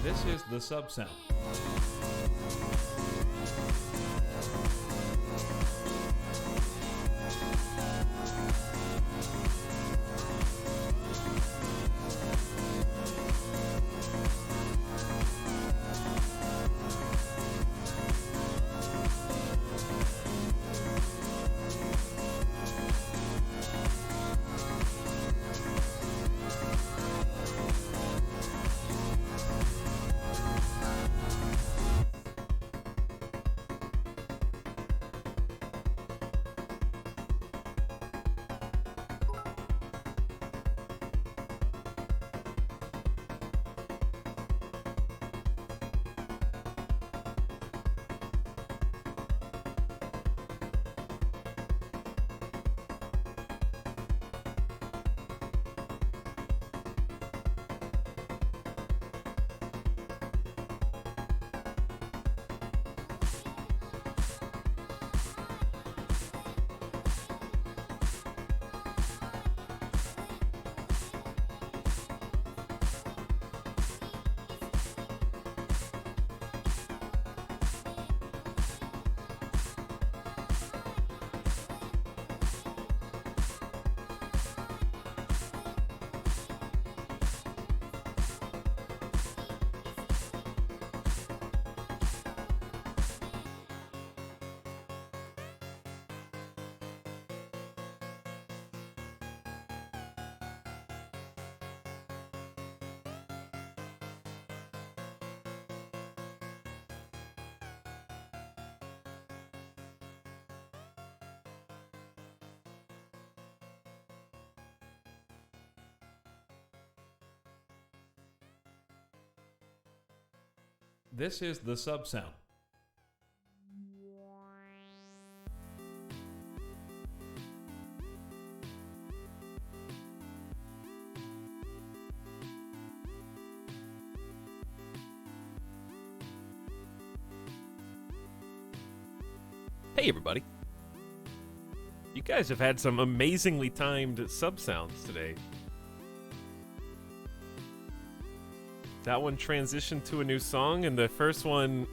This is the sub-sound. This is the sub-sound. Hey everybody. You guys have had some amazingly timed sub-sounds today. That one transitioned to a new song, and the first one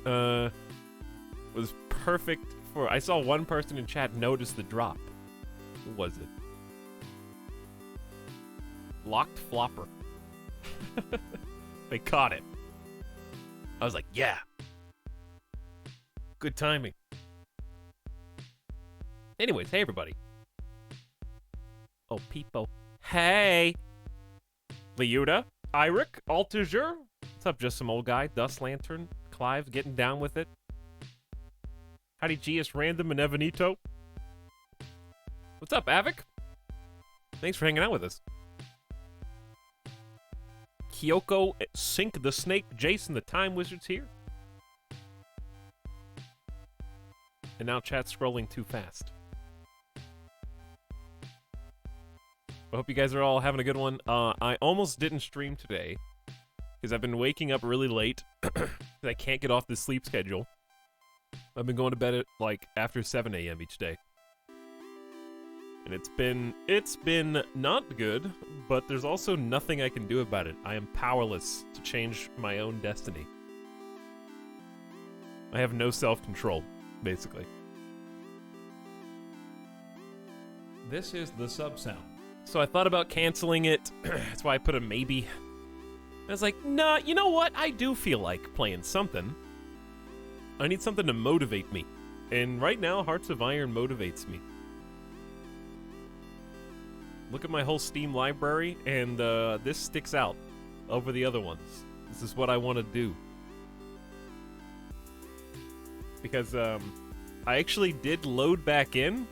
was perfect for... I saw one person in chat notice the drop. Who was it? Locked Flopper. They caught it. I was like, yeah. Good timing. Anyways, hey everybody. Oh, people. Hey! Liuda? Iric? Altager? What's up, just some old guy? Dust Lantern? Clive getting down with it? Howdy GS Random and Evanito? What's up, Avic? Thanks for hanging out with us. Kyoko, Sink the Snake, Jason the Time Wizard's here. And now chat's scrolling too fast. I hope you guys are all having a good one. I almost didn't stream today because I've been waking up really late. I can't get off the sleep schedule. I've been going to bed at like after 7 a.m. each day. And it's been not good, but there's also nothing I can do about it. I am powerless to change my own destiny. I have no self-control, basically. This is the sub-sound. So I thought about canceling it. That's why I put a maybe. I was like, nah, you know what? I do feel like playing something. I need something to motivate me. And right now, Hearts of Iron motivates me. Look at my whole Steam library, and this sticks out over the other ones. This is what I want to do. Because I actually did load back in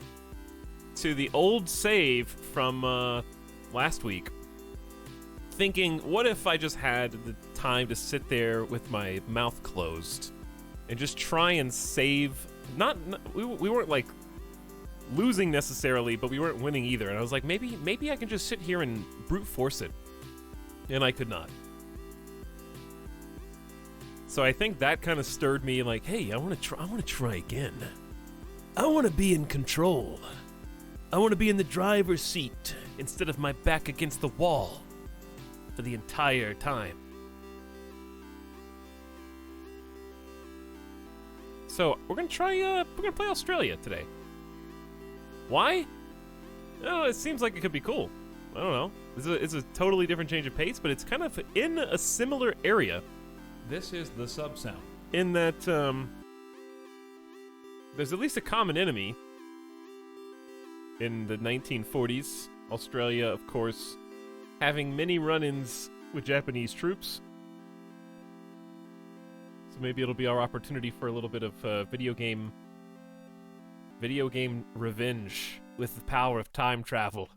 to the old save from last week, thinking, what if I just had the time to sit there with my mouth closed and just try and save? We weren't like losing necessarily, but we weren't winning either. And I was like, maybe I can just sit here and brute force it, and I could not. So I think that kind of stirred me, like, hey, I want to try again. I want to be in control. I want to be in the driver's seat instead of my back against the wall for the entire time. So we're gonna play Australia today. Why? Oh, it seems like it could be cool. I don't know. It's a totally different change of pace, but it's kind of in a similar area. This is the sub-sound. In that, there's at least a common enemy. In the 1940s, Australia, of course, having many run-ins with Japanese troops. So maybe it'll be our opportunity for a little bit of video game revenge with the power of time travel.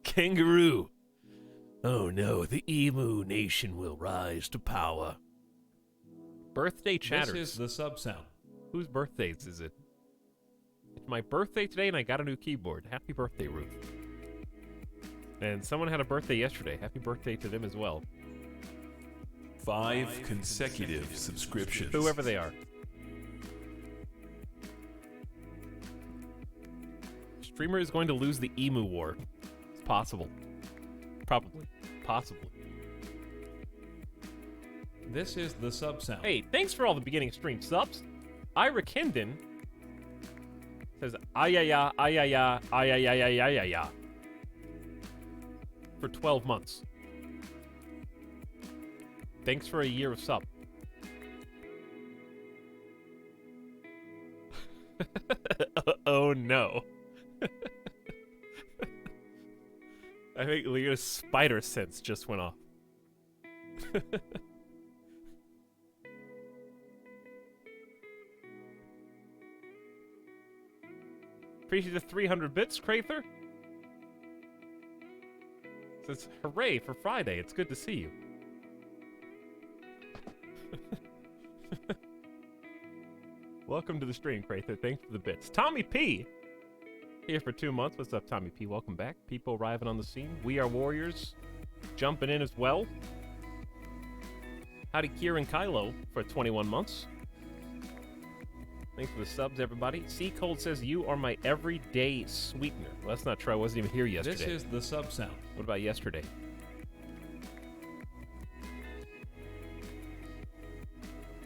Kangaroo. Oh no, the Emu Nation will rise to power. Birthday chatters. This is the sub-sound. Whose birthdays is it? It's my birthday today and I got a new keyboard. Happy birthday, Ruth. And someone had a birthday yesterday. Happy birthday to them as well. 5 consecutive subscriptions. Whoever they are. Streamer is going to lose the Emu War. It's possible. Probably. Possibly. This is the sub-sound. Hey, thanks for all the beginning stream subs. Ira Kendon says, ayaya, ayaya, ayaya, ayaya, for 12 months. Thanks for a year of sub. Oh no. I think Leo's spider sense just went off. Appreciate the 300 bits, Crather. Says, hooray for Friday. It's good to see you. Welcome to the stream, Crather. Thanks for the bits. Tommy P. Here for 2 months. What's up, Tommy P? Welcome back. People arriving on the scene. We Are Warriors jumping in as well. Howdy, Kieran Kylo for 21 months. Thanks for the subs, everybody. C. Cold says, you are my everyday sweetener. Well, that's not true. I wasn't even here yesterday. This is the sub-sound. What about yesterday?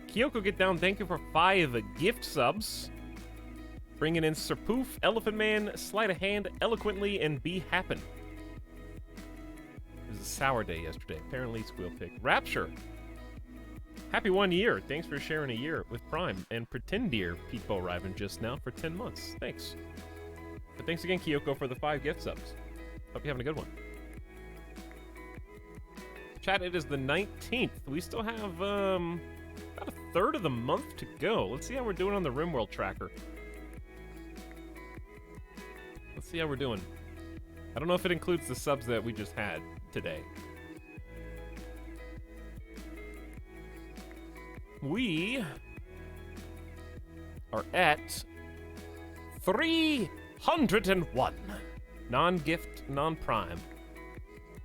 Kyoko Get Down, thank you for 5 gift subs. Bringing in Sir Poof, Elephant Man, Sleight of Hand, Eloquently, and Be Happen. It was a sour day yesterday. Apparently, Squeal Pig. Rapture. Happy 1 year. Thanks for sharing a year with Prime. And Pretendier, people arriving just now for 10 months. Thanks. But thanks again, Kyoko, for the 5 gift subs. Hope you're having a good one. Chat, it is the 19th. We still have, about a third of the month to go. Let's see how we're doing on the RimWorld tracker. Let's see how we're doing. I don't know if it includes the subs that we just had today. We are at 301 non-gift, non-prime,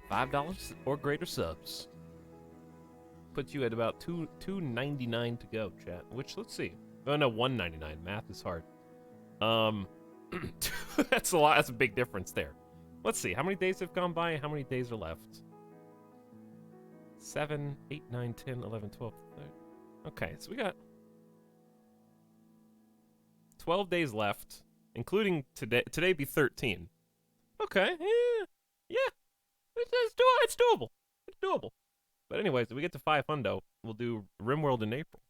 $5 or greater subs. Puts you at about $2.99 to go, chat. Which, let's see. Oh no, $1.99. Math is hard. That's a lot. That's a big difference there. Let's see. How many days have gone by and how many days are left? 7, 8, 9, 10, 11, 12, 13. Okay, so we got 12 days left, including today. Today be 13. Okay, yeah. It's doable. It's doable. But anyways, if we get to 500, we'll do RimWorld in April.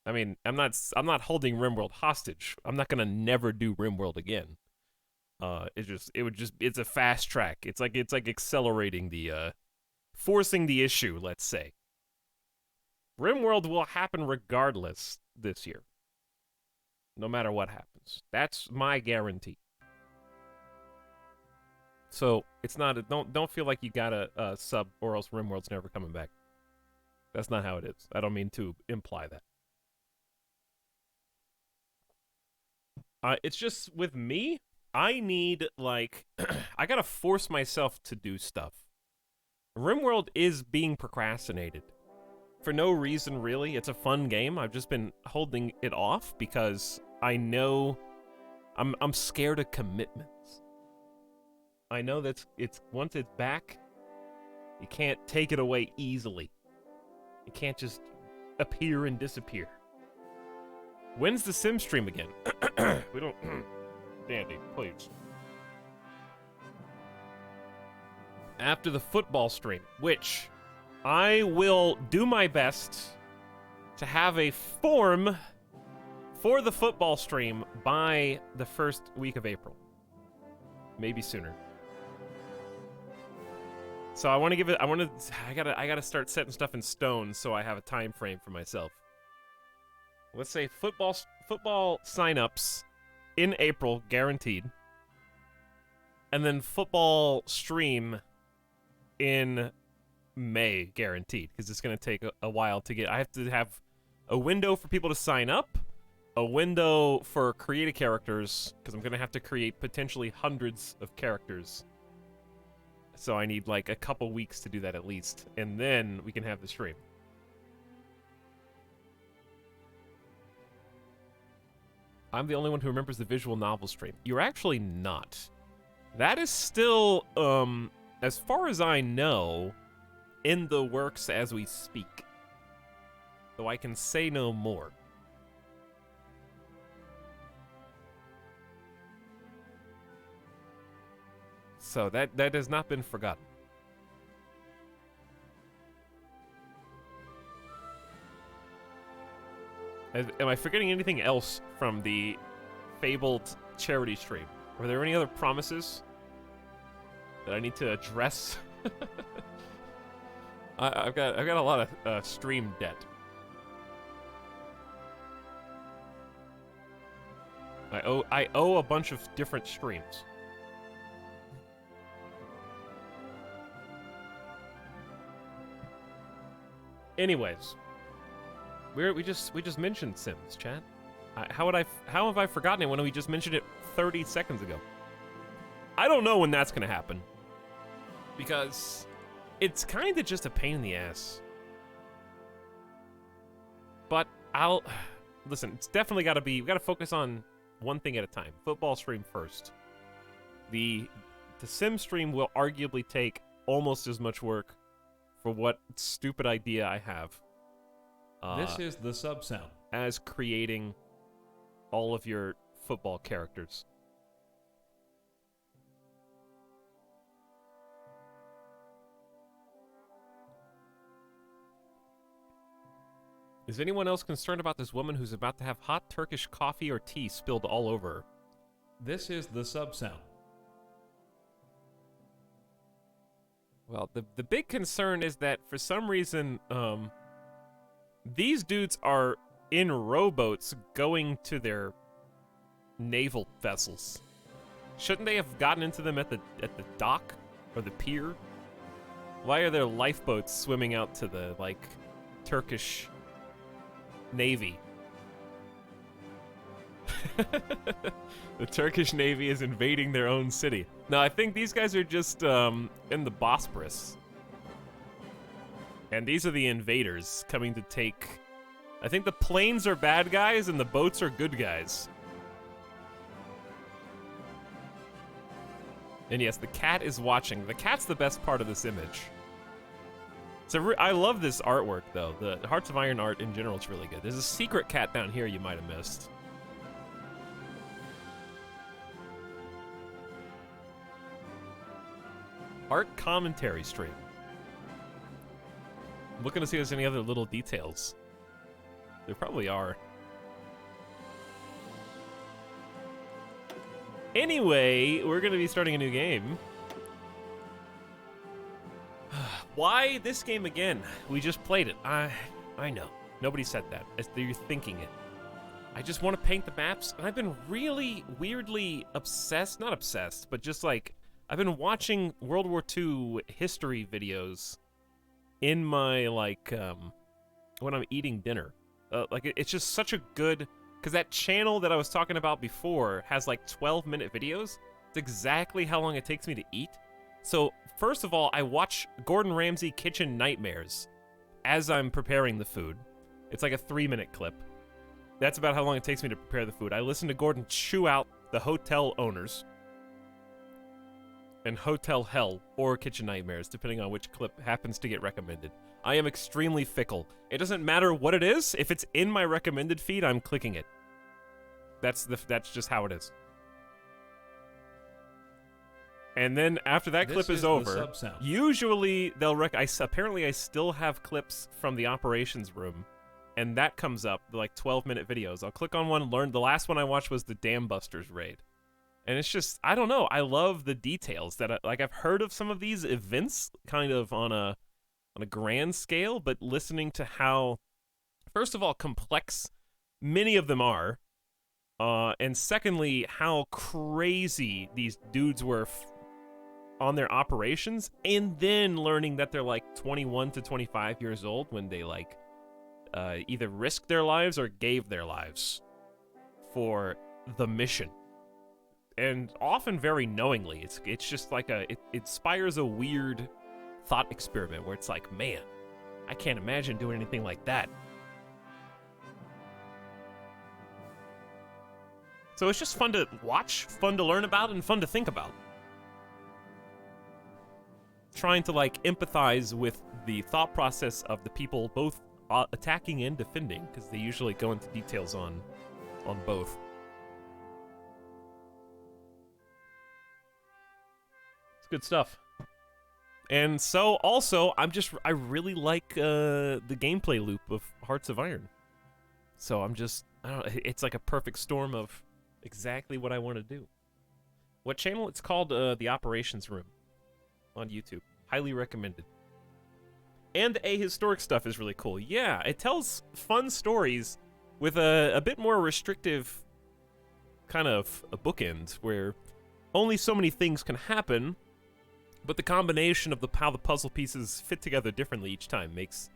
I mean, I'm not holding RimWorld hostage. I'm not gonna never do RimWorld again. It's a fast track. It's like accelerating the, forcing the issue. Let's say. RimWorld will happen regardless this year. No matter what happens. That's my guarantee. So, it's not don't feel like you gotta sub or else RimWorld's never coming back. That's not how it is. I don't mean to imply that. It's just with me, I need like I gotta force myself to do stuff. RimWorld is being procrastinated. For no reason, really. It's a fun game. I've just been holding it off because I know I'm scared of commitments. I know that it's once it's back, You can't take it away easily. You can't just appear and disappear. When's the sim stream again? We don't... Dandy, please. After the football stream, which I will do my best to have a form for the football stream by the first week of April. Maybe sooner. So I want to give it, I gotta start setting stuff in stone so I have a time frame for myself. Let's say football signups in April, guaranteed. And then football stream in May, guaranteed, because it's going to take a while to get. I have to have a window for people to sign up, a window for creative characters, because I'm going to have to create potentially hundreds of characters. So I need like a couple weeks to do that at least, and then we can have the stream. I'm the only one who remembers the visual novel stream. You're actually not. That is still, as far as I know, in the works as we speak. Though I can say no more. So that has not been forgotten. Am I forgetting anything else from the fabled charity stream? Were there any other promises that I need to address? I've got a lot of stream debt. I owe a bunch of different streams. Anyways, we just mentioned Sims, chat. How have I forgotten it when we just mentioned it 30 seconds ago? I don't know when that's gonna happen, because it's kind of just a pain in the ass. But listen. It's definitely got to be. We got to focus on one thing at a time. Football stream first. The Sim stream will arguably take almost as much work for what stupid idea I have. This is the sub sound. As creating all of your football characters. Is anyone else concerned about this woman who's about to have hot Turkish coffee or tea spilled all over her? This is the sub sound. Well, the big concern is that for some reason, these dudes are in rowboats going to their naval vessels. Shouldn't they have gotten into them at the dock or the pier? Why are there lifeboats swimming out to the like Turkish Navy? The Turkish Navy is invading their own city. No, I think these guys are just in the Bosporus. And these are the invaders coming to take... I think the planes are bad guys and the boats are good guys. And yes, the cat is watching. The cat's the best part of this image. So I love this artwork, though. The Hearts of Iron art in general is really good. There's a secret cat down here you might have missed. Art commentary stream. I'm looking to see if there's any other little details. There probably are. Anyway, we're going to be starting a new game. Why this game again? We just played it. I know. Nobody said that. You're thinking it. I just want to paint the maps, and I've been really weirdly obsessed. Not obsessed, but just like... I've been watching World War II history videos in my, like, when I'm eating dinner. It's just such a good... Because that channel that I was talking about before has, like, 12-minute videos. It's exactly how long it takes me to eat. So, first of all, I watch Gordon Ramsay Kitchen Nightmares as I'm preparing the food. It's like a 3-minute clip. That's about how long it takes me to prepare the food. I listen to Gordon chew out the hotel owners. and Hotel Hell or Kitchen Nightmares, depending on which clip happens to get recommended. I am extremely fickle. It doesn't matter what it is. If it's in my recommended feed, I'm clicking it. That's just how it is. And then after that clip is over, usually they'll apparently I still have clips from the operations room, and that comes up, like 12-minute videos. I'll click on one, learn. The last one I watched was the Dam Busters raid. And it's just, I don't know, I love the details that, I've heard of some of these events kind of on a grand scale, but listening to how, first of all, complex many of them are, and secondly, how crazy these dudes were on their operations, and then learning that they're like 21 to 25 years old when they like either risked their lives or gave their lives for the mission. And often very knowingly. It's just like it inspires a weird thought experiment where it's like, man, I can't imagine doing anything like that. So it's just fun to watch, fun to learn about, and fun to think about. Trying to like empathize with the thought process of the people both attacking and defending, because they usually go into details on both. It's good stuff. And so also, I really like the gameplay loop of Hearts of Iron. So I don't know, it's like a perfect storm of exactly what I want to do. What channel? It's called The Operations Room on YouTube. Highly recommended. And the ahistoric stuff is really cool. Yeah, it tells fun stories with a bit more restrictive kind of a bookend where only so many things can happen, but the combination of how the puzzle pieces fit together differently each time makes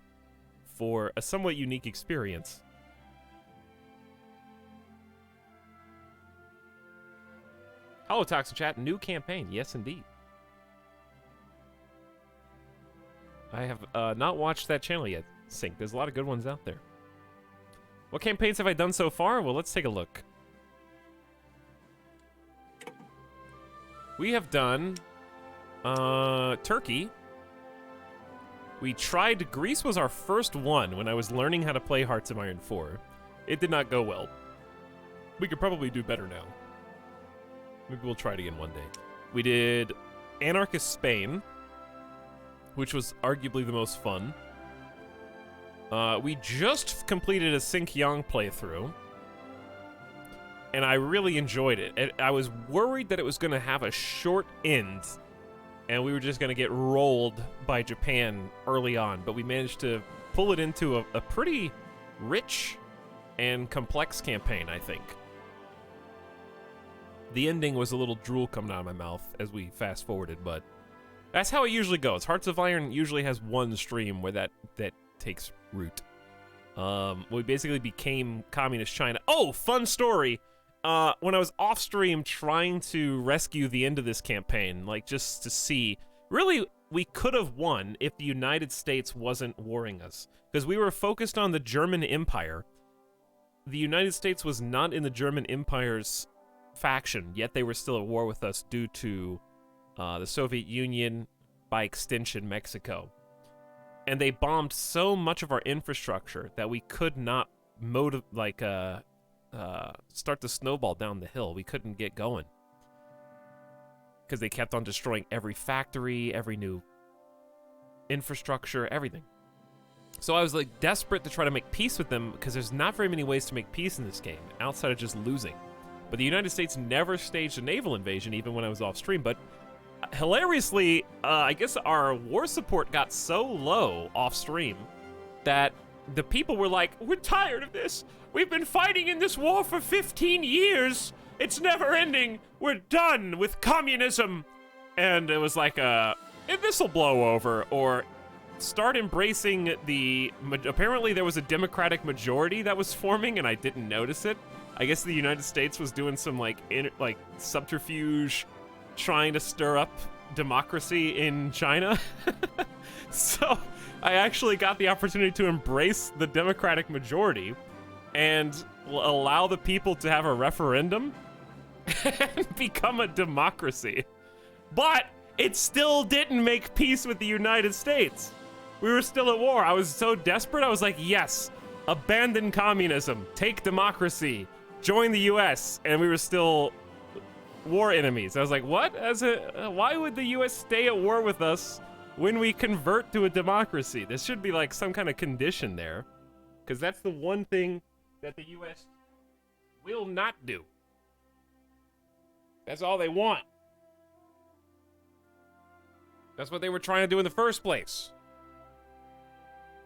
for a somewhat unique experience. Hello, Toxic Chat. New campaign. Yes, indeed. I have not watched that channel yet, Sync. There's a lot of good ones out there. What campaigns have I done so far? Well, let's take a look. We have done Turkey. We tried Greece was our first one when I was learning how to play Hearts of Iron 4. It did not go well. We could probably do better now. Maybe we'll try it again one day. We did Anarchist Spain, which was arguably the most fun. We just completed a Sync Yang playthrough, and I really enjoyed it. I was worried that it was going to have a short end, and we were just going to get rolled by Japan early on, but we managed to pull it into a pretty rich and complex campaign, I think. The ending was a little drool coming out of my mouth as we fast-forwarded, but that's how it usually goes. Hearts of Iron usually has one stream where that takes root. We basically became Communist China. Oh, fun story! When I was off-stream trying to rescue the end of this campaign, like just to see, really, we could have won if the United States wasn't warring us. Because we were focused on the German Empire. The United States was not in the German Empire's faction, yet they were still at war with us due to the Soviet Union, by extension, Mexico. And they bombed so much of our infrastructure that we could not start the snowball down the hill. We couldn't get going. Because they kept on destroying every factory, every new infrastructure, everything. So I was like desperate to try to make peace with them, because there's not very many ways to make peace in this game, outside of just losing. But the United States never staged a naval invasion, even when I was off stream. But hilariously, I guess our war support got so low off stream that the people were like, we're tired of this. We've been fighting in this war for 15 years. It's never ending. We're done with communism. And it was like, this'll blow over, or start embracing apparently there was a Democratic majority that was forming and I didn't notice it. I guess the United States was doing some subterfuge, trying to stir up democracy in China. So I actually got the opportunity to embrace the Democratic majority and allow the people to have a referendum and become a democracy. But it still didn't make peace with the United States. We were still at war. I was so desperate. I was like, yes, abandon communism, take democracy, join the US, and we were still war enemies. I was like, what? Why would the US stay at war with us when we convert to a democracy? There should be like some kind of condition there, because that's the one thing that the US will not do. That's all they want. That's what they were trying to do in the first place.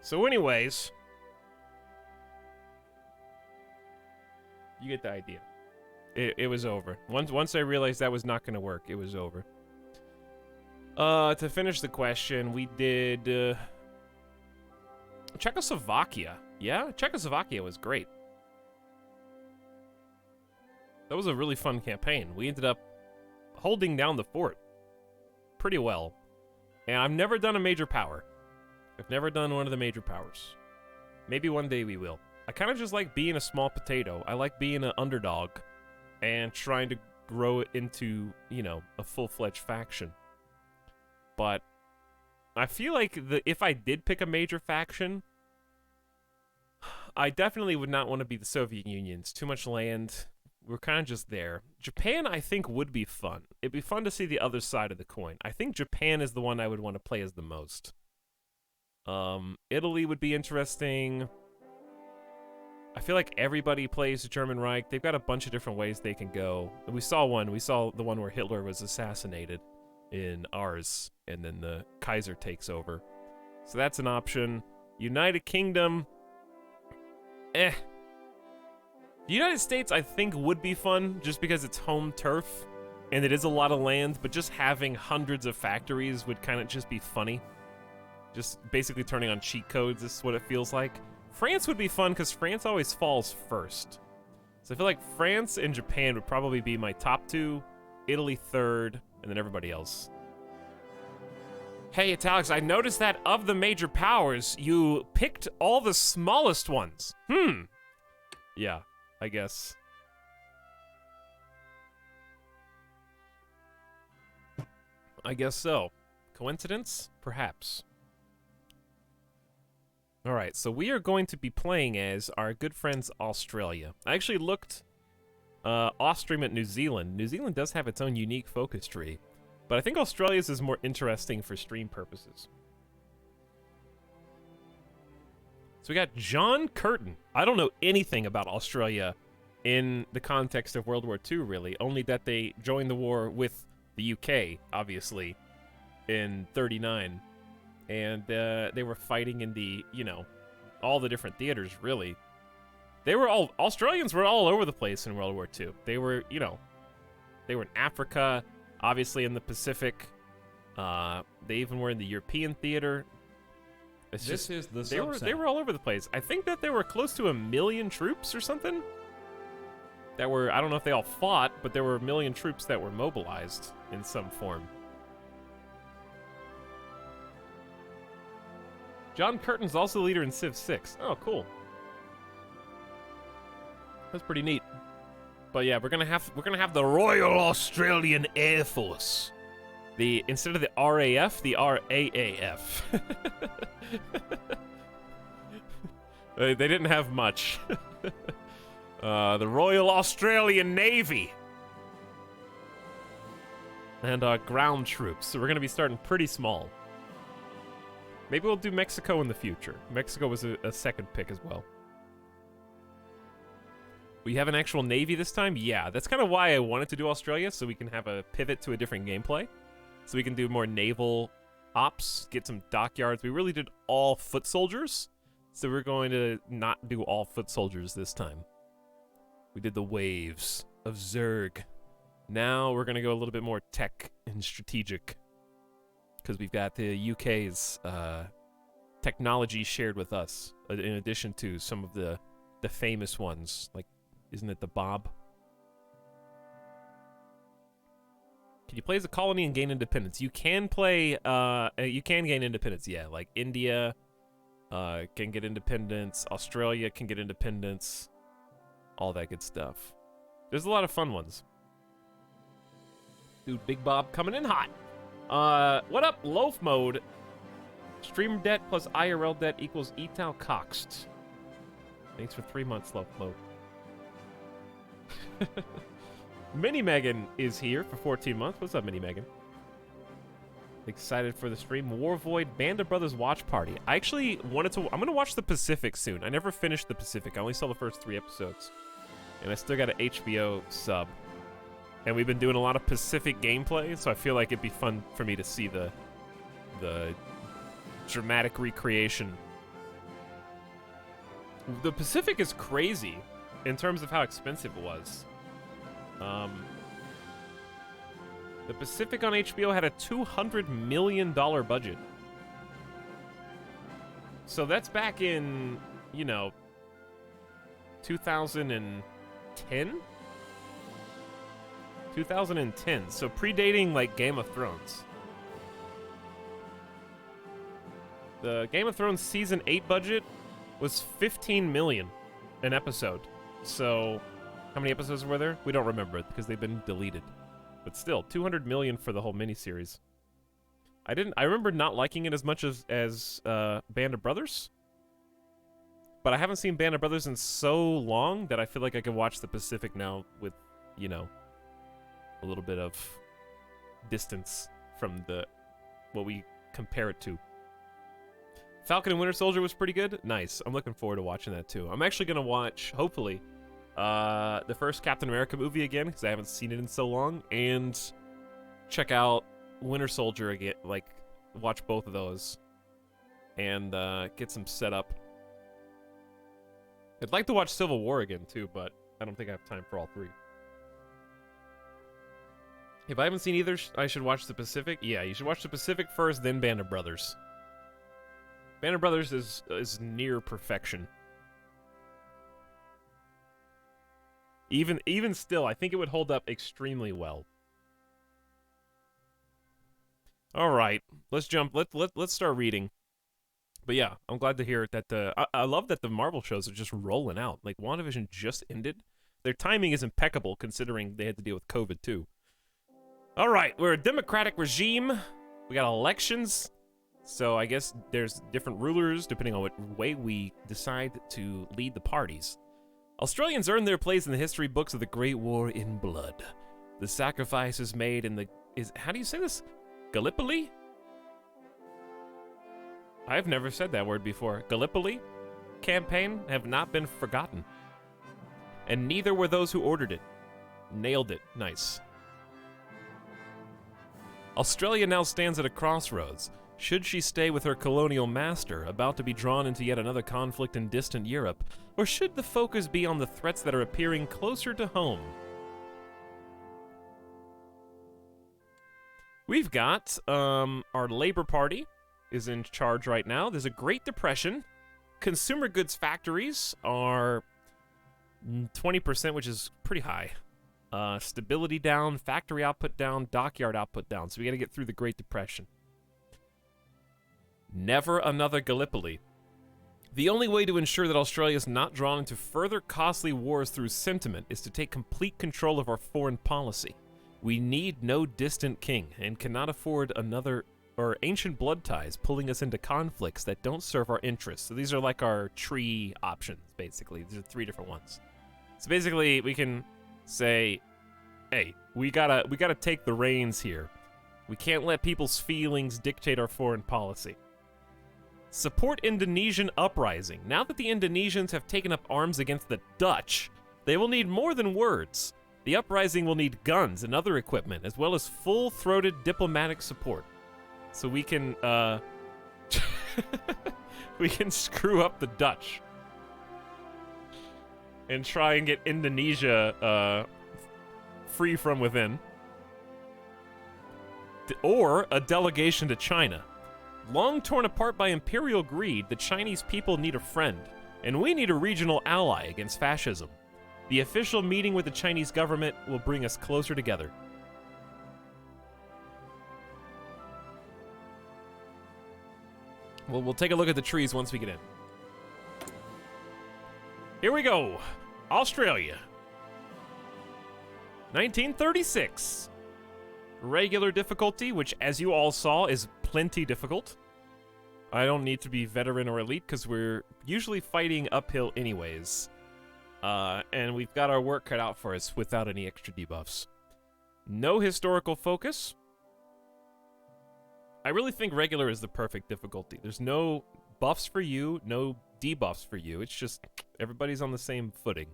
So anyways, you get the idea. It was over. Once I realized that was not going to work, it was over. To finish the question, we did Czechoslovakia. Yeah, Czechoslovakia was great. That was a really fun campaign. We ended up holding down the fort pretty well. And I've never done a major power. I've never done one of the major powers. Maybe one day we will. I kind of just like being a small potato. I like being an underdog and trying to grow it into, you know, a full-fledged faction. But I feel like if I did pick a major faction, I definitely would not want to be the Soviet Union. It's too much land. We're kind of just there. Japan, I think, would be fun. It'd be fun to see the other side of the coin. I think Japan is the one I would want to play as the most. Italy would be interesting. I feel like everybody plays the German Reich. They've got a bunch of different ways they can go. We saw one. We saw the one where Hitler was assassinated in ours, and then the Kaiser takes over. So that's an option. United Kingdom. The United States, I think, would be fun just because it's home turf and it is a lot of land, but just having hundreds of factories would kind of just be funny. Just basically turning on cheat codes is what it feels like. France would be fun because France always falls first. So I feel like France and Japan would probably be my top two, Italy third, and then everybody else. Hey, Etalyx, I noticed that of the major powers, you picked all the smallest ones. Yeah, I guess. I guess so. Coincidence? Perhaps. Alright, so we are going to be playing as our good friends Australia. I actually looked off-stream at New Zealand. New Zealand does have its own unique focus tree, but I think Australia's is more interesting for stream purposes. So we got John Curtin. I don't know anything about Australia in the context of World War II, really, only that they joined the war with the UK, obviously, in '39. And they were fighting in the, you know, all the different theaters, really. Australians were all over the place in World War II. They were, you know, they were in Africa, obviously in the Pacific. They even were in the European theater. This is the sub-sound. They were all over the place. I think that there were close to 1 million troops or something. That were, I don't know if they all fought, but there were 1 million troops that were mobilized in some form. John Curtin's also the leader in Civ 6. Oh, cool. That's pretty neat. But yeah, we're gonna have the Royal Australian Air Force. Instead of the RAF, the RAAF. They didn't have much. The Royal Australian Navy. And our ground troops. So we're gonna be starting pretty small. Maybe we'll do Mexico in the future. Mexico was a second pick as well. We have an actual navy this time? Yeah, that's kind of why I wanted to do Australia, so we can have a pivot to a different gameplay. So we can do more naval ops, get some dockyards. We really did all foot soldiers, so we're going to not do all foot soldiers this time. We did the waves of Zerg. Now we're going to go a little bit more tech and strategic, because we've got the UK's technology shared with us, in addition to some of the famous ones, like, isn't it the Bob? Can you play as a colony and gain independence? You can play, you can gain independence, yeah. Like, India can get independence, Australia can get independence, all that good stuff. There's a lot of fun ones. Dude, Big Bob coming in hot. What up, loaf mode? Stream debt plus IRL debt equals etal coxed. Thanks for 3 months, loaf mode. Mini Megan is here for 14 months. What's up, Mini Megan? Excited for the stream. War Void Band of Brothers watch party. I actually wanted to. I'm gonna watch the Pacific soon. I never finished the Pacific. I only saw the first 3 episodes, and I still got an HBO sub. And we've been doing a lot of Pacific gameplay, so I feel like it'd be fun for me to see the dramatic recreation. The Pacific is crazy in terms of how expensive it was. The Pacific on HBO had a $200 million budget. So that's back in, 2010? 2010, so predating, like, Game of Thrones. The Game of Thrones Season 8 budget was $15 million an episode. So, how many episodes were there? We don't remember it, because they've been deleted. But still, $200 million for the whole miniseries. I remember not liking it as much as Band of Brothers. But I haven't seen Band of Brothers in so long that I feel like I could watch the Pacific now with, a little bit of distance from what we compare it to. Falcon and Winter Soldier was pretty good. Nice. I'm looking forward to watching that too. I'm actually gonna watch, hopefully, the first Captain America movie again, because I haven't seen it in so long, and check out Winter Soldier again, like watch both of those, and get some setup. I'd like to watch Civil War again too, but I don't think I have time for all 3. If I haven't seen either, I should watch the Pacific. Yeah, you should watch the Pacific first, then Band of Brothers. Band of Brothers is near perfection. Even still, I think it would hold up extremely well. All right, let's jump. Let's start reading. But yeah, I'm glad to hear that I love that the Marvel shows are just rolling out. Like, WandaVision just ended. Their timing is impeccable considering they had to deal with COVID too. All right, we're a democratic regime. We got elections. So I guess there's different rulers depending on what way we decide to lead the parties. Australians earned their place in the history books of the Great War in blood. The sacrifices made in how do you say this? Gallipoli? I've never said that word before. Gallipoli campaign have not been forgotten. And neither were those who ordered it. Nailed it. Nice. Australia now stands at a crossroads. Should she stay with her colonial master, about to be drawn into yet another conflict in distant Europe, or should the focus be on the threats that are appearing closer to home? We've got, our Labour Party is in charge right now. There's a Great Depression. Consumer goods factories are 20%, which is pretty high. Stability down, factory output down, dockyard output down. So we gotta get through the Great Depression. Never another Gallipoli. The only way to ensure that Australia is not drawn into further costly wars through sentiment is to take complete control of our foreign policy. We need no distant king and cannot afford another or ancient blood ties pulling us into conflicts that don't serve our interests. So these are like our tree options, basically. These are 3 different ones. So basically, we can say, hey, we gotta take the reins here. We can't let people's feelings dictate our foreign policy. Support Indonesian uprising. Now that the Indonesians have taken up arms against the Dutch, they will need more than words. The uprising will need guns and other equipment, as well as full-throated diplomatic support. So we can, we can screw up the Dutch. And try and get Indonesia, free from within. Or a delegation to China. Long torn apart by imperial greed, the Chinese people need a friend, and we need a regional ally against fascism. The official meeting with the Chinese government will bring us closer together. Well, we'll take a look at the trees once we get in. Here we go. Australia. 1936. regular difficulty, which, as you all saw, is plenty difficult. I don't need to be veteran or elite because we're usually fighting uphill anyways. And we've got our work cut out for us without any extra debuffs. No historical focus. I really think regular is the perfect difficulty. There's no buffs for you, no debuffs for you. It's just everybody's on the same footing.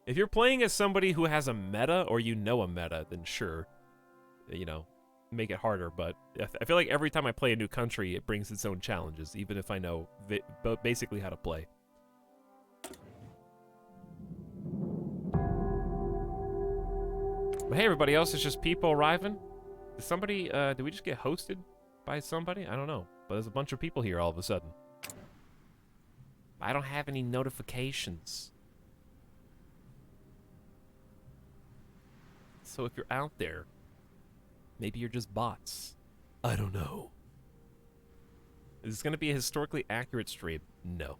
If you're playing as somebody who has a meta or you know a meta, then sure, you know, make it harder. But I feel like every time I play a new country, it brings its own challenges, even if I know basically how to play. But hey, everybody else, it's just people arriving. Did somebody, did we just get hosted by somebody? I don't know. But there's a bunch of people here all of a sudden. I don't have any notifications. So if you're out there, maybe you're just bots. I don't know. Is this going to be a historically accurate stream? No.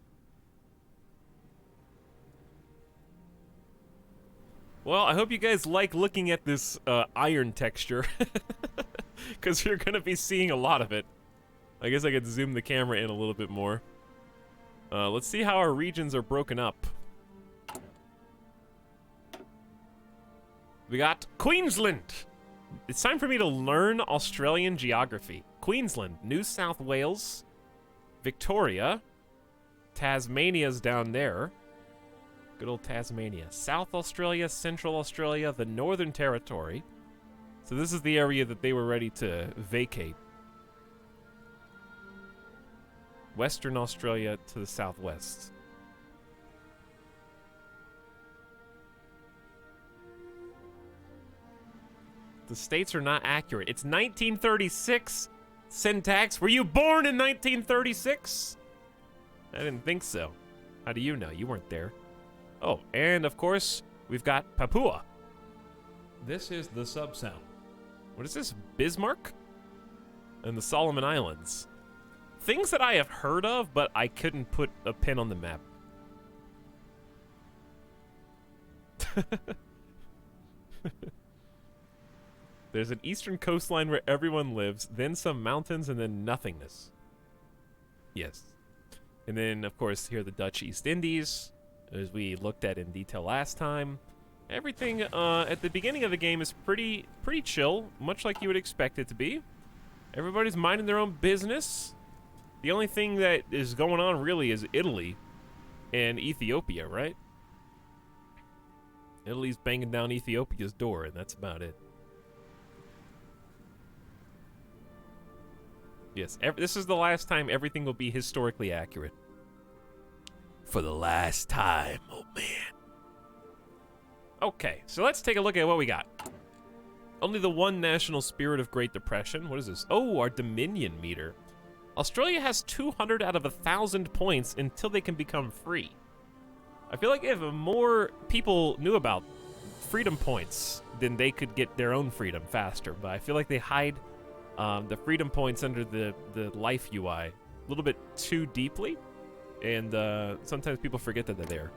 Well, I hope you guys like looking at this iron texture, because you're going to be seeing a lot of it. I guess I could zoom the camera in a little bit more. Let's see how our regions are broken up. We got Queensland. It's time for me to learn Australian geography. Queensland, New South Wales, Victoria, Tasmania's down there. Good old Tasmania. South Australia, Central Australia, the Northern Territory. So this is the area that they were ready to vacate. Western Australia to the southwest. The states are not accurate. It's 1936. Syntax, were you born in 1936? I didn't think so. How do you know? You weren't there. Oh, and of course, we've got Papua. This is the sub-sound. What is this? Bismarck? And the Solomon Islands. Things that I have heard of, but I couldn't put a pin on the map. There's an eastern coastline where everyone lives, then some mountains, and then nothingness. Yes. And then, of course, here are the Dutch East Indies, as we looked at in detail last time. Everything at the beginning of the game is pretty chill, much like you would expect it to be. Everybody's minding their own business. The only thing that is going on really is Italy and Ethiopia, right? Italy's banging down Ethiopia's door, and that's about it. Yes, this is the last time everything will be historically accurate. For the last time, oh man. Okay, so let's take a look at what we got. Only the one national spirit of Great Depression. What is this? Oh, our Dominion meter. Australia has 200 out of 1,000 points until they can become free. I feel like if more people knew about freedom points, then they could get their own freedom faster. But I feel like they hide the freedom points under the life UI a little bit too deeply, and sometimes people forget that they're there.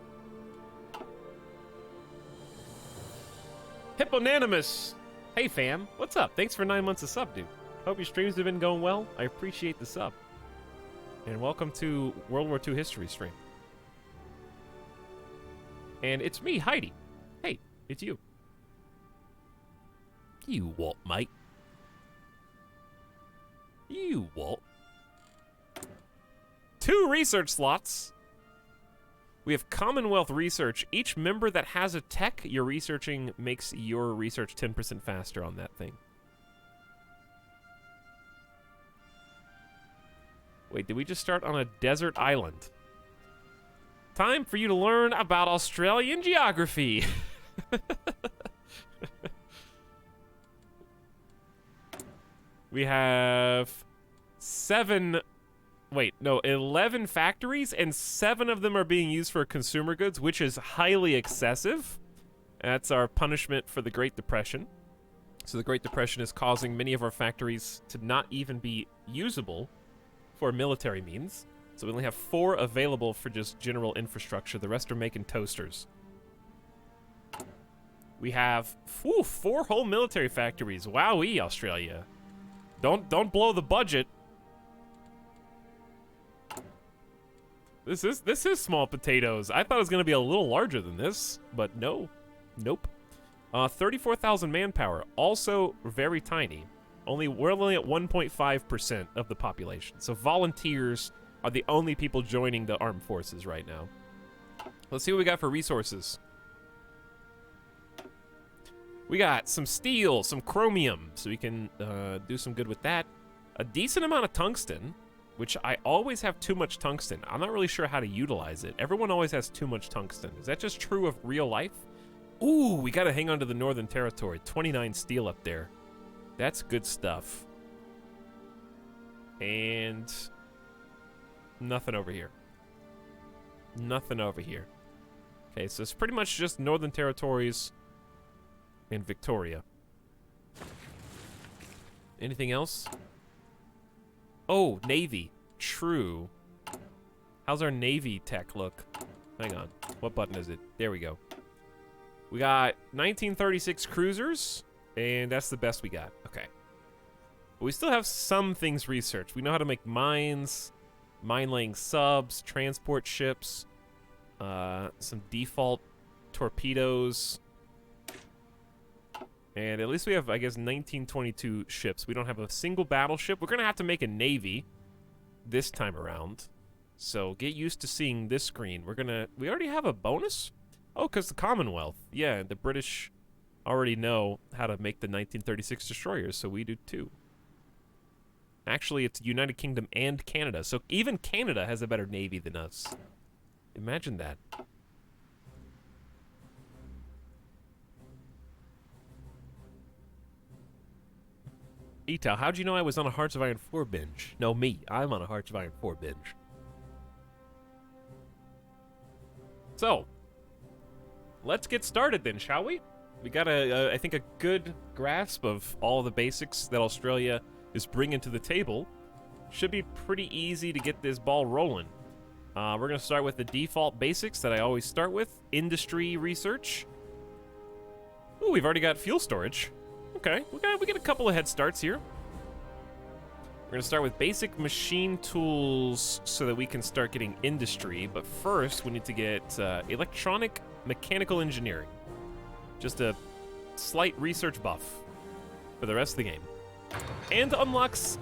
Hipponanimous! Hey fam, what's up? Thanks for 9 months of sub, dude. Hope your streams have been going well. I appreciate the sub. And welcome to World War II History Stream. And it's me, Heidi. Hey, it's you. You what, mate? You what? 2 research slots. We have Commonwealth Research. Each member that has a tech you're researching makes your research 10% faster on that thing. Wait, did we just start on a desert island? Time for you to learn about Australian geography. We have 11 factories, and 7 of them are being used for consumer goods, which is highly excessive. That's our punishment for the Great Depression. So the Great Depression is causing many of our factories to not even be usable for military means. So we only have 4 available for just general infrastructure. The rest are making toasters. We have 4 whole military factories. Wowee, Australia. Don't blow the budget. This is small potatoes. I thought it was gonna be a little larger than this, but no. Nope. 34,000 manpower. Also very tiny. We're only at 1.5% of the population. So volunteers are the only people joining the armed forces right now. Let's see what we got for resources. We got some steel, some chromium, so we can do some good with that. A decent amount of tungsten, which I always have too much tungsten. I'm not really sure how to utilize it. Everyone always has too much tungsten. Is that just true of real life? Ooh, we gotta hang on to the Northern Territory. 29 steel up there. That's good stuff. And nothing over here. Nothing over here. Okay, so it's pretty much just Northern Territories and Victoria. Anything else? Oh, Navy. True. How's our Navy tech look? Hang on. What button is it? There we go. We got 1936 cruisers, and that's the best we got. Okay. But we still have some things researched. We know how to make mines, mine-laying subs, transport ships, some default torpedoes, and at least we have, I guess, 1922 ships. We don't have a single battleship. We're going to have to make a navy this time around. So get used to seeing this screen. We already have a bonus? Oh, because the Commonwealth. Yeah, the British already know how to make the 1936 destroyers, so we do too. Actually, it's United Kingdom and Canada. So even Canada has a better navy than us. Imagine that. Etal, how'd you know I was on a Hearts of Iron 4 binge? No, me. I'm on a Hearts of Iron 4 binge. So, let's get started then, shall we? We got, I think, a good grasp of all the basics that Australia is bringing to the table. Should be pretty easy to get this ball rolling. We're going to start with the default basics that I always start with. Industry research. Ooh, we've already got fuel storage. Okay, we get a couple of head starts here. We're going to start with basic machine tools so that we can start getting industry. But first, we need to get electronic mechanical engineering. Just a slight research buff for the rest of the game. And unlocks...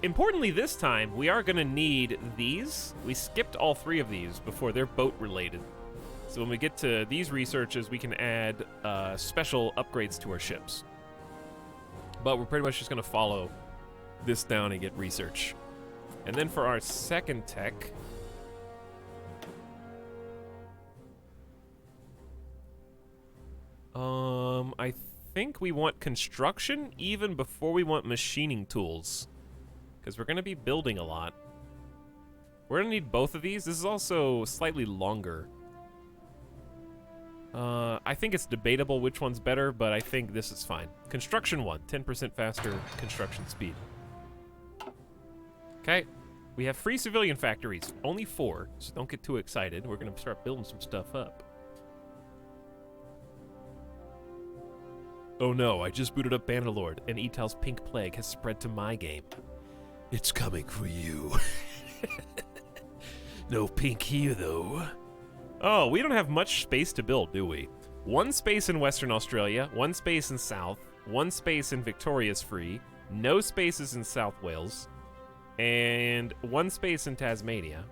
Importantly this time, we are going to need these. We skipped all 3 of these before they're boat related. So when we get to these researches, we can add special upgrades to our ships. But we're pretty much just going to follow this down and get research. And then for our second tech... I think we want construction even before we want machining tools. Because we're going to be building a lot. We're going to need both of these. This is also slightly longer. I think it's debatable which one's better, but I think this is fine. Construction 1, 10% faster construction speed. Okay, we have free civilian factories. Only 4, so don't get too excited. We're going to start building some stuff up. Oh no, I just booted up Bannerlord, and Etal's pink plague has spread to my game. It's coming for you. No pink here, though. Oh, we don't have much space to build, do we? 1 space in Western Australia, 1 space in South, 1 space in Victoria's free, no spaces in South Wales, and 1 space in Tasmania,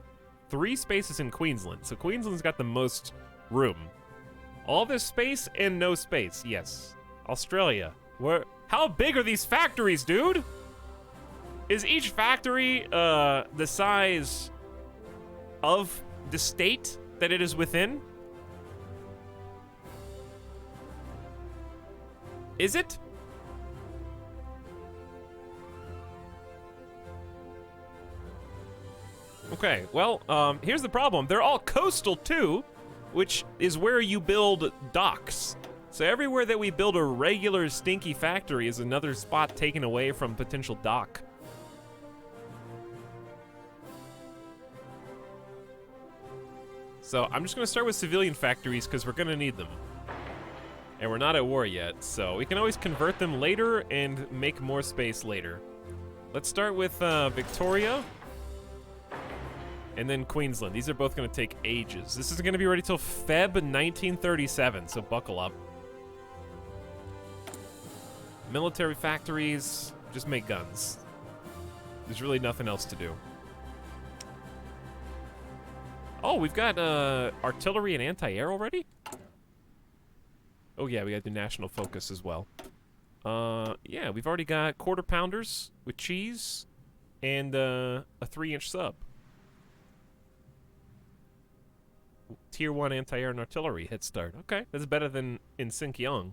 3 spaces in Queensland. So Queensland's got the most room. All this space and no space, yes. Australia. How big are these factories, dude? Is each factory the size of the state that it is within? Is it? Okay, well, here's the problem. They're all coastal too, which is where you build docks. So everywhere that we build a regular stinky factory is another spot taken away from potential dock. So I'm just going to start with civilian factories because we're going to need them. And we're not at war yet, so we can always convert them later and make more space later. Let's start with Victoria. And then Queensland. These are both going to take ages. This isn't going to be ready till Feb 1937, so buckle up. Military factories, just make guns. There's really nothing else to do. Oh, we've got artillery and anti-air already? Oh yeah, we got the national focus as well. Yeah, we've already got quarter pounders with cheese and a 3-inch sub. Tier 1 anti-air and artillery head start. Okay, that's better than in Sinkyong.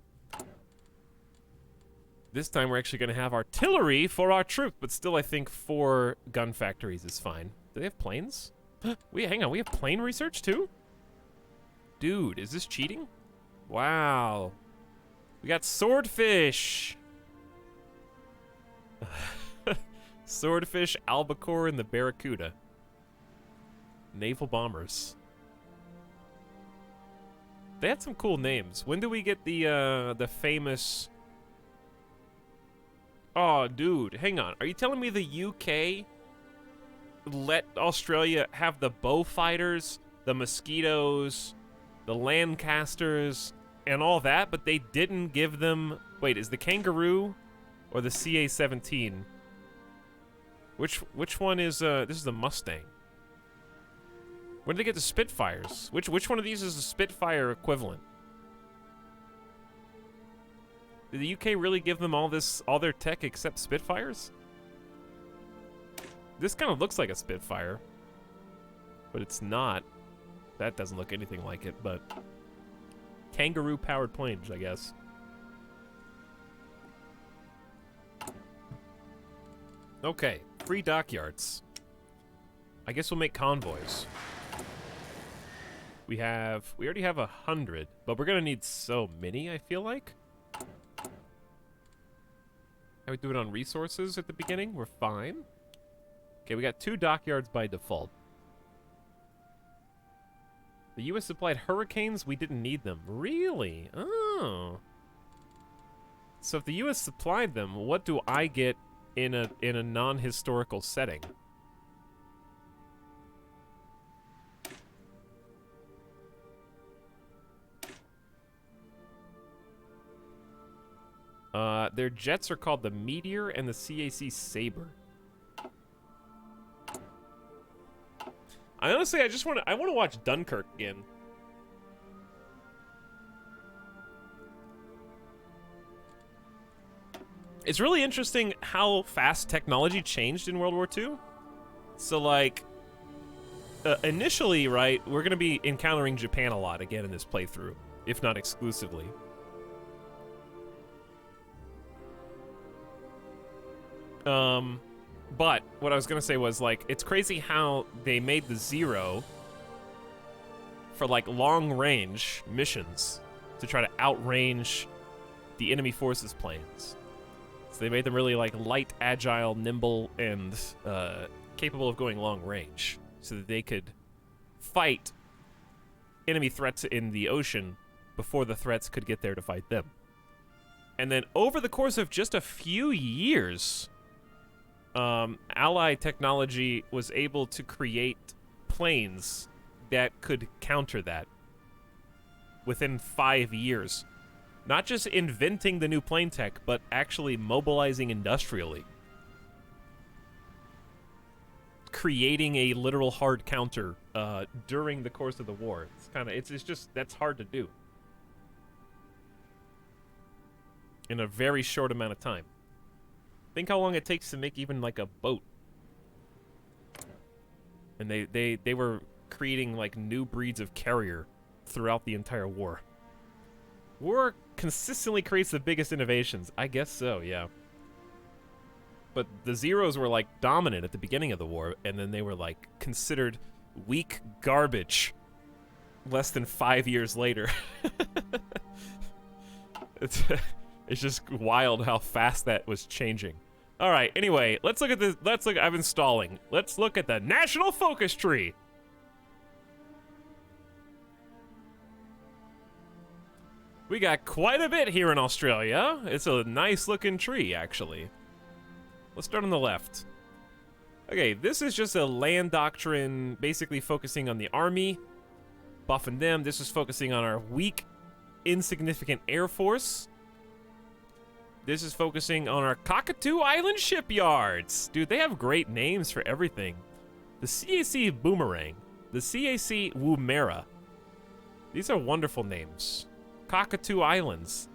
This time we're actually going to have artillery for our troops, but still I think 4 gun factories is fine. Do they have planes? Hang on, we have plane research too? Dude, is this cheating? Wow. We got swordfish. Swordfish, albacore, and the barracuda. Naval bombers. They had some cool names. When do we get the famous... Oh, dude, hang on. Are you telling me the UK let Australia have the Beaufighters, the Mosquitoes, the Lancasters, and all that, but they didn't give them... Wait, is the Kangaroo or the CA-17? Which one is... this is the Mustang. When did they get the Spitfires? Which one of these is the Spitfire equivalent? Did the UK really give them all their tech except Spitfires? This kind of looks like a Spitfire, but it's not. That doesn't look anything like it, but Kangaroo-powered planes, I guess. Okay, free dockyards. I guess we'll make convoys. We already have 100, but we're gonna need so many, I feel like. How we do it on resources at the beginning? We're fine. Okay, we got 2 dockyards by default. The U.S. supplied hurricanes, we didn't need them. Really? Oh. So if the U.S. supplied them, what do I get in a non-historical setting? Their jets are called the Meteor and the CAC Sabre. I honestly, I want to watch Dunkirk again. It's really interesting how fast technology changed in World War II. So, like, initially, right, we're going to be encountering Japan a lot again in this playthrough, if not exclusively. But what I was gonna say was, like, it's crazy how they made the Zero for, like, long-range missions to try to outrange the enemy forces' planes. So they made them really, like, light, agile, nimble, and capable of going long range, so that they could fight enemy threats in the ocean before the threats could get there to fight them. And then over the course of just a few years, Allied technology was able to create planes that could counter that within 5 years. Not just inventing the new plane tech, but actually mobilizing industrially. Creating a literal hard counter during the course of the war. It's just, that's hard to do. In a very short amount of time. Think how long it takes to make even, like, a boat. And they were creating, like, new breeds of carrier throughout the entire war. War consistently creates the biggest innovations. I guess so, yeah. But the Zeros were, like, dominant at the beginning of the war, and then they were, like, considered weak garbage less than 5 years later. It's just wild how fast that was changing. All right, anyway, let's look at this. I'm installing. Let's look at the National Focus Tree. We got quite a bit here in Australia. It's a nice looking tree, actually. Let's start on the left. Okay, this is just a land doctrine, basically focusing on the army, buffing them. This is focusing on our weak, insignificant air force. This is focusing on our Cockatoo Island shipyards. Dude, they have great names for everything. The CAC Boomerang, the CAC Woomera. These are wonderful names. Cockatoo Islands.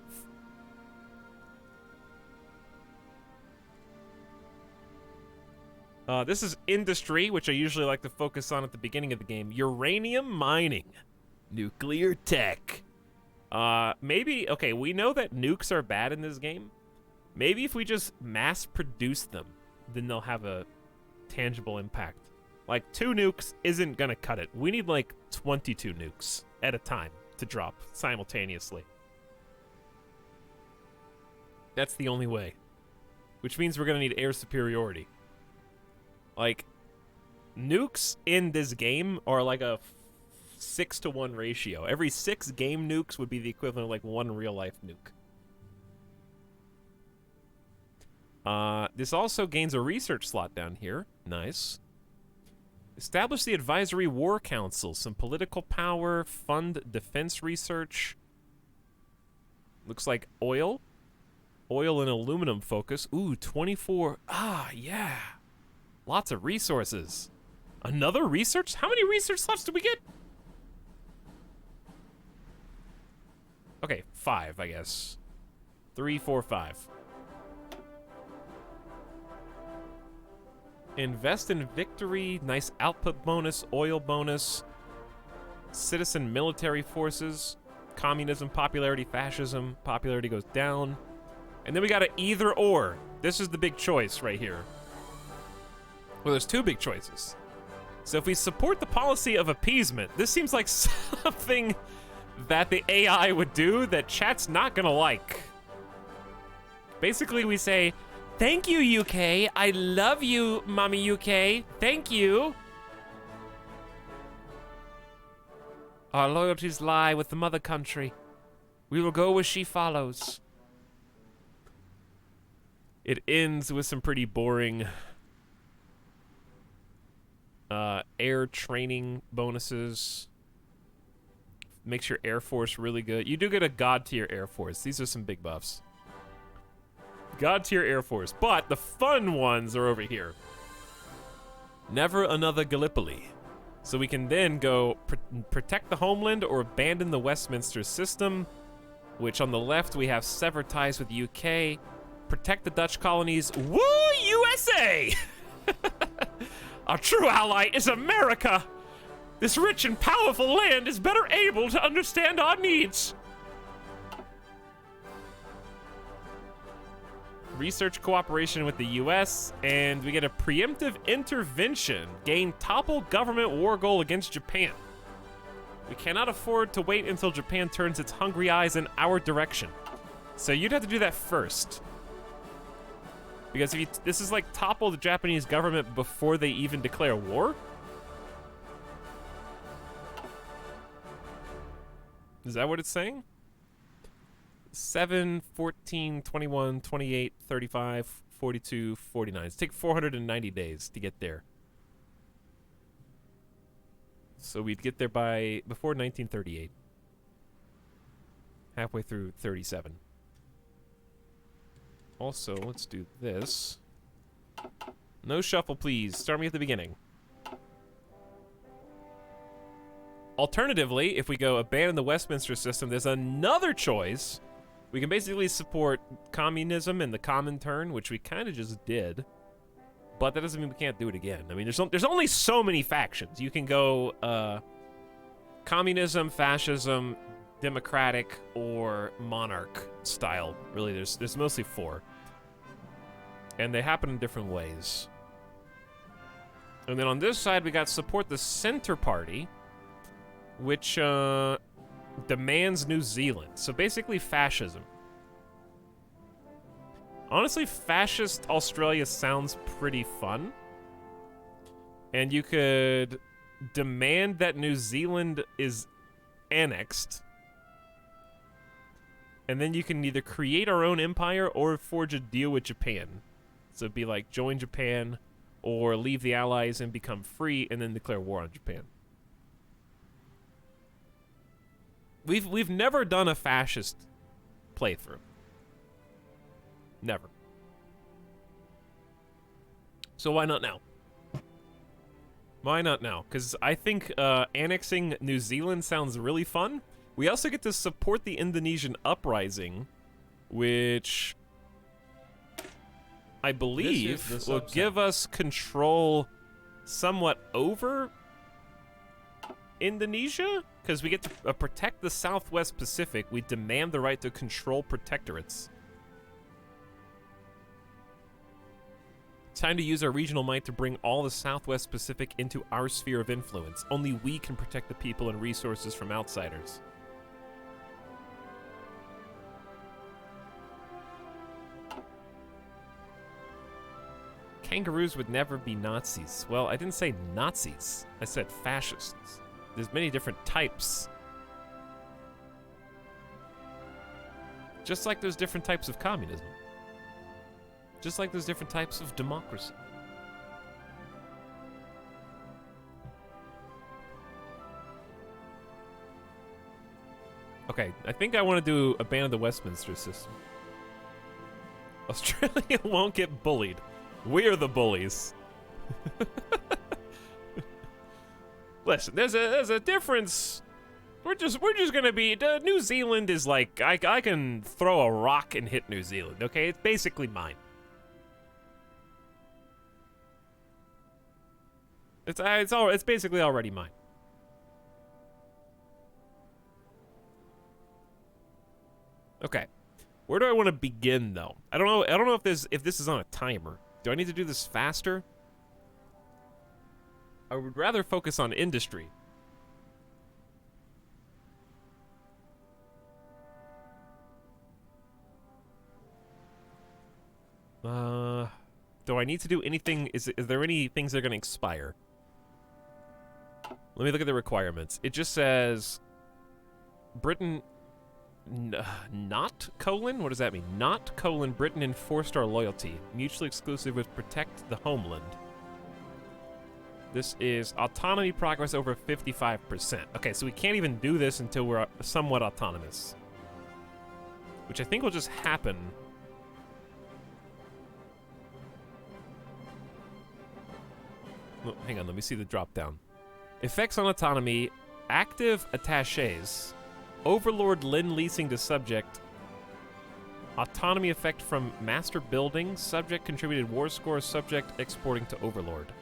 This is industry, which I usually like to focus on at the beginning of the game. Uranium mining. Nuclear tech. Maybe, okay, we know that nukes are bad in this game. Maybe if we just mass produce them, then they'll have a tangible impact. Like, 2 nukes isn't gonna cut it. We need like 22 nukes at a time to drop simultaneously. That's the only way. Which means we're gonna need air superiority. Like, nukes in this game are like a 6-to-1 ratio. Every 6 game nukes would be the equivalent of like 1 real-life nuke. This also gains a research slot down here. Nice. Establish the Advisory War Council. Some political power, fund defense research. Looks like oil. Oil and aluminum focus. Ooh, 24. Ah, yeah. Lots of resources. Another research? How many research slots do we get? Okay, 5, I guess. 3, 4, 5. Invest in victory. Nice output bonus. Oil bonus. Citizen military forces. Communism, popularity, fascism. Popularity goes down. And then we got an either or. This is the big choice right here. Well, there's 2 big choices. So if we support the policy of appeasement, this seems like something that the AI would do that chat's not gonna like. Basically, we say, thank you, UK. I love you, Mommy UK. Thank you. Our loyalties lie with the mother country. We will go where she follows. It ends with some pretty boring air training bonuses. Makes your Air Force really good. You do get a God tier Air Force. These are some big buffs. God tier Air Force. But the fun ones are over here. Never another Gallipoli. So we can then go protect the homeland or abandon the Westminster system, which on the left we have sever ties with the UK. Protect the Dutch colonies. Woo, USA! Our true ally is America. This rich and powerful land is better able to understand our needs. Research cooperation with the US, and we get a preemptive intervention. Gain topple government war goal against Japan. We cannot afford to wait until Japan turns its hungry eyes in our direction. So you'd have to do that first. Because if you, this is like topple the Japanese government before they even declare war? Is that what it's saying? 7, 14, 21, 28, 35, 42, 49. It's take 490 days to get there. So we'd get there by before 1938. Halfway through 37. Also, let's do this. No shuffle, please. Start me at the beginning. Alternatively, if we go abandon the Westminster system, there's another choice. We can basically support communism and the Comintern, which we kind of just did. But that doesn't mean we can't do it again. I mean, there's only so many factions. You can go communism, fascism, democratic, or monarch style. Really, there's mostly 4. And they happen in different ways. And then on this side, we got support the Center Party, which demands New Zealand. So basically fascism. Honestly, fascist Australia sounds pretty fun. And you could demand that New Zealand is annexed. And then you can either create our own empire or forge a deal with Japan. So it'd be like join Japan or leave the Allies and become free and then declare war on Japan. We've never done a fascist playthrough. Never. So why not now? Why not now? Because I think annexing New Zealand sounds really fun. We also get to support the Indonesian uprising, which I believe will give us control somewhat over Indonesia, because we get to protect the Southwest Pacific. We demand the right to control protectorates. Time to use our regional might to bring all the Southwest Pacific into our sphere of influence. Only we can protect the people and resources from outsiders. Kangaroos would never be Nazis. Well, I didn't say Nazis. I said fascists. There's many different types. Just like there's different types of communism. Just like there's different types of democracy. Okay, I think I want to do a ban of the Westminster system. Australia won't get bullied. We're the bullies. Listen, there's a difference. We're just gonna be. New Zealand is like I can throw a rock and hit New Zealand. Okay, it's basically mine. It's basically already mine. Okay, where do I want to begin though? I don't know if this is on a timer. Do I need to do this faster? I would rather focus on industry. Do I need to do anything? Is there any things that are going to expire? Let me look at the requirements. It just says Britain not colon? What does that mean? Not colon Britain enforced our loyalty. Mutually exclusive with protect the homeland. This is autonomy progress over 55%. Okay, so we can't even do this until we're somewhat autonomous. Which I think will just happen. Oh, hang on, let me see the drop down. Effects on autonomy, active attaches, Overlord Lin leasing to subject, autonomy effect from master building, subject contributed war score, subject exporting to Overlord.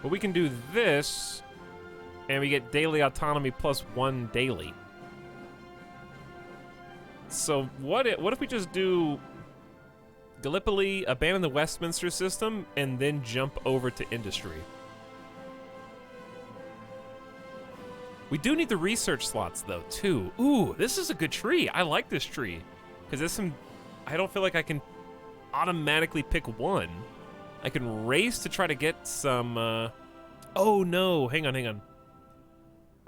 But we can do this, and we get daily autonomy plus 1 daily. So what if we just do Gallipoli, abandon the Westminster system, and then jump over to industry? We do need the research slots, though, too. Ooh, this is a good tree. I like this tree. Because there's some... I don't feel like I can automatically pick one. I can race to try to get some... Oh, no. Hang on. Are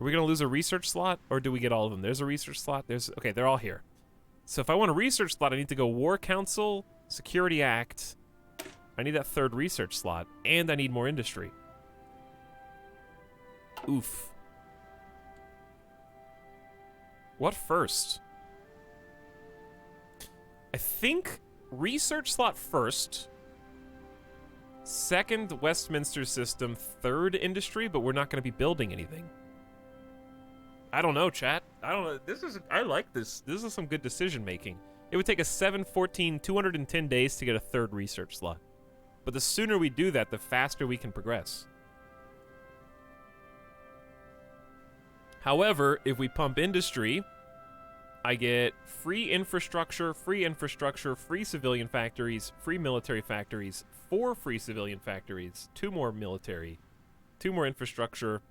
we going to lose a research slot? Or do we get all of them? There's a research slot. Okay, they're all here. So if I want a research slot, I need to go War Council, Security Act. I need that 3rd research slot. And I need more industry. Oof. What first? I think research slot first. 2nd Westminster system, 3rd industry, but we're not going to be building anything. I don't know, chat. I don't know. I like this. This is some good decision making. It would take us 7, 14, 210 days to get a 3rd research slot. But the sooner we do that, the faster we can progress. However, if we pump industry, I get free infrastructure, free civilian factories, free military factories, 4 free civilian factories, 2 more military, 2 more infrastructure,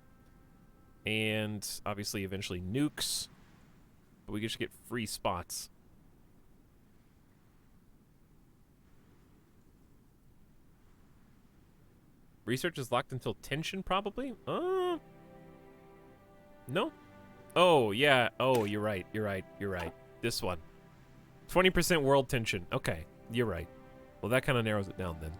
and obviously eventually nukes. But we just get free spots. Research is locked until tension, probably? No? Oh, yeah. Oh, you're right. You're right. You're right. This one. 20% world tension. Okay, you're right. Well, that kind of narrows it down then.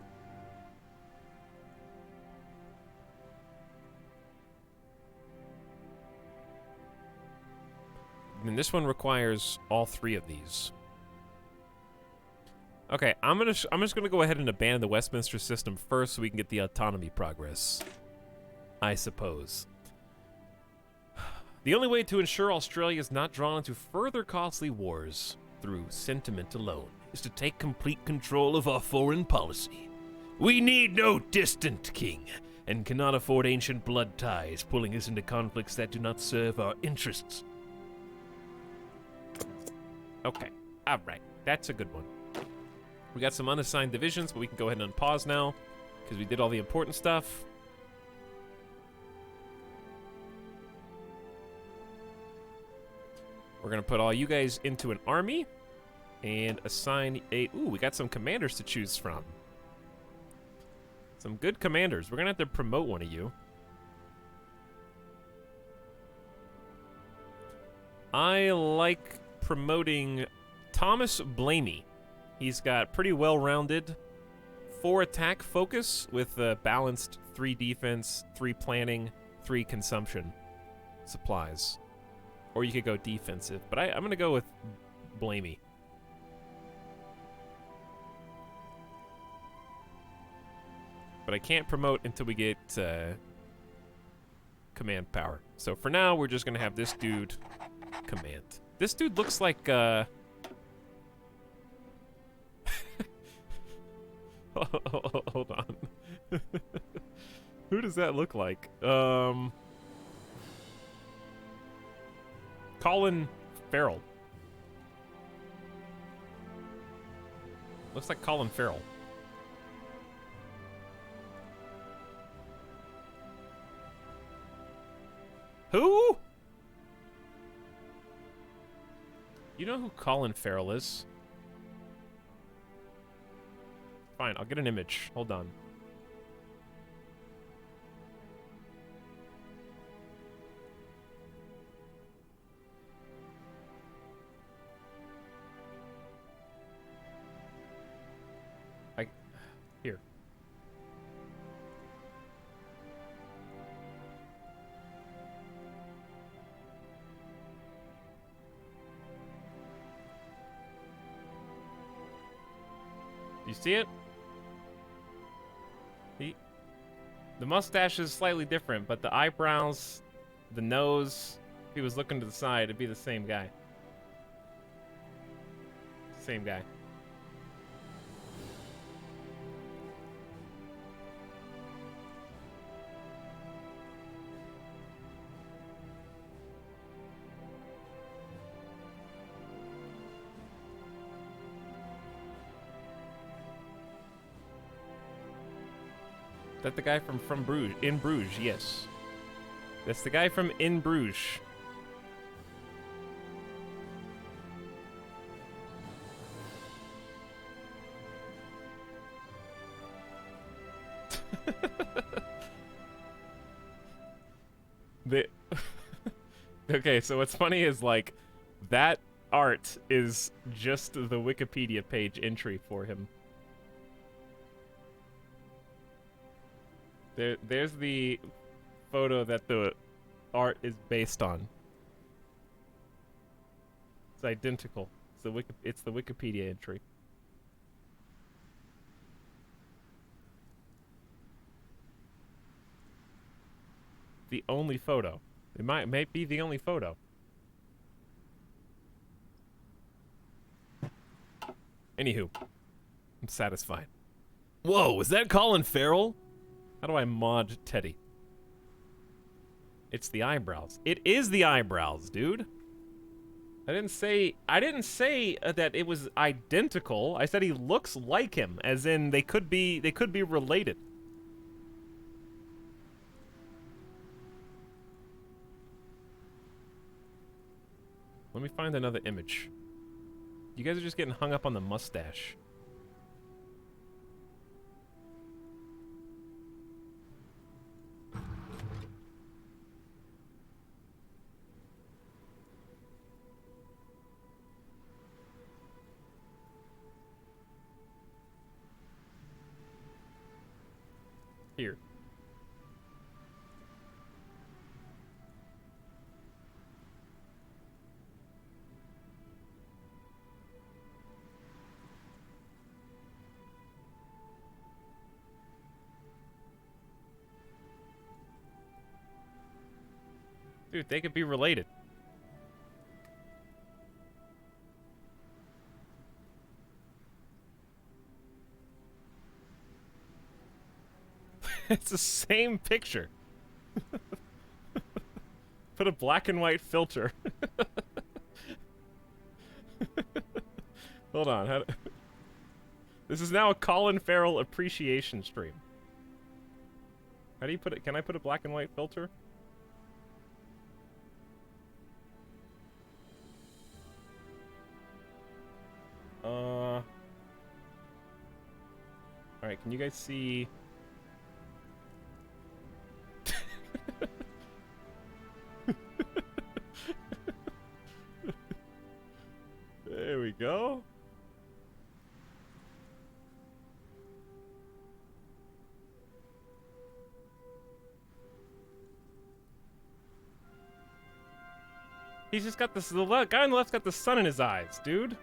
And this one requires all 3 of these. Okay, I'm just gonna go ahead and abandon the Westminster system first so we can get the autonomy progress. I suppose. The only way to ensure Australia is not drawn into further costly wars through sentiment alone is to take complete control of our foreign policy. We need no distant king, and cannot afford ancient blood ties pulling us into conflicts that do not serve our interests. Okay, alright, that's a good one. We got some unassigned divisions, but we can go ahead and unpause now, because we did all the important stuff. We're going to put all you guys into an army, and assign a... Ooh, we got some commanders to choose from. Some good commanders. We're going to have to promote one of you. I like promoting Thomas Blamey. He's got pretty well-rounded 4 attack focus with balanced 3 defense, 3 planning, 3 consumption supplies. Or you could go defensive, but I'm going to go with Blamey. But I can't promote until we get command power. So for now, we're just going to have this dude command. This dude looks like... Hold on. Who does that look like? Colin Farrell. Looks like Colin Farrell. Who? You know who Colin Farrell is? Fine, I'll get an image. Hold on. Here. You see it? The mustache is slightly different, but the eyebrows, the nose, if he was looking to the side, it'd be the same guy. Same guy. That the guy from Bruges? In Bruges, yes. That's the guy from In Bruges. Okay, so what's funny is, like, that art is just the Wikipedia page entry for him. There's the photo that the art is based on. It's identical. It's the Wikipedia entry. The only photo. It might be the only photo. Anywho, I'm satisfied. Whoa, was that Colin Farrell? How do I mod Teddy? It's the eyebrows. It is the eyebrows, dude. I didn't say that it was identical. I said he looks like him, as in they could be related. Let me find another image. You guys are just getting hung up on the mustache. Here. Dude, they could be related. It's the same picture. Put a black and white filter. Hold on. This is now a Colin Farrell appreciation stream. How do you put it? Can I put a black and white filter? Alright, can you guys see... There we go. He's just got this. The guy on the left's got the sun in his eyes, dude.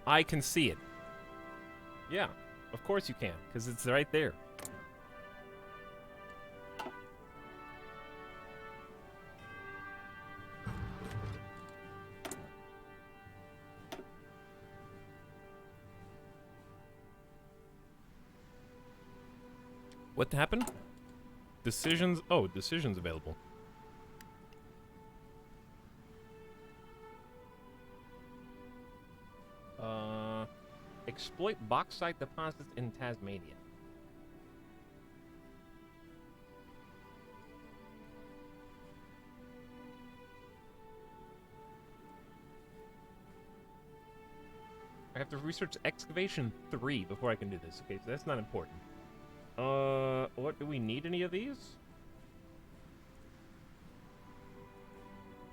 I can see it. Yeah, of course you can, because it's right there. What happened? Decisions. Oh, decisions available. Exploit bauxite deposits in Tasmania. I have to research excavation 3 before I can do this. Okay, so that's not important. What, do we need any of these?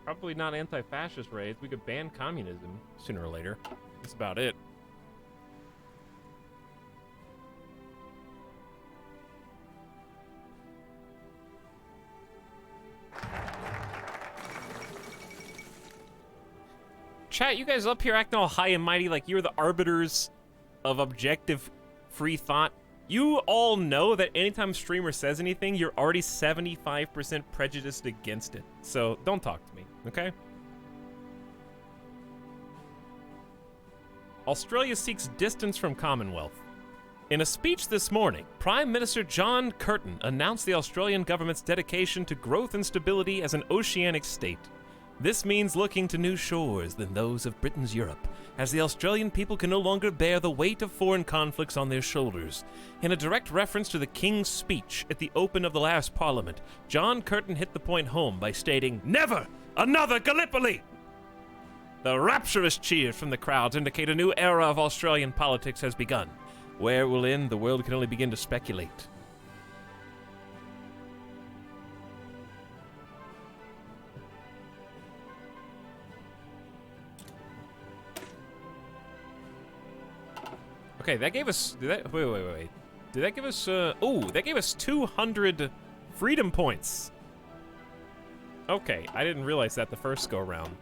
Probably not anti-fascist raids. We could ban communism sooner or later. That's about it. Chat, you guys up here acting all high and mighty like you're the arbiters of objective free thought. You all know that anytime a streamer says anything, you're already 75% prejudiced against it. So don't talk to me, okay? Australia seeks distance from Commonwealth. In a speech this morning, Prime Minister John Curtin announced the Australian government's dedication to growth and stability as an oceanic state. This means looking to new shores than those of Britain's Europe, as the Australian people can no longer bear the weight of foreign conflicts on their shoulders. In a direct reference to the King's speech at the open of the last Parliament, John Curtin hit the point home by stating, "Never another Gallipoli!" The rapturous cheers from the crowds indicate a new era of Australian politics has begun. Where it will end, the world can only begin to speculate. Okay, that gave us... wait. Did that give us... oh, that gave us 200 freedom points. Okay, I didn't realize that the first go-around.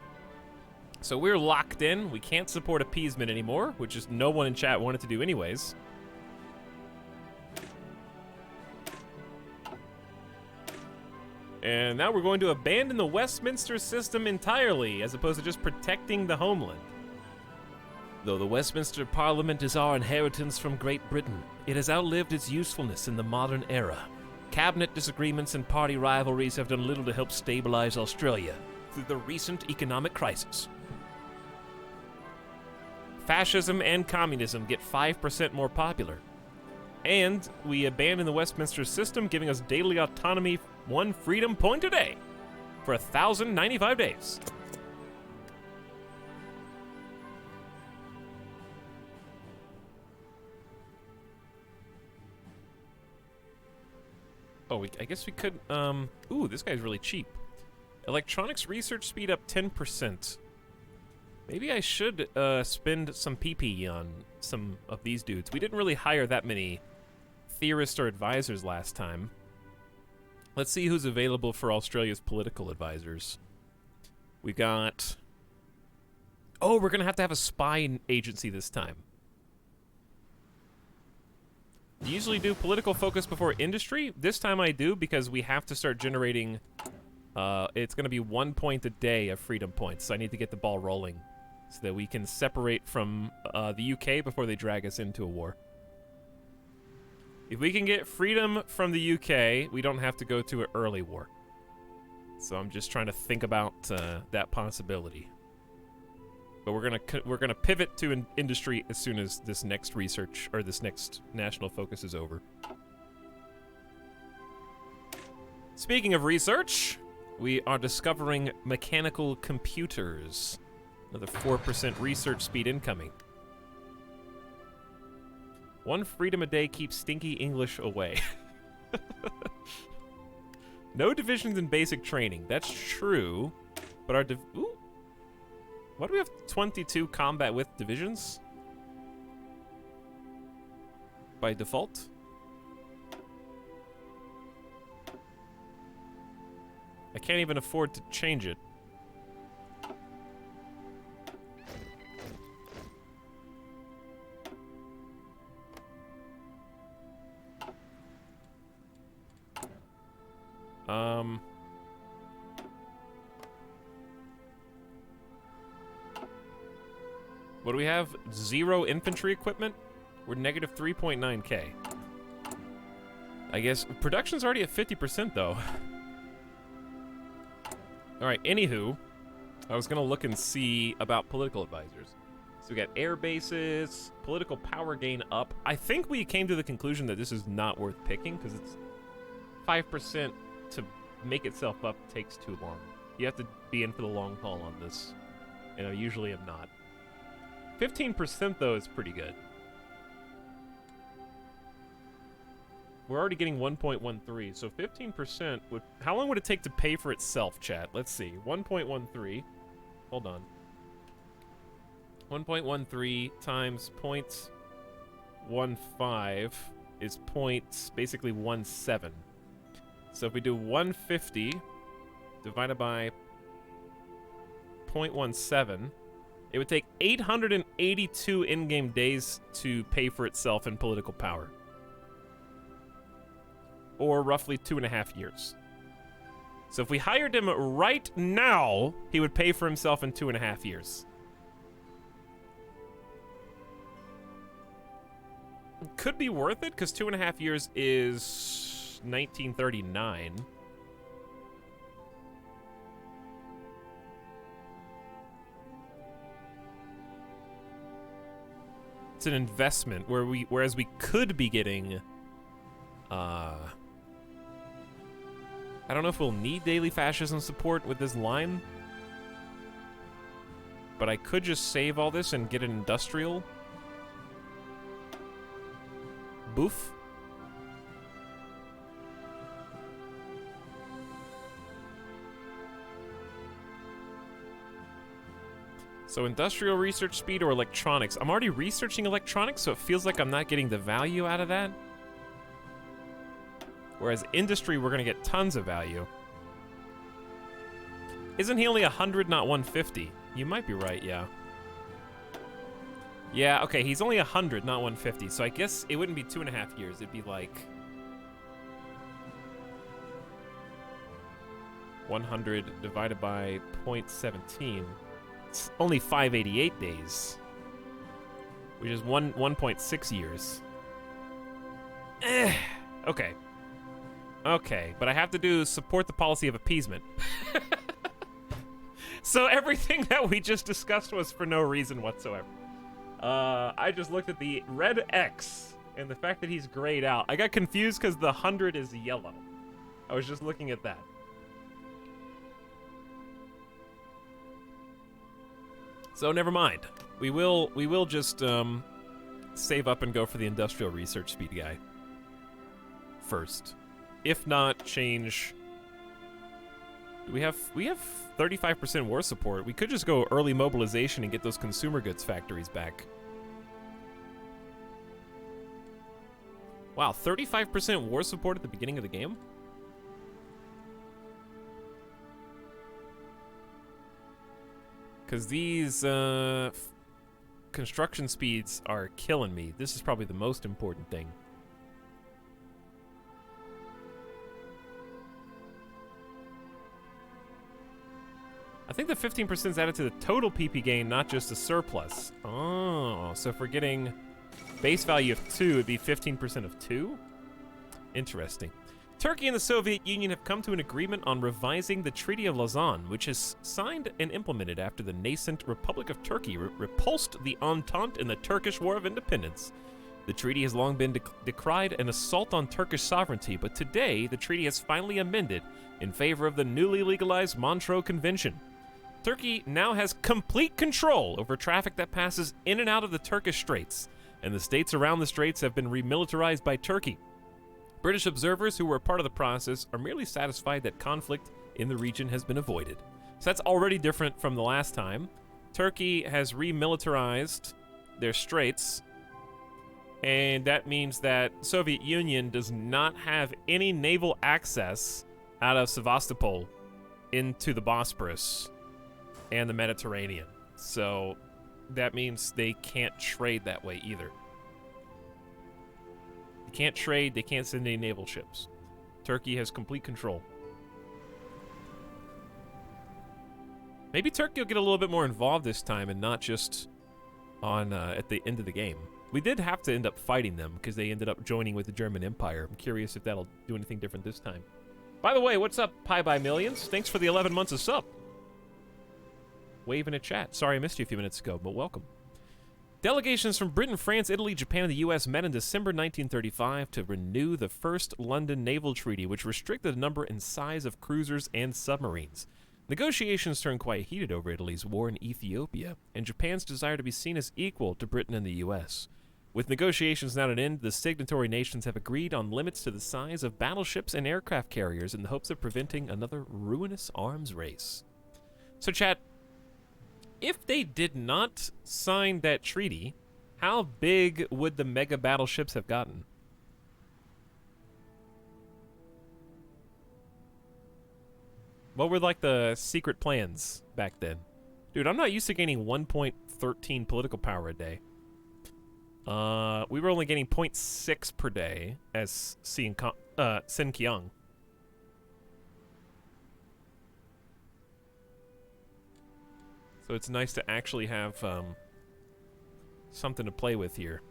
So we're locked in. We can't support appeasement anymore, which is no one in chat wanted to do anyways. And now we're going to abandon the Westminster system entirely, as opposed to just protecting the homeland. Though the Westminster Parliament is our inheritance from Great Britain, it has outlived its usefulness in the modern era. Cabinet disagreements and party rivalries have done little to help stabilize Australia through the recent economic crisis. Fascism and communism get 5% more popular. And we abandon the Westminster system, giving us daily autonomy, 1 freedom point a day, for 1,095 days. Oh, I guess we could, ooh, this guy's really cheap. Electronics research speed up 10%. Maybe I should, spend some PP on some of these dudes. We didn't really hire that many theorists or advisors last time. Let's see who's available for Australia's political advisors. We got... Oh, we're gonna have to have a spy agency this time. You usually do political focus before industry. This time I do because we have to start generating... it's gonna be 1 point a day of freedom points, so I need to get the ball rolling so that we can separate from the UK before they drag us into a war. If we can get freedom from the UK, we don't have to go to an early war. So I'm just trying to think about that possibility. But we're gonna pivot to industry as soon as this next research or this next national focus is over. Speaking of research, we are discovering mechanical computers. Another 4% research speed incoming. 1 freedom a day keeps stinky English away. No divisions in basic training. That's true. But our ooh. Why do we have 22 combat with divisions? By default? I can't even afford to change it. What do we have? 0 infantry equipment? We're negative 3.9k. I guess production's already at 50% though. Alright, anywho, I was gonna look and see about political advisors. So we got air bases, political power gain up. I think we came to the conclusion that this is not worth picking because it's 5% to make itself up takes too long. You have to be in for the long haul on this, and I usually am not. 15% though is pretty good. We're already getting 1.13, so 15% would... How long would it take to pay for itself, chat? Let's see. 1.13. Hold on. 1.13 times 0.15 is basically 1.7. So if we do 150 divided by 0.17, it would take 882 in-game days to pay for itself in political power. Or roughly 2.5 years. So if we hired him right now, he would pay for himself in 2.5 years. Could be worth it, because 2.5 years is 1939. It's an investment whereas we could be getting I don't know if we'll need daily fascism support with this line, but I could just save all this and get an industrial boof. So industrial research speed or electronics. I'm already researching electronics, so it feels like I'm not getting the value out of that. Whereas industry, we're gonna get tons of value. Isn't he only 100, not 150? You might be right, yeah. Yeah, okay, he's only 100, not 150, so I guess it wouldn't be 2.5 years, it'd be like... 100 divided by 0.17. It's only 588 days, which is 1.6 years. Okay. Okay, but I have to do support the policy of appeasement. So everything that we just discussed was for no reason whatsoever. I just looked at the red X and the fact that he's grayed out. I got confused because the 100 is yellow. I was just looking at that. So never mind. We will just save up and go for the industrial research speed guy first. if not change. We have 35% war support. We could just go early mobilization and get those consumer goods factories back. Wow, 35% war support at the beginning of the game? Because these construction speeds are killing me. This is probably the most important thing. I think the 15% is added to the total PP gain, not just the surplus. Oh, so if we're getting base value of 2, it'd be 15% of 2? Interesting. Turkey and the Soviet Union have come to an agreement on revising the Treaty of Lausanne, which is signed and implemented after the nascent Republic of Turkey repulsed the Entente in the Turkish War of Independence. The treaty has long been decried an assault on Turkish sovereignty, but today the treaty has finally amended in favor of the newly legalized Montreux Convention. Turkey now has complete control over traffic that passes in and out of the Turkish Straits, and the states around the straits have been remilitarized by Turkey. British observers who were part of the process are merely satisfied that conflict in the region has been avoided. So that's already different from the last time. Turkey has remilitarized their straits, and that means that Soviet Union does not have any naval access out of Sevastopol into the Bosporus and the Mediterranean. So that means they can't trade that way either. They can't trade, they can't send any naval ships. Turkey has complete control. Maybe Turkey will get a little bit more involved this time and not just on at the end of the game. We did have to end up fighting them because they ended up joining with the German Empire. I'm curious if that'll do anything different this time. By the way, what's up, Pie by Millions? Thanks for the 11 months of sub. Wave in a chat. Sorry I missed you a few minutes ago, but welcome. Delegations from Britain, France, Italy, Japan, and the U.S. met in December 1935 to renew the First London Naval Treaty, which restricted the number and size of cruisers and submarines. Negotiations turned quite heated over Italy's war in Ethiopia, and Japan's desire to be seen as equal to Britain and the U.S. With negotiations now at an end, the signatory nations have agreed on limits to the size of battleships and aircraft carriers in the hopes of preventing another ruinous arms race. So, chat, if they did not sign that treaty, how big would the mega battleships have gotten? What were like the secret plans back then? Dude, I'm not used to gaining 1.13 political power a day. We were only getting 0.6 per day as Sin Kyung. So it's nice to actually have something to play with here.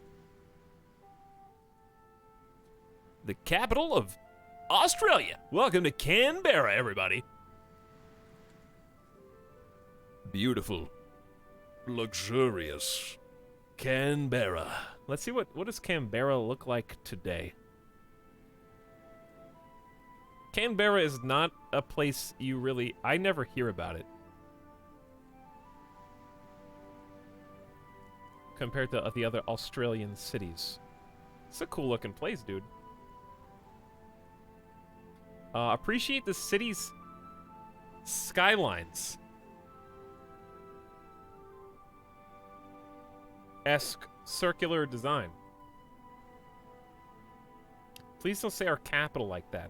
The capital of Australia. Welcome to Canberra, everybody. Beautiful. Luxurious. Canberra. Let's see what does Canberra look like today. Canberra is not a place I never hear about it. Compared to the other Australian cities. It's a cool looking place, dude. Appreciate the city's skylines. Esque circular design. Please don't say our capital like that.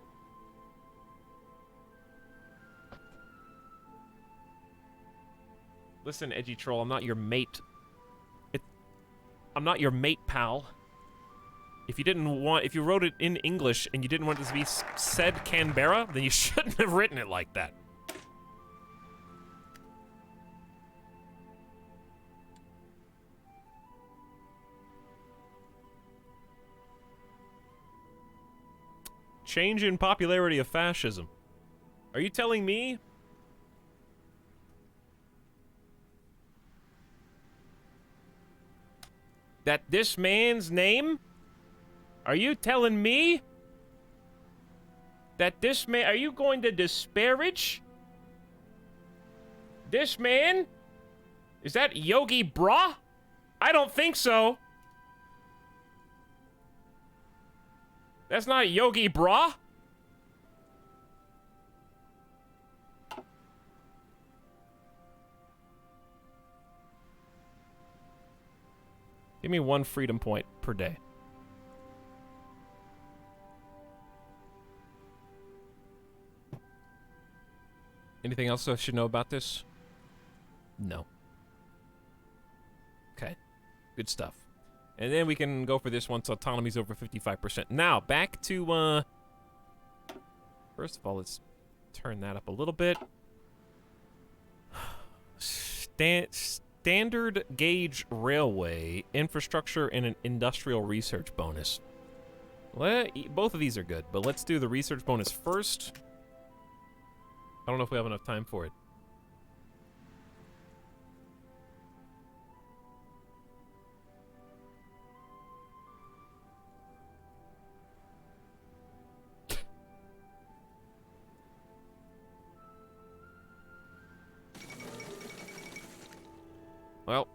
Listen, edgy troll, I'm not your mate. I'm not your mate, pal. If you wrote it in English and you didn't want it to be said Canberra, then you shouldn't have written it like that. Change in popularity of fascism. Are you telling me that this man's name? Are you telling me that this man... Are you going to disparage this man? Is that Yogi Bra? I don't think so. That's not Yogi Bra. Give me 1 freedom point per day. Anything else I should know about this? No. Okay. Good stuff. And then we can go for this once autonomy's over 55%. Now, back to, first of all, let's turn that up a little bit. Standard gauge railway, infrastructure, and an industrial research bonus. Both of these are good, but let's do the research bonus first. I don't know if we have enough time for it. Well,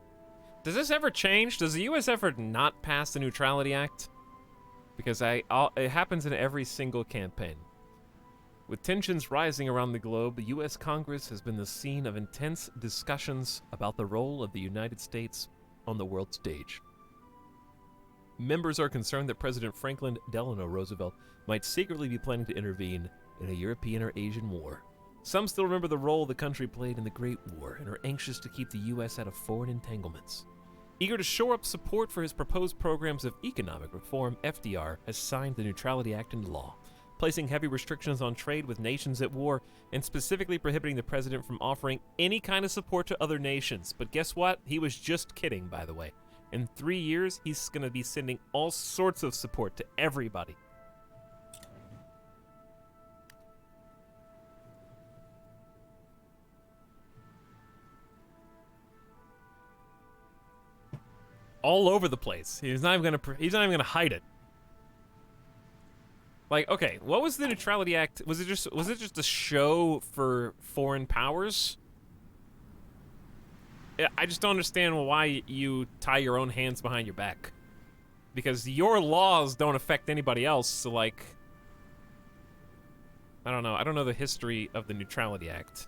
does this ever change? Does the U.S. ever not pass the Neutrality Act? Because it happens in every single campaign. With tensions rising around the globe, the U.S. Congress has been the scene of intense discussions about the role of the United States on the world stage. Members are concerned that President Franklin Delano Roosevelt might secretly be planning to intervene in a European or Asian war. Some still remember the role the country played in the Great War and are anxious to keep the U.S. out of foreign entanglements. Eager to shore up support for his proposed programs of economic reform, FDR has signed the Neutrality Act into law, placing heavy restrictions on trade with nations at war and specifically prohibiting the president from offering any kind of support to other nations. But guess what? He was just kidding, by the way. In 3 years, he's going to be sending all sorts of support to everybody. All over the place. He's not even gonna hide it. Like, okay, what was the Neutrality Act? Was it just a show for foreign powers? I just don't understand why you tie your own hands behind your back. Because your laws don't affect anybody else, so like, I don't know. I don't know the history of the Neutrality Act.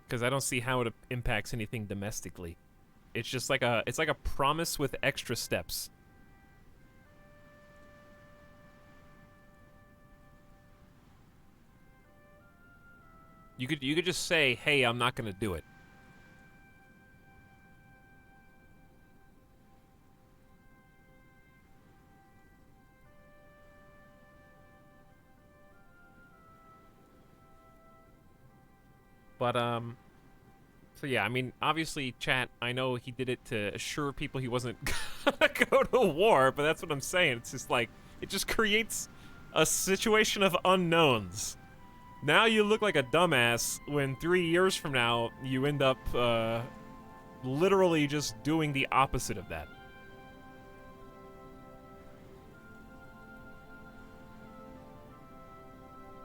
Because I don't see how it impacts anything domestically. It's just like it's like a promise with extra steps. You could just say, "Hey, I'm not going to do it." But so yeah, I mean, obviously, chat, I know he did it to assure people he wasn't gonna go to war, but that's what I'm saying. It's just like, it just creates a situation of unknowns. Now you look like a dumbass when 3 years from now, you end up, literally just doing the opposite of that.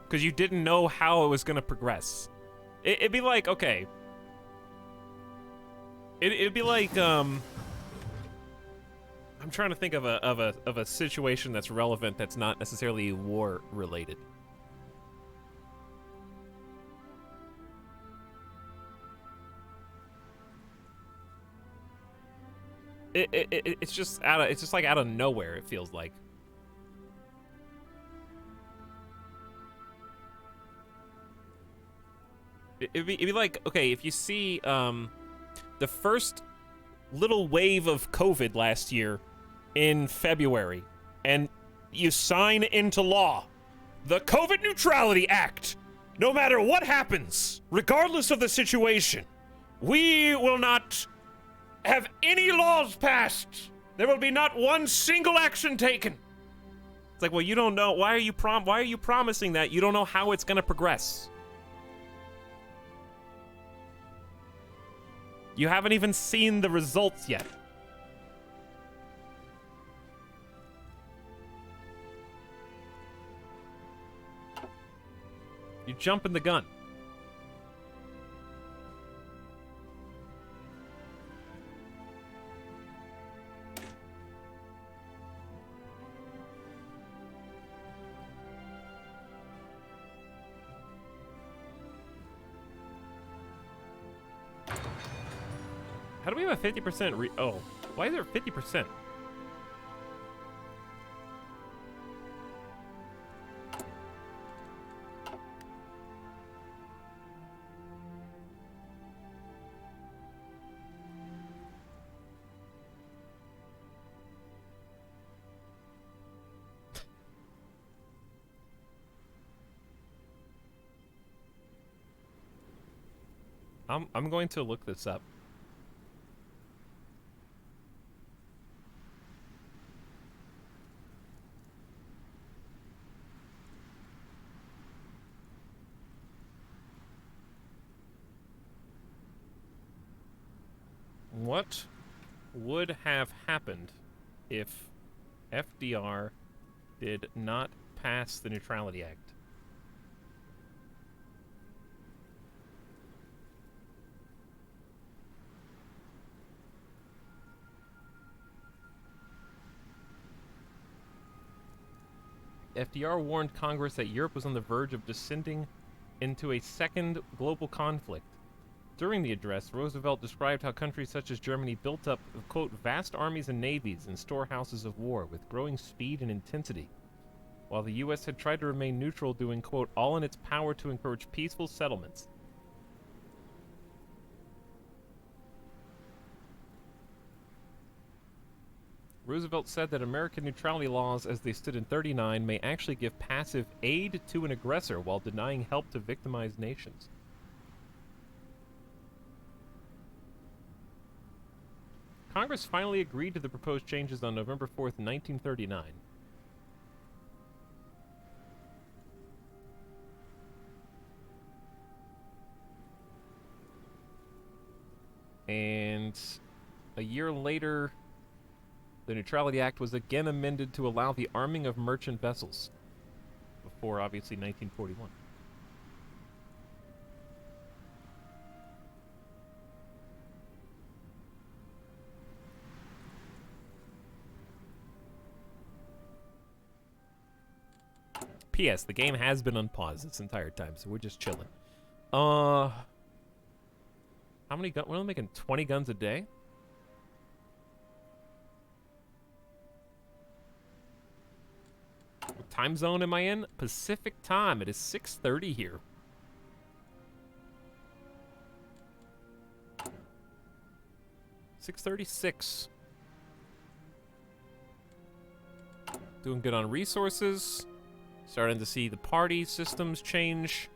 Because you didn't know how it was gonna progress. It'd be like, okay... It'd be like, I'm trying to think of a situation that's relevant that's not necessarily war related. It's just like out of nowhere, it feels like. It'd be like, okay, if you see the first little wave of COVID last year in February, and you sign into law the COVID Neutrality Act. No matter what happens, regardless of the situation, we will not have any laws passed. There will be not one single action taken. It's like, well, you don't know. Why are you promising that? You don't know how it's going to progress. You haven't even seen the results yet. You're jumping the gun. How do we have a 50% oh, why is there 50%? I'm going to look this up. What would have happened if FDR did not pass the Neutrality Act? FDR warned Congress that Europe was on the verge of descending into a second global conflict. During the address, Roosevelt described how countries such as Germany built up, quote, vast armies and navies and storehouses of war with growing speed and intensity, while the U.S. had tried to remain neutral, doing, quote, all in its power to encourage peaceful settlements. Roosevelt said that American neutrality laws as they stood in 1939 may actually give passive aid to an aggressor while denying help to victimized nations. Congress finally agreed to the proposed changes on November 4th, 1939. And a year later, the Neutrality Act was again amended to allow the arming of merchant vessels, before, obviously, 1941. P.S. The game has been unpaused this entire time, so we're just chilling. How many guns? We're only making 20 guns a day? What time zone am I in? Pacific time. It is 6:30 here. $6:36. Doing good on resources. Starting to see the party systems change.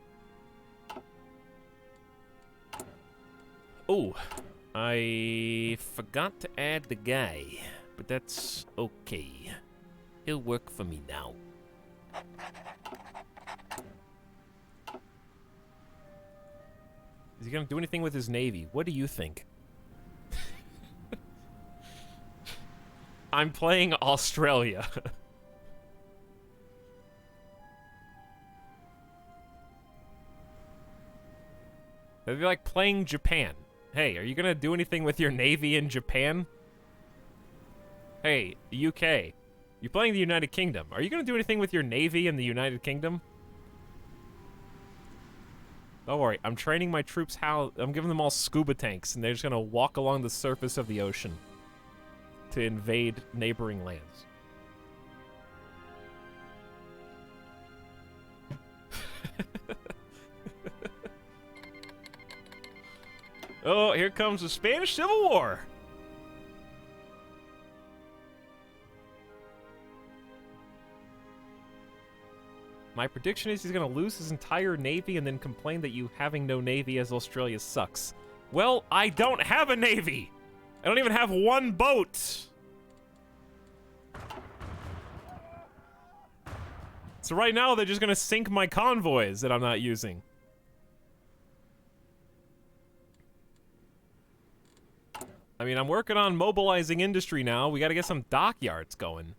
Oh, I forgot to add the guy, but that's okay. He'll work for me now. Is he gonna do anything with his navy? What do you think? I'm playing Australia. It'd be like playing Japan. Hey, are you gonna do anything with your navy in Japan? Hey, the UK. You're playing the United Kingdom. Are you gonna do anything with your navy in the United Kingdom? Don't worry, I'm training my troops how... I'm giving them all scuba tanks, and they're just gonna walk along the surface of the ocean to invade neighboring lands. Oh, here comes the Spanish Civil War. My prediction is he's going to lose his entire navy and then complain that you having no navy as Australia sucks. Well, I don't have a navy. I don't even have one boat. So right now they're just going to sink my convoys that I'm not using. I mean, I'm working on mobilizing industry now. We got to get some dockyards going.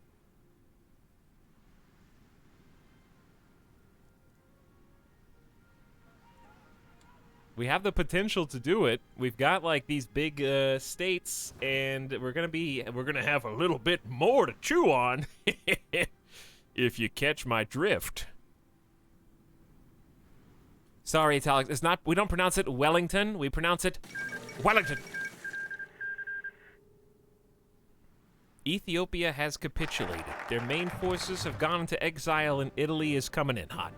We have the potential to do it. We've got like these big states, and we're gonna have a little bit more to chew on, if you catch my drift. Sorry, Etalyx. It's not. We don't pronounce it Wellington. We pronounce it Wellington. Ethiopia has capitulated. Their main forces have gone into exile, and Italy is coming in hot.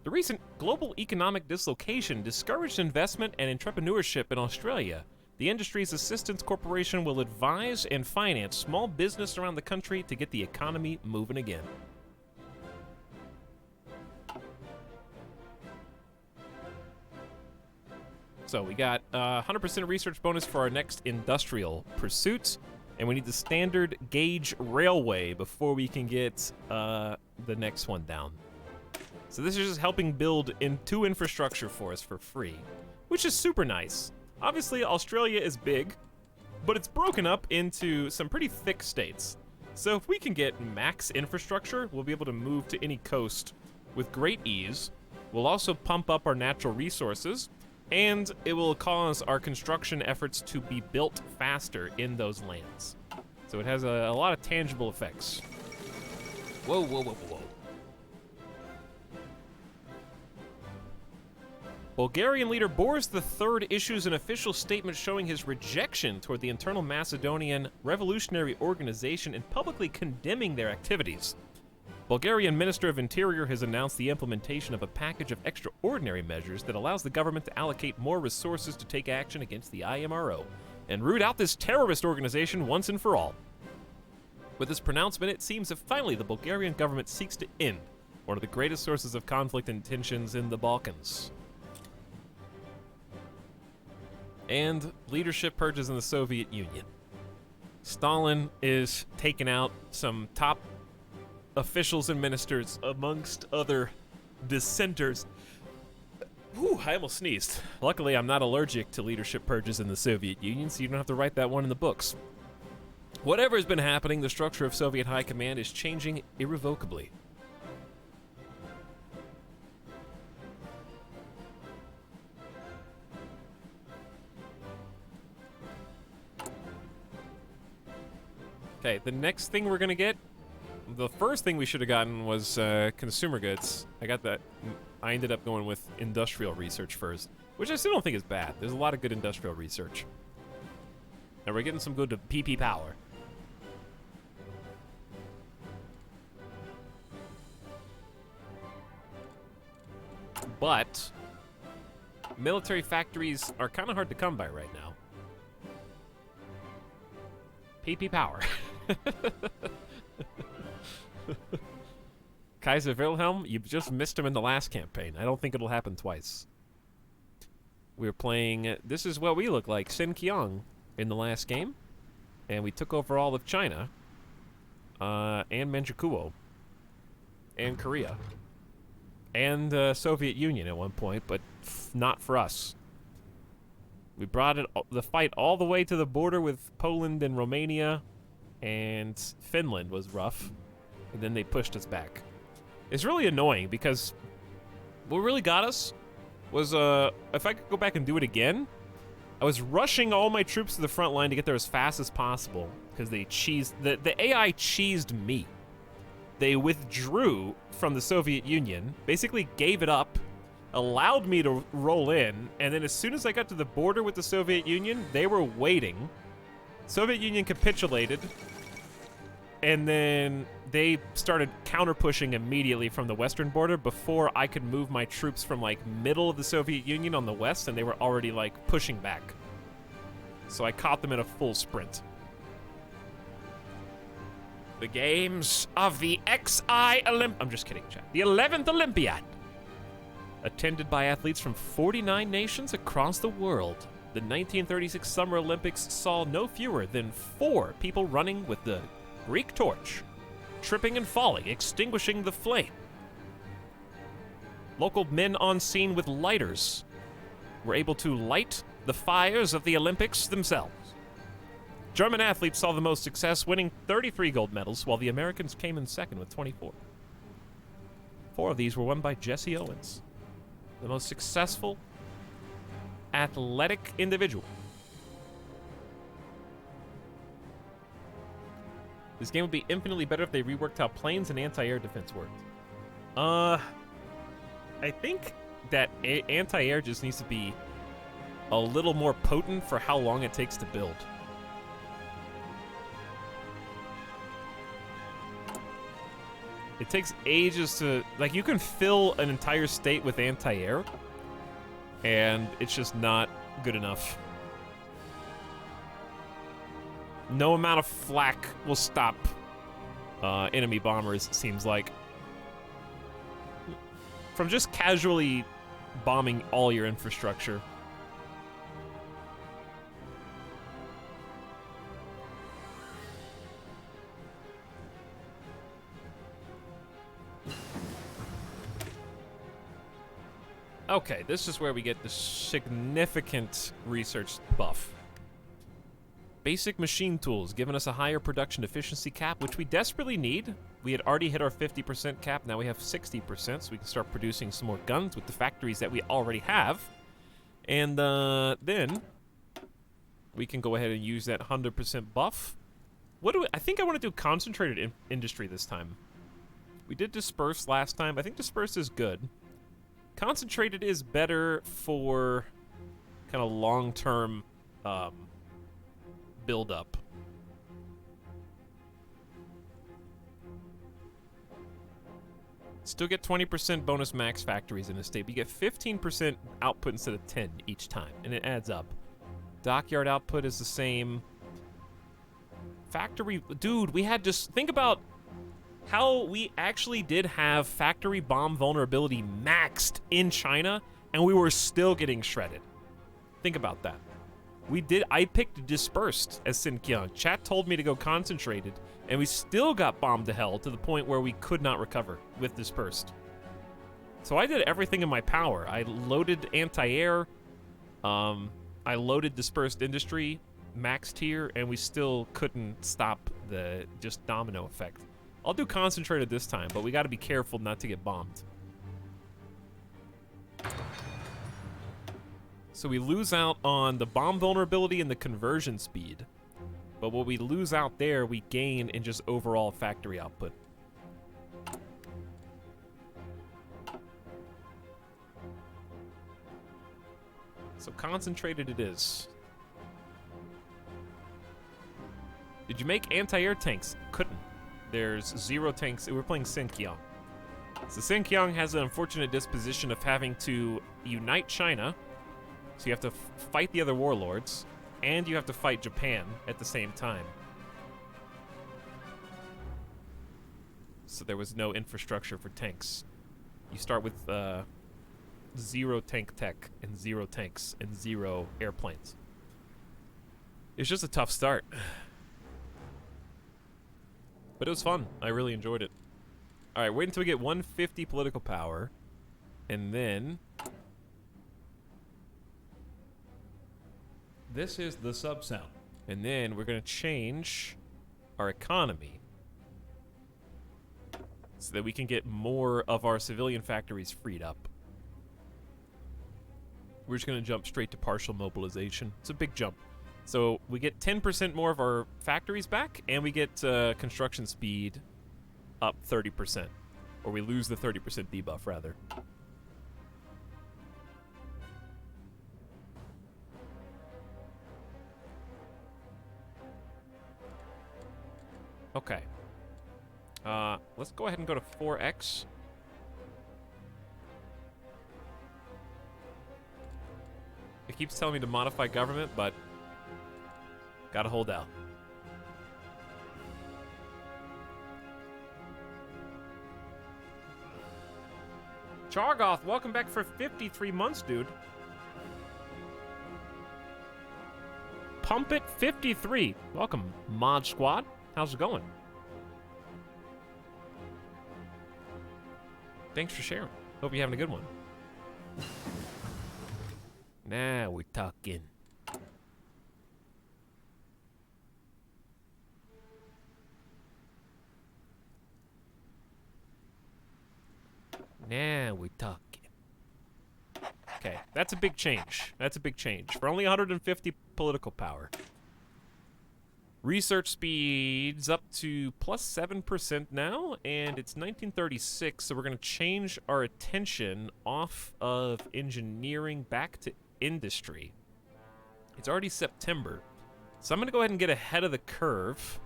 The recent global economic dislocation discouraged investment and entrepreneurship in Australia. The Industries Assistance Corporation will advise and finance small business around the country to get the economy moving again. So we got 100% research bonus for our next industrial pursuit, and we need the standard gauge railway before we can get the next one down. So this is just helping build two infrastructure for us for free, which is super nice. Obviously, Australia is big, but it's broken up into some pretty thick states. So if we can get max infrastructure, we'll be able to move to any coast with great ease. We'll also pump up our natural resources, and it will cause our construction efforts to be built faster in those lands. So it has a lot of tangible effects. Whoa, whoa, whoa, whoa. Bulgarian leader Boris III issues an official statement showing his rejection toward the Internal Macedonian Revolutionary Organization and publicly condemning their activities. Bulgarian Minister of Interior has announced the implementation of a package of extraordinary measures that allows the government to allocate more resources to take action against the IMRO and root out this terrorist organization once and for all. With this pronouncement, it seems that finally the Bulgarian government seeks to end one of the greatest sources of conflict and tensions in the Balkans. And leadership purges in the Soviet Union. Stalin is taking out some top officials and ministers, amongst other dissenters. Whew, I almost sneezed. Luckily, I'm not allergic to leadership purges in the Soviet Union, so you don't have to write that one in the books. Whatever has been happening, the structure of Soviet high command is changing irrevocably. Okay, the next thing we're gonna get, the first thing we should have gotten was consumer goods. I got that. I ended up going with industrial research first, which I still don't think is bad. There's a lot of good industrial research. And we're getting some good PP power. But military factories are kind of hard to come by right now. PP power. Kaiser Wilhelm, you just missed him in the last campaign. I don't think it'll happen twice. We were playing, this is what we look like, Sinkiang in the last game. And we took over all of China. And Manchukuo. And Korea. And Soviet Union at one point, but not for us. We brought the fight all the way to the border with Poland and Romania, and Finland was rough, and then they pushed us back. It's really annoying because what really got us was, if I could go back and do it again, I was rushing all my troops to the front line to get there as fast as possible because they the AI cheesed me. They withdrew from the Soviet Union, basically gave it up, allowed me to roll in, and then as soon as I got to the border with the Soviet Union, they were waiting. Soviet Union capitulated, and then they started counter-pushing immediately from the western border before I could move my troops from, like, middle of the Soviet Union on the west, and they were already, like, pushing back. So I caught them in a full sprint. The games of the I'm just kidding, chat. The 11th Olympiad. Attended by athletes from 49 nations across the world. The 1936 Summer Olympics saw no fewer than 4 people running with the Greek torch, tripping and falling, extinguishing the flame. Local men on scene with lighters were able to light the fires of the Olympics themselves. German athletes saw the most success, winning 33 gold medals, while the Americans came in second with 24. 4 of these were won by Jesse Owens, the most successful athletic individual. This game would be infinitely better if they reworked how planes and anti-air defense worked. I think that anti-air just needs to be a little more potent for how long it takes to build. It takes ages to, like, you can fill an entire state with anti-air, and it's just not good enough. No amount of flak will stop enemy bombers, it seems like. From just casually bombing all your infrastructure. Okay, this is where we get the significant research buff. Basic machine tools, giving us a higher production efficiency cap, which we desperately need. We had already hit our 50% cap, now we have 60%, so we can start producing some more guns with the factories that we already have. And then we can go ahead and use that 100% buff. I think I want to do concentrated industry this time. We did disperse last time. I think disperse is good. Concentrated is better for kind of long-term build-up. Still get 20% bonus max factories in the state, but you get 15% output instead of 10 each time, and it adds up. Dockyard output is the same. Factory... Dude, we had just... Think about how we actually did have factory bomb vulnerability maxed in China, and we were still getting shredded. Think about that. I picked dispersed as Xinjiang. Chat told me to go concentrated, and we still got bombed to hell to the point where we could not recover with dispersed. So I did everything in my power. I loaded anti-air, I loaded dispersed industry, max tier, and we still couldn't stop the just domino effect. I'll do concentrated this time, but we gotta be careful not to get bombed. So we lose out on the bomb vulnerability and the conversion speed. But what we lose out there, we gain in just overall factory output. So concentrated it is. Did you make anti-air tanks? Couldn't. There's 0 tanks. We're playing Xinjiang. So Xinjiang has an unfortunate disposition of having to unite China. So you have to fight the other warlords, and you have to fight Japan at the same time. So there was no infrastructure for tanks. You start with 0 tank tech, and 0 tanks, and 0 airplanes. It's just a tough start. But it was fun. I really enjoyed it. Alright, wait until we get 150 political power, and then... This is the sub-sound. And then we're going to change our economy so that we can get more of our civilian factories freed up. We're just going to jump straight to partial mobilization. It's a big jump. So we get 10% more of our factories back, and we get construction speed up 30%. Or we lose the 30% debuff, rather. Okay. Let's go ahead and go to 4x. It keeps telling me to modify government, but gotta hold out. Chargoth, welcome back for 53 months, dude. Pump It 53. Welcome, Mod Squad. How's it going? Thanks for sharing. Hope you're having a good one. Now we're talking. Now we're talking. Okay, that's a big change. That's a big change. For only 150 political power. Research speed's up to plus 7% now, and it's 1936, so we're going to change our attention off of engineering back to industry. It's already September, so I'm going to go ahead and get ahead of the curve.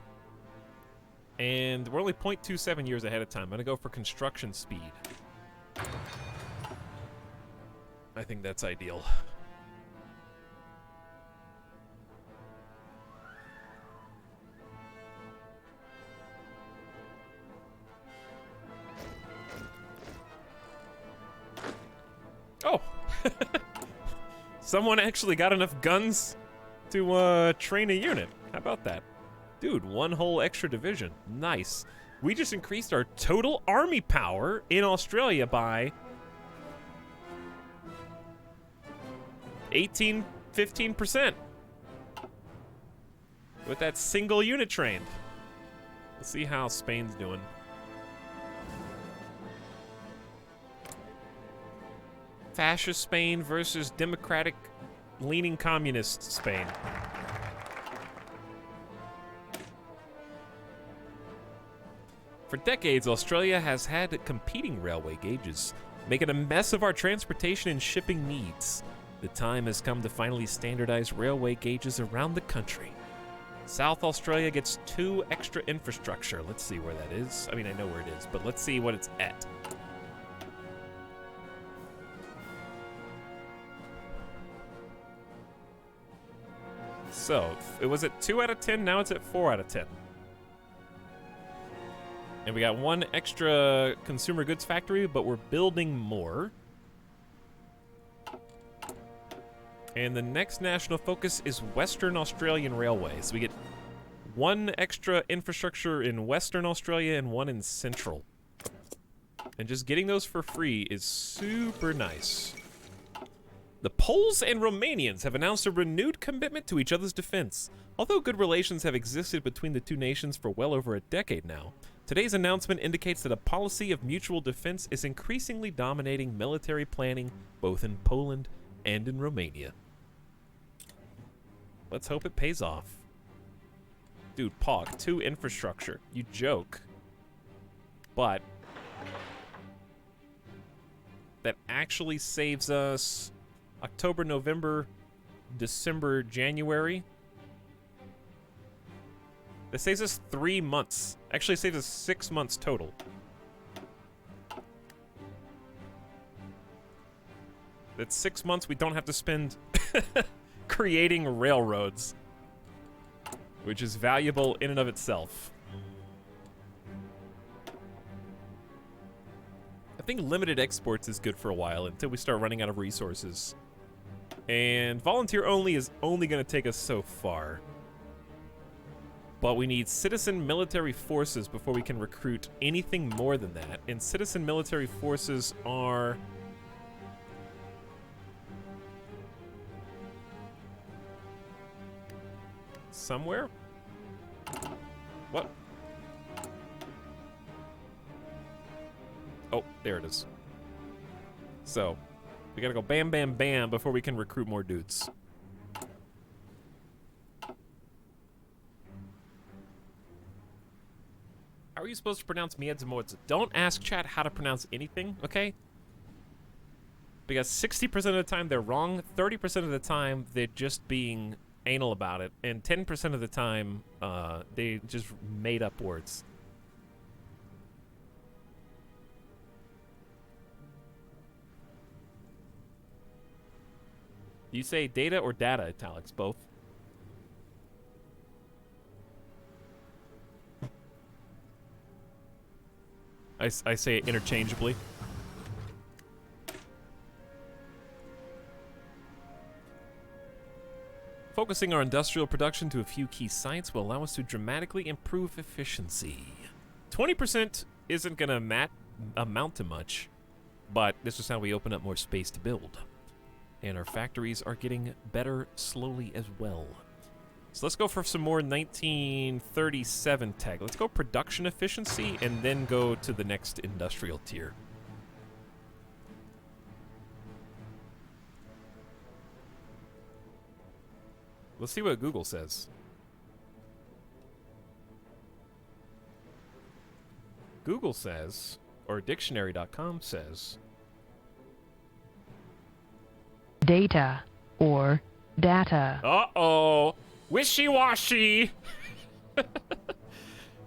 And we're only 0.27 years ahead of time. I'm going to go for construction speed. I think that's ideal. Oh! Someone actually got enough guns to train a unit. How about that? Dude, one whole extra division. Nice. We just increased our total army power in Australia by 15% with that single unit trained. Let's see how Spain's doing. Fascist Spain versus democratic leaning communist Spain. For decades, Australia has had competing railway gauges, making a mess of our transportation and shipping needs. The time has come to finally standardize railway gauges around the country. South Australia gets 2 extra infrastructure. Let's see where that is. I mean, I know where it is, but let's see what it's at. So, it was at 2 out of 10, now it's at 4 out of 10. And we got 1 extra consumer goods factory, but we're building more. And the next national focus is Western Australian Railway. So we get 1 extra infrastructure in Western Australia and 1 in Central. And just getting those for free is super nice. The Poles and Romanians have announced a renewed commitment to each other's defense. Although good relations have existed between the two nations for well over a decade now, today's announcement indicates that a policy of mutual defense is increasingly dominating military planning both in Poland and in Romania. Let's hope it pays off. Dude, POG, 2 infrastructure. You joke. But that actually saves us October, November, December, January. That saves us 3 months. Actually saves us 6 months total. That's 6 months we don't have to spend creating railroads, which is valuable in and of itself. I think limited exports is good for a while until we start running out of resources. And volunteer only is only going to take us so far. But we need citizen military forces before we can recruit anything more than that. And citizen military forces are... somewhere? What? Oh, there it is. So, we gotta go bam, bam, bam before we can recruit more dudes. How are you supposed to pronounce Miedzimodza? Don't ask chat how to pronounce anything, okay? Because 60% of the time they're wrong, 30% of the time they're just being anal about it, and 10% of the time they just made up words. You say data or data, Etalyx? Both. I say it interchangeably. Focusing our industrial production to a few key sites will allow us to dramatically improve efficiency. 20% isn't going to amount to much, but this is how we open up more space to build. And our factories are getting better slowly as well. So let's go for some more 1937 tech. Let's go production efficiency and then go to the next industrial tier. Let's see what Google says. Google says, or dictionary.com says. Data or data. Uh-oh. Wishy-washy.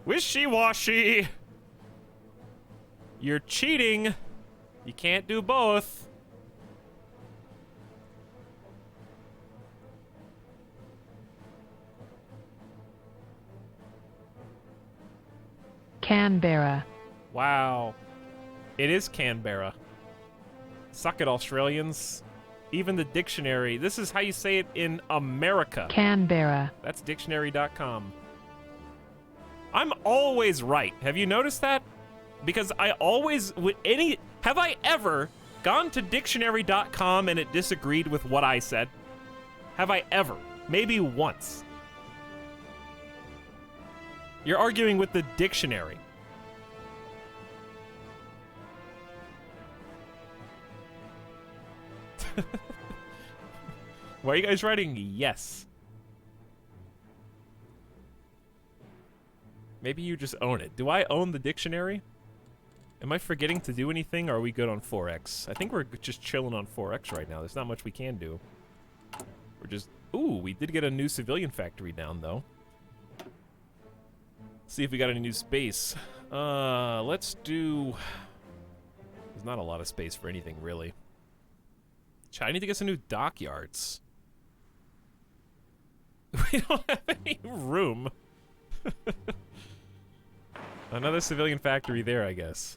Wishy-washy. You're cheating. You can't do both. Canberra. Wow. It is Canberra. Suck it, Australians. Even the dictionary. This is how you say it in America. Canberra. That's dictionary.com. I'm always right. Have you noticed that? Because I always, have I ever gone to dictionary.com and it disagreed with what I said? Have I ever? Maybe once. You're arguing with the dictionary. Why are you guys writing yes? Maybe you just own it. Do I own the dictionary? Am I forgetting to do anything, or are we good on 4X? I think we're just chilling on 4X right now. There's not much we can do. We're just... Ooh, we did get a new civilian factory down, though. See if we got any new space. Let's do... There's not a lot of space for anything, really. I need to get some new dockyards. We don't have any room. Another civilian factory there, I guess.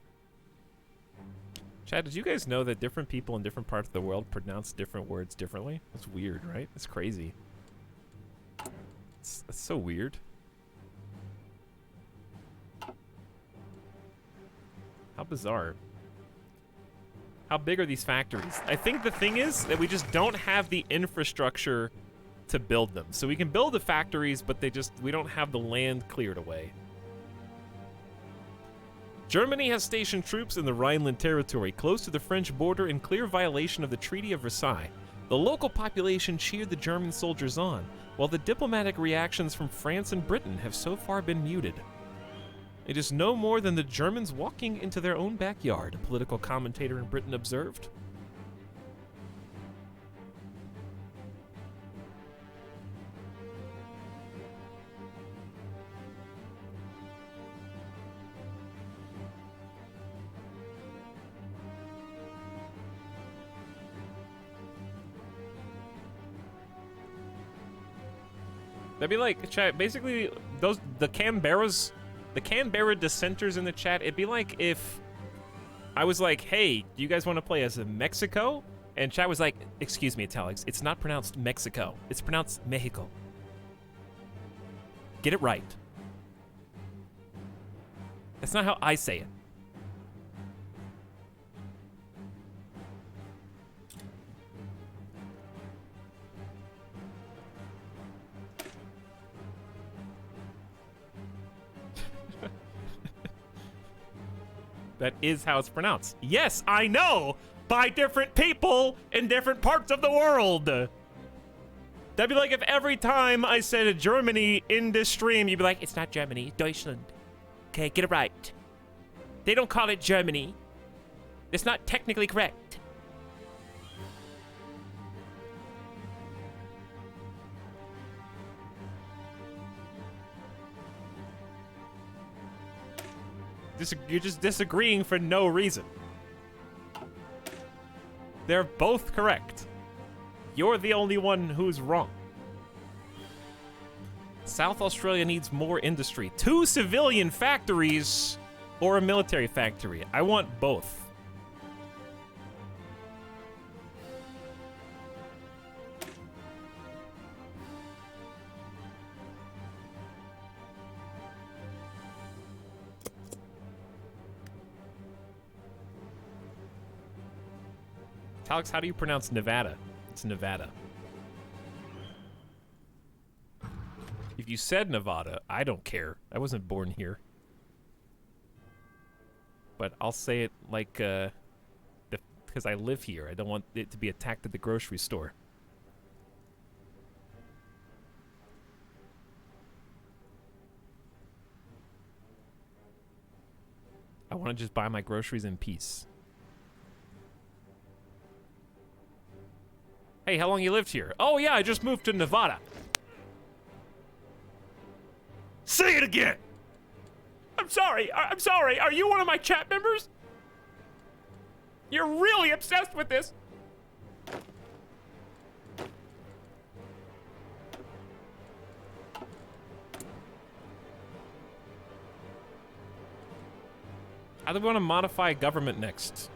Chad, did you guys know that different people in different parts of the world pronounce different words differently? That's weird, right? That's crazy. That's so weird. How bizarre. How big are these factories? I think the thing is that we just don't have the infrastructure to build them. So we can build the factories, but we don't have the land cleared away. Germany has stationed troops in the Rhineland territory, close to the French border, in clear violation of the Treaty of Versailles. The local population cheered the German soldiers on, while the diplomatic reactions from France and Britain have so far been muted. It is no more than the Germans walking into their own backyard, a political commentator in Britain observed. That'd be like, chat, basically, the Canberra dissenters in the chat, it'd be like if I was like, hey, do you guys want to play as a Mexico? And chat was like, excuse me, Etalyx, it's not pronounced Mexico. It's pronounced Mexico. Get it right. That's not how I say it. That is how it's pronounced. Yes, I know! By different people in different parts of the world! That'd be like if every time I said Germany in this stream, you'd be like, it's not Germany, it's Deutschland. Okay, get it right. They don't call it Germany. It's not technically correct. You're just disagreeing for no reason. They're both correct. You're the only one who's wrong. South Australia needs more industry. 2 civilian factories or a military factory. I want both. Alex, how do you pronounce Nevada? It's Nevada. If you said Nevada, I don't care. I wasn't born here. But I'll say it like, because I live here. I don't want it to be attacked at the grocery store. want to just buy my groceries in peace. Hey, how long you lived here? Oh yeah, I just moved to Nevada. Say it again! I'm sorry. I'm sorry. Are you one of my chat members? You're really obsessed with this. How do we want to modify government next?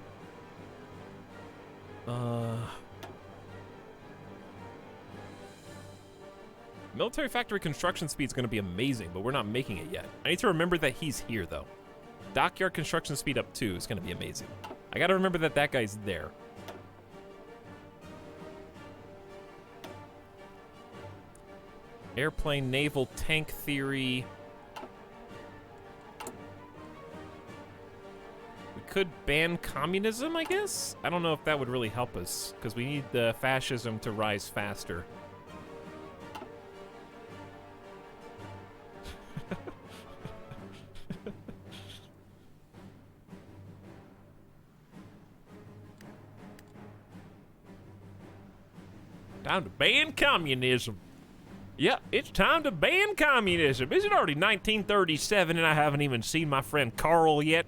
Military factory construction speed is going to be amazing, but we're not making it yet. I need to remember that he's here, though. Dockyard construction speed up 2 is going to be amazing. I got to remember that that guy's there. Airplane, naval, tank theory. We could ban communism, I guess? I don't know if that would really help us, because we need the fascism to rise faster. Time to ban communism. Yep, it's time to ban communism. Is it already 1937 and I haven't even seen my friend Carl yet?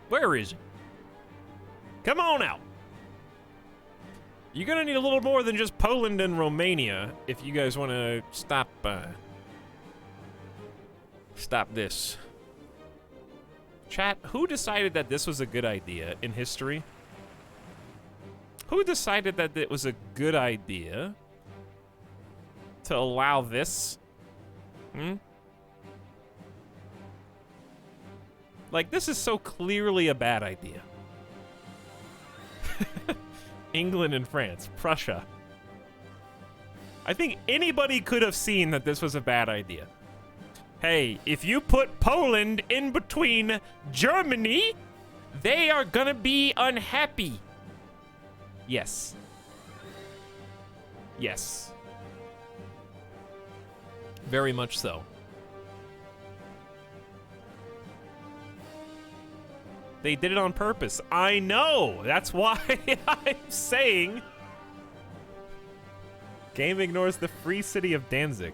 Where is he? Come on out. You're gonna need a little more than just Poland and Romania if you guys want to stop this. Chat, who decided that this was a good idea in history? Who decided that it was a good idea to allow this? Like, this is so clearly a bad idea. England and France, Prussia. I think anybody could have seen that this was a bad idea. Hey, if you put Poland in between Germany, they are gonna be unhappy. Yes. Yes. Very much so. They did it on purpose. I know. That's why I'm saying. Game ignores the free city of Danzig.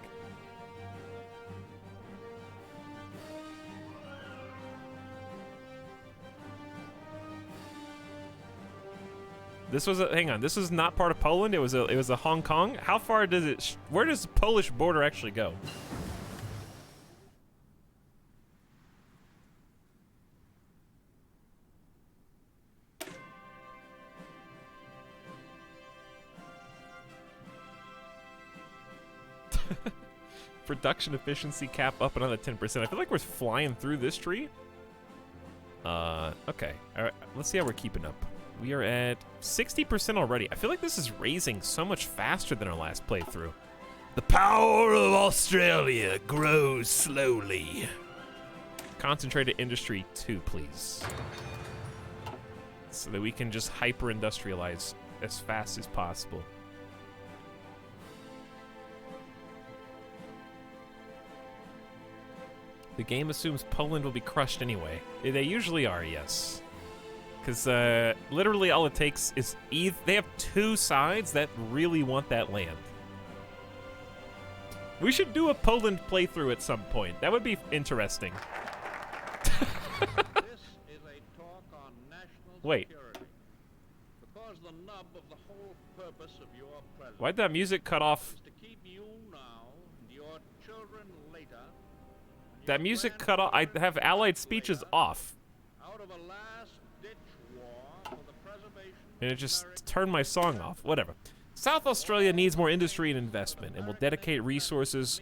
This was a, hang on, this was not part of Poland. It was a Hong Kong. How far does it? Where does the Polish border actually go? Production efficiency cap up another 10%. I feel like we're flying through this tree. Okay. All right. Let's see how we're keeping up. We are at 60% already. I feel like this is raising so much faster than our last playthrough. The power of Australia grows slowly. Concentrated industry 2, please. So that we can just hyper-industrialize as fast as possible. The game assumes Poland will be crushed anyway. They usually are, yes. Because literally all it takes is they have 2 sides that really want that land. We should do a Poland playthrough at some point. That would be interesting. This is a talk on national Wait. security. Because the nub of the whole purpose of your presence Why'd that music cut off? is to keep you now and your children later. and That your music cut off. I have allied speeches later off. Out of a last-ditch war for the preservation And it of just American turned my song off. Whatever. South Australia needs more industry and investment and will dedicate resources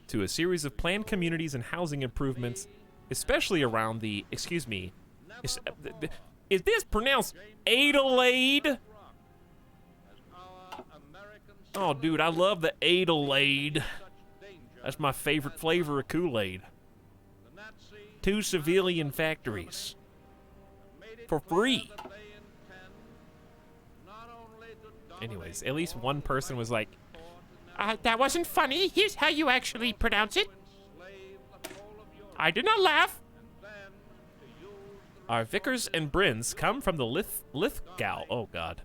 to a series of planned communities and housing improvements, especially around the, excuse me, is this pronounced Adelaide? as our American Oh, dude, I love the Adelaide. such danger. That's my favorite flavor of Kool-Aid. The Nazis 2 civilian factories. made it For clear free. that they intend not only to dominate Anyways, at least one person was like, That wasn't funny. Here's how you actually pronounce it. enslave the whole of Europe, I did not laugh. and then to use the Our Vickers and Brins come from the Lithgow. Oh, God.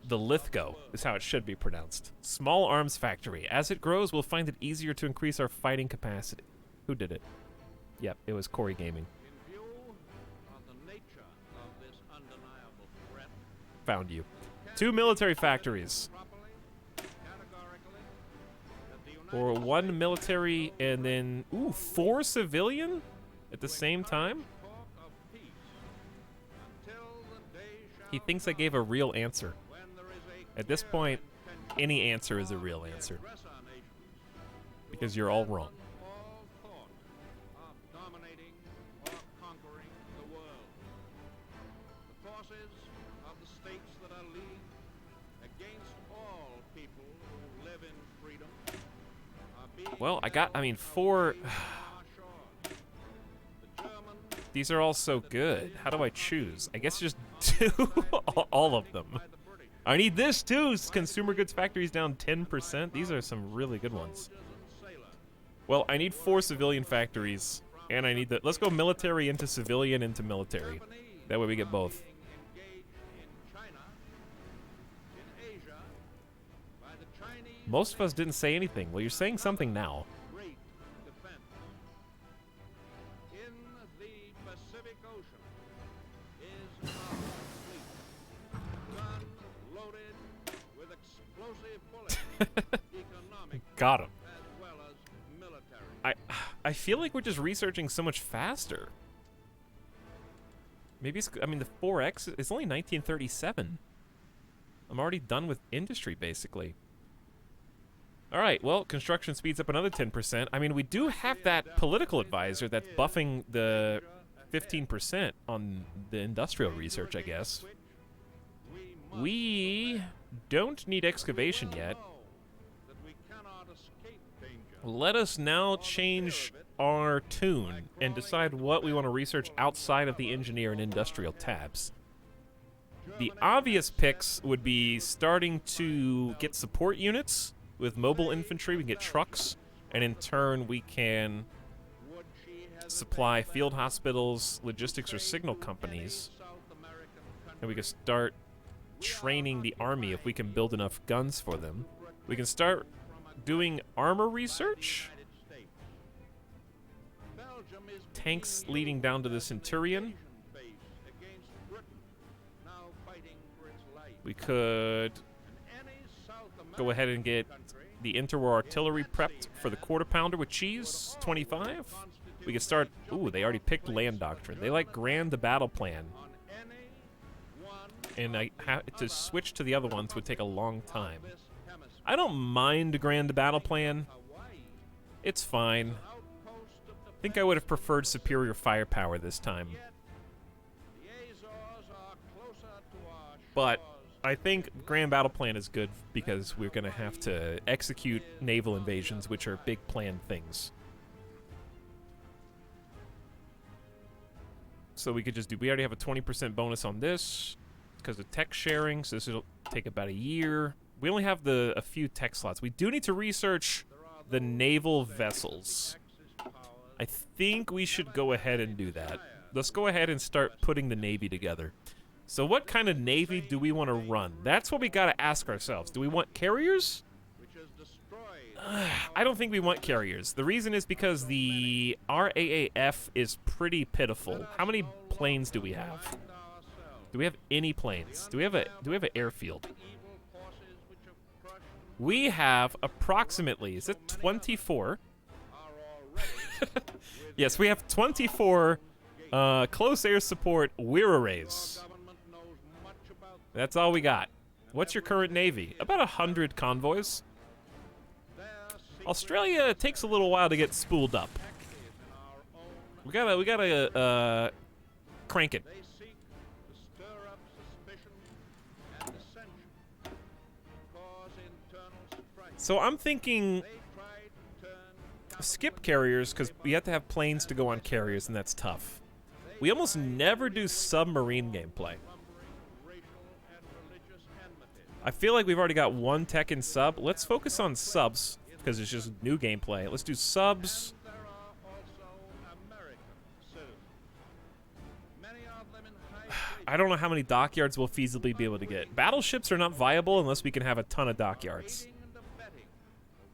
The Lithgow is how it should be pronounced. Small arms factory. As it grows, we'll find it easier to increase our fighting capacity. Who did it? Yep, it was Corey Gaming. in view of the nature of this undeniable threat, Found you. 2 military factories. properly, categorically, that the United Or 1 military and then, ooh, 4 civilian at the same time? talk of peace until the day shall He thinks I gave a real answer. when there is a At this clear point, intention any answer is a real of the answer. aggressor nations Because you're all wrong. all thought of dominating or conquering the world. The forces of the states that are leagued against all people who live in freedom are being 4. on our shores. The German These are all so good. How do I choose? I guess just do all of them. by the British I need this too. Consumer goods factories down 10%. These are some really good ones. soldiers and sailors Well, I need 4 civilian factories, and I need the. Let's go military into civilian into military. That way we get both. being engaged in China, in Asia, by the Chinese Most of us didn't say anything. Well, you're saying something now. great defense. In the Pacific Ocean is our fleet, gun loaded with explosive bullets, economic Got him. as well as military. I feel like we're just researching so much faster. Maybe it's. I mean, the 4X. It's only 1937. I'm already done with industry, basically. All right, well, construction speeds up another 10%. I mean, we do have that political advisor that's buffing the 15% on the industrial research, I guess. We don't need excavation yet. Know that we cannot escape danger. Let us now change our tune and decide what we want to research outside of the engineer and industrial tabs. The obvious picks would be starting to get support units with mobile infantry. We can get trucks, and in turn we can Would she supply field hospitals, logistics, or signal companies, South American country and we can start training the army if we can build enough guns for them. We can start doing armor research. United States? Belgium is Tanks being leading down to the Centurion. used base against Britain, now fighting for its life. We could And any South go ahead and get American country the interwar artillery prepped for the quarter pounder with cheese, 25. We could start. Ooh, they already picked land doctrine. They like grand the battle plan, on any one and to switch to the other ones would take a long time. this hemisphere. I don't mind grand battle plan. Hawaii, It's fine. outpost of I think I would have preferred superior firepower this time, yet the Azores are closer to our but shores I think grand battle plan is good because we're gonna have to execute naval invasions, which are big planned things. So we could just do. We already have a 20% bonus on this because of tech sharing. So this will take about a year. We only have a few tech slots. We do need to research the naval vessels. Axis powers I think we should go ahead and do that. Let's go ahead and start putting the Navy together. So what kind of Navy do we want to run? That's what we got to ask ourselves. Do we want carriers? which has destroyed I don't think we want carriers. The reason is because the RAAF is pretty pitiful. How many planes do we have? ourselves. Do we have any planes? Do we have an airfield? Evil forces which have crushed We have approximately, is it 24? are already Yes, we have 24 close air support weir arrays. government knows much about That's all we got. What's your current Navy? About 100 convoys. their secret Australia takes a little while to get spooled up. active in our own We gotta crank it. They seek to stir up suspicion and dissension, cause internal strife. So I'm thinking They tried to turn skip carriers because we have to have planes to go on carriers, and that's tough. We almost never do submarine gameplay. lumbering racial and religious enmity. I feel like we've already got one tech and sub. Let's focus on subs, because it's just new gameplay. Let's do subs. There are also American citizens. Many of them in high I don't know how many dockyards we'll feasibly be able to get. Battleships are not viable unless we can have a ton of dockyards. aiding and abetting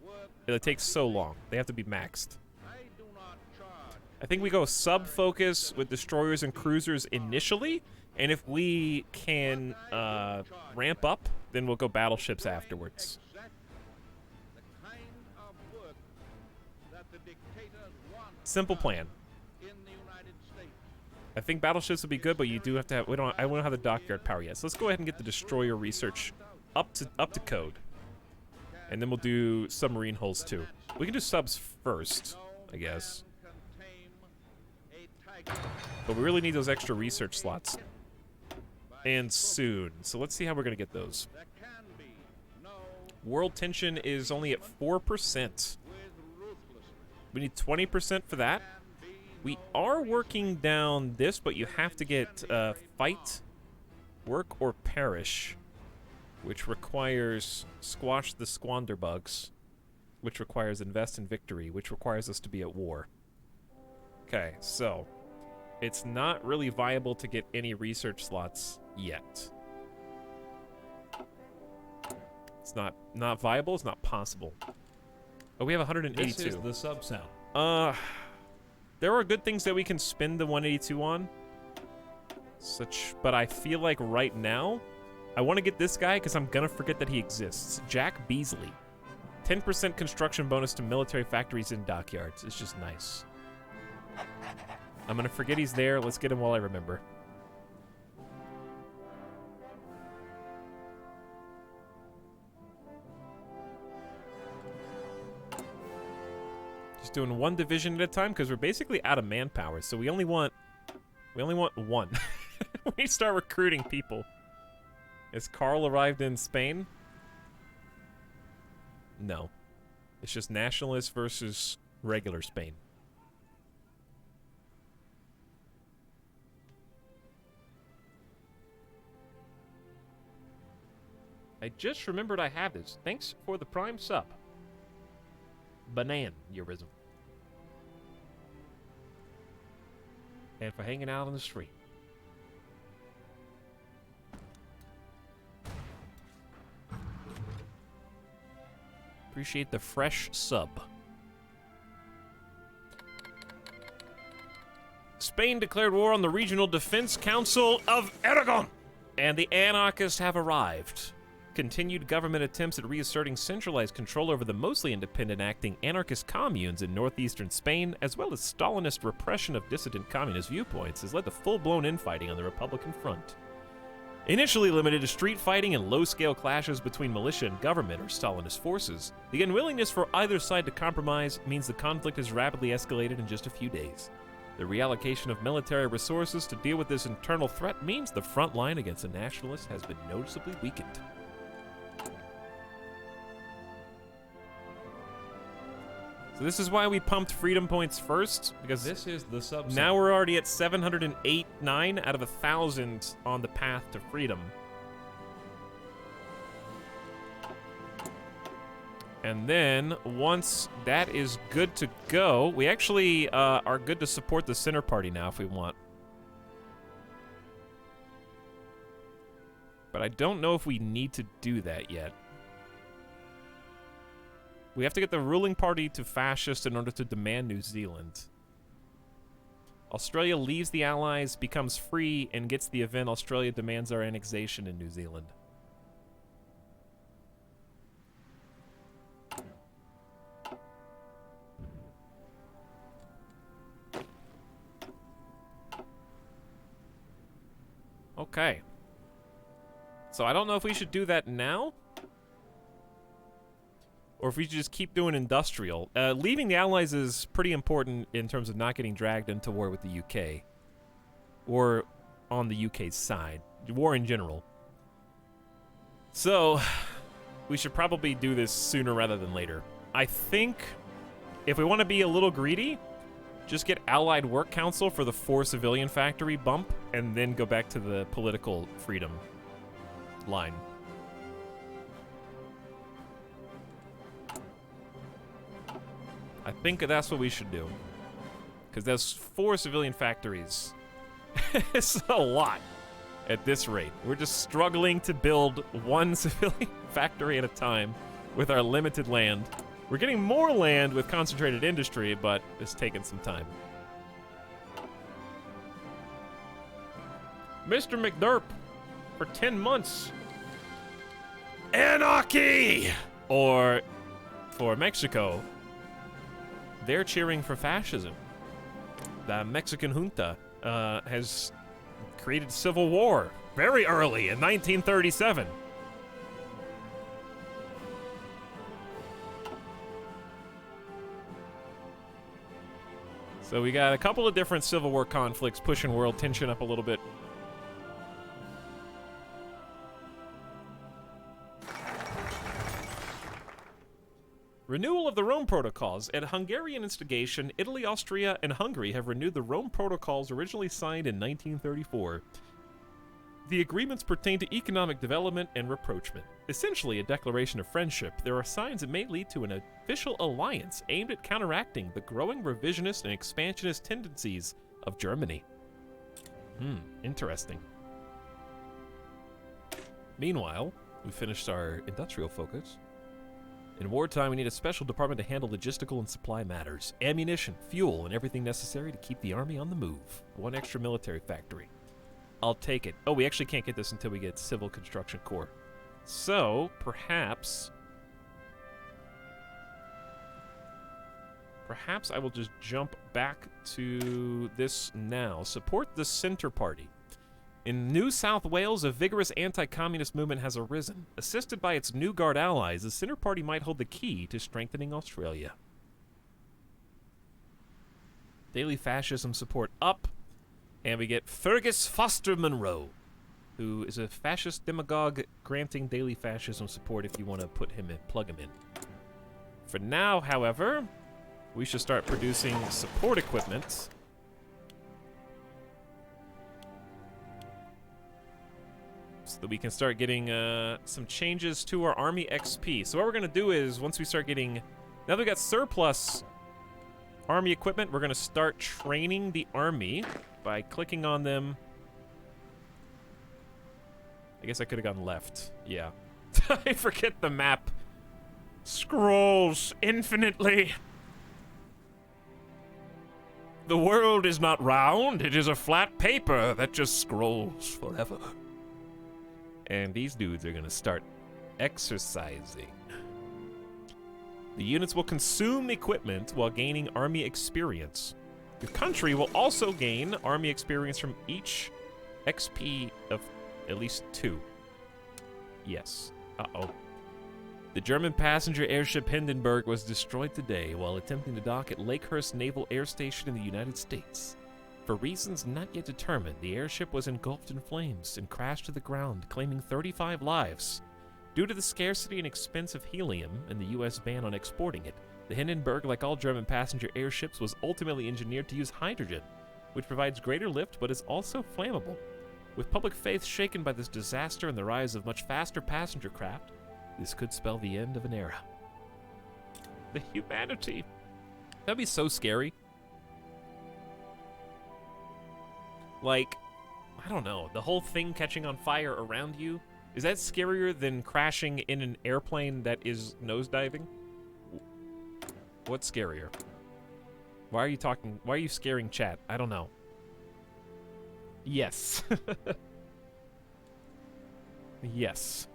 the work. It takes so long. They have to be maxed. I do not charge. I think we go sub-focus with destroyers and cruisers initially, and if we can ramp up, then we'll go battleships afterwards. Exact the kind of work that the dictators want Simple plan. in the United States. I think battleships would be good, but you do have to have. I don't have the dockyard power yet. So let's go ahead and get the destroyer research up to code, and then we'll do submarine hulls too. We can do subs first, I guess, Can tame a tiger. but we really need those extra research slots, and soon. So let's see how we're gonna get those. There can be no World tension is only at 4%. with ruthlessness. We need 20% for that. Can be We are working down this, but you have to get fight, work, or perish, which requires squash the squander bugs, which requires invest in victory, which requires us to be at war. Okay, so it's not really viable to get any research slots yet. It's not viable. It's not possible. Oh, we have 182. This is the sub sound. There are good things that we can spend the 182 on. But I feel like right now, I want to get this guy because I'm gonna forget that he exists. Jack Beasley. 10% construction bonus to military factories and dockyards. It's just nice. I'm gonna forget he's there. Let's get him while I remember. Just doing one division at a time because we're basically out of manpower. So we only want one. We need to start recruiting people. Has Carl arrived in Spain? No. It's just nationalists versus regular Spain. I just remembered I have this. Thanks for the prime sub. Banan-eurism. And for hanging out on the street. Appreciate the fresh sub. Spain declared war on the Regional Defense Council of Aragon, and the anarchists have arrived. Continued government attempts at reasserting centralized control over the mostly independent acting anarchist communes in northeastern Spain, as well as Stalinist repression of dissident communist viewpoints, has led to full-blown infighting on the Republican front. Initially limited to street fighting and low-scale clashes between militia and government or Stalinist forces, the unwillingness for either side to compromise means the conflict has rapidly escalated in just a few days. The reallocation of military resources to deal with this internal threat means the front line against the nationalists has been noticeably weakened. So this is why we pumped freedom points first, because This is the sub sound. now we're already at 708.9 out of 1,000 on the path to freedom. And then, once that is good to go, we actually are good to support the center party now if we want. But I don't know if we need to do that yet. We have to get the ruling party to fascist in order to demand New Zealand. Australia leaves the Allies, becomes free, and gets the event Australia demands our annexation in New Zealand. Okay. So I don't know if we should do that now, or if we should just keep doing industrial. Leaving the Allies is pretty important in terms of not getting dragged into war with the UK. Or on the UK's side. War in general. So, we should probably do this sooner rather than later. I think, if we want to be a little greedy, just get Allied Work Council for the 4 civilian factory bump, and then go back to the political freedom line. I think that's what we should do. Because there's 4 civilian factories. It's a lot at this rate. We're just struggling to build 1 civilian factory at a time with our limited land. We're getting more land with concentrated industry, but it's taking some time. Mr. McDurp, for 10 months. Anarchy! Or, for Mexico, they're cheering for fascism. The Mexican junta has created civil war very early in 1937. So we got a couple of different Civil War conflicts pushing world tension up a little bit. Renewal of the Rome Protocols. At Hungarian instigation, Italy, Austria, and Hungary have renewed the Rome Protocols originally signed in 1934. The agreements pertain to economic development and rapprochement. Essentially a declaration of friendship, there are signs it may lead to an official alliance aimed at counteracting the growing revisionist and expansionist tendencies of Germany. Interesting. Meanwhile, we finished our industrial focus. In wartime, we need a special department to handle logistical and supply matters, ammunition, fuel, and everything necessary to keep the army on the move. 1 extra military factory. I'll take it. Oh, we actually can't get this until we get Civil Construction Corps. So, perhaps I will just jump back to this now. Support the Centre Party. In New South Wales, a vigorous anti-communist movement has arisen. Assisted by its New Guard allies, the Centre Party might hold the key to strengthening Australia. Daily fascism support up. And we get Fergus Foster Munro, who is a fascist demagogue granting daily fascism support if you want to put him in, plug him in. For now, however, we should start producing support equipment. So that we can start getting some changes to our army XP. So what we're going to do is, once we start getting... Now that we got surplus army equipment, we're going to start training the army by clicking on them. I guess I could have gone left. Yeah. I forget the map. Scrolls infinitely. The world is not round, it is a flat paper that just scrolls forever. And these dudes are gonna start exercising. The units will consume equipment while gaining army experience. The country will also gain army experience from each XP of at least 2. Yes. Uh-oh. The German passenger airship Hindenburg was destroyed today while attempting to dock at Lakehurst Naval Air Station in the United States. For reasons not yet determined, the airship was engulfed in flames and crashed to the ground, claiming 35 lives. Due to the scarcity and expense of helium and the U.S. ban on exporting it, the Hindenburg, like all German passenger airships, was ultimately engineered to use hydrogen, which provides greater lift but is also flammable. With public faith shaken by this disaster and the rise of much faster passenger craft, this could spell the end of an era. The humanity. That'd be so scary. Like, I don't know, the whole thing catching on fire around you, is that scarier than crashing in an airplane that is nosediving? What's scarier? Why are you scaring chat? I don't know. Yes. Yes.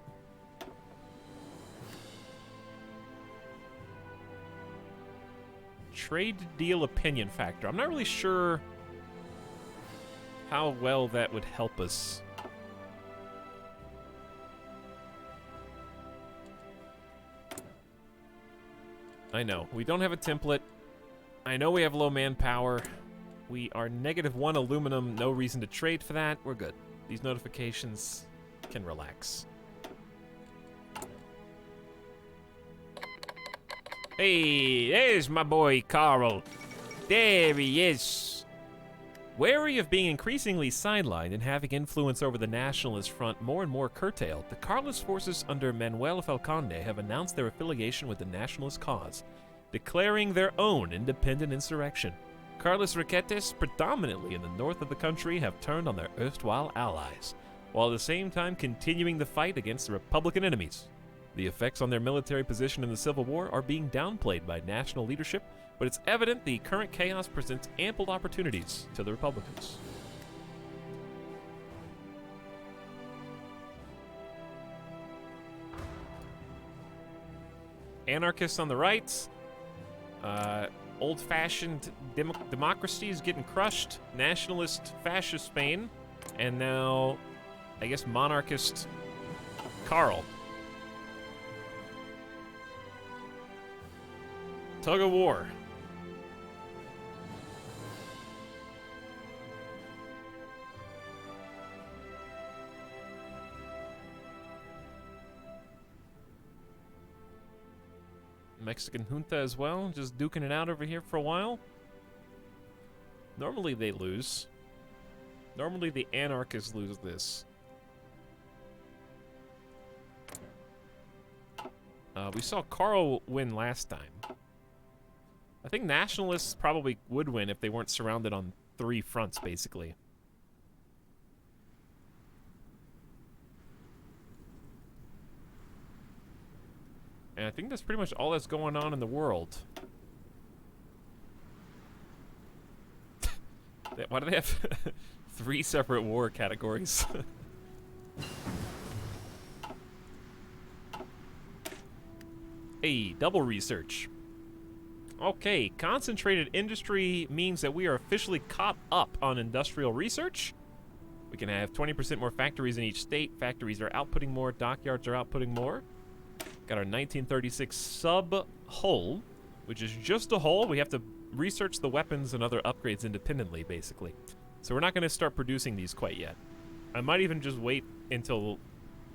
Trade deal opinion factor. I'm not really sure how well that would help us. I know, we don't have a template. I know we have low manpower. We are -1 aluminum, no reason to trade for that. We're good. These notifications can relax. Hey, there's my boy Carl. There he is. Wary of being increasingly sidelined and having influence over the nationalist front more and more curtailed, the Carlist forces under Manuel Falconde have announced their affiliation with the nationalist cause. declaring their own independent insurrection. Carlos Riquetes, predominantly in the north of the country, have turned on their erstwhile allies, while at the same time continuing the fight against the Republican enemies. The effects on their military position in the Civil War are being downplayed by national leadership, but it's evident the current chaos presents ample opportunities to the Republicans. Anarchists on the right. Old-fashioned democracy is getting crushed. Nationalist fascist Spain. And now, I guess, monarchist Carl. Tug of war. Mexican junta as well, just duking it out over here for a while. Normally they lose. Normally the anarchists lose this. We saw Carl win last time. I think nationalists probably would win if they weren't surrounded on 3 fronts, basically. And I think that's pretty much all that's going on in the world. Why do they have 3 separate war categories? Hey, double research. Okay, concentrated industry means that we are officially caught up on industrial research. We can have 20% more factories in each state. Factories are outputting more, dockyards are outputting more. Got our 1936 sub-hull, which is just a hull. We have to research the weapons and other upgrades independently, basically. So we're not going to start producing these quite yet. I might even just wait until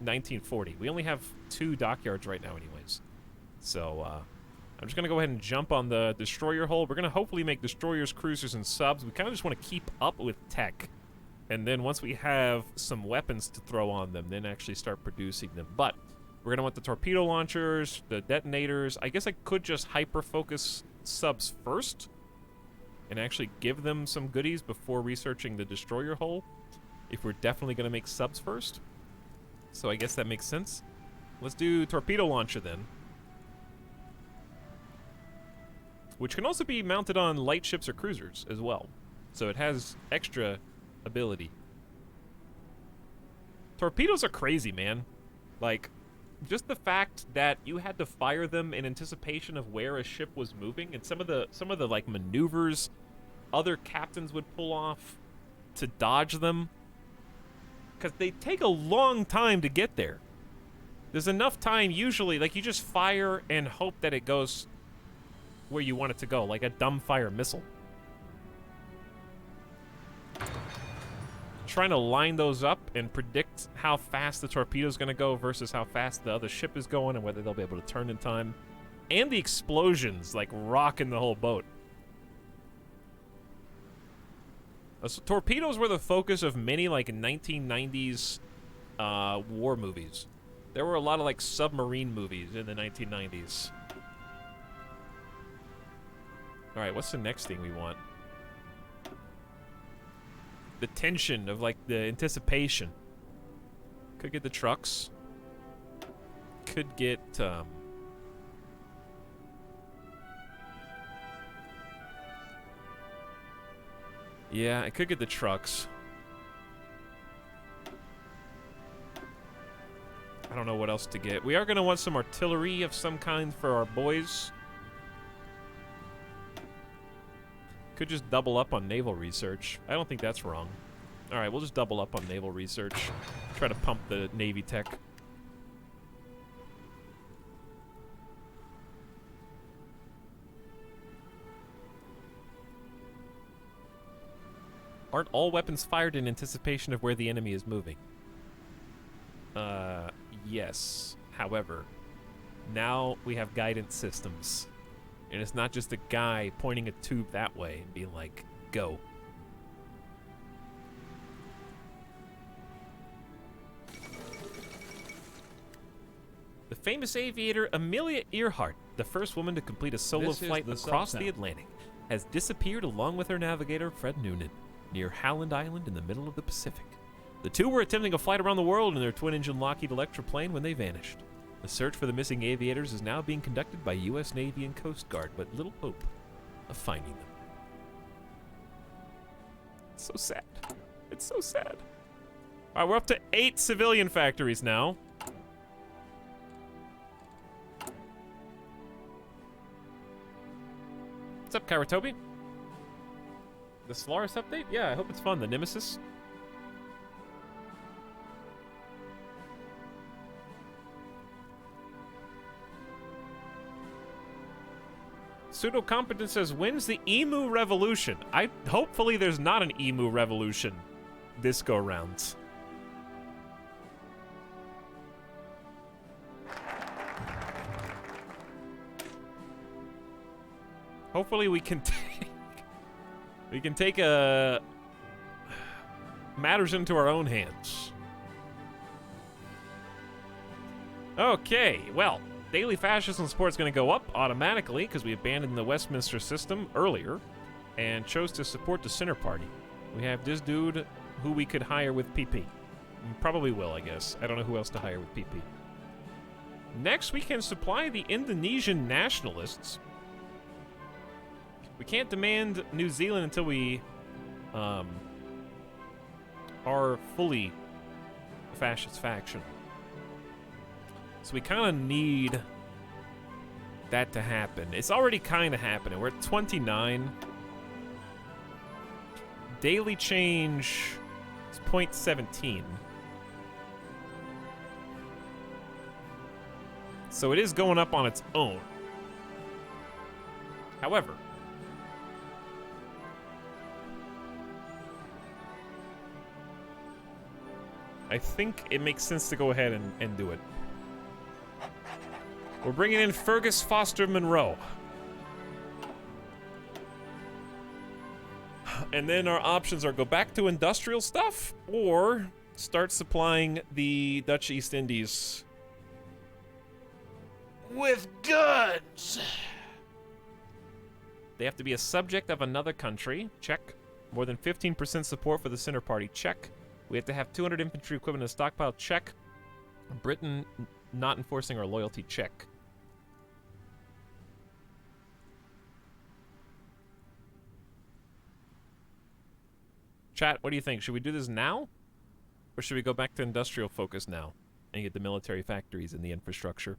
1940. We only have 2 dockyards right now anyways. So, I'm just going to go ahead and jump on the destroyer hull. We're going to hopefully make destroyers, cruisers, and subs. We kind of just want to keep up with tech. And then once we have some weapons to throw on them, then actually start producing them. But we're going to want the torpedo launchers, the detonators. I guess I could just hyper-focus subs first and actually give them some goodies before researching the destroyer hull, if we're definitely going to make subs first. So I guess that makes sense. Let's do torpedo launcher then, which can also be mounted on light ships or cruisers as well. So it has extra ability. Torpedoes are crazy, man. Like, just the fact that you had to fire them in anticipation of where a ship was moving, and some of the like maneuvers other captains would pull off to dodge them, because they take a long time to get there. There's enough time usually, like you just fire and hope that it goes where you want it to go, like a dumbfire missile. Trying to line those up and predict how fast the torpedo's going to go versus how fast the other ship is going and whether they'll be able to turn in time. And the explosions, like, rocking the whole boat. So torpedoes were the focus of many, like, 1990s war movies. There were a lot of, like, submarine movies in the 1990s. Alright, what's the next thing we want? The tension of, like, the anticipation. Could get the trucks. Could get, yeah, I could get the trucks. I don't know what else to get. We are going to want some artillery of some kind for our boys. Could just double up on naval research. I don't think that's wrong. Alright, we'll just double up on naval research. Try to pump the Navy tech. Aren't all weapons fired in anticipation of where the enemy is moving? Yes. However, now we have guidance systems. And it's not just a guy pointing a tube that way and being like, go. The Famous aviator Amelia Earhart, the first woman to complete a solo This is flight the across the sub-sound. Atlantic, has disappeared along with her navigator Fred Noonan near Howland Island in the middle of the Pacific. The two were attempting a flight around the world in their twin-engine Lockheed Electra plane when they vanished. The search for the missing aviators is now being conducted by U.S. Navy and Coast Guard, but little hope of finding them. It's so sad. It's so sad. All right, we're up to 8 civilian factories now. What's up, Karatobi? The Solaris update? Yeah, I hope it's fun. The Nemesis. Pseudo-competence says, when's the emu revolution? Hopefully there's not an emu revolution this go-round. Hopefully we can take matters into our own hands. Okay, well, daily fascism support is going to go up automatically because we abandoned the Westminster system earlier and chose to support the Center Party. We have this dude who we could hire with PP. We probably will, I guess. I don't know who else to hire with PP. Next, we can supply the Indonesian nationalists. We can't demand New Zealand until we are fully a fascist faction. So we kind of need that to happen. It's already kind of happening. We're at 29. Daily change is 0.17. So it is going up on its own. However, I think it makes sense to go ahead and do it. We're bringing in Fergus Foster Monroe. And then our options are go back to industrial stuff or start supplying the Dutch East Indies With guns! They have to be a subject of another country. Check. More than 15% support for the Center Party. Check. We have to have 200 infantry equipment in a stockpile. Check. Britain not enforcing our loyalty. Check. Chat, what do you think? Should we do this now? Or should we go back to industrial focus now and get the military factories and the infrastructure?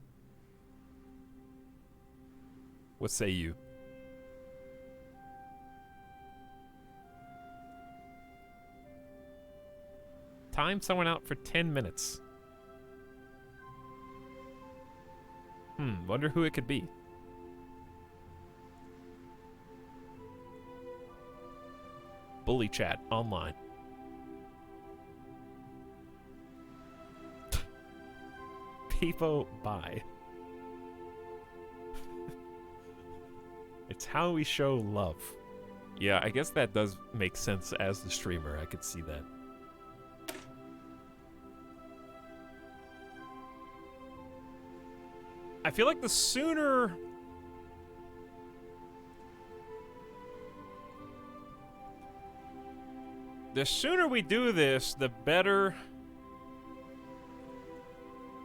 What say you? Time someone out for 10 minutes. Wonder who it could be. Bully chat online. People buy. It's how we show love. Yeah, I guess that does make sense as the streamer. I could see that. I feel like the sooner we do this, the better.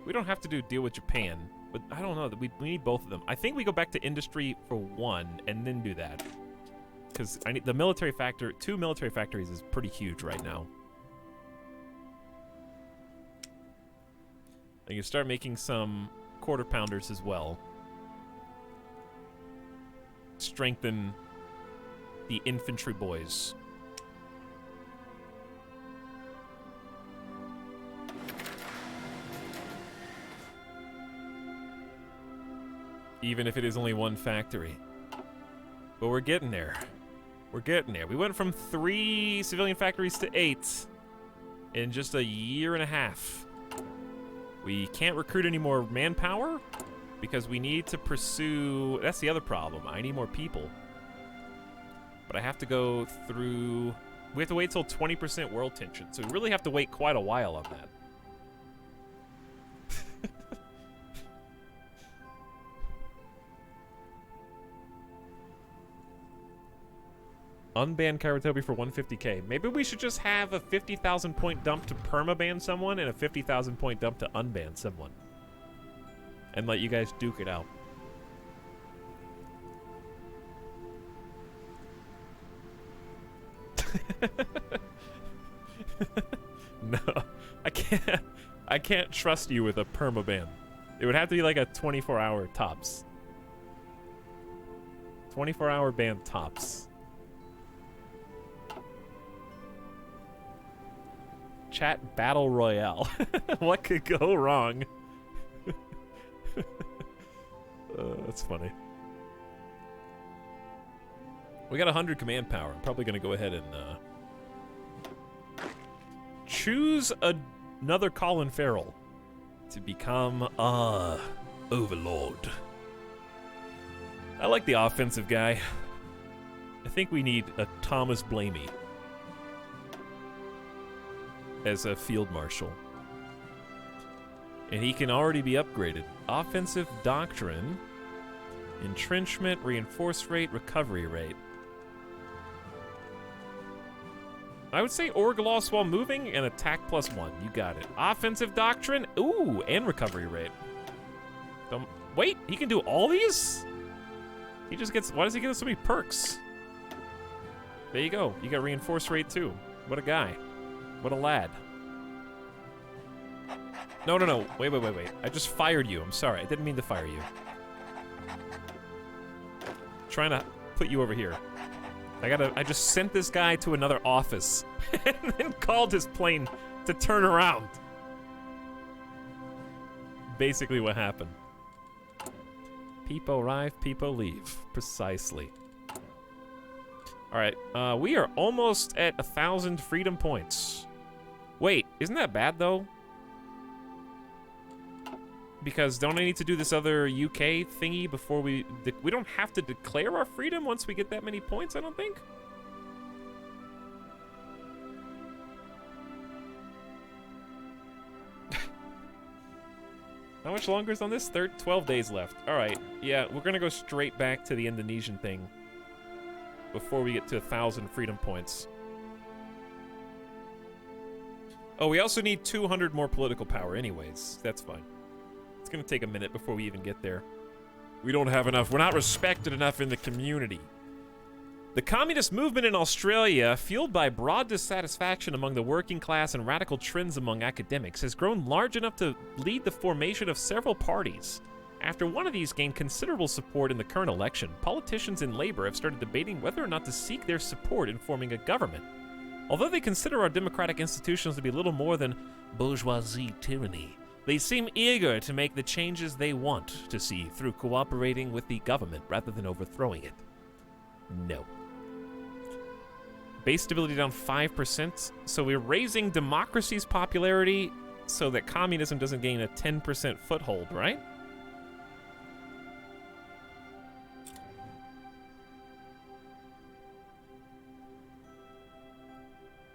We don't have to deal with Japan, but I don't know. We need both of them. I think we go back to industry for one and then do that. Because I need the military factor. 2 military factories is pretty huge right now. I can start making some quarter pounders as well. Strengthen the infantry boys. Even if it is only one factory. But we're getting there. We're getting there. We went from 3 civilian factories to 8 in just a year and a half. We can't recruit any more manpower because we need to pursue... That's the other problem. I need more people. But I have to go through... We have to wait till 20% world tension. So we really have to wait quite a while on that. Unban Karatobi for 150k. Maybe we should just have a 50,000 point dump to permaban someone and a 50,000 point dump to unban someone. And let you guys duke it out. No, I can't trust you with a permaban. It would have to be like a 24-hour tops. 24-hour ban tops. Chat battle royale. What could go wrong? That's funny. We got 100 command power. I'm probably gonna go ahead and choose another Colin Farrell to become Overlord. I like the offensive guy. I think we need a Thomas Blamey as a field marshal. And he can already be upgraded. Offensive doctrine, entrenchment, reinforce rate, recovery rate. I would say org loss while moving and attack +1. You got it. Offensive doctrine, ooh, and recovery rate. Wait, he can do all these? He just gets, why does he get so many perks? There you go. You got reinforce rate too. What a guy. What a lad. No. Wait. I just fired you. I'm sorry. I didn't mean to fire you. Trying to put you over here. I just sent this guy to another office and then called his plane to turn around. Basically what happened. People arrive, people leave. Precisely. Alright, we are almost at 1,000 freedom points. Wait, isn't that bad though? Because don't I need to do this other UK thingy before we don't have to declare our freedom once we get that many points, I don't think? How much longer is on this? 12 days left. Alright, yeah, we're gonna go straight back to the Indonesian thing before we get to 1,000 freedom points. Oh, we also need 200 more political power anyways. That's fine. It's gonna take a minute before we even get there. We don't have enough. We're not respected enough in the community. The communist movement in Australia, fueled by broad dissatisfaction among the working class and radical trends among academics, has grown large enough to lead the formation of several parties. After one of these gained considerable support in the current election, politicians in Labour have started debating whether or not to seek their support in forming a government. Although they consider our democratic institutions to be little more than bourgeoisie tyranny, they seem eager to make the changes they want to see through cooperating with the government rather than overthrowing it. No. Base stability down 5%, so we're raising democracy's popularity so that communism doesn't gain a 10% foothold, right?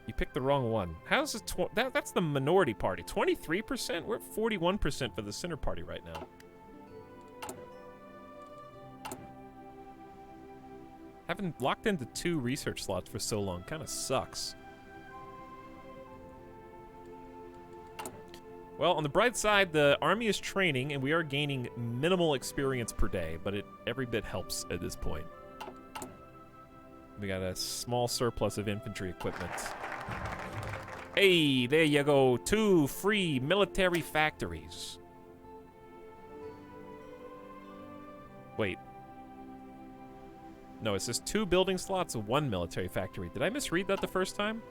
You picked the wrong one. How's it? That's the minority party. 23%? We're at 41% for the center party right now. Having locked into 2 research slots for so long kind of sucks. Well, on the bright side, the army is training and we are gaining minimal experience per day, but every bit helps at this point. We got a small surplus of infantry equipment. Hey, there you go. 2 free military factories. Wait. No, it says 2 building slots, 1 military factory. Did I misread that the first time?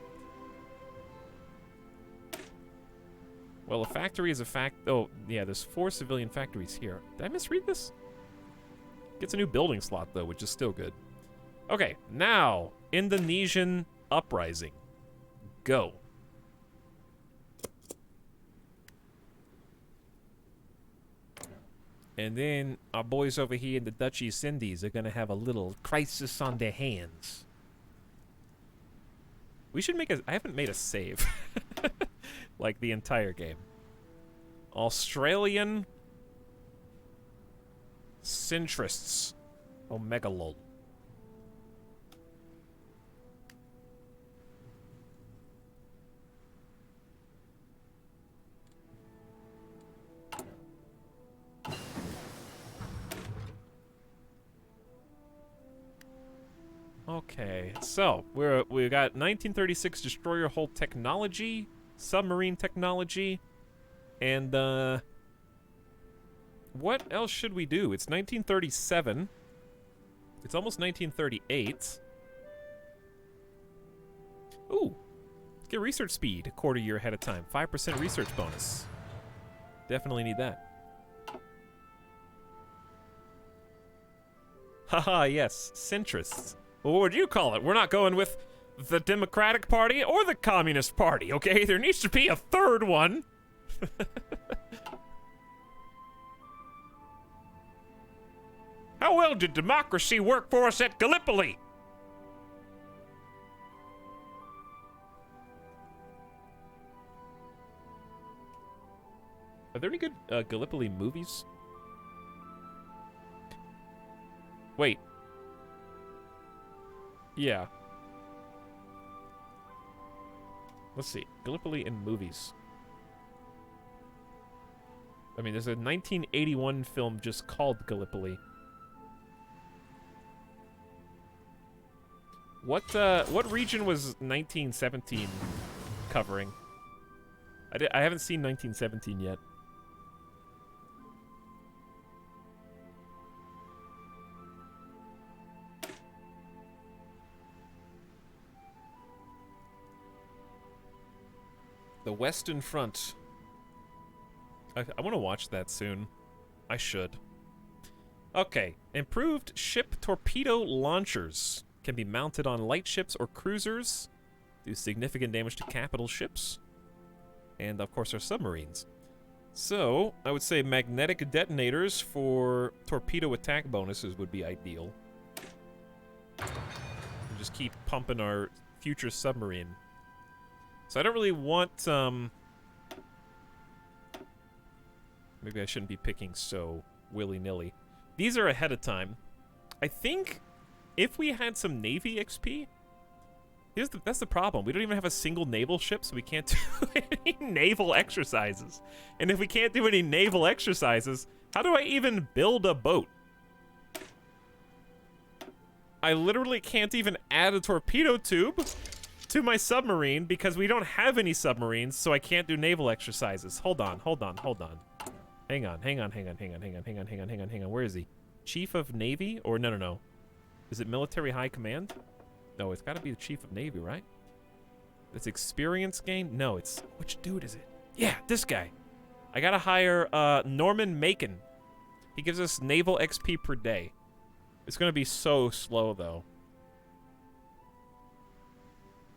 Well, a factory is a oh, yeah, there's 4 civilian factories here. Did I misread this? Gets a new building slot, though, which is still good. Okay, now, Indonesian uprising. Go. And then our boys over here in the Dutch East Indies are gonna have a little crisis on their hands. We should make I haven't made a save. Like the entire game. Australian centrists. Omega lol. Okay, so we got 1936 destroyer hull technology, submarine technology, and what else should we do? It's 1937. It's almost 1938. Ooh, get research speed a quarter year ahead of time. 5% research bonus. Definitely need that. Haha, yes, centrists. Well, what would you call it? We're not going with the Democratic Party or the Communist Party, okay? There needs to be a third one. How well did democracy work for us at Gallipoli? Are there any good Gallipoli movies? Wait. Yeah. Let's see. Gallipoli in movies. I mean, there's a 1981 film just called Gallipoli. What region was 1917 covering? I haven't seen 1917 yet. The Western Front. I want to watch that soon. I should. Okay. Improved ship torpedo launchers can be mounted on light ships or cruisers. Do significant damage to capital ships. And, of course, our submarines. So, I would say magnetic detonators for torpedo attack bonuses would be ideal. And just keep pumping our future submarine. So I don't really want, maybe I shouldn't be picking so willy-nilly. These are ahead of time. I think if we had some Navy XP, that's the problem. We don't even have a single naval ship, so we can't do any naval exercises. And if we can't do any naval exercises, how do I even build a boat? I literally can't even add a torpedo tube to my submarine because we don't have any submarines, so I can't do naval exercises. Hold on. Hang on. Where is he? Chief of Navy? Or no. Is it Military High Command? No, it's gotta be the Chief of Navy, right? It's experience gain? No, it's... Which dude is it? Yeah, this guy. I gotta hire Norman Macon. He gives us naval XP per day. It's gonna be so slow, though.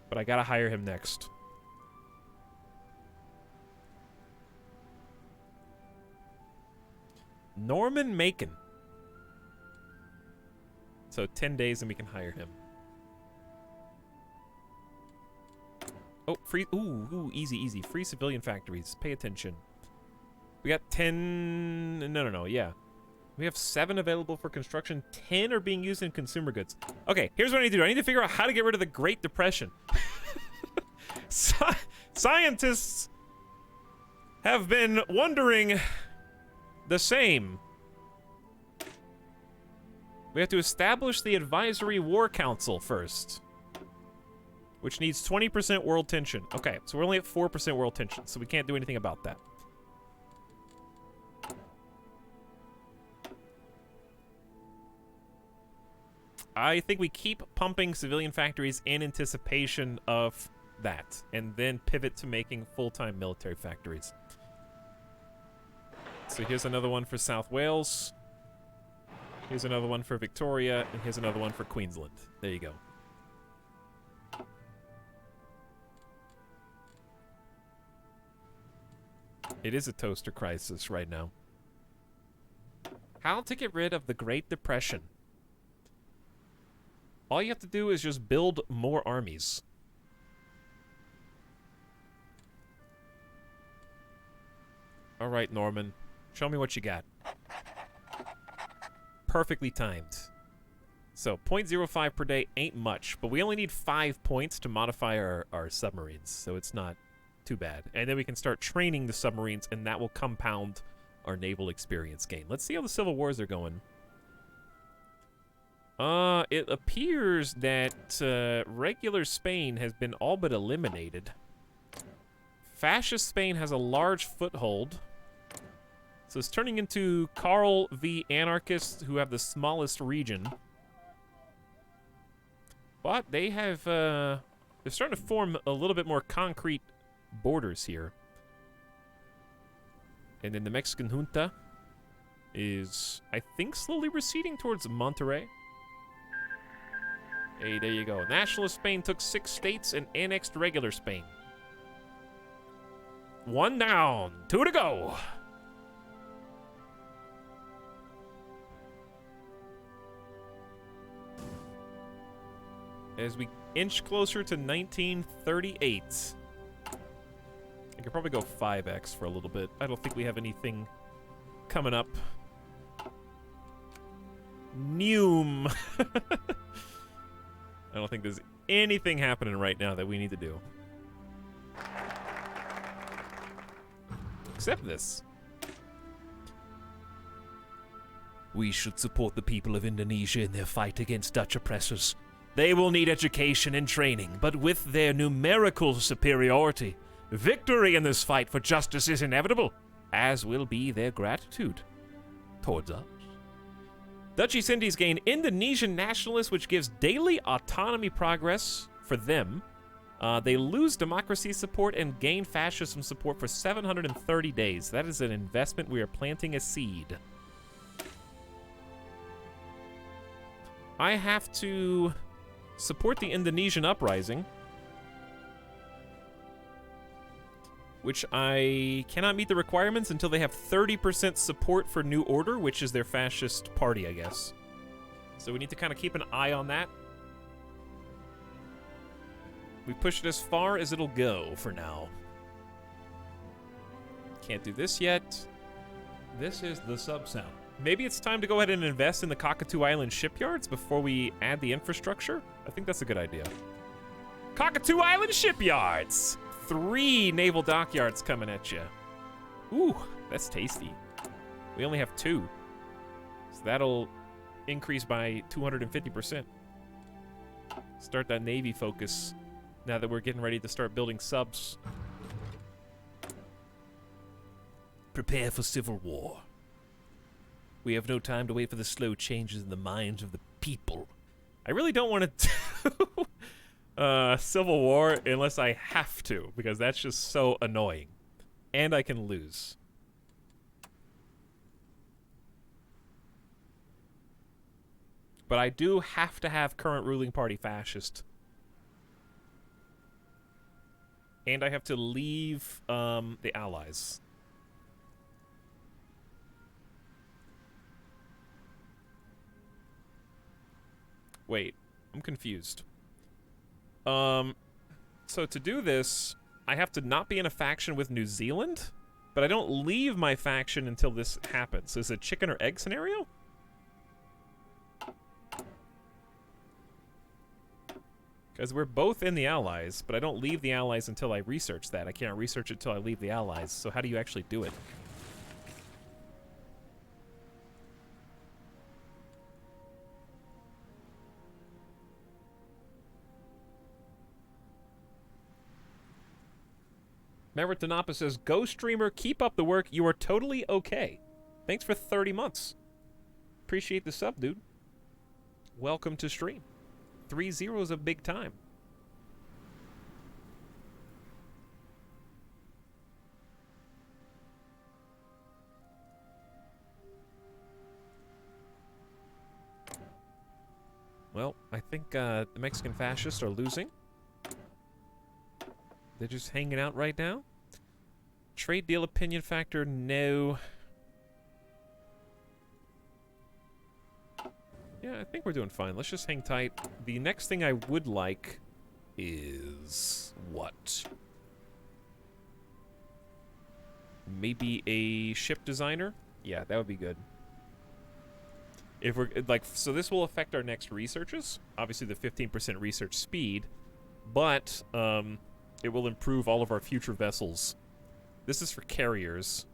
But I gotta hire him next. Norman Macon. So 10 days and we can hire him. Oh, free. Ooh, easy. Free civilian factories. Pay attention. We got 10. No. Yeah. We have 7 available for construction. 10 are being used in consumer goods. Okay, here's what I need to do. I need to figure out how to get rid of the Great Depression. Scientists have been wondering the same. We have to establish the Advisory War Council first, which needs 20% world tension. Okay, so we're only at 4% world tension, so we can't do anything about that. I think we keep pumping civilian factories in anticipation of that, and then pivot to making full-time military factories. So here's another one for South Wales. Here's another one for Victoria, and here's another one for Queensland. There you go. It is a toaster crisis right now. How to get rid of the Great Depression? All you have to do is just build more armies. All right, Norman. Show me what you got. Perfectly timed. So, 0.05 per day ain't much, but we only need 5 points to modify our submarines, so it's not too bad. And then we can start training the submarines, and that will compound our naval experience gain. Let's see how the Civil Wars are going. It appears that regular Spain has been all but eliminated. Fascist Spain has a large foothold. So it's turning into Carl v. Anarchists, who have the smallest region. But they have, they're starting to form a little bit more concrete borders here. And then the Mexican junta is, I think, slowly receding towards Monterrey. Hey, there you go. Nationalist Spain took 6 states and annexed regular Spain. 1 down, 2 to go. As we inch closer to 1938. I could probably go 5x for a little bit. I don't think we have anything coming up. Neum. I don't think there's anything happening right now that we need to do. Except this. We should support the people of Indonesia in their fight against Dutch oppressors. They will need education and training, but with their numerical superiority, victory in this fight for justice is inevitable, as will be their gratitude towards us. Dutch East Indies gain Indonesian nationalists, which gives daily autonomy progress for them. They lose democracy support and gain fascism support for 730 days. That is an investment. We are planting a seed. I have to support the Indonesian uprising, which I cannot meet the requirements until they have 30% support for New Order, which is their fascist party, I guess. So we need to kind of keep an eye on that. We push it as far as it'll go for now. Can't do this yet. This is the sub-sound. Maybe it's time to go ahead and invest in the Cockatoo Island shipyards before we add the infrastructure. I think that's a good idea. Cockatoo Island shipyards! 3 naval dockyards coming at you. Ooh, that's tasty. We only have 2. So that'll increase by 250%. Start that Navy focus now that we're getting ready to start building subs. Prepare for civil war. We have no time to wait for the slow changes in the minds of the people. I really don't want to do civil war unless I have to, because that's just so annoying. And I can lose. But I do have to have current ruling party fascist. And I have to leave the Allies. Wait, I'm confused. So to do this, I have to not be in a faction with New Zealand, but I don't leave my faction until this happens. Is it a chicken or egg scenario? Because we're both in the Allies, but I don't leave the Allies until I research that. I can't research it until I leave the Allies, so how do you actually do it? Maverick Tanapa says, Go Streamer, keep up the work. You are totally okay. Thanks for 30 months. Appreciate the sub, dude. Welcome to stream. 3-0 is a big time. Well, I think the Mexican fascists are losing. They're just hanging out right now. Trade deal opinion factor, no. Yeah, I think we're doing fine. Let's just hang tight. The next thing I would like is what? Maybe a ship designer? Yeah, that would be good. If we're like, so this will affect our next researches. Obviously the 15% research speed, but it will improve all of our future vessels. This is for carriers.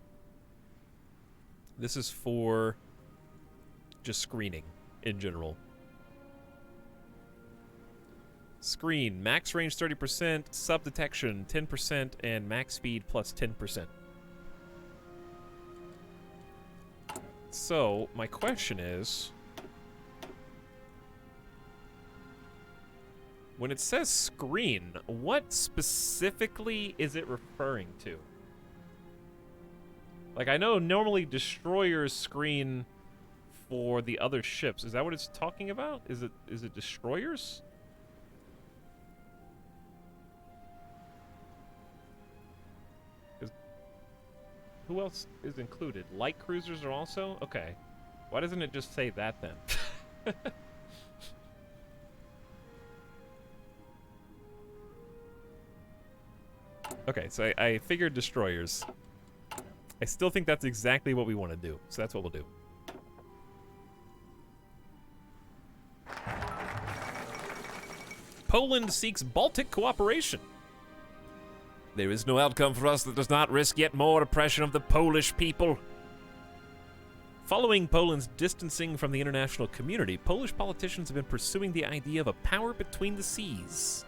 This is for just screening in general. Screen, max range 30%, sub detection 10%, and max speed plus 10%. So, my question is, when it says screen, what specifically is it referring to? Like, I know normally destroyers screen for the other ships. Is that what it's talking about? Is it destroyers? Who else is included? Light cruisers are also? Okay. Why doesn't it just say that then? Okay, so I figured destroyers. I still think that's exactly what we want to do, so that's what we'll do. Poland seeks Baltic cooperation. There is no outcome for us that does not risk yet more oppression of the Polish people. Following Poland's distancing from the international community, Polish politicians have been pursuing the idea of a power between the seas.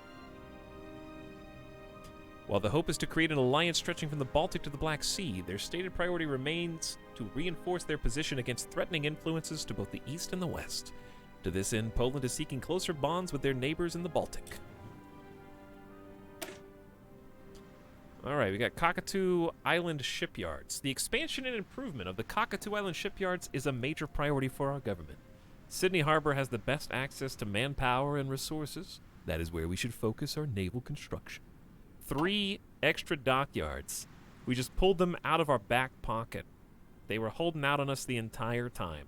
While the hope is to create an alliance stretching from the Baltic to the Black Sea, their stated priority remains to reinforce their position against threatening influences to both the east and the west. To this end, Poland is seeking closer bonds with their neighbors in the Baltic. All right, we got Cockatoo Island shipyards. The expansion and improvement of the Cockatoo Island shipyards is a major priority for our government. Sydney Harbor has the best access to manpower and resources. That is where we should focus our naval construction. 3 extra dockyards. We just pulled them out of our back pocket. They were holding out on us the entire time.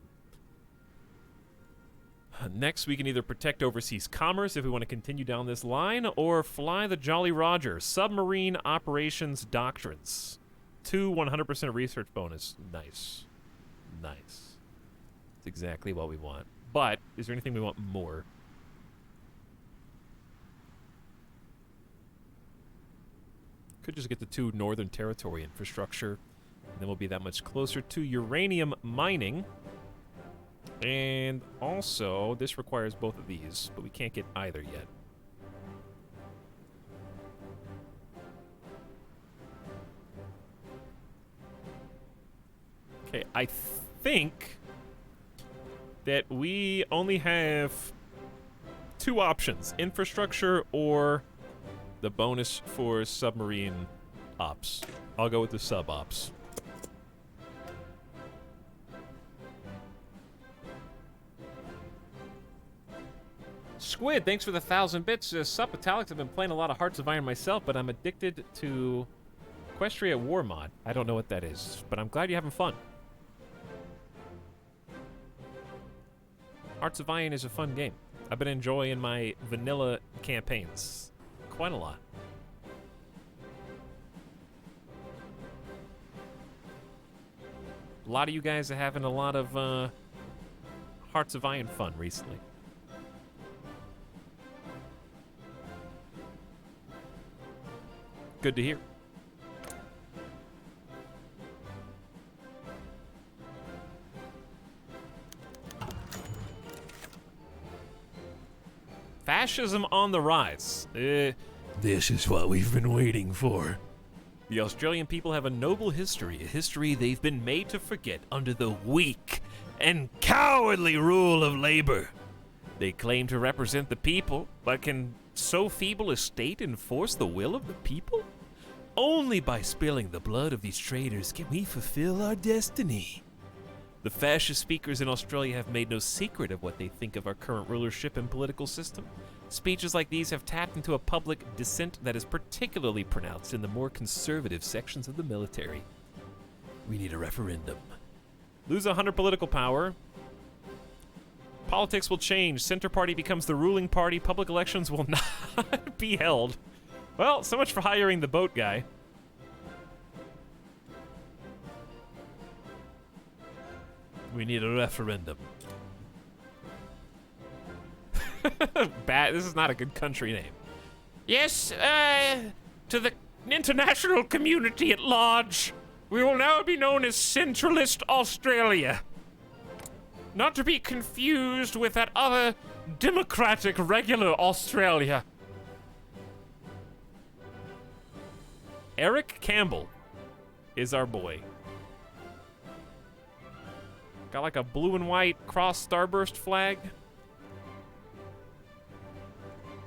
Next, we can either protect overseas commerce if we want to continue down this line, or fly the Jolly Roger, submarine operations doctrines. 2 100% research bonus. Nice. Nice. That's exactly what we want. But, is there anything we want more? Could just get the 2 Northern Territory infrastructure, and then we'll be that much closer to uranium mining. And also, this requires both of these, but we can't get either yet. Okay, I think that we only have 2 options. Infrastructure or the bonus for submarine ops. I'll go with the sub ops. Squid, thanks for the 1,000 bits. Sup, Etalyx. I've been playing a lot of Hearts of Iron myself, but I'm addicted to Equestria War Mod. I don't know what that is, but I'm glad you're having fun. Hearts of Iron is a fun game. I've been enjoying my vanilla campaigns quite a lot. A lot of you guys are having a lot of Hearts of Iron fun recently. Good to hear. Fascism on the rise. This is what we've been waiting for. The Australian people have a noble history, a history they've been made to forget under the weak and cowardly rule of Labour. They claim to represent the people, but can so feeble a state enforce the will of the people? Only by spilling the blood of these traitors can we fulfill our destiny. The fascist speakers in Australia have made no secret of what they think of our current rulership and political system. Speeches like these have tapped into a public dissent that is particularly pronounced in the more conservative sections of the military. We need a referendum. Lose 100 political power. Politics will change. Center Party becomes the ruling party. Public elections will not be held. Well, so much for hiring the boat guy. We need a referendum. Bad. This is not a good country name. Yes, to the international community at large, we will now be known as Centralist Australia. Not to be confused with that other democratic regular Australia. Eric Campbell is our boy. Got like a blue and white cross starburst flag.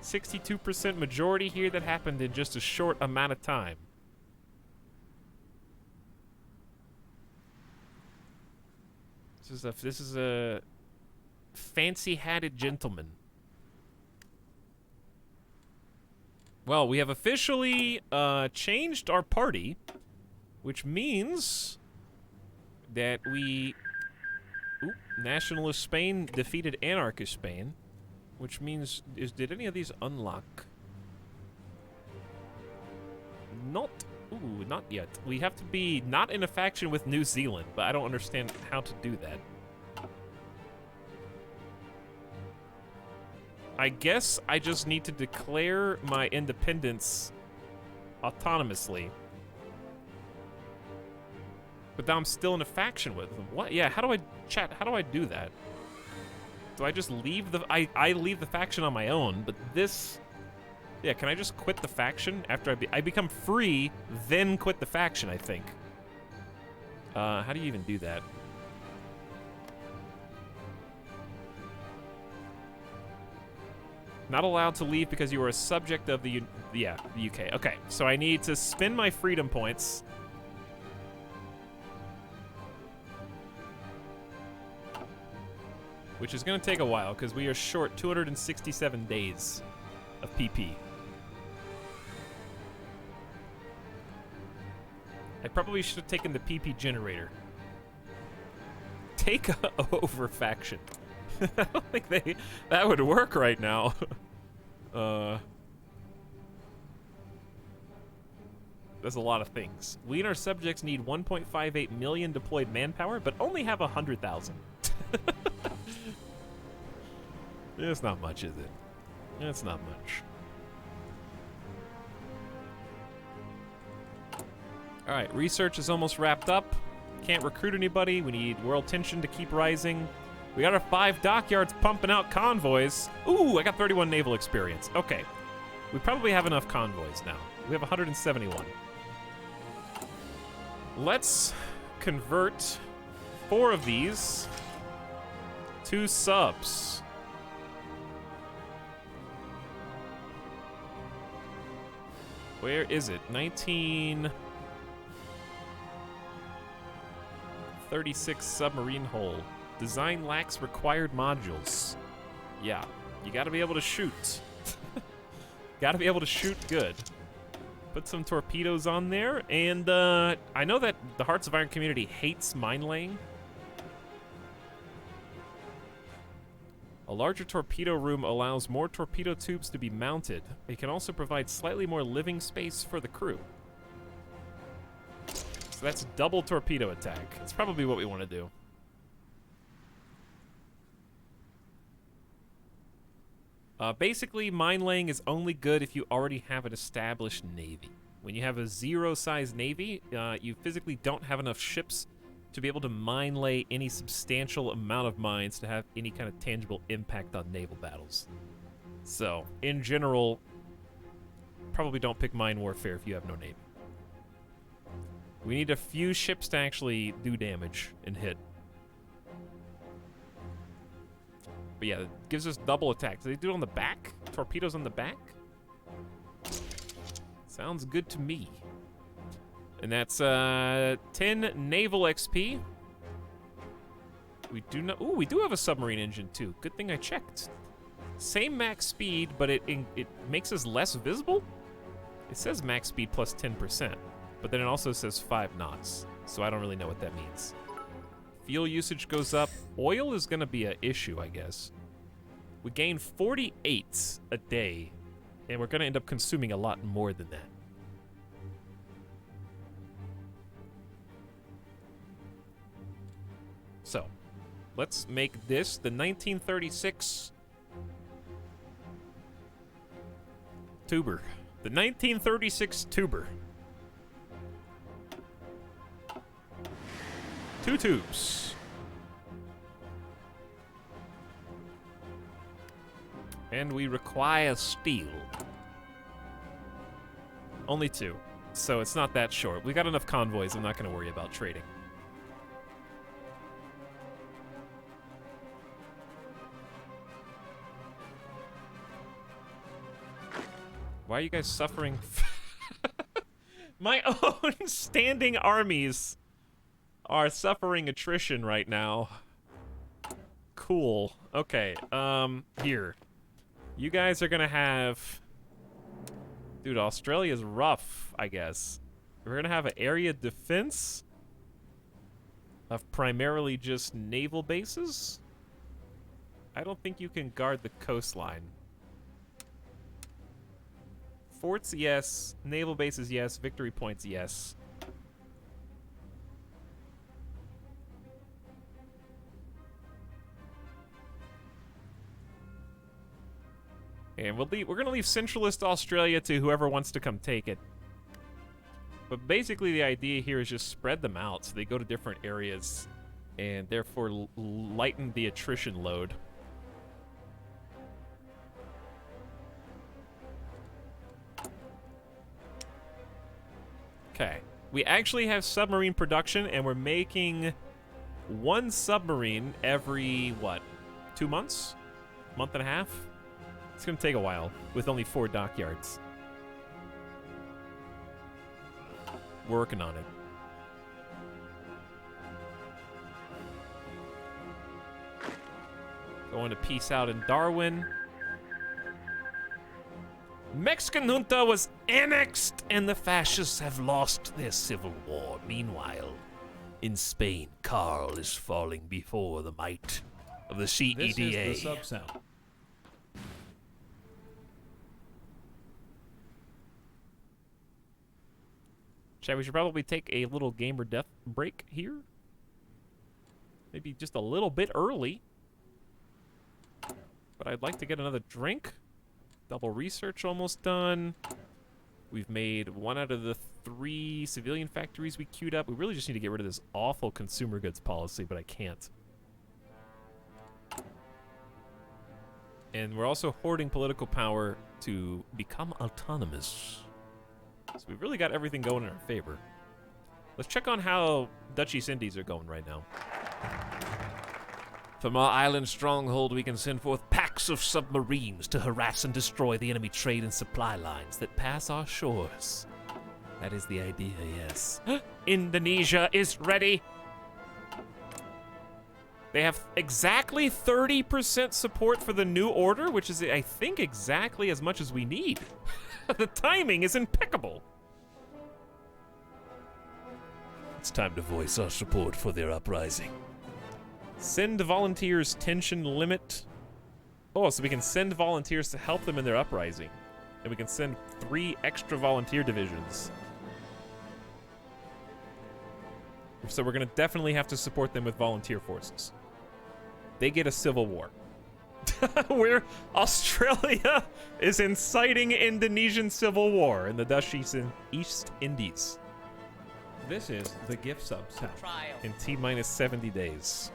62% majority here. That happened in just a short amount of time. This is a fancy-hatted gentleman. Well, we have officially changed our party, which means that we... Ooh, Nationalist Spain defeated Anarchist Spain, which means... Did any of these unlock? Not... Ooh, not yet. We have to be not in a faction with New Zealand, but I don't understand how to do that. I guess I just need to declare my independence autonomously. But now I'm still in a faction with them. What? Yeah, how do I... Chat, how do I do that? Do I just leave the... I leave the faction on my own, but this... Yeah, can I just quit the faction after I become free, then quit the faction, I think. How do you even do that? Not allowed to leave because you are a subject of the UK. Okay, so I need to spend my freedom points. Which is going to take a while because we are short 267 days of PP. I probably should have taken the PP generator. Take over faction. I don't think that would work right now. There's a lot of things. We and our subjects need 1.58 million deployed manpower, but only have 100,000. It's not much, is it? It's not much. All right, research is almost wrapped up. Can't recruit anybody. We need world tension to keep rising. We got our 5 dockyards pumping out convoys. Ooh, I got 31 naval experience. Okay. We probably have enough convoys now. We have 171. Let's convert 4 of these to subs. Where is it? 1936 submarine hull. Design lacks required modules. Yeah, you gotta be able to shoot. Gotta be able to shoot good. Put some torpedoes on there, and I know that the Hearts of Iron community hates mine laying. A larger torpedo room allows more torpedo tubes to be mounted. It can also provide slightly more living space for the crew. So that's double torpedo attack. That's probably what we want to do. Basically, mine laying is only good if you already have an established navy. When you have a 0-size navy, you physically don't have enough ships to be able to mine lay any substantial amount of mines to have any kind of tangible impact on naval battles. So, in general, probably don't pick mine warfare if you have no navy. We need a few ships to actually do damage and hit. But yeah, it gives us double attack. Do they do it on the back? Torpedoes on the back? Sounds good to me. And that's 10 naval XP. We do not. Ooh, we do have a submarine engine too. Good thing I checked. Same max speed, but it makes us less visible. It says max speed plus 10%, but then it also says 5 knots. So I don't really know what that means. Fuel usage goes up. Oil is gonna be an issue, I guess. We gain 48 a day, and we're gonna end up consuming a lot more than that. So, let's make this the 1936 tuber. The 1936 tuber. 2 tubes. And we require steel. Only 2. So it's not that short. We got enough convoys. I'm not going to worry about trading. Why are you guys suffering? My own standing armies are suffering attrition right now. Cool. Okay, here. You guys are gonna have... Dude, Australia's rough, I guess. We're gonna have an area defense of primarily just naval bases. I don't think you can guard the coastline. Forts, yes. Naval bases, yes. Victory points, yes. And we're going to leave Centralist Australia to whoever wants to come take it. But basically the idea here is just spread them out so they go to different areas and therefore lighten the attrition load. Okay. We actually have submarine production, and we're making one submarine every, what, 2 months? Month and a half? It's going to take a while, with only 4 dockyards. Working on it. Going to peace out in Darwin. Mexican junta was annexed, and the fascists have lost their civil war. Meanwhile, in Spain, Carl is falling before the might of the CEDA. This is the sub-sound. Chad, we should probably take a little gamer death break here. Maybe just a little bit early. But I'd like to get another drink. Double research almost done. We've made 1 out of the 3 civilian factories we queued up. We really just need to get rid of this awful consumer goods policy, but I can't. And we're also hoarding political power to become autonomous. So we've really got everything going in our favor. Let's check on how Dutch East Indies are going right now. From our island stronghold, we can send forth packs of submarines to harass and destroy the enemy trade and supply lines that pass our shores. That is the idea, yes. Indonesia is ready. They have exactly 30% support for the new order, which is, I think, exactly as much as we need. The timing is impeccable. It's time to voice our support for their uprising. Send volunteers tension limit. Oh, so we can send volunteers to help them in their uprising. And we can send 3 extra volunteer divisions. So we're going to definitely have to support them with volunteer forces. They get a civil war. Where Australia is inciting Indonesian civil war in the Dutch East Indies. This is the gift sub-sound. In T-minus 70 days.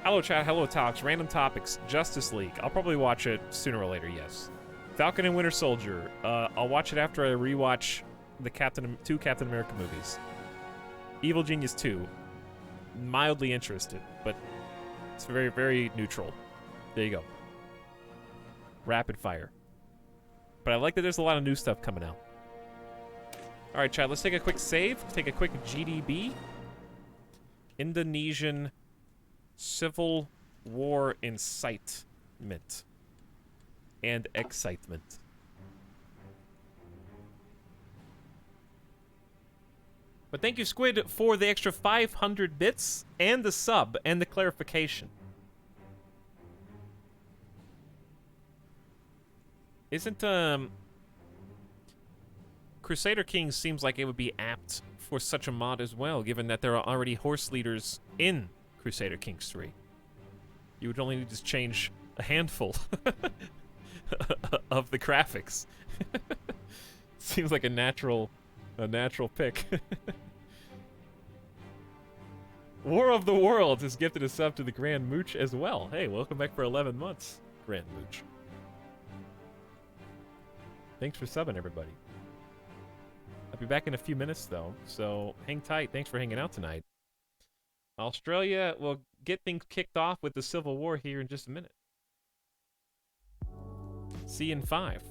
Hello chat, hello talks, random topics, Justice League. I'll probably watch it sooner or later, yes. Falcon and Winter Soldier. I'll watch it after I rewatch the 2 Captain America movies. Evil Genius 2. Mildly interested, but it's very, very neutral. There you go. Rapid fire. But I like that there's a lot of new stuff coming out. Alright, chat, let's take a quick save. Take a quick GDB. Indonesian Civil War incitement. And excitement. But thank you, Squid, for the extra 500 bits and the sub and the clarification. Isn't, Crusader Kings seems like it would be apt for such a mod as well, given that there are already horse leaders in Crusader Kings 3. You would only need to change a handful of the graphics. Seems like a natural pick. War of the Worlds has gifted a sub to the Grand Mooch as well. Hey, welcome back for 11 months, Grand Mooch. Thanks for subbing, everybody. I'll be back in a few minutes, though, so hang tight. Thanks for hanging out tonight. Australia will get things kicked off with the Civil War here in just a minute. See you in 5.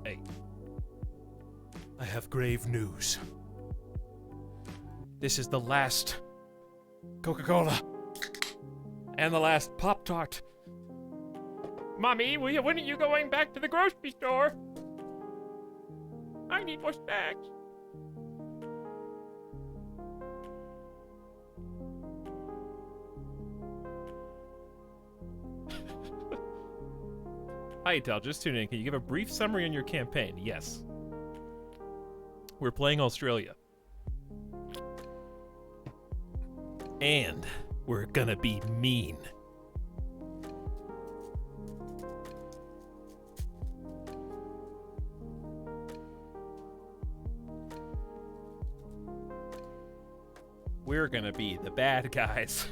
Hey. I have grave news. This is the last Coca-Cola. And the last Pop-Tart. Mommy, when are you going back to the grocery store? I need more snacks. Hi, Etal, just tuning in. Can you give a brief summary on your campaign? Yes. We're playing Australia. And we're gonna be mean. We're gonna be the bad guys.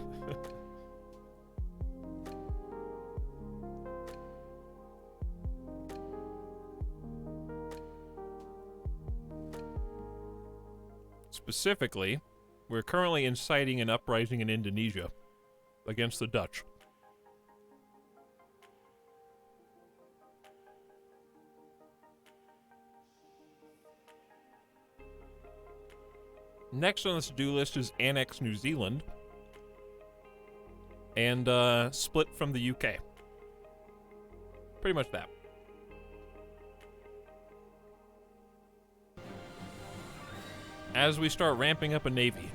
Specifically, we're currently inciting an uprising in Indonesia against the Dutch. Next on the to-do list is annex New Zealand and split from the UK. Pretty much that. As we start ramping up a navy.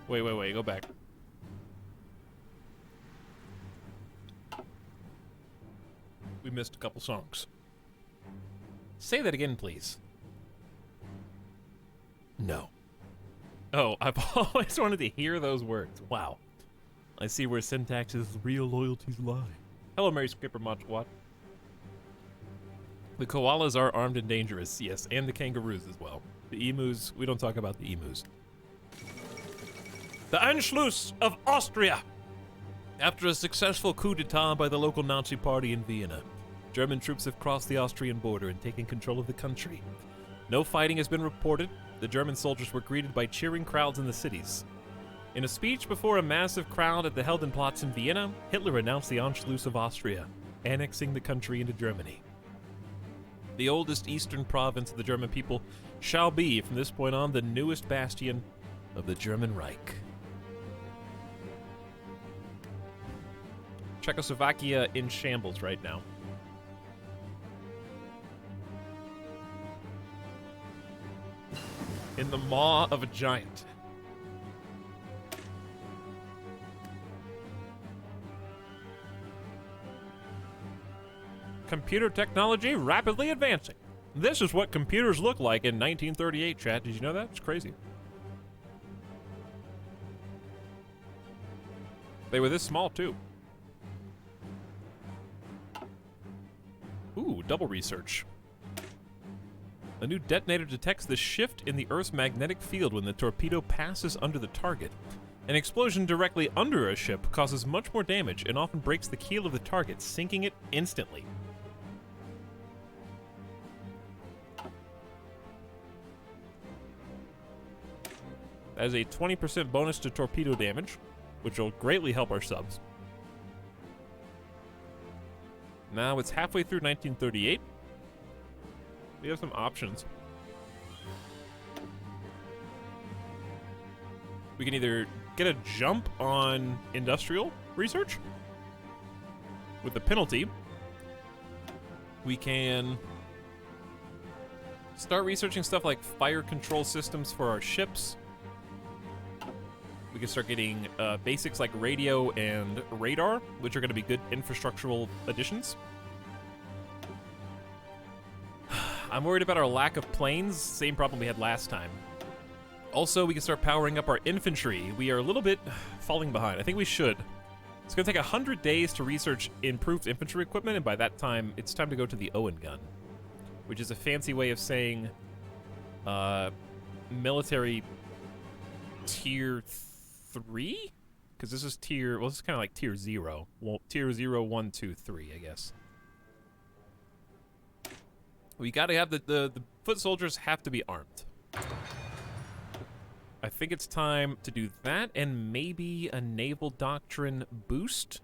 Wait, go back. We missed a couple songs. Say that again, please. No. Oh, I've always wanted to hear those words. Wow. I see where syntax's real loyalties lie. Hello, Mary Skipper Watch. The koalas are armed and dangerous, yes, and the kangaroos as well. The emus, we don't talk about the emus. The Anschluss of Austria! After a successful coup d'etat by the local Nazi party in Vienna, German troops have crossed the Austrian border and taken control of the country. No fighting has been reported. The German soldiers were greeted by cheering crowds in the cities. In a speech before a massive crowd at the Heldenplatz in Vienna, Hitler announced the Anschluss of Austria, annexing the country into Germany. The oldest eastern province of the German people shall be, from this point on, the newest bastion of the German Reich. Czechoslovakia in shambles right now. In the maw of a giant. Computer technology rapidly advancing. This is what computers look like in 1938, chat. Did you know that? It's crazy. They were this small, too. Ooh, double research. A new detonator detects the shift in the Earth's magnetic field when the torpedo passes under the target. An explosion directly under a ship causes much more damage and often breaks the keel of the target, sinking it instantly. That is a 20% bonus to torpedo damage, which will greatly help our subs. Now it's halfway through 1938. We have some options. We can either get a jump on industrial research with the penalty. We can start researching stuff like fire control systems for our ships. We can start getting basics like radio and radar, which are going to be good infrastructural additions. I'm worried about our lack of planes, same problem we had last time. Also, we can start powering up our infantry. We are a little bit falling behind. I think we should. It's going to take 100 days to research improved infantry equipment, and by that time, it's time to go to the Owen gun, which is a fancy way of saying military tier 3? Because this is tier, well, this is kind of like tier 0. Well, tier 0, 1, 2, 3, I guess. We gotta have the foot soldiers have to be armed. I think it's time to do that and maybe a naval doctrine boost.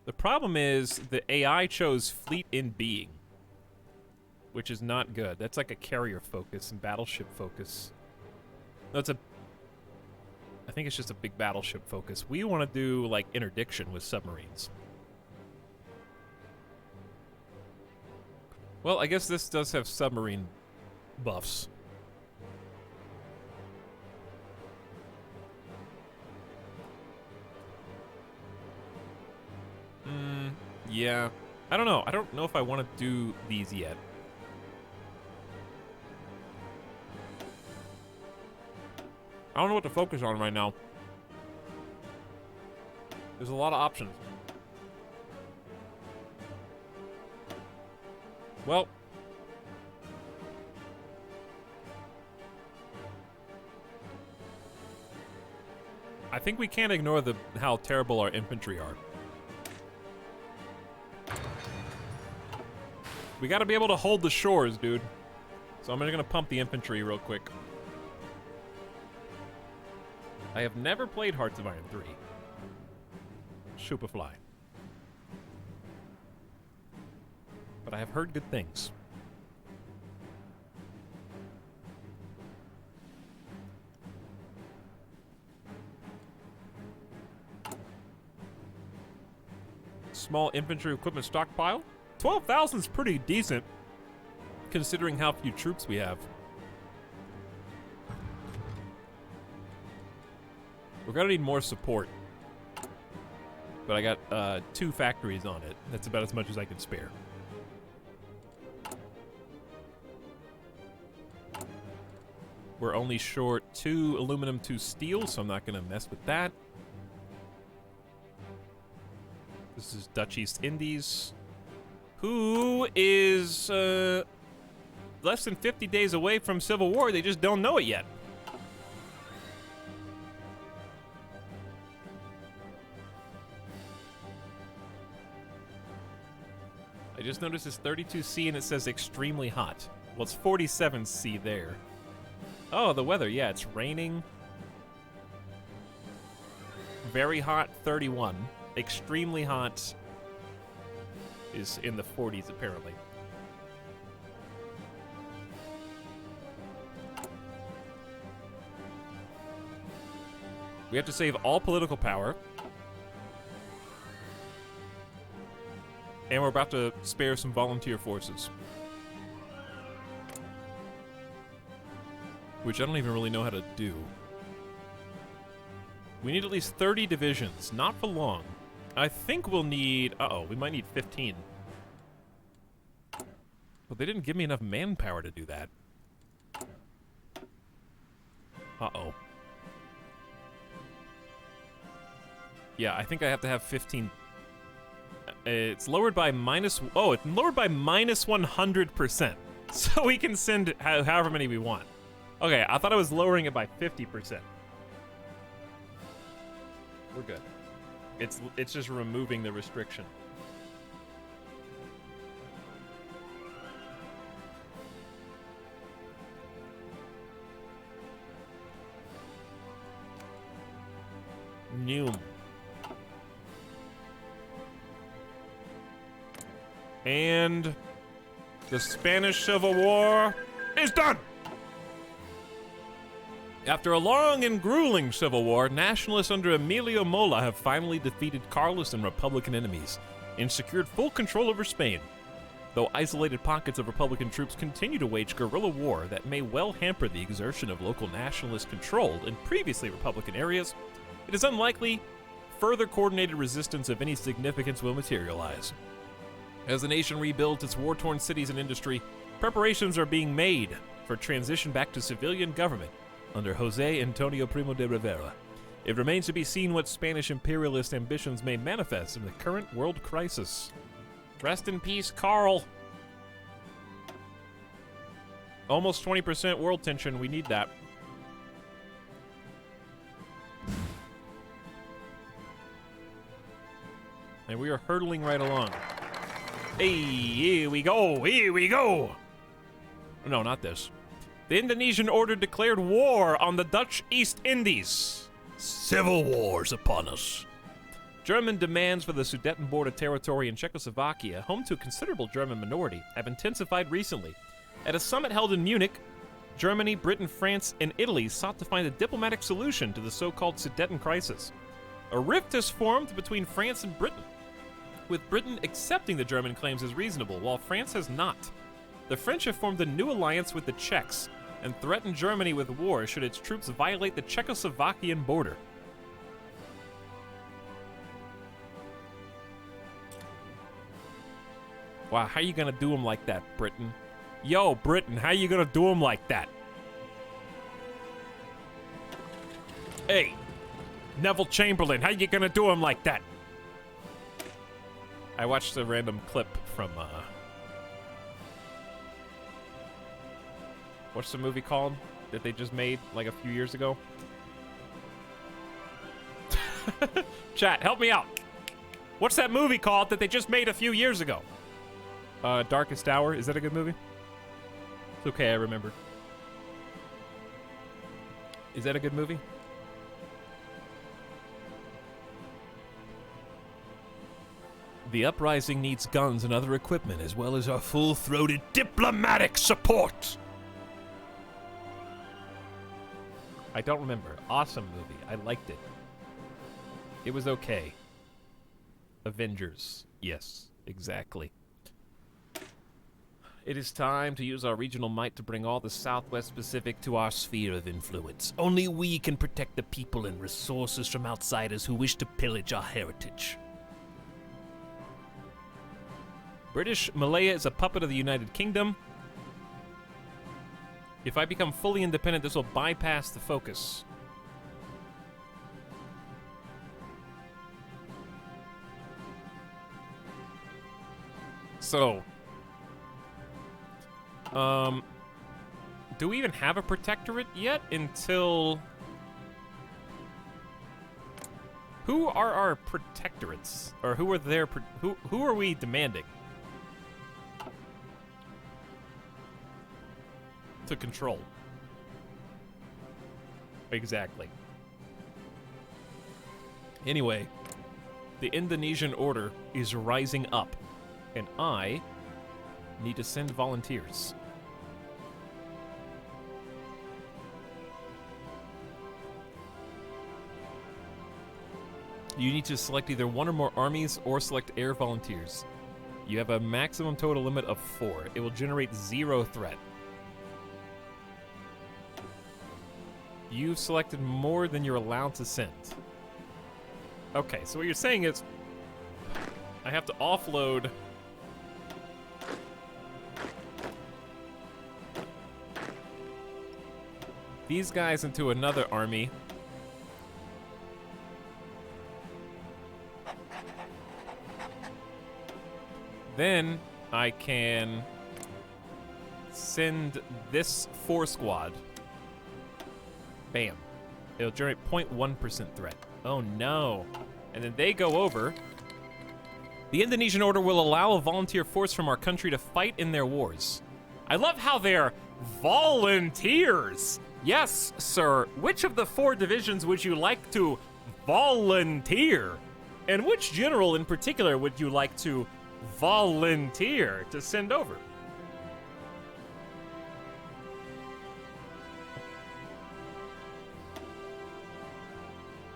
The problem is the AI chose fleet in being, which is not good. That's like a carrier focus and battleship focus. No, I think it's just a big battleship focus. We want to do like interdiction with submarines. Well, I guess this does have submarine buffs. Yeah. I don't know. I don't know if I want to do these yet. I don't know what to focus on right now. There's a lot of options. Well, I think we can't ignore how terrible our infantry are. We gotta be able to hold the shores, dude. So I'm just gonna pump the infantry real quick. I have never played Hearts of Iron 3. Superfly. But I have heard good things. Small infantry equipment stockpile. 12,000 is pretty decent, considering how few troops we have. We're gonna need more support. But I got 2 factories on it. That's about as much as I can spare. We're only short 2 aluminum, 2 steel, so I'm not gonna mess with that. This is Dutch East Indies, who is less than 50 days away from civil war. They just don't know it yet. I just noticed it's 32C and it says extremely hot. Well, it's 47C there. Oh, the weather. Yeah, it's raining. Very hot, 31. Extremely hot is in the 40s, apparently. We have to save all political power. And we're about to spare some volunteer forces. Which I don't even really know how to do. We need at least 30 divisions, not for long. I think we'll need... Uh-oh, we might need 15. But they didn't give me enough manpower to do that. Uh-oh. Yeah, I think I have to have 15... It's lowered by minus... Oh, it's lowered by minus 100%. So we can send however many we want. Okay, I thought I was lowering it by 50%. We're good. It's just removing the restriction. Noom. And the Spanish Civil War is done! After a long and grueling civil war, nationalists under Emilio Mola have finally defeated Carlist and Republican enemies and secured full control over Spain. Though isolated pockets of Republican troops continue to wage guerrilla war that may well hamper the exertion of local nationalist-controlled and previously Republican areas, it is unlikely further coordinated resistance of any significance will materialize. As the nation rebuilds its war-torn cities and industry, preparations are being made for transition back to civilian government under José Antonio Primo de Rivera. It remains to be seen what Spanish imperialist ambitions may manifest in the current world crisis. Rest in peace, Carl. Almost 20% world tension. We need that. And we are hurtling right along. Hey, here we go. Here we go. No, not this. The Indonesian order declared war on the Dutch East Indies. Civil war's upon us. German demands for the Sudeten border territory in Czechoslovakia, home to a considerable German minority, have intensified recently. At a summit held in Munich, Germany, Britain, France, and Italy sought to find a diplomatic solution to the so-called Sudeten crisis. A rift has formed between France and Britain, with Britain accepting the German claims as reasonable, while France has not. The French have formed a new alliance with the Czechs and threatened Germany with war should its troops violate the Czechoslovakian border. Wow, how you gonna do them like that, Britain? Yo, Britain, how you gonna do them like that? Hey, Neville Chamberlain, how you gonna do them like that? I watched a random clip from, what's the movie called that they just made, like, a few years ago? Chat, help me out. What's that movie called that they just made a few years ago? Darkest Hour. Is that a good movie? It's okay, I remember. Is that a good movie? The uprising needs guns and other equipment, as well as our full-throated diplomatic support. I don't remember. Awesome movie. I liked it. It was okay. Avengers. Yes, exactly. It is time to use our regional might to bring all the Southwest Pacific to our sphere of influence. Only we can protect the people and resources from outsiders who wish to pillage our heritage. British Malaya is a puppet of the United Kingdom. If I become fully independent, this will bypass the focus. So, do we even have a protectorate yet until... Who are our protectorates? Or who are their... Who are we demanding to control? Exactly. Anyway, the Indonesian order is rising up, and I need to send volunteers. You need to select either one or more armies or select air volunteers. You have a maximum total limit of 4. It will generate 0 threat. You've selected more than you're allowed to send. Okay, so what you're saying is I have to offload these guys into another army. Then I can send this 4 squad. Bam. It'll generate 0.1% threat. Oh no. And then they go over. The Indonesian order will allow a volunteer force from our country to fight in their wars. I love how they're volunteers. Yes, sir. Which of the 4 divisions would you like to volunteer? And which general in particular would you like to volunteer to send over?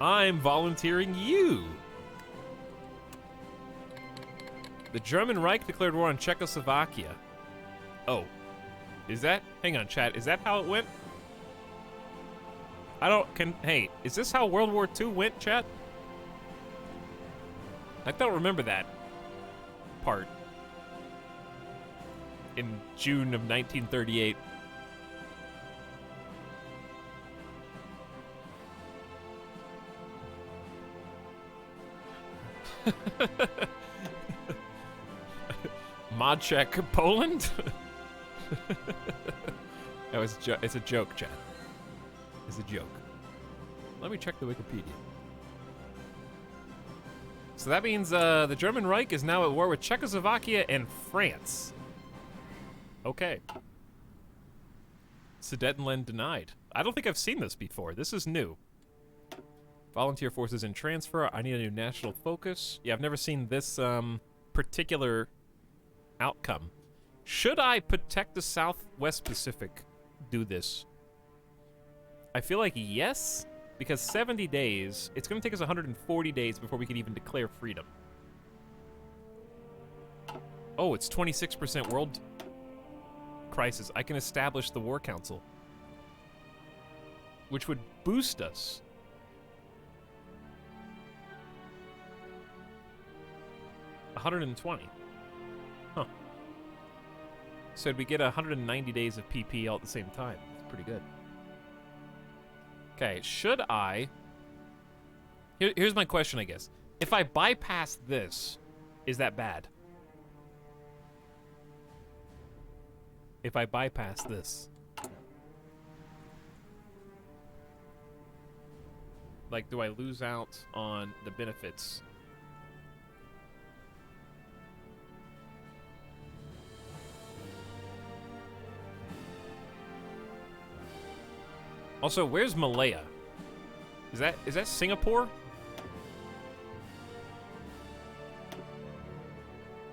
I'm volunteering you. The German Reich declared war on Czechoslovakia. Oh. Is that? Hang on, chat. Is that how it went? Hey, is this how World War II went, chat? I don't remember that part. In June of 1938. Modczech, Poland? That was it's a joke, chat. It's a joke. Let me check the Wikipedia. So that means the German Reich is now at war with Czechoslovakia and France. Okay. Sudetenland denied. I don't think I've seen this before. This is new. Volunteer forces in transfer. I need a new national focus. Yeah, I've never seen this particular outcome. Should I protect the Southwest Pacific do this? I feel like yes, because 70 days, it's going to take us 140 days before we can even declare freedom. Oh, it's 26% world crisis. I can establish the War Council, which would boost us. $120. Huh. So we get 190 days of PP all at the same time. It's pretty good. Okay, should I... Here's my question, I guess. If I bypass this, is that bad? If I bypass this. Like, do I lose out on the benefits? Also, where's Malaya? Is that Singapore?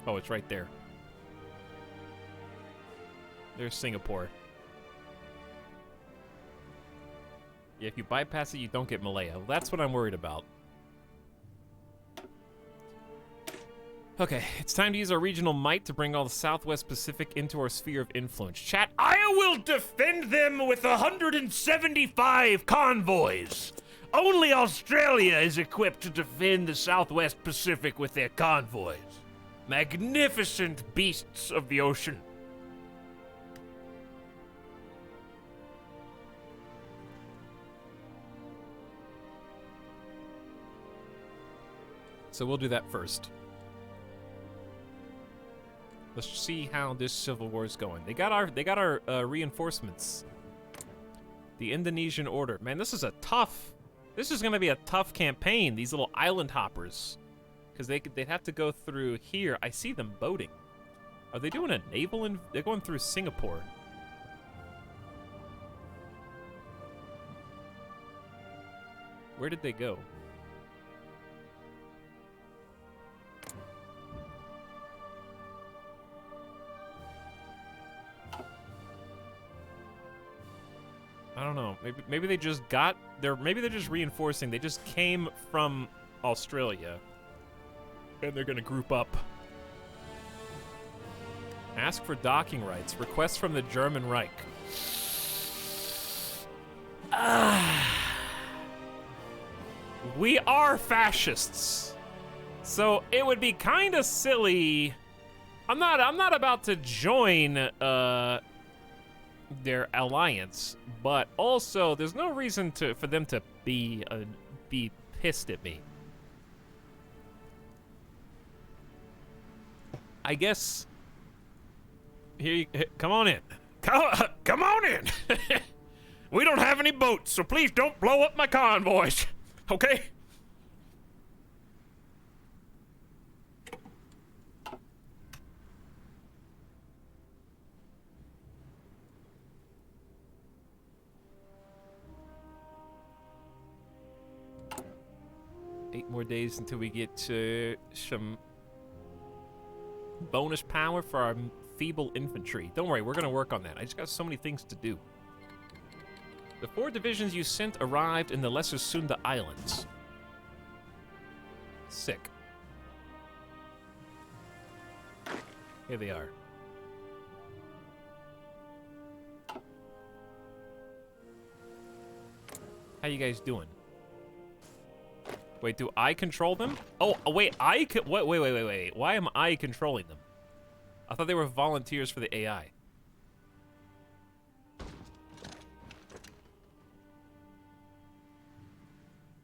Oh, it's right there. There's Singapore. Yeah, if you bypass it, you don't get Malaya. Well, that's what I'm worried about. Okay, it's time to use our regional might to bring all the Southwest Pacific into our sphere of influence. Chat, I will defend them with 175 convoys. Only Australia is equipped to defend the Southwest Pacific with their convoys. Magnificent beasts of the ocean. so we'll do that first. Let's see how this civil war is going. They got our reinforcements. The Indonesian order. Man, this is gonna be a tough campaign. These little island hoppers, because they'd have to go through here. I see them boating. Are they doing a naval? They're going through Singapore. Where did they go? I don't know. Maybe they just maybe they're just reinforcing. They just came from Australia, and they're gonna group up. Ask for docking rights. Request from the German Reich. We are fascists, so it would be kind of silly. I'm not about to join their alliance, but also there's no reason for them to be pissed at me. I guess. Come on in. Come on in. We don't have any boats, so please don't blow up my convoys. Okay? Eight more days until we get some bonus power for our feeble infantry. Don't worry, we're gonna work on that. I just got so many things to do. The 4 divisions you sent arrived in the Lesser Sunda Islands. Sick. Here they are. How you guys doing? Wait, do I control them? Oh, wait, wait. Why am I controlling them? I thought they were volunteers for the AI.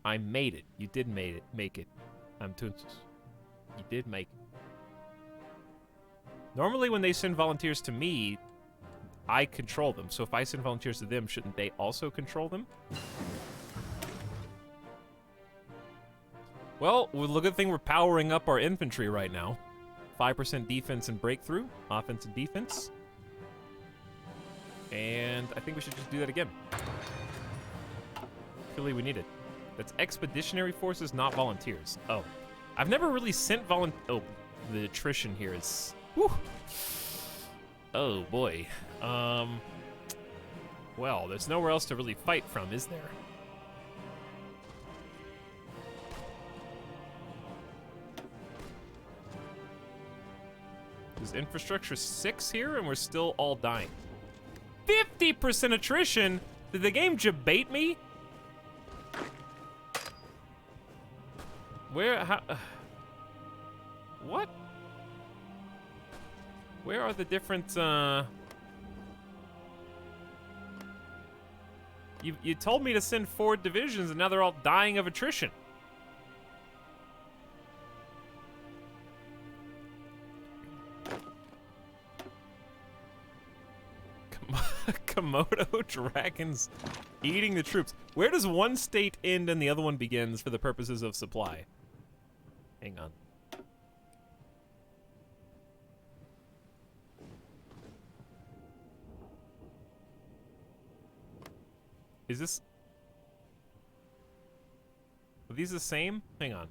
I made it. You did make it. I'm Toonsis. You did make it. Normally when they send volunteers to me, I control them. So if I send volunteers to them, shouldn't they also control them? Well, the good thing we're powering up our infantry right now. 5% defense and breakthrough. Offense and defense. And I think we should just do that again. Clearly we need it. That's expeditionary forces, not volunteers. Oh. I've never really sent Oh, the attrition here is... Whew. Oh, boy. Well, there's nowhere else to really fight from, is there? Is infrastructure 6 here, and we're still all dying? 50% attrition? Did the game debate me? Where, how, what? Where are the different, You told me to send 4 divisions, and now they're all dying of attrition. Komodo dragons eating the troops. Where does one state end and the other one begins for the purposes of supply? Hang on. Is this... Are these the same? Hang on.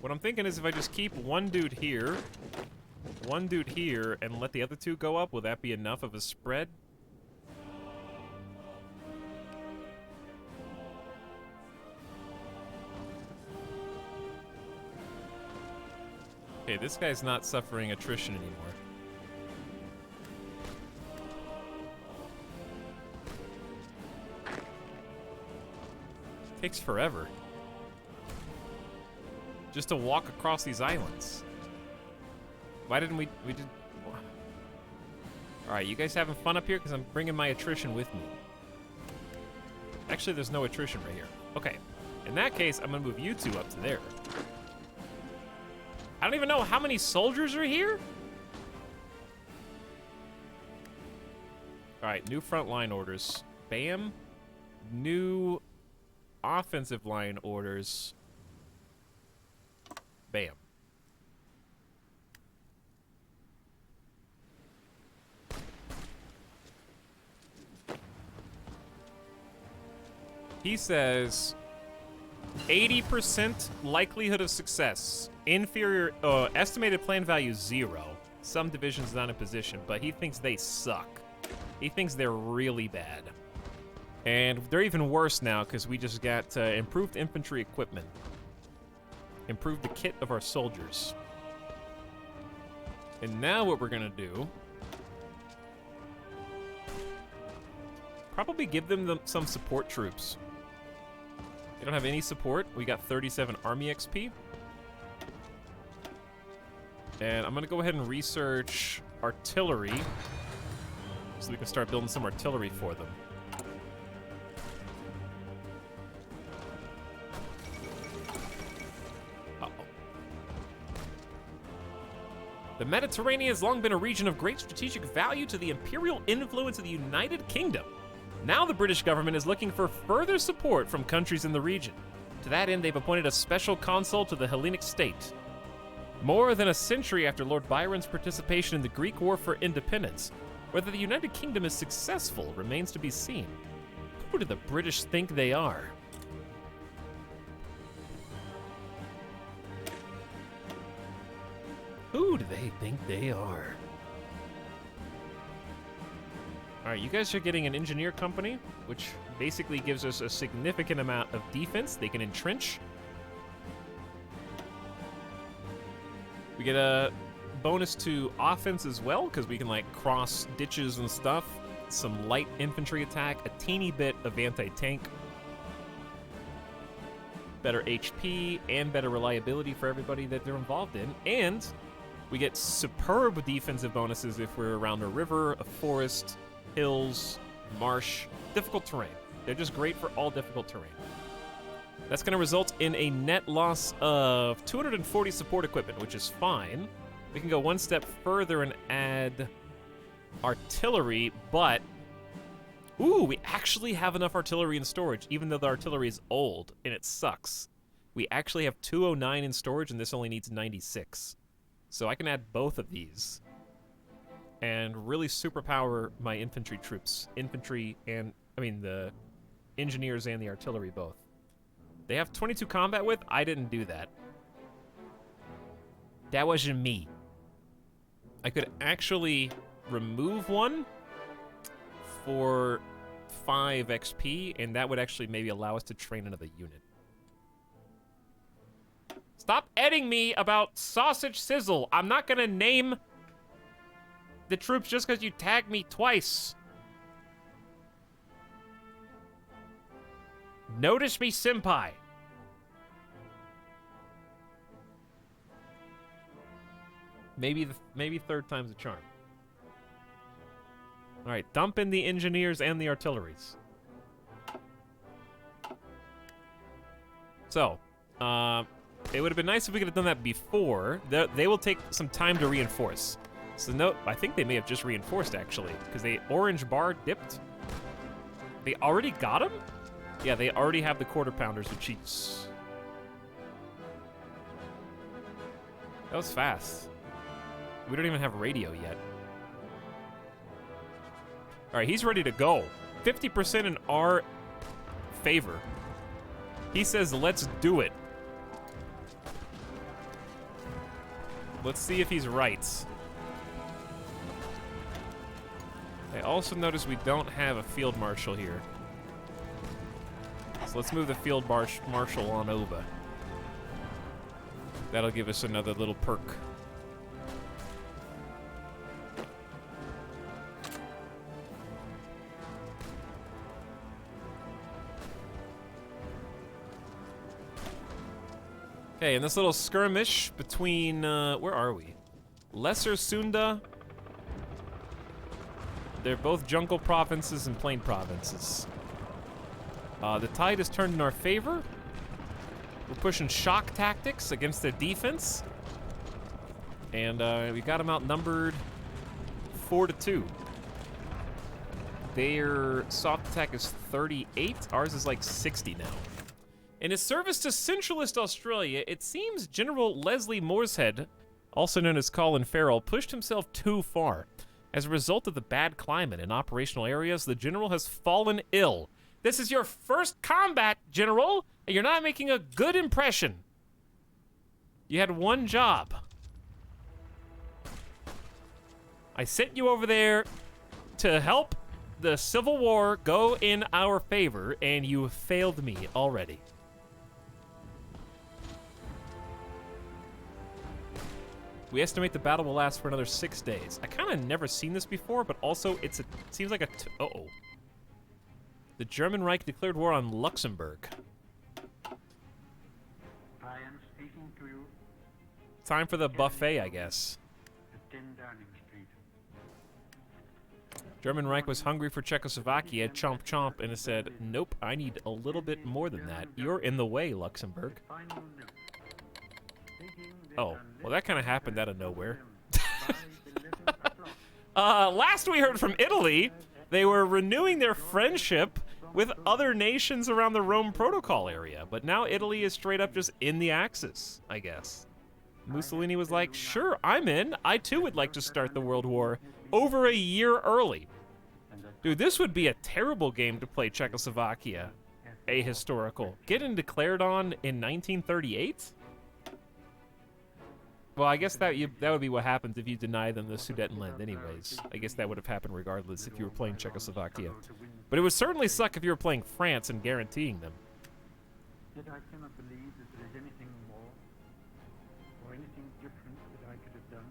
What I'm thinking is if I just keep one dude here, and let the other 2 go up, will that be enough of a spread? Okay, this guy's not suffering attrition anymore. Takes forever. Just to walk across these islands. Why didn't we did... Alright, you guys having fun up here? Because I'm bringing my attrition with me. Actually, there's no attrition right here. Okay. In that case, I'm going to move you 2 up to there. I don't even know how many soldiers are here? Alright, new front line orders. Bam. New offensive line orders. Bam. He says 80% likelihood of success. Inferior, estimated plan value 0. Some divisions not in position, but he thinks they suck. He thinks they're really bad. And they're even worse now because we just got improved infantry equipment. Improved the kit of our soldiers. And now what we're gonna do... Probably give them some support troops. They don't have any support. We got 37 army XP. And I'm gonna go ahead and research artillery so we can start building some artillery for them. The Mediterranean has long been a region of great strategic value to the imperial influence of the United Kingdom. Now the British government is looking for further support from countries in the region. To that end, they've appointed a special consul to the Hellenic state. More than a century after Lord Byron's participation in the Greek War for Independence, whether the United Kingdom is successful remains to be seen. Who do the British think they are? Who do they think they are? All right, you guys are getting an engineer company, which basically gives us a significant amount of defense. They can entrench. We get a bonus to offense as well, because we can like cross ditches and stuff. Some light infantry attack, a teeny bit of anti-tank. Better HP and better reliability for everybody that they're involved in. And we get superb defensive bonuses if we're around a river, a forest, hills, marsh, difficult terrain. They're just great for all difficult terrain. That's going to result in a net loss of 240 support equipment, which is fine. We can go one step further and add artillery, but... Ooh, we actually have enough artillery in storage, even though the artillery is old, and it sucks. We actually have 209 in storage, and this only needs 96. So I can add both of these and really superpower my infantry troops. Infantry and, I mean, the engineers and the artillery both. They have 22 combat width. I didn't do that. That wasn't me. I could actually remove one for 5 XP, and that would actually maybe allow us to train another unit. Stop editing me about sausage sizzle. I'm not gonna name the troops just because you tagged me twice. Notice me, senpai. Maybe third time's a charm. All right, dump in the engineers and the artilleries. So, it would have been nice if we could have done that before. They will take some time to reinforce. So no, I think they may have just reinforced actually, because the orange bar dipped. They already got him? Yeah, they already have the quarter pounders with cheats. That was fast. We don't even have radio yet. All right, he's ready to go. 50% in our favor. He says, let's do it. Let's see if he's right. I also notice we don't have a field marshal here. So let's move the field marshal on over. That'll give us another little perk. Okay, in this little skirmish between, where are we? Lesser Sunda. They're both jungle provinces and plain provinces. The tide has turned in our favor. We're pushing shock tactics against their defense. And we got them outnumbered 4-2. Their soft attack is 38. Ours is like 60 now. In his service to Centralist Australia, it seems General Leslie Morshead, also known as Colin Farrell, pushed himself too far. As a result of the bad climate in operational areas, the general has fallen ill. This is your first combat, General, and you're not making a good impression. You had one job. I sent you over there to help the Civil War go in our favor, and you failed me already. We estimate the battle will last for another 6 days. I kind of never seen this before, but also it seems like a uh-oh. The German Reich declared war on Luxembourg. I am speaking to you. Time for the buffet, I guess. At 10 Downing Street. German Reich was hungry for Czechoslovakia, chomp chomp, and it said, nope, I need a little bit more than that. You're in the way, Luxembourg. Final note. Taking the Oh, well that kind of happened out of nowhere. by the 11 o'clock. Last we heard from Italy, they were renewing their friendship with other nations around the Rome Protocol area, but now Italy is straight up just in the Axis, I guess. Mussolini was like, sure, I'm in. I too would like to start the World War over a year early. Dude, this would be a terrible game to play Czechoslovakia. Ahistorical. Getting declared on in 1938? Well, I guess that would be what happens if you deny them the Sudetenland anyways. I guess that would have happened regardless if you were playing Czechoslovakia. But it would certainly suck if you were playing France and guaranteeing them. Yet I cannot believe that there is anything more or anything different that I could have done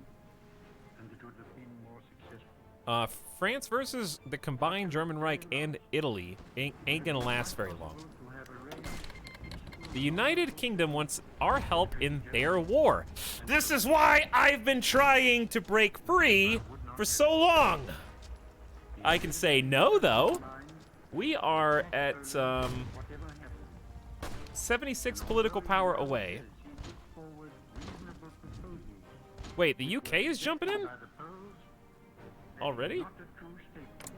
and that would have been more successful. France versus the combined German Reich and Italy ain't gonna last very long. To have arranged The United Kingdom wants our help in their war. This is why I've been trying to break free for so long. I can say no, though. We are at whatever happens. 76 political power away. Forward reasonable proposals Wait, the UK is jumping in? by the Poles. That is Already? not a true statement.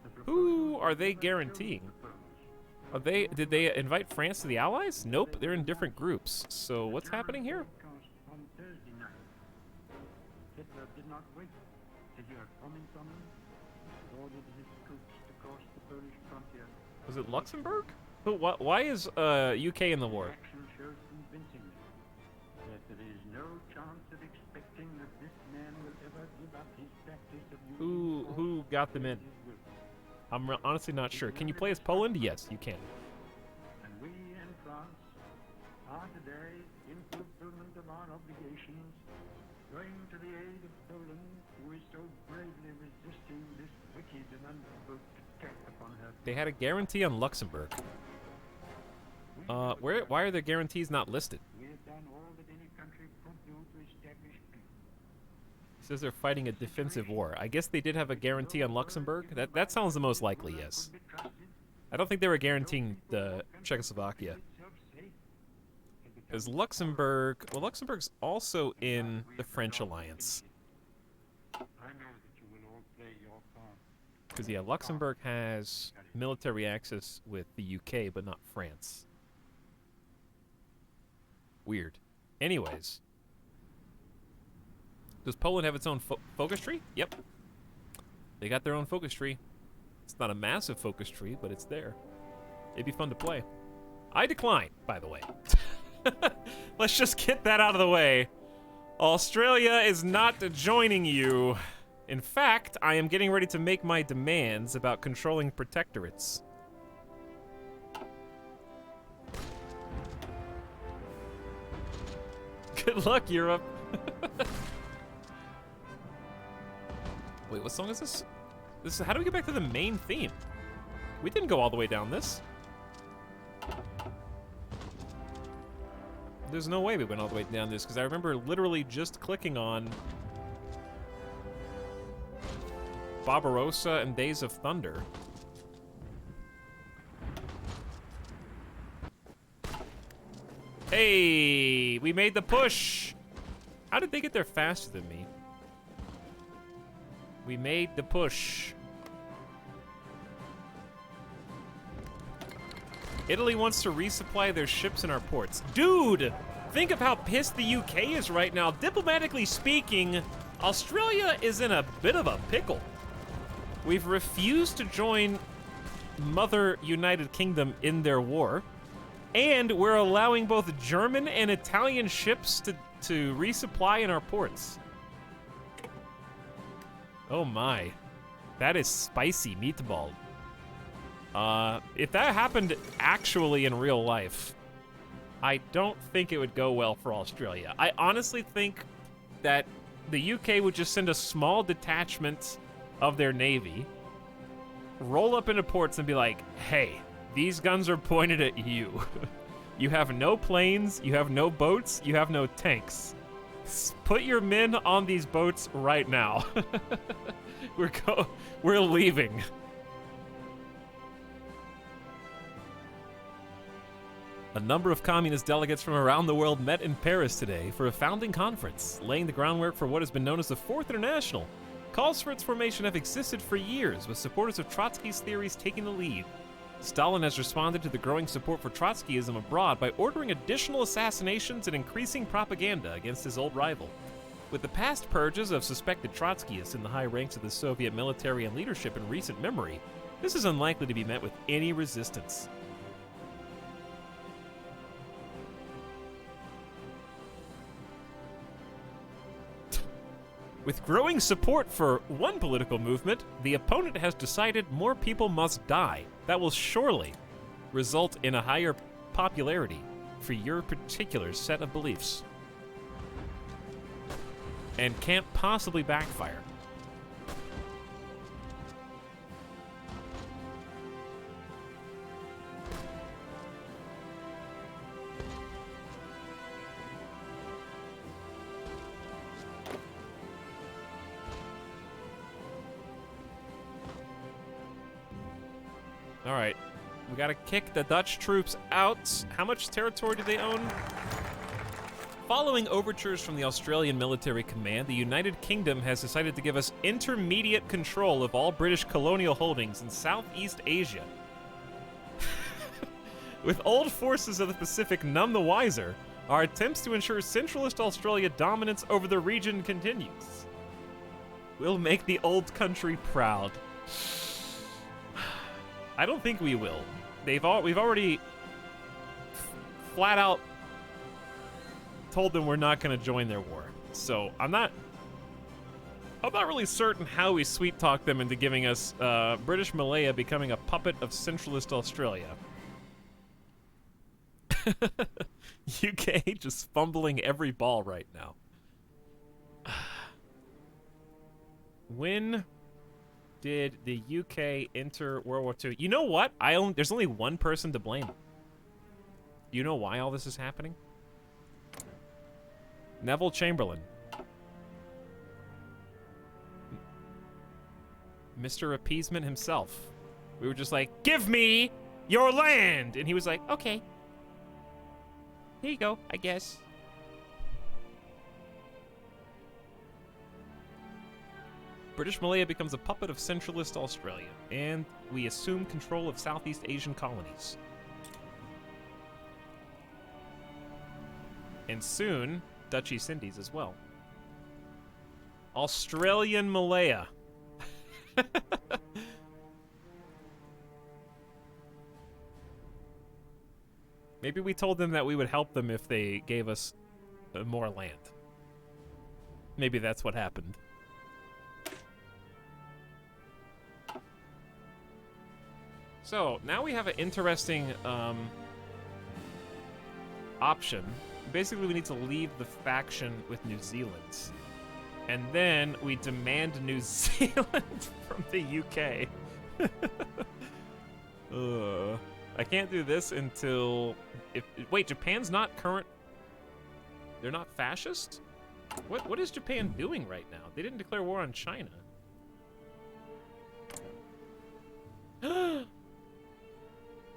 The Who proposals are they that guaranteeing? propose Did they invite France to the Allies? Nope, they're in different groups. So what's happening here? On Thursday night, Hitler did not wait to hear a comment from him, nor did his troops to cross the Polish frontier. Was it Luxembourg? But why is UK in the war? Action shows convincingly that there is no chance of expecting that this man will ever give up his practice of using force Who got them in? against his will. I'm honestly not sure. Can you play as Poland? Yes, you can. And we in France are today, in fulfillment of our obligations, going to the aid of Poland, who is so bravely resisting this wicked and unprovoked attack upon her. They had a guarantee on Luxembourg. Why are their guarantees not listed? We have done all that any country could do to establish peace. It says they're fighting a defensive war. I guess they did have a guarantee on Luxembourg. That sounds the most likely, yes. Could be trusted, I don't think they were guaranteeing the Czechoslovakia. itself safe, and become Because Luxembourg's also in the French alliance. I know that you will all play your part. Because, yeah, Luxembourg has military access with the UK, but not France. Weird. Anyways. Does Poland have its own focus tree? Yep. They got their own focus tree. It's not a massive focus tree, but it's there. It'd be fun to play. I decline, by the way. Let's just get that out of the way. Australia is not joining you. In fact, I am getting ready to make my demands about controlling protectorates. Good luck, Europe. Wait, what song is this? How do we get back to the main theme? We didn't go all the way down this. There's no way we went all the way down this, because I remember literally just clicking on Barbarossa and Days of Thunder. Hey, we made the push. How did they get there faster than me? We made the push. Italy wants to resupply their ships in our ports. Dude, think of how pissed the UK is right now. Diplomatically speaking, Australia is in a bit of a pickle. We've refused to join Mother United Kingdom in their war, and we're allowing both German and Italian ships to resupply in our ports. Oh my, that is spicy meatball. If that happened actually in real life, I don't think it would go well for Australia. I honestly think that the UK would just send a small detachment of their navy, roll up into ports and be like, hey, these guns are pointed at you. You have no planes, you have no boats, you have no tanks. Put your men on these boats right now. We're leaving. A number of communist delegates from around the world met in Paris today for a founding conference, laying the groundwork for what has been known as the Fourth International. Calls for its formation have existed for years, with supporters of Trotsky's theories taking the lead. Stalin has responded to the growing support for Trotskyism abroad by ordering additional assassinations and increasing propaganda against his old rival. With the past purges of suspected Trotskyists in the high ranks of the Soviet military and leadership in recent memory, this is unlikely to be met with any resistance. With growing support for one political movement, the opponent has decided more people must die. That will surely result in a higher popularity for your particular set of beliefs. And can't possibly backfire. All right, we gotta kick the Dutch troops out. How much territory do they own? Following overtures from the Australian Military Command, the United Kingdom has decided to give us intermediate control of all British colonial holdings in Southeast Asia. With old forces of the Pacific none the wiser, our attempts to ensure centralist Australia dominance over the region continues. We'll make the old country proud. I don't think we will. we've already flat out told them we're not going to join their war. So I'm not really certain how we sweet talk them into giving us British Malaya becoming a puppet of centralist Australia. UK just fumbling every ball right now. When did the UK enter World War II? You know what? There's only one person to blame. You know why all this is happening? Neville Chamberlain. Mr. Appeasement himself. We were just like, give me your land! And he was like, okay. Here you go, I guess. British Malaya becomes a puppet of centralist Australia, and we assume control of Southeast Asian colonies. And soon, Dutch East Indies as well. Australian Malaya. Maybe we told them that we would help them if they gave us more land. Maybe that's what happened. So, now we have an interesting option. Basically, we need to leave the faction with New Zealand. And then we demand New Zealand from the UK. I can't do this until... Wait, Japan's not current... They're not fascist? What is Japan doing right now? They didn't declare war on China.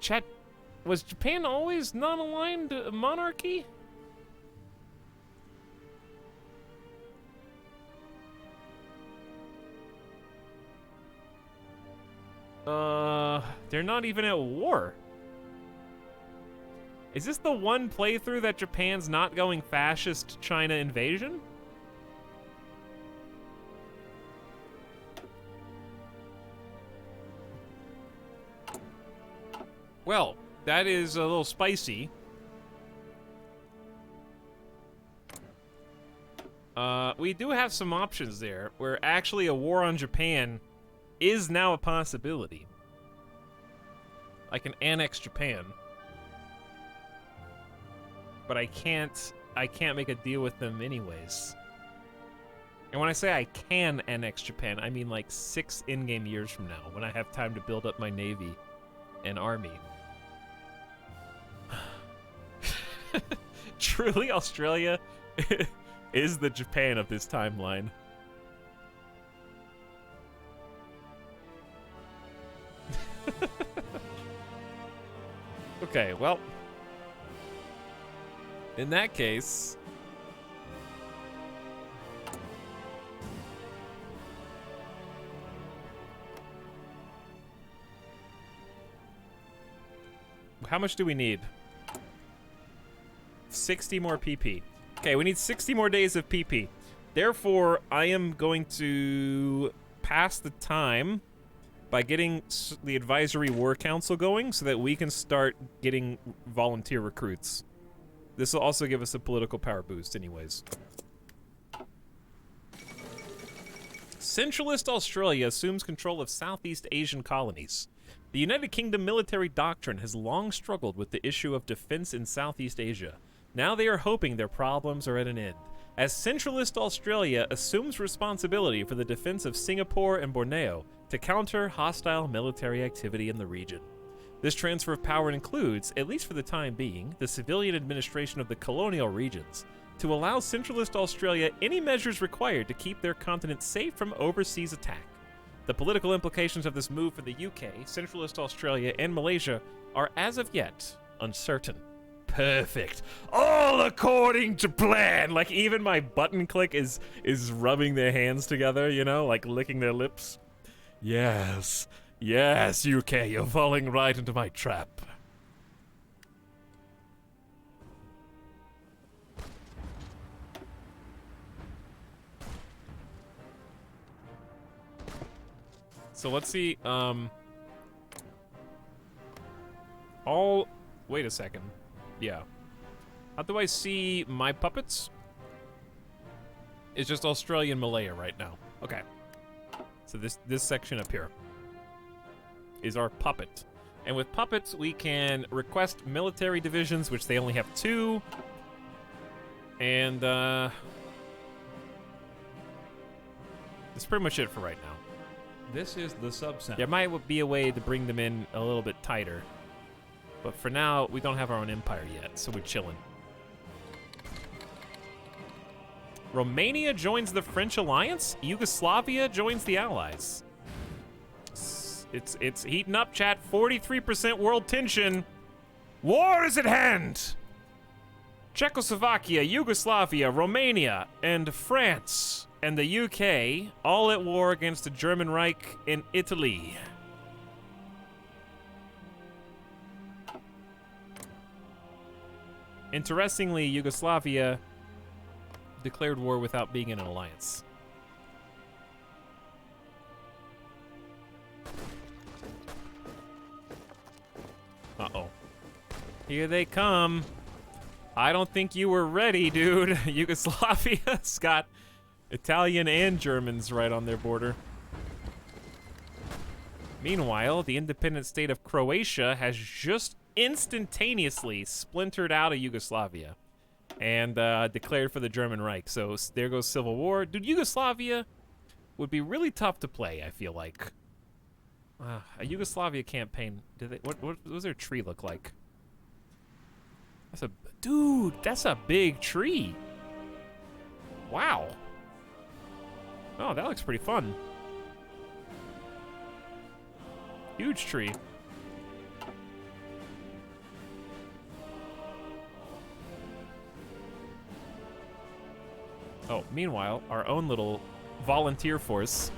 Chat, was Japan always non-aligned monarchy? They're not even at war. Is this the one playthrough that Japan's not going fascist China invasion? Well, that is a little spicy. We do have some options there, where actually a war on Japan is now a possibility. I can annex Japan. But I can't make a deal with them anyways. And when I say I can annex Japan, I mean like 6 in-game years from now, when I have time to build up my navy and army. Truly, Australia is the Japan of this timeline. Okay, well, in that case, how much do we need? 60 more PP. Okay, we need 60 more days of PP. Therefore, I am going to pass the time by getting the Advisory War Council going so that we can start getting volunteer recruits. This will also give us a political power boost anyways. Centralist Australia assumes control of Southeast Asian colonies. The United Kingdom military doctrine has long struggled with the issue of defense in Southeast Asia. Now they are hoping their problems are at an end, as Centralist Australia assumes responsibility for the defense of Singapore and Borneo to counter hostile military activity in the region. This transfer of power includes, at least for the time being, the civilian administration of the colonial regions, to allow Centralist Australia any measures required to keep their continent safe from overseas attack. The political implications of this move for the UK, Centralist Australia, and Malaysia are as of yet uncertain. Perfect. All according to plan. Like, even my button click is rubbing their hands together, you know, like licking their lips. Yes. Yes, UK, you're falling right into my trap. So let's see, all... Wait a second. Yeah. How do I see my puppets? It's just Australian Malaya right now. Okay. So this section up here is our puppet. And with puppets, we can request military divisions, which they only have 2. And, that's pretty much it for right now. This is the sub sound. There might be a way to bring them in a little bit tighter. But for now, we don't have our own empire yet, so we're chilling. Romania joins the French alliance. Yugoslavia joins the Allies. It's heating up, chat. 43% world tension. War is at hand. Czechoslovakia, Yugoslavia, Romania, and France, and the UK all at war against the German Reich in Italy. Interestingly, Yugoslavia declared war without being in an alliance. Uh-oh. Here they come. I don't think you were ready, dude. Yugoslavia's got Italian and Germans right on their border. Meanwhile, the independent state of Croatia has just instantaneously splintered out of Yugoslavia and declared for the German Reich. So there goes civil war. Dude, Yugoslavia would be really tough to play, I feel like. A Yugoslavia campaign. What does their tree look like? Dude, that's a big tree. Wow. Oh, that looks pretty fun. Huge tree. Oh, meanwhile, our own little volunteer force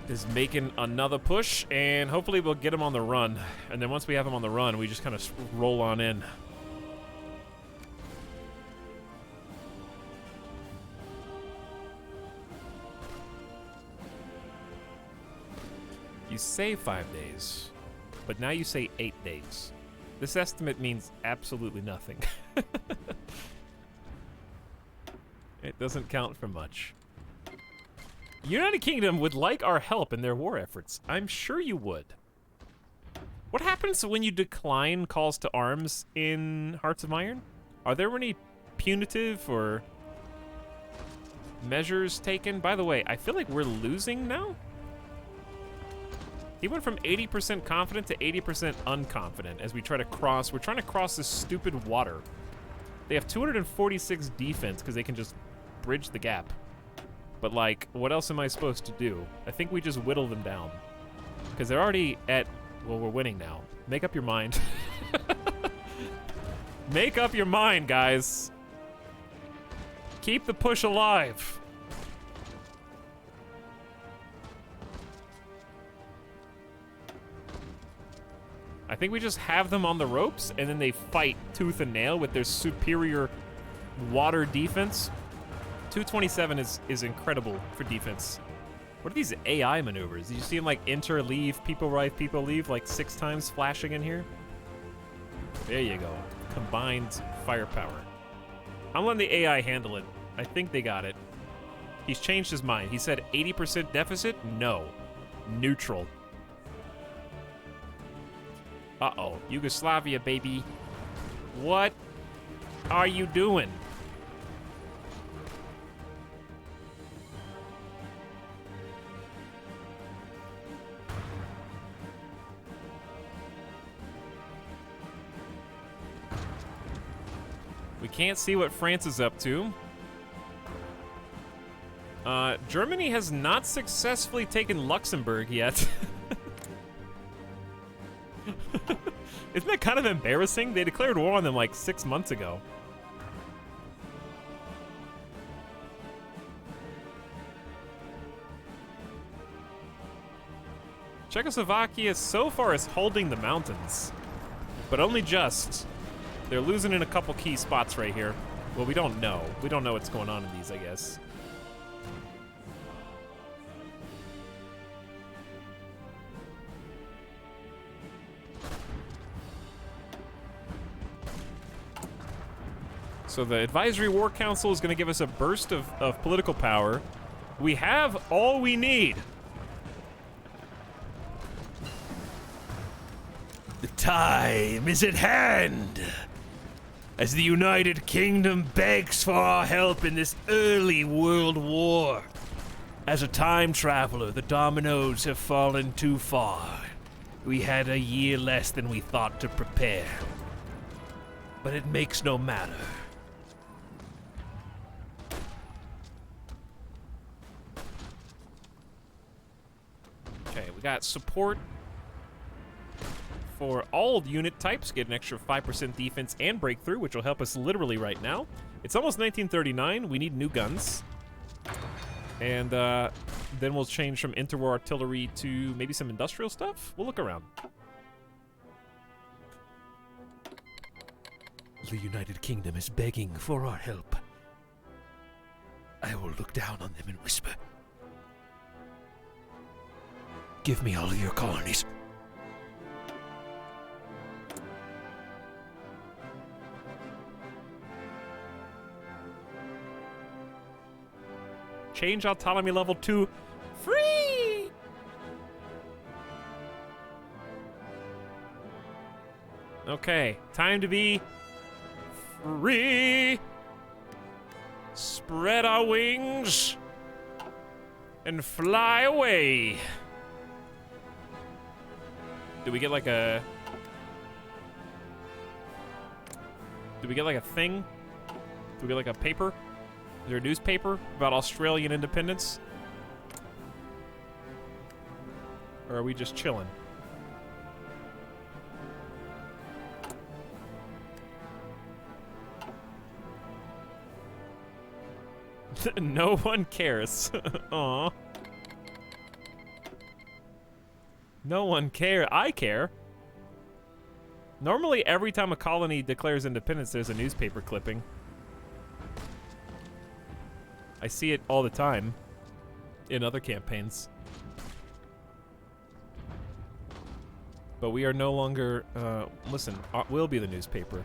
is making another push, and hopefully we'll get him on the run. And then once we have him on the run, we just kind of roll on in. You say 5 days, but now you say 8 days. This estimate means absolutely nothing. It doesn't count for much. United Kingdom would like our help in their war efforts. I'm sure you would. What happens when you decline calls to arms in Hearts of Iron? Are there any punitive or measures taken? By the way, I feel like we're losing now. He went from 80% confident to 80% unconfident as we try to cross. We're trying to cross this stupid water. They have 246 defense because they can just bridge the gap. But, like, what else am I supposed to do? I think we just whittle them down. Because they're already at... Well, we're winning now. Make up your mind. Make up your mind, guys. Keep the push alive. I think we just have them on the ropes, and then they fight tooth and nail with their superior water defense. 227 is incredible for defense. What are these AI maneuvers? Did you see them like enter, leave, people right, people leave like 6 times flashing in here? There you go. Combined firepower. I'm letting the AI handle it. I think they got it. He's changed his mind. He said 80% deficit? No. Neutral. Uh-oh. Yugoslavia, baby. What are you doing? We can't see what France is up to. Germany has not successfully taken Luxembourg yet. Isn't that kind of embarrassing? They declared war on them like 6 months ago. Czechoslovakia so far is holding the mountains, but only just. They're losing in a couple key spots right here. Well, we don't know. We don't know what's going on in these, I guess. So the Advisory War Council is going to give us a burst of political power. We have all we need. The time is at hand. As the United Kingdom begs for our help in this early world war. As a time traveler, the dominoes have fallen too far. We had a year less than we thought to prepare. But it makes no matter. Okay, we got support for all unit types. Get an extra 5% defense and breakthrough, which will help us literally right now. It's almost 1939. We need new guns. And then we'll change from interwar artillery to maybe some industrial stuff. We'll look around. The United Kingdom is begging for our help. I will look down on them and whisper. Give me all of your colonies. Change autonomy level to free. Okay, time to be free. Spread our wings and fly away. Do we get like a... Do we get like a thing? Do we get like a paper? Is there a newspaper about Australian independence? Or are we just chilling? No one cares. Aw. No one care. I care. Normally, every time a colony declares independence, there's a newspaper clipping. I see it all the time in other campaigns. But we are no longer, listen, we'll be the newspaper.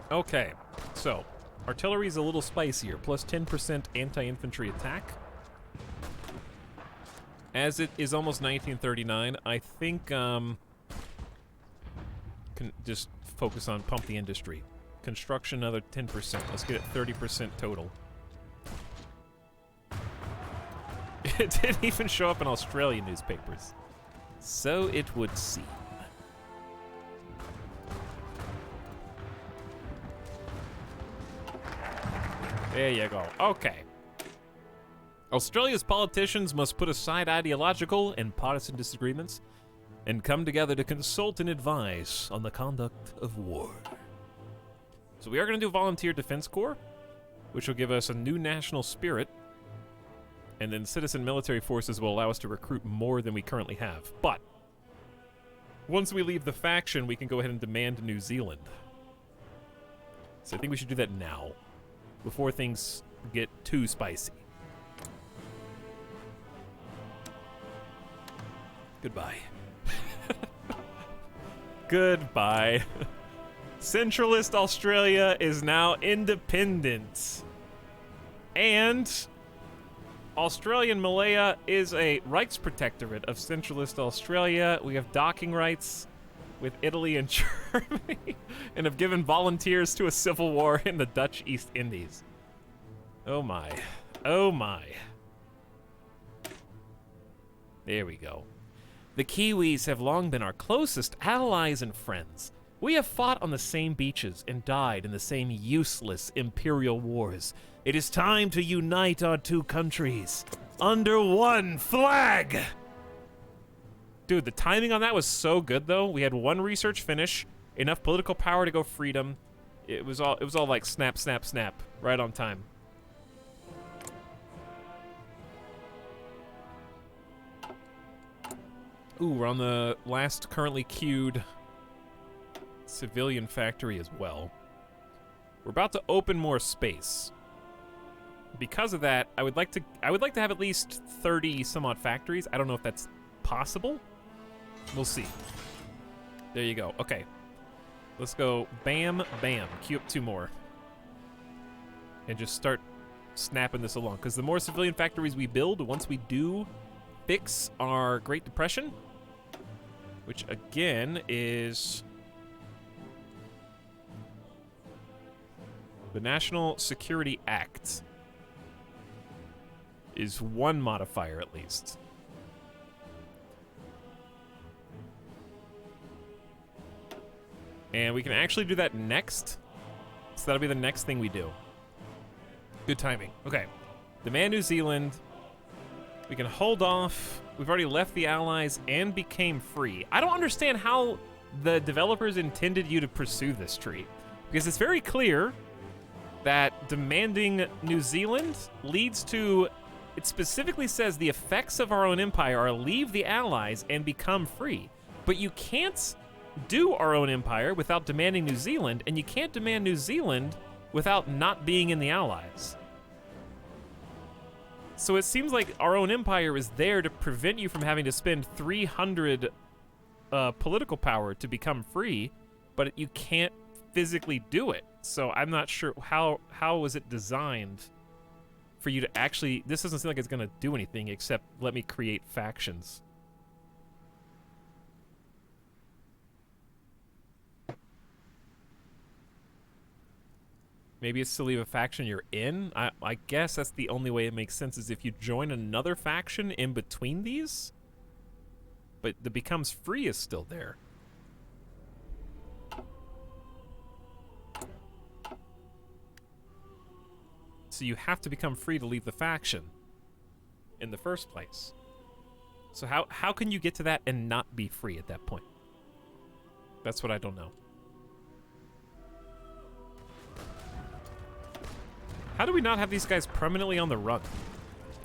Okay, so artillery is a little spicier, plus 10% anti-infantry attack. As it is almost 1939, I think can just focus on pump the industry. Construction, another 10%. Let's get it 30% total. It didn't even show up in Australian newspapers. So it would seem. There you go. Okay. Australia's politicians must put aside ideological and partisan disagreements and come together to consult and advise on the conduct of war. So we are going to do Volunteer Defense Corps, which will give us a new national spirit, and then citizen military forces will allow us to recruit more than we currently have. But once we leave the faction, we can go ahead and demand New Zealand. So I think we should do that now, before things get too spicy. Goodbye. Goodbye. Centralist Australia is now independent. And Australian Malaya is a rights protectorate of Centralist Australia. We have docking rights with Italy and Germany, and have given volunteers to a civil war in the Dutch East Indies. Oh my. Oh my. There we go. The Kiwis have long been our closest allies and friends. We have fought on the same beaches and died in the same useless imperial wars. It is time to unite our two countries under one flag! Dude, the timing on that was so good, though. We had one research finish, enough political power to go freedom. It was all like snap, snap, snap, right on time. Ooh, we're on the last currently queued civilian factory as well. We're about to open more space. because of that, I would like to have at least 30 some odd factories. I don't know if that's possible. We'll see. There you go. Okay. Let's go bam, bam. Queue up 2 more. And just start snapping this along. Because the more civilian factories we build, once we do fix our Great Depression, which again is the National Security Act, is 1 modifier at least. And we can actually do that next. So that'll be the next thing we do. Good timing. Okay. Demand New Zealand. We can hold off. We've already left the Allies and became free. I don't understand how the developers intended you to pursue this tree. Because it's very clear that demanding New Zealand leads to... It specifically says the effects of our own empire are leave the Allies and become free. But you can't do our own empire without demanding New Zealand, and you can't demand New Zealand without not being in the Allies. So it seems like our own empire is there to prevent you from having to spend 300 political power to become free, but you can't physically do it. So I'm not sure how was it designed for you to actually... This doesn't seem like it's going to do anything except let me create factions. Maybe it's to leave a faction you're in. I guess that's the only way it makes sense is if you join another faction in between these. But the becomes free is still there. So you have to become free to leave the faction in the first place. So how can you get to that and not be free at that point? That's what I don't know. How do we not have these guys permanently on the run?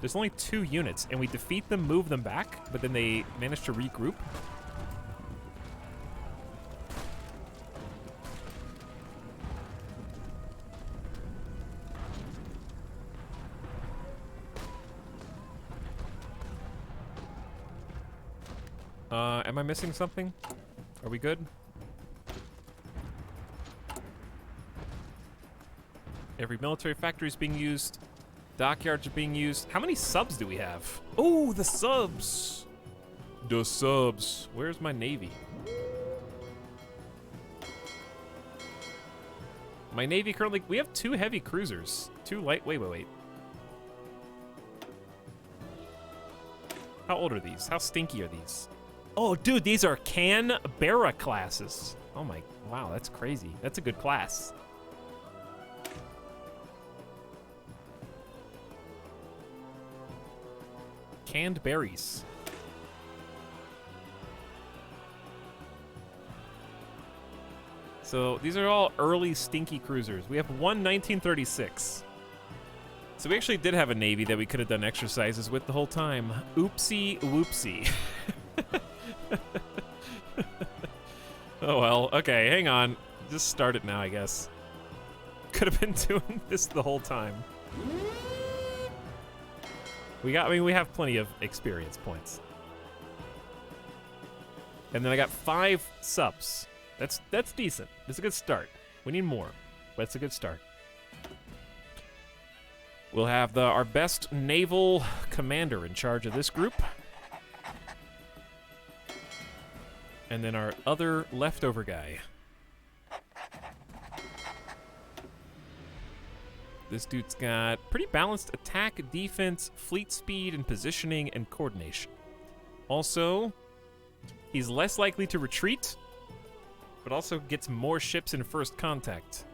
There's only 2 units, and we defeat them, move them back, but then they manage to regroup. Am I missing something? Are we good? Every military factory is being used. Dockyards are being used. How many subs do we have? Oh, the subs. The subs. Where's my navy? My navy currently... We have 2 heavy cruisers. 2 light... Wait. How old are these? How stinky are these? Oh, dude, these are Canberra classes. Oh my... Wow, that's crazy. That's a good class. Canned berries. So these are all early stinky cruisers. We have 1 1936. So we actually did have a navy that we could have done exercises with the whole time. Oopsie whoopsie. Oh well, okay, hang on. Just start it now, I guess. Could have been doing this the whole time. We have plenty of experience points. And then I got 5 subs. That's decent. It's a good start. We need more, but it's a good start. We'll have our best naval commander in charge of this group. And then our other leftover guy. This dude's got pretty balanced attack, defense, fleet speed, and positioning and coordination. Also, he's less likely to retreat, but also gets more ships in first contact.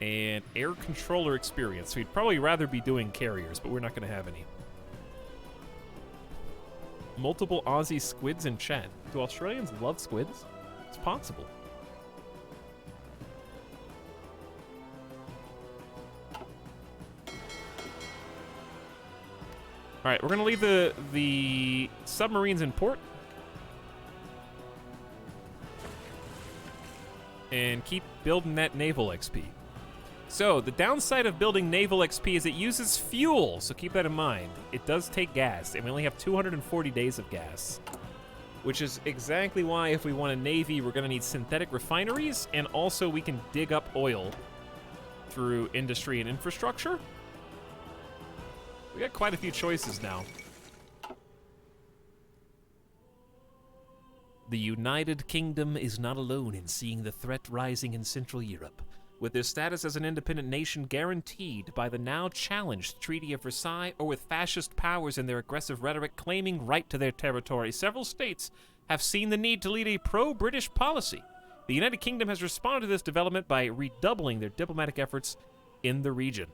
And air controller experience. So he'd probably rather be doing carriers, but we're not going to have any. Multiple Aussie squids in chat. Do Australians love squids? It's possible. All right, we're going to leave the submarines in port. And keep building that naval XP. So, the downside of building naval XP is it uses fuel, so keep that in mind. It does take gas, and we only have 240 days of gas. Which is exactly why if we want a navy, we're gonna need synthetic refineries, and also we can dig up oil through industry and infrastructure. We got quite a few choices now. The United Kingdom is not alone in seeing the threat rising in Central Europe. With their status as an independent nation guaranteed by the now challenged Treaty of Versailles, or with fascist powers and their aggressive rhetoric claiming right to their territory, several states have seen the need to lead a pro-British policy. The United Kingdom has responded to this development by redoubling their diplomatic efforts in the region.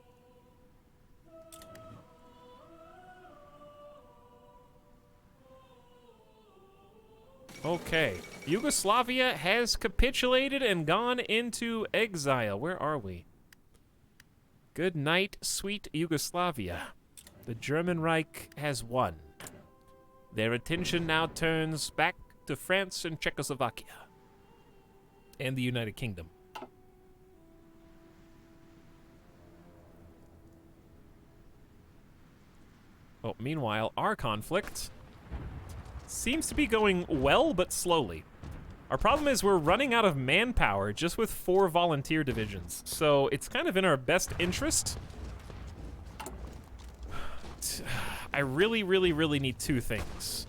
Okay, Yugoslavia has capitulated and gone into exile. Where are we? Good night, sweet Yugoslavia. The German Reich has won. Their attention now turns back to France and Czechoslovakia. And the United Kingdom. Oh, meanwhile, our conflict seems to be going well, but slowly. Our problem is we're running out of manpower just with 4 volunteer divisions. So it's kind of in our best interest. I really, really, really need 2 things.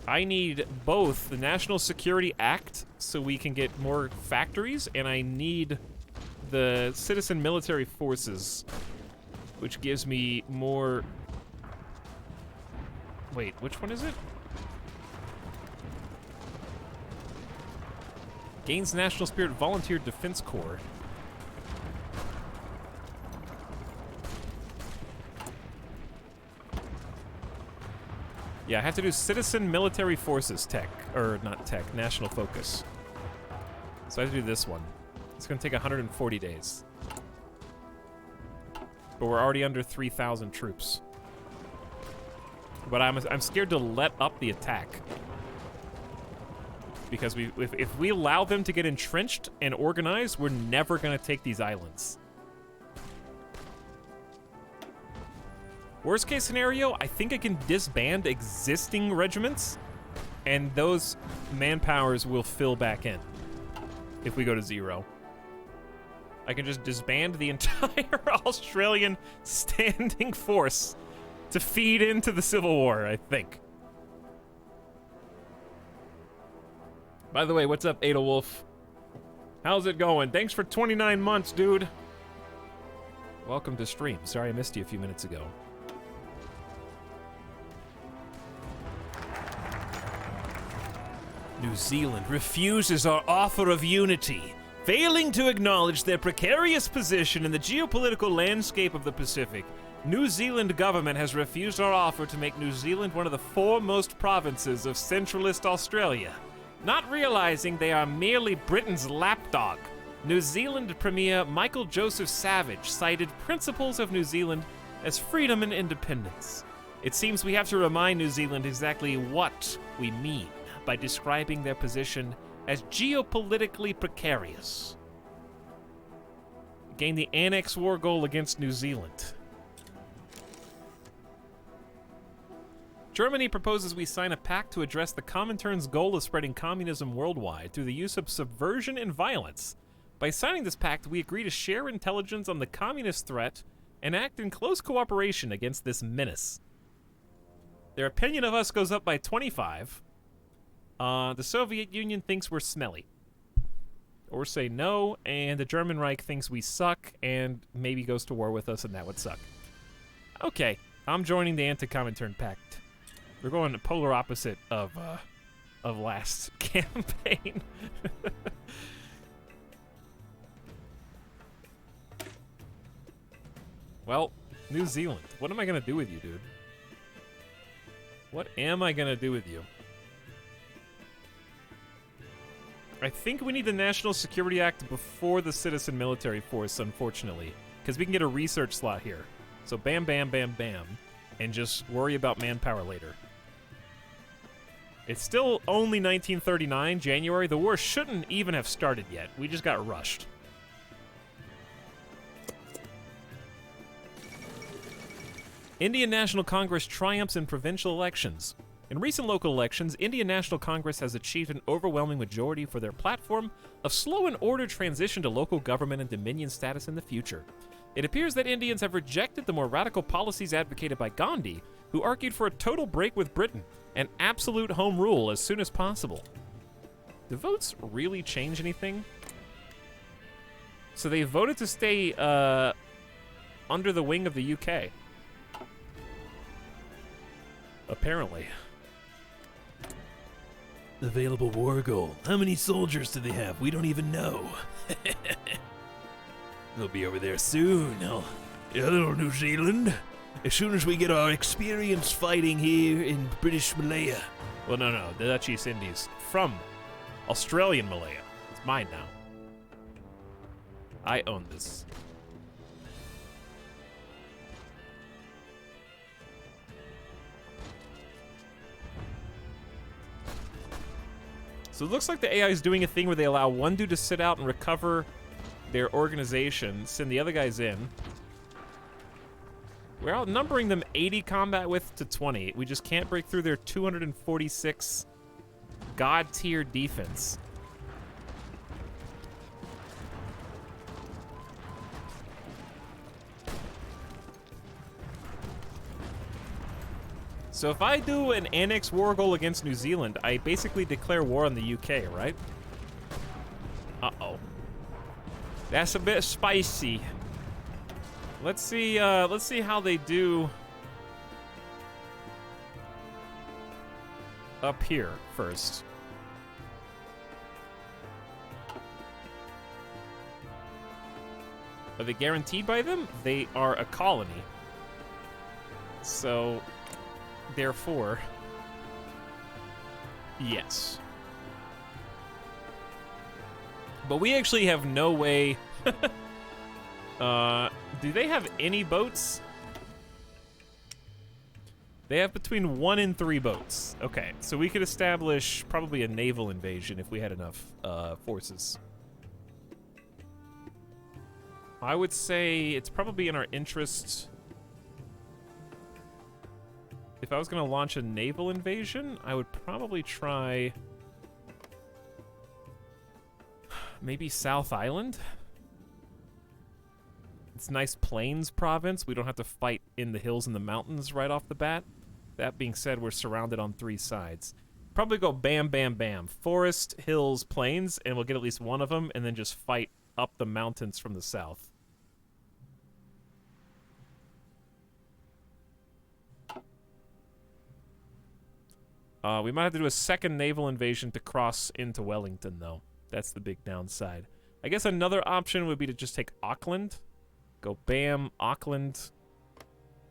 I need both the National Security Act so we can get more factories, and I need the Citizen Military Forces, which gives me more... Wait, which one is it? Gains National Spirit Volunteer Defense Corps. Yeah, I have to do Citizen Military Forces Tech. Or, not Tech, National Focus. So I have to do this one. It's going to take 140 days. But we're already under 3,000 troops. But I'm scared to let up the attack. Because if we allow them to get entrenched and organized, we're never going to take these islands. Worst case scenario, I think I can disband existing regiments, and those manpowers will fill back in if we go to 0. I can just disband the entire Australian standing force to feed into the Civil War, I think. By the way, what's up, Adolwolf? How's it going? Thanks for 29 months, dude. Welcome to stream. Sorry I missed you a few minutes ago. New Zealand refuses our offer of unity, failing to acknowledge their precarious position in the geopolitical landscape of the Pacific. New Zealand government has refused our offer to make New Zealand one of the foremost provinces of centralist Australia. Not realizing they are merely Britain's lapdog, New Zealand Premier Michael Joseph Savage cited principles of New Zealand as freedom and independence. It seems we have to remind New Zealand exactly what we mean by describing their position as geopolitically precarious. Gain the Annex War goal against New Zealand. Germany proposes we sign a pact to address the Comintern's goal of spreading communism worldwide through the use of subversion and violence. By signing this pact, we agree to share intelligence on the communist threat and act in close cooperation against this menace. Their opinion of us goes up by 25. The Soviet Union thinks we're smelly. Or say no, and the German Reich thinks we suck and maybe goes to war with us, and that would suck. Okay, I'm joining the Anti-Comintern Pact. We're going the polar opposite of last campaign. Well, New Zealand. What am I going to do with you, dude? What am I going to do with you? I think we need the National Security Act before the Citizen Military Force, unfortunately. Because we can get a research slot here. So bam, bam, bam, bam. And just worry about manpower later. It's still only 1939, January. The war shouldn't even have started yet. We just got rushed. Indian National Congress triumphs in provincial elections. In recent local elections, Indian National Congress has achieved an overwhelming majority for their platform of slow and ordered transition to local government and dominion status in the future. It appears that Indians have rejected the more radical policies advocated by Gandhi, who argued for a total break with Britain and absolute home rule as soon as possible. Do votes really change anything? So they voted to stay under the wing of the UK. Apparently. Available war goal. How many soldiers do they have? We don't even know. They'll be over there soon. Hello, New Zealand. As soon as we get our experience fighting here in British Malaya. Well, no, the Dutch East Indies. From Australian Malaya. It's mine now. I own this. So it looks like the AI is doing a thing where they allow one dude to sit out and recover their organization, send the other guys in. We're outnumbering them 80 combat width to 20. We just can't break through their 246 god tier defense. So if I do an annex war goal against New Zealand, I basically declare war on the UK, right? Uh-oh. That's a bit spicy. Let's see how they do up here first. Are they guaranteed by them? They are a colony. So, therefore, yes. But we actually have no way. Do they have any boats? They have between 1 and 3 boats. Okay, so we could establish probably a naval invasion if we had enough forces. I would say it's probably in our interest. If I was going to launch a naval invasion, I would probably try maybe South Island. It's nice plains province. We don't have to fight in the hills and the mountains right off the bat. That being said, we're surrounded on 3 sides. Probably go bam, bam, bam. Forest, hills, plains, and we'll get at least one of them, and then just fight up the mountains from the south. We might have to do a second naval invasion to cross into Wellington, though. That's the big downside. I guess another option would be to just take Auckland. Go bam, Auckland,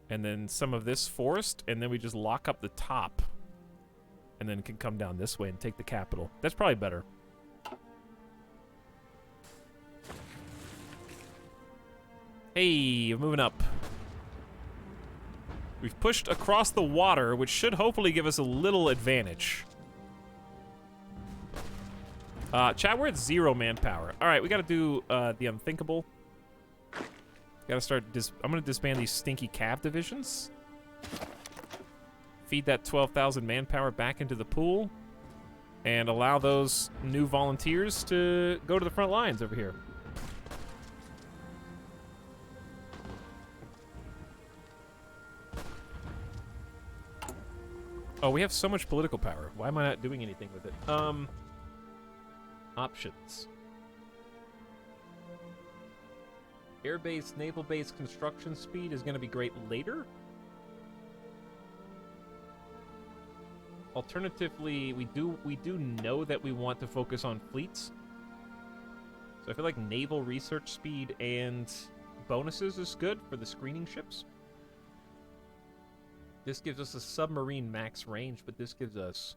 and then some of this forest, and then we just lock up the top. And then can come down this way and take the capital. That's probably better. Hey, we're moving up. We've pushed across the water, which should hopefully give us a little advantage. Chat, we're at 0 manpower. All right, we got to do the unthinkable. Got to start. I'm going to disband these stinky cav divisions. Feed that 12,000 manpower back into the pool, and allow those new volunteers to go to the front lines over here. Oh, we have so much political power. Why am I not doing anything with it? Options. Air base, naval base construction speed is going to be great later. Alternatively, we do know that we want to focus on fleets. So I feel like naval research speed and bonuses is good for the screening ships. This gives us a submarine max range, but this gives us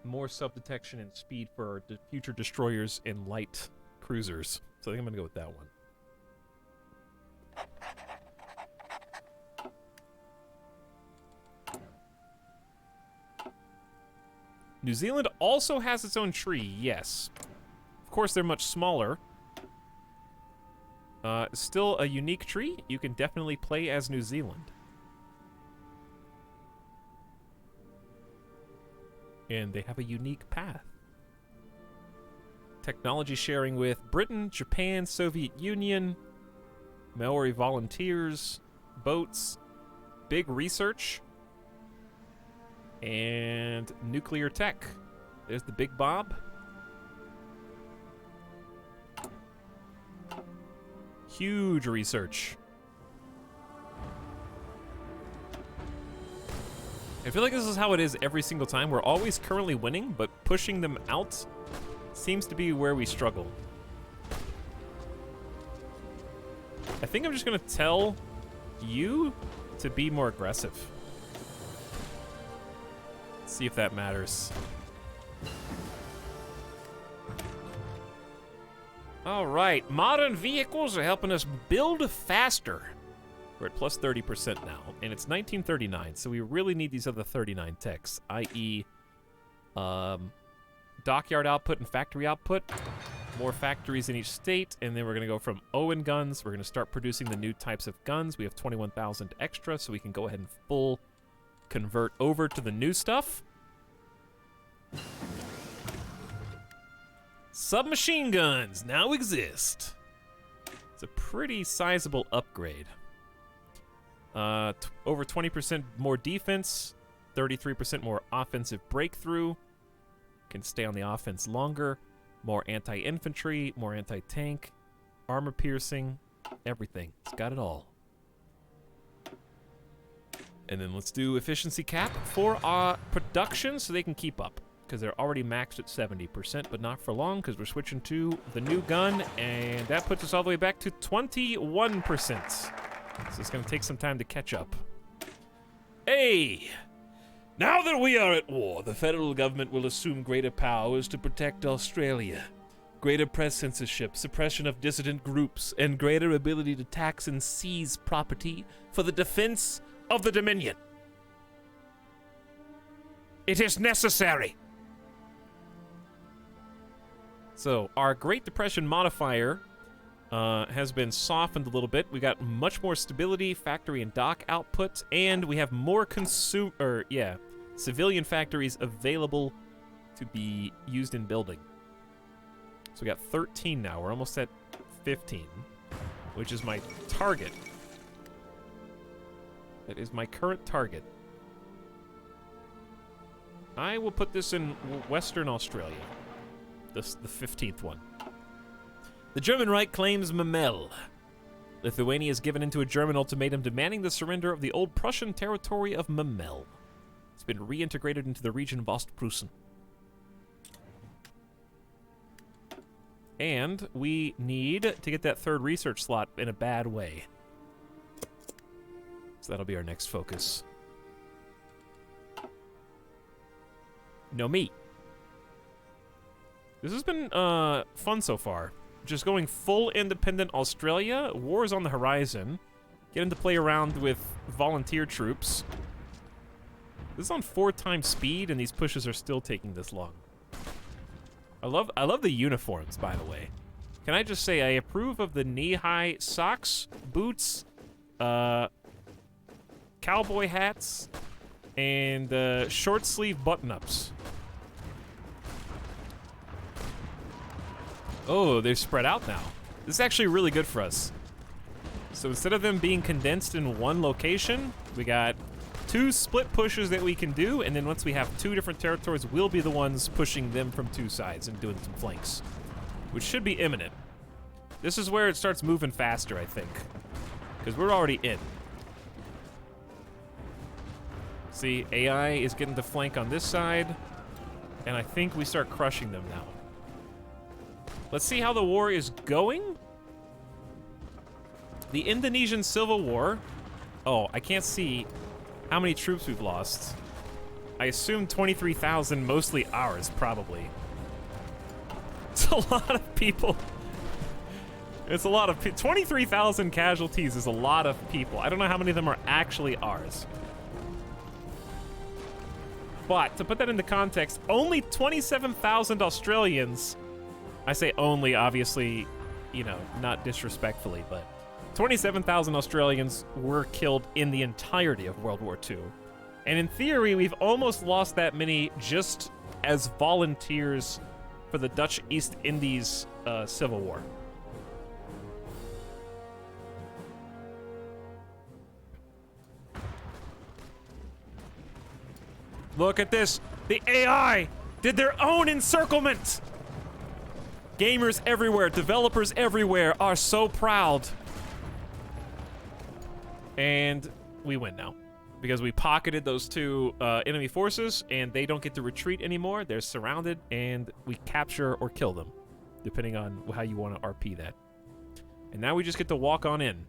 more sub-detection and speed for our future destroyers and light cruisers. So I think I'm going to go with that one. New Zealand also has its own tree, yes. Of course, they're much smaller. Still a unique tree. You can definitely play as New Zealand. and they have a unique path. Technology sharing with Britain, Japan, Soviet Union, Maori volunteers, boats, big research, and nuclear tech. There's the Big Bob. Huge research. I feel like this is how it is every single time. We're always currently winning, but pushing them out seems to be where we struggle. I think I'm just gonna tell you to be more aggressive. See if that matters. All right, modern vehicles are helping us build faster. We're at plus 30% now, and it's 1939, so we really need these other 39 techs, i.e. Dockyard output and factory output. More factories in each state, and then we're going to go from Owen guns. We're going to start producing the new types of guns. We have 21,000 extra, so we can go ahead and full convert over to the new stuff. Submachine guns now exist. It's a pretty sizable upgrade. Over 20% more defense, 33% more offensive breakthrough. Can stay on the offense longer. More anti-infantry, more anti-tank, armor piercing, everything. It's got it all. And then let's do efficiency cap for production so they can keep up. Because they're already maxed at 70%, but not for long because we're switching to the new gun, and that puts us all the way back to 21%. So it's going to take some time to catch up. Hey! Now that we are at war, the federal government will assume greater powers to protect Australia. Greater press censorship, suppression of dissident groups, and greater ability to tax and seize property for the defense of the Dominion. It is necessary. So our Great Depression modifier has been softened a little bit. We got much more stability, factory and dock output, and we have more civilian factories available to be used in building. So we got 13 now. We're almost at 15, which is my target. That is my current target. I will put this in Western Australia. The 15th one. The German Reich claims Memel. Lithuania has given into a German ultimatum demanding the surrender of the old Prussian territory of Memel. It's been reintegrated into the region of Ostpreußen. And we need to get that third research slot in a bad way. So that'll be our next focus. No meat. This has been fun so far. Just going full independent Australia. War is on the horizon. Getting to play around with volunteer troops. This is on 4 times speed, and these pushes are still taking this long. I love the uniforms, by the way. Can I just say I approve of the knee-high socks, boots, cowboy hats, and short-sleeve button-ups. Oh, they're spread out now. This is actually really good for us. So instead of them being condensed in one location, we got 2 split pushes that we can do, and then once we have 2 different territories, we'll be the ones pushing them from 2 sides and doing some flanks, which should be imminent. This is where it starts moving faster, I think, because we're already in. See, AI is getting the flank on this side, and I think we start crushing them now. Let's see how the war is going. The Indonesian Civil War. Oh, I can't see how many troops we've lost. I assume 23,000, mostly ours, probably. It's a lot of people. It's a lot of 23,000 casualties is a lot of people. I don't know how many of them are actually ours. But to put that into context, only 27,000 Australians. I say only, obviously, you know, not disrespectfully, but 27,000 Australians were killed in the entirety of World War II. And in theory, we've almost lost that many just as volunteers for the Dutch East Indies Civil War. Look at this. The AI did their own encirclement. Gamers everywhere, developers everywhere are so proud. And we win now. Because we pocketed those two enemy forces, and they don't get to retreat anymore. They're surrounded, and we capture or kill them, depending on how you want to RP that. And now we just get to walk on in.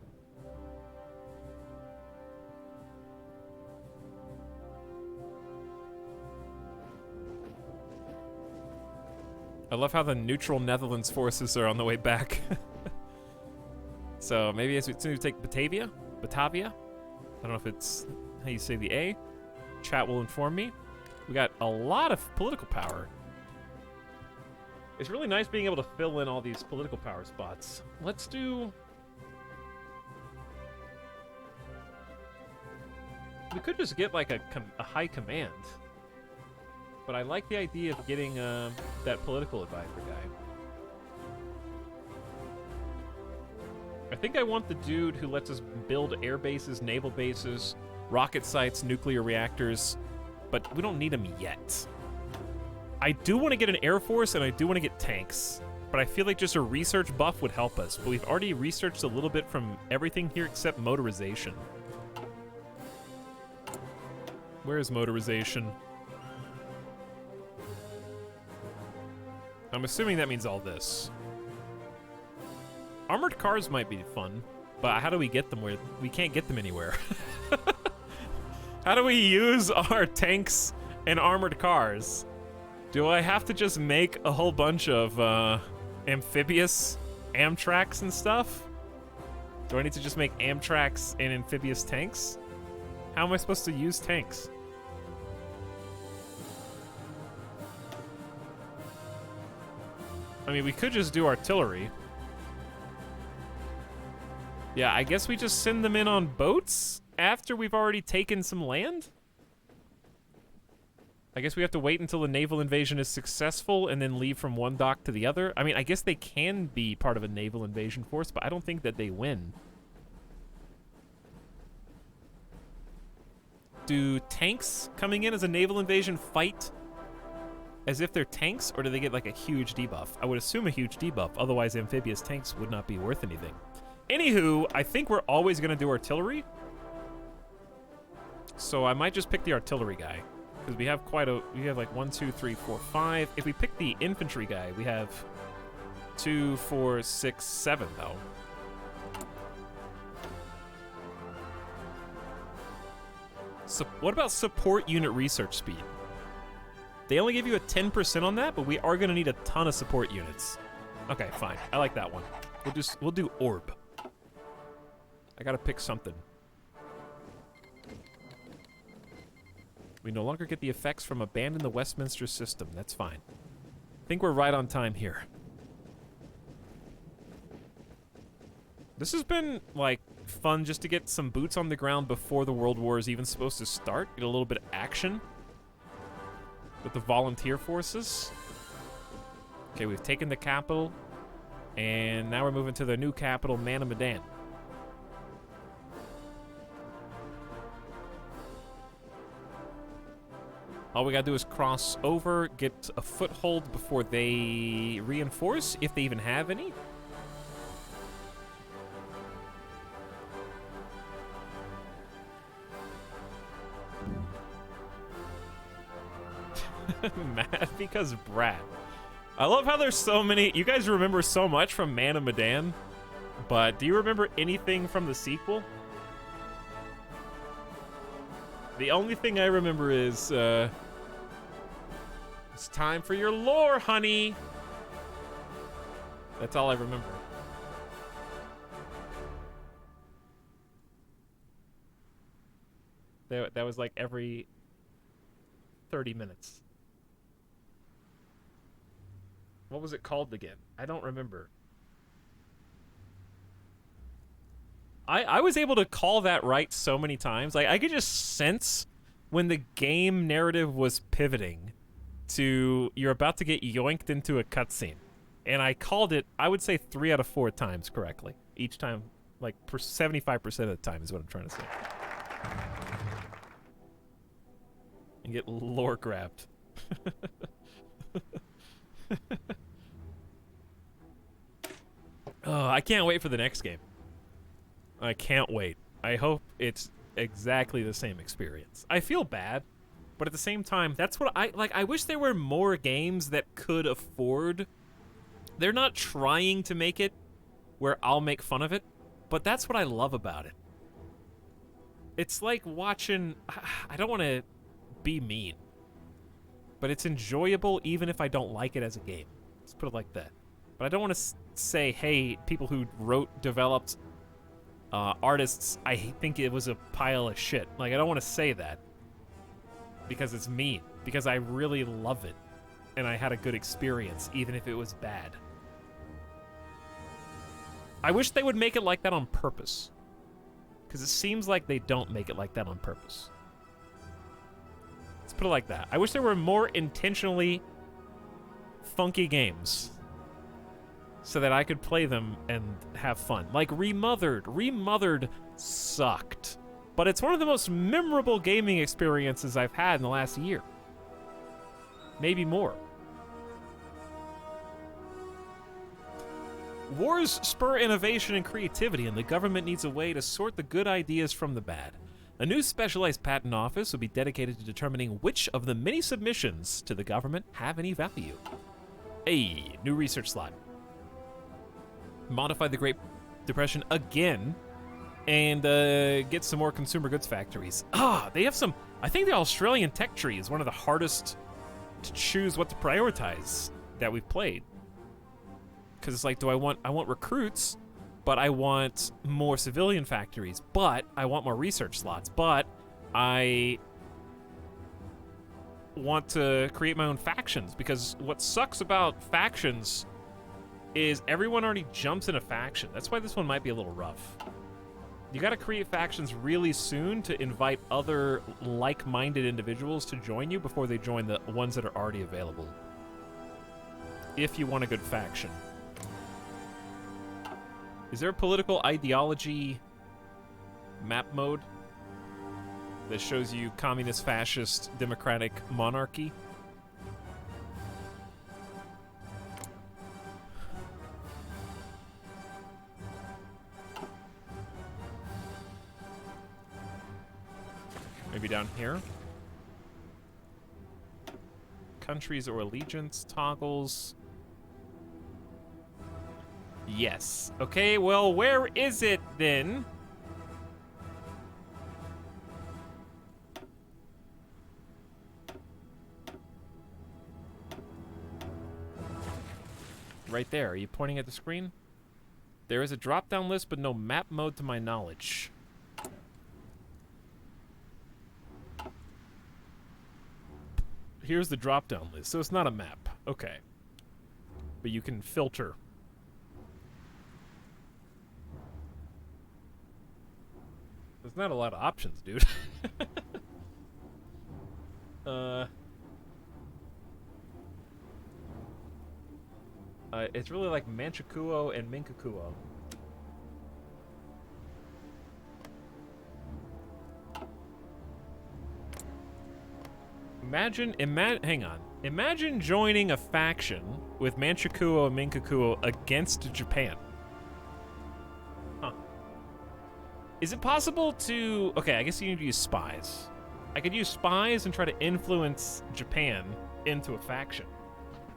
I love how the neutral Netherlands forces are on the way back. So maybe as soon as we take Batavia? I don't know if it's how you say the A. Chat will inform me. We got a lot of political power. It's really nice being able to fill in all these political power spots. Let's do... We could just get like a high command. But I like the idea of getting that political advisor guy. I think I want the dude who lets us build air bases, naval bases, rocket sites, nuclear reactors, but we don't need them yet. I do want to get an air force, and I do want to get tanks, but I feel like just a research buff would help us. But we've already researched a little bit from everything here except motorization. Where is motorization? I'm assuming that means all this. Armored cars might be fun, but how do we get them where we can't get them anywhere? How do we use our tanks and armored cars? Do I have to just make a whole bunch of amphibious Amtraks and stuff? Do I need to just make Amtraks and amphibious tanks? How am I supposed to use tanks? I mean, we could just do artillery. Yeah, I guess we just send them in on boats after we've already taken some land? I guess we have to wait until the naval invasion is successful and then leave from one dock to the other. I mean, I guess they can be part of a naval invasion force, but I don't think that they win. Do tanks coming in as a naval invasion fight as if they're tanks, or do they get like a huge debuff? I would assume a huge debuff, otherwise amphibious tanks would not be worth anything. Anywho, I think we're always gonna do artillery. So I might just pick the artillery guy. Because we have we have like 1, 2, 3, 4, 5. If we pick the infantry guy, we have 2, 4, 6, 7 though. So what about support unit research speed? They only give you a 10% on that, but we are gonna need a ton of support units. Okay, fine. I like that one. We'll do orb. I gotta pick something. We no longer get the effects from Abandon the Westminster System. That's fine. I think we're right on time here. This has been, like, fun just to get some boots on the ground before the World War is even supposed to start. Get a little bit of action with the volunteer forces. Okay, we've taken the capital, and now we're moving to the new capital, Man of Medan. All we gotta do is cross over, get a foothold before they reinforce, if they even have any. Mad because Brad. I love how there's so many. You guys remember so much from Man of Medan, but do you remember anything from the sequel? The only thing I remember is, it's time for your lore, honey. That's all I remember. That was like every 30 minutes. What was it called again? I don't remember. I was able to call that right so many times. Like, I could just sense when the game narrative was pivoting. to you're about to get yoinked into a cutscene. And I called it, I would say 3 out of 4 times correctly. Each time, like 75% of the time is what I'm trying to say. And get lore grabbed. Oh, I can't wait for the next game. I can't wait. I hope it's exactly the same experience. I feel bad, but at the same time, that's what I like. I wish there were more games that could afford. They're not trying to make it where I'll make fun of it, but that's what I love about it. It's like watching, I don't want to be mean, but it's enjoyable even if I don't like it as a game. Let's put it like that. But I don't want to say, hey, people who wrote, developed, artists, I think it was a pile of shit. Like, I don't want to say that because it's mean, because I really love it and I had a good experience even if it was bad. I wish they would make it like that on purpose, because it seems like they don't make it like that on purpose. Let's put it like that. I wish there were more intentionally funky games so that I could play them and have fun. Like Remothered. Remothered sucked, but it's one of the most memorable gaming experiences I've had in the last year. Maybe more. Wars spur innovation and creativity, and the government needs a way to sort the good ideas from the bad. A new specialized patent office will be dedicated to determining which of the many submissions to the government have any value. Hey, new research slot. Modify the Great Depression again, and get some more consumer goods factories. They have some. I think the Australian tech tree is one of the hardest to choose what to prioritize that we've played. Because it's like, I want recruits, but I want more civilian factories, but I want more research slots, but I want to create my own factions, because what sucks about factions is everyone already jumps in a faction. That's why this one might be a little rough. You gotta create factions really soon to invite other like-minded individuals to join you before they join the ones that are already available. If you want a good faction. Is there a political ideology map mode that shows you communist, fascist, democratic monarchy? Maybe down here? Countries or allegiance toggles. Yes. Okay, well, where is it then? Right there. Are you pointing at the screen? There is a drop-down list, but no map mode to my knowledge. Here's the drop-down list. So it's not a map. Okay. But you can filter. There's not a lot of options, dude. It's really like Manchukuo and Minkukuo. Hang on. Imagine joining a faction with Manchukuo and Minkukuo against Japan. Huh. Is it possible to... Okay, I guess you need to use spies. I could use spies and try to influence Japan into a faction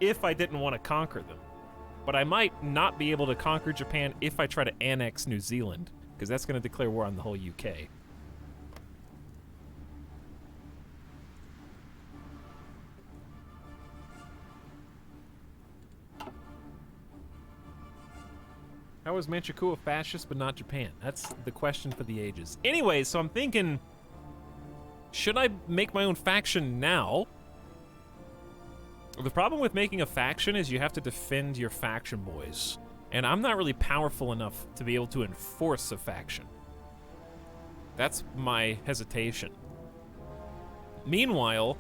if I didn't want to conquer them. But I might not be able to conquer Japan if I try to annex New Zealand, because that's going to declare war on the whole UK. How is Manchukuo fascist but not Japan? That's the question for the ages. Anyway, so I'm thinking, should I make my own faction now? The problem with making a faction is you have to defend your faction boys. And I'm not really powerful enough to be able to enforce a faction. That's my hesitation. Meanwhile,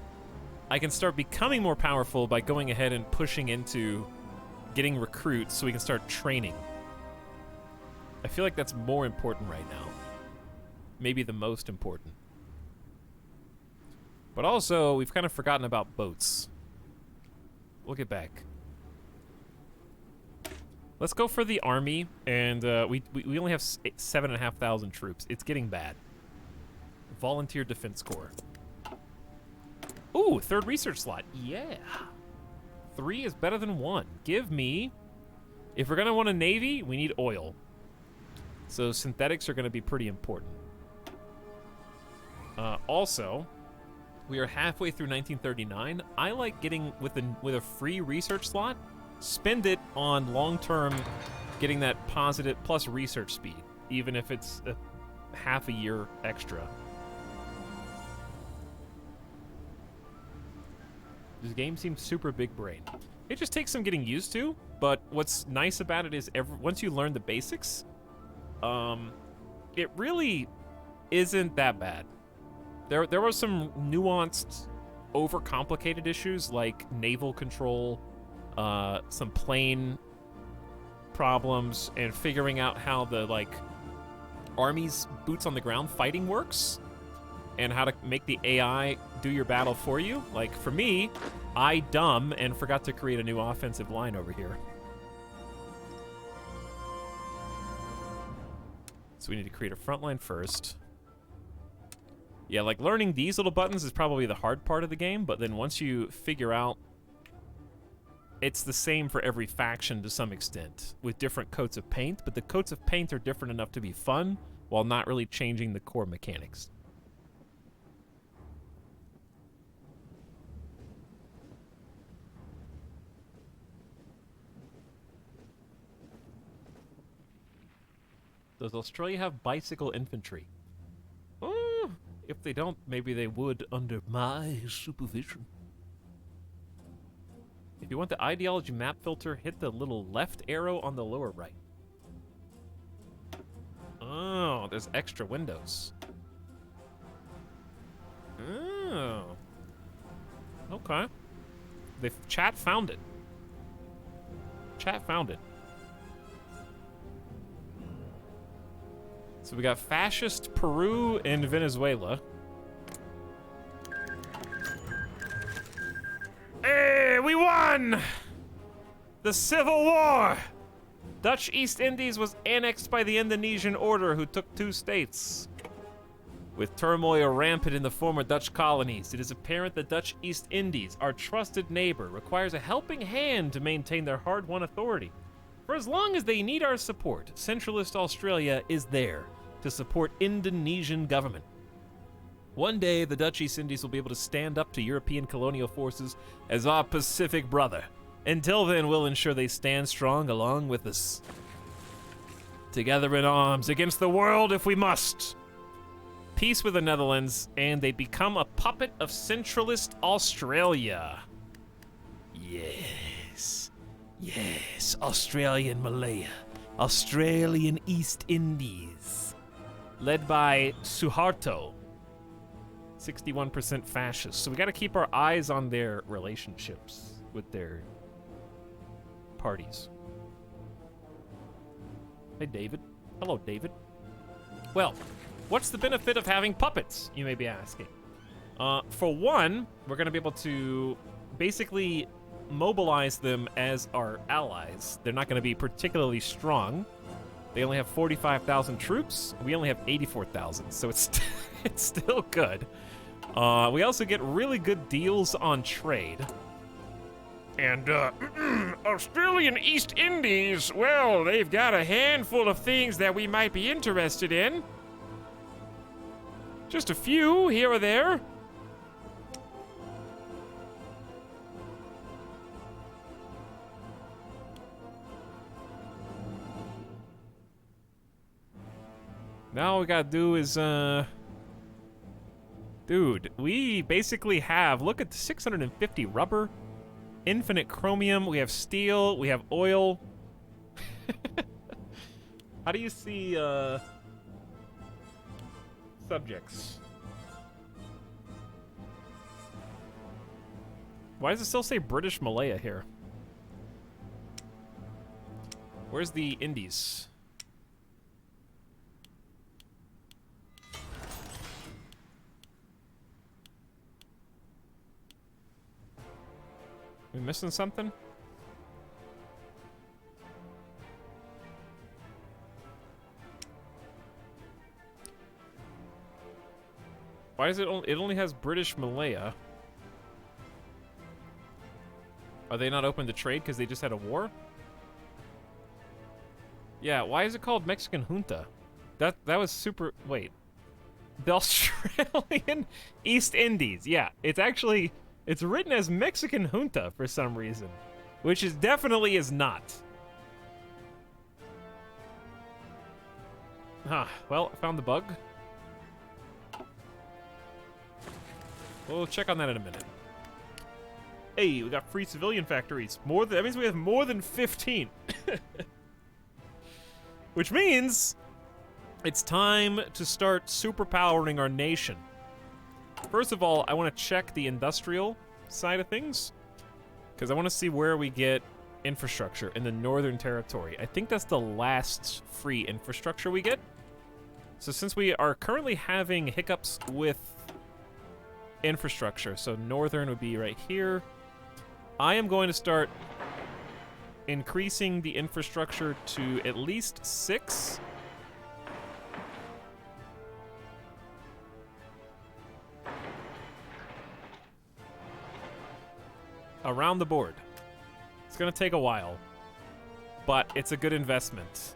I can start becoming more powerful by going ahead and pushing into getting recruits so we can start training. I feel like that's more important right now. Maybe the most important. But also, we've kind of forgotten about boats. We'll get back. Let's go for the army, and we only have 7,500 troops. It's getting bad. Volunteer Defense Corps. Ooh, third research slot. Yeah. 3 is better than 1. Give me... If we're going to want a navy, we need oil. So synthetics are going to be pretty important. Also, we are halfway through 1939. I like getting with a free research slot, spend it on long-term getting that positive plus research speed, even if it's a half a year extra. This game seems super big brain. It just takes some getting used to, but what's nice about it is once you learn the basics, it really isn't that bad. There were some nuanced, overcomplicated issues like naval control, some plane problems, and figuring out how the army's boots on the ground fighting works, and how to make the AI do your battle for you. Like for me, I dumb and forgot to create a new offensive line over here. So we need to create a front line first. Yeah, like learning these little buttons is probably the hard part of the game, but then once you figure out, it's the same for every faction to some extent, with different coats of paint, but the coats of paint are different enough to be fun, while not really changing the core mechanics. Does Australia have bicycle infantry? If they don't, maybe they would under my supervision. If you want the ideology map filter, hit the little left arrow on the lower right. Oh, there's extra windows. Oh. Okay. Chat found it. Chat found it. So we got fascist Peru and Venezuela. Hey, we won! The Civil War! Dutch East Indies was annexed by the Indonesian order, who took 2 states. With turmoil rampant in the former Dutch colonies, it is apparent that Dutch East Indies, our trusted neighbor, requires a helping hand to maintain their hard-won authority. For as long as they need our support, Centralist Australia is there to support Indonesian government. One day, the Dutch East Indies will be able to stand up to European colonial forces as our Pacific brother. Until then, we'll ensure they stand strong along with us. Together in arms against the world if we must. Peace with the Netherlands, and they become a puppet of Centralist Australia. Yes. Yes, Australian Malaya. Australian East Indies. Led by Suharto. 61% fascist. So we got to keep our eyes on their relationships with their parties. Hey, David. Hello, David. Well, what's the benefit of having puppets, you may be asking? For one, we're going to be able to basically mobilize them as our allies. They're not going to be particularly strong. They only have 45,000 troops. We only have 84,000, so it's still good. We also get really good deals on trade. And, Australian East Indies, well, they've got a handful of things that we might be interested in. Just a few here or there. Now all we gotta do is, dude, we basically have, look at the 650 rubber, infinite chromium, we have steel, we have oil. How do you see, subjects? Why does it still say British Malaya here? Where's the Indies? We missing something? Why does it only has British Malaya? Are they not open to trade because they just had a war? Yeah, why is it called Mexican Junta? That was super... Wait. The Australian East Indies. Yeah, it's actually... It's written as Mexican Junta for some reason. Which is definitely is not. Well, I found the bug. We'll check on that in a minute. Hey, we got free civilian factories. That means we have more than 15. Which means it's time to start superpowering our nation. First of all, I want to check the industrial side of things, because I want to see where we get infrastructure in the Northern Territory. I think that's the last free infrastructure we get. So since we are currently having hiccups with infrastructure, so Northern would be right here, I am going to start increasing the infrastructure to at least 6. Around the board. It's going to take a while, but it's a good investment.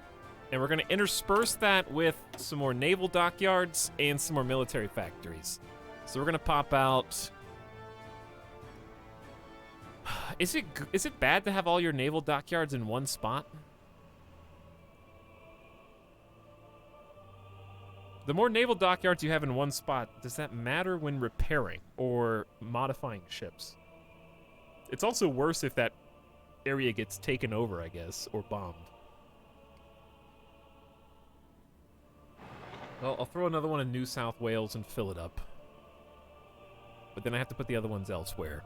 And we're going to intersperse that with some more naval dockyards and some more military factories. So we're going to pop out... Is it bad to have all your naval dockyards in one spot? The more naval dockyards you have in one spot, does that matter when repairing or modifying ships? It's also worse if that area gets taken over, I guess, or bombed. Well, I'll throw another one in New South Wales and fill it up. But then I have to put the other ones elsewhere.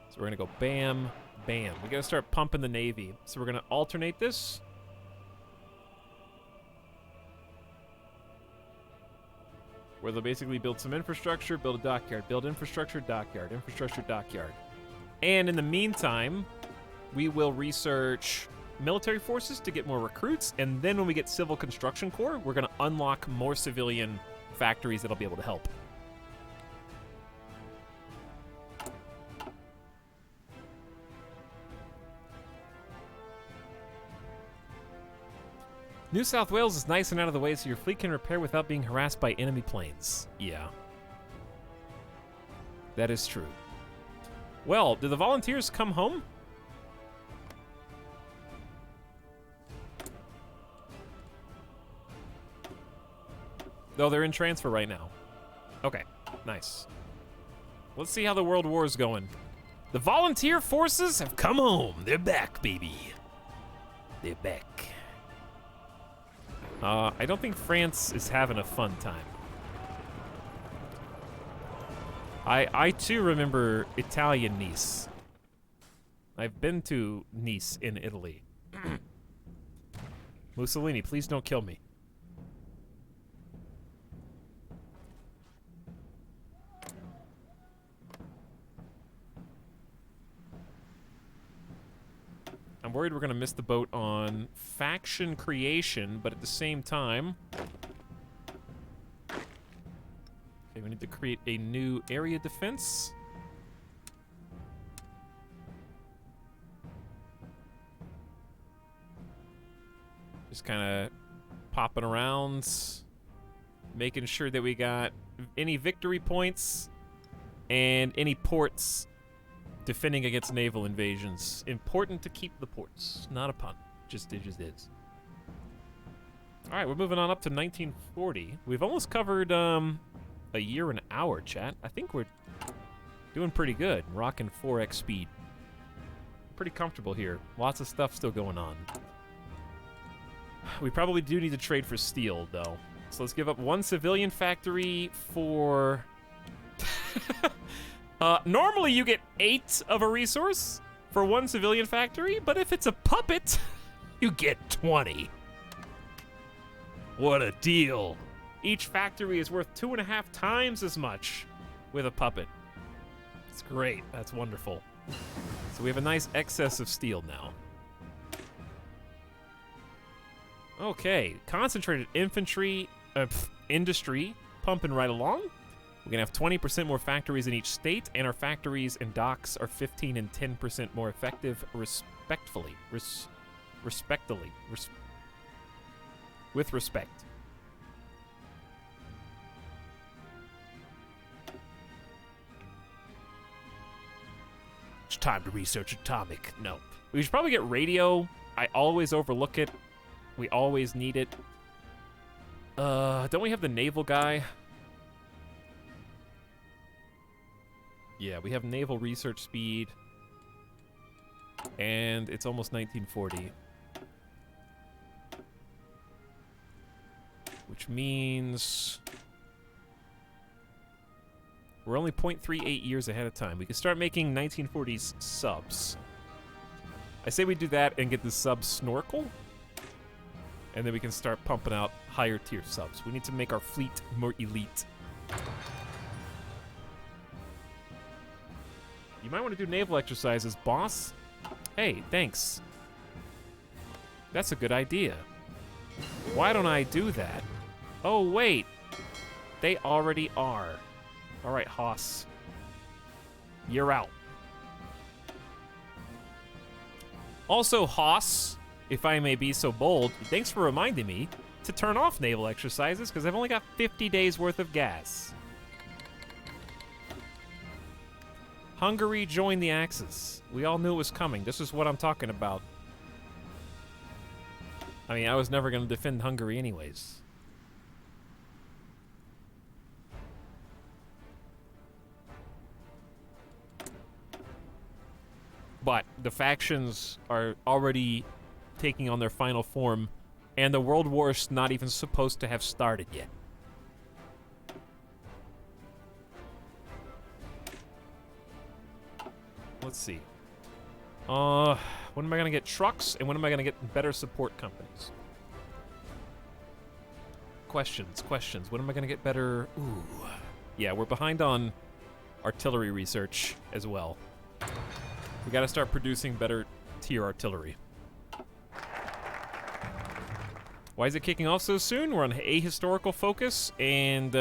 So we're going to go bam, bam. We got to start pumping the Navy. So we're going to alternate this. Where they'll basically build some infrastructure, build a dockyard, build infrastructure, dockyard, infrastructure, dockyard. And in the meantime, we will research military forces to get more recruits, and then when we get Civil Construction Corps, we're going to unlock more civilian factories that'll be able to help. New South Wales is nice and out of the way so your fleet can repair without being harassed by enemy planes. Yeah. That is true. Well, did the volunteers come home? Though they're in transfer right now. Okay, nice. Let's see how the World War is going. The volunteer forces have come home. They're back, baby. They're back. I don't think France is having a fun time. I too remember Italian Nice. I've been to Nice in Italy. Mussolini, please don't kill me. I'm worried we're going to miss the boat on faction creation, but at the same time... Okay, we need to create a new area defense. Just kind of popping around, making sure that we got any victory points and any ports defending against naval invasions. Important to keep the ports. Not a pun. It just is. All right, we're moving on up to 1940. We've almost covered a year and an hour, chat. I think we're doing pretty good. Rocking 4x speed. Pretty comfortable here. Lots of stuff still going on. We probably do need to trade for steel, though. So let's give up one civilian factory for... Normally you get 8 of a resource for 1 civilian factory, but if it's a puppet, you get 20. What a deal. Each factory is worth 2.5 times as much with a puppet. It's great. That's wonderful. So we have a nice excess of steel now. Okay, concentrated infantry industry pumping right along. We're gonna have 20% more factories in each state, and our factories and docks are 15 and 10% more effective, respectfully. With respect. It's time to research atomic. No. We should probably get radio. I always overlook it. We always need it. Don't we have the naval guy? Yeah, we have naval research speed. And it's almost 1940. Which means we're only 0.38 years ahead of time. We can start making 1940s subs. I say we do that and get the sub snorkel. And then we can start pumping out higher tier subs. We need to make our fleet more elite. You might want to do naval exercises, boss. Hey, thanks. That's a good idea. Why don't I do that? Oh, wait. They already are. All right, Haas. You're out. Also, Haas, if I may be so bold, thanks for reminding me to turn off naval exercises because I've only got 50 days worth of gas. Hungary joined the Axis. We all knew it was coming. This is what I'm talking about. I mean, I was never going to defend Hungary anyways. But the factions are already taking on their final form, and the World War's not even supposed to have started yet. Let's see. When am I gonna get trucks, and when am I gonna get better support companies? Questions. When am I gonna get better? Ooh. Yeah, we're behind on artillery research as well. We gotta start producing better tier artillery. Why is it kicking off so soon? We're on ahistorical focus, and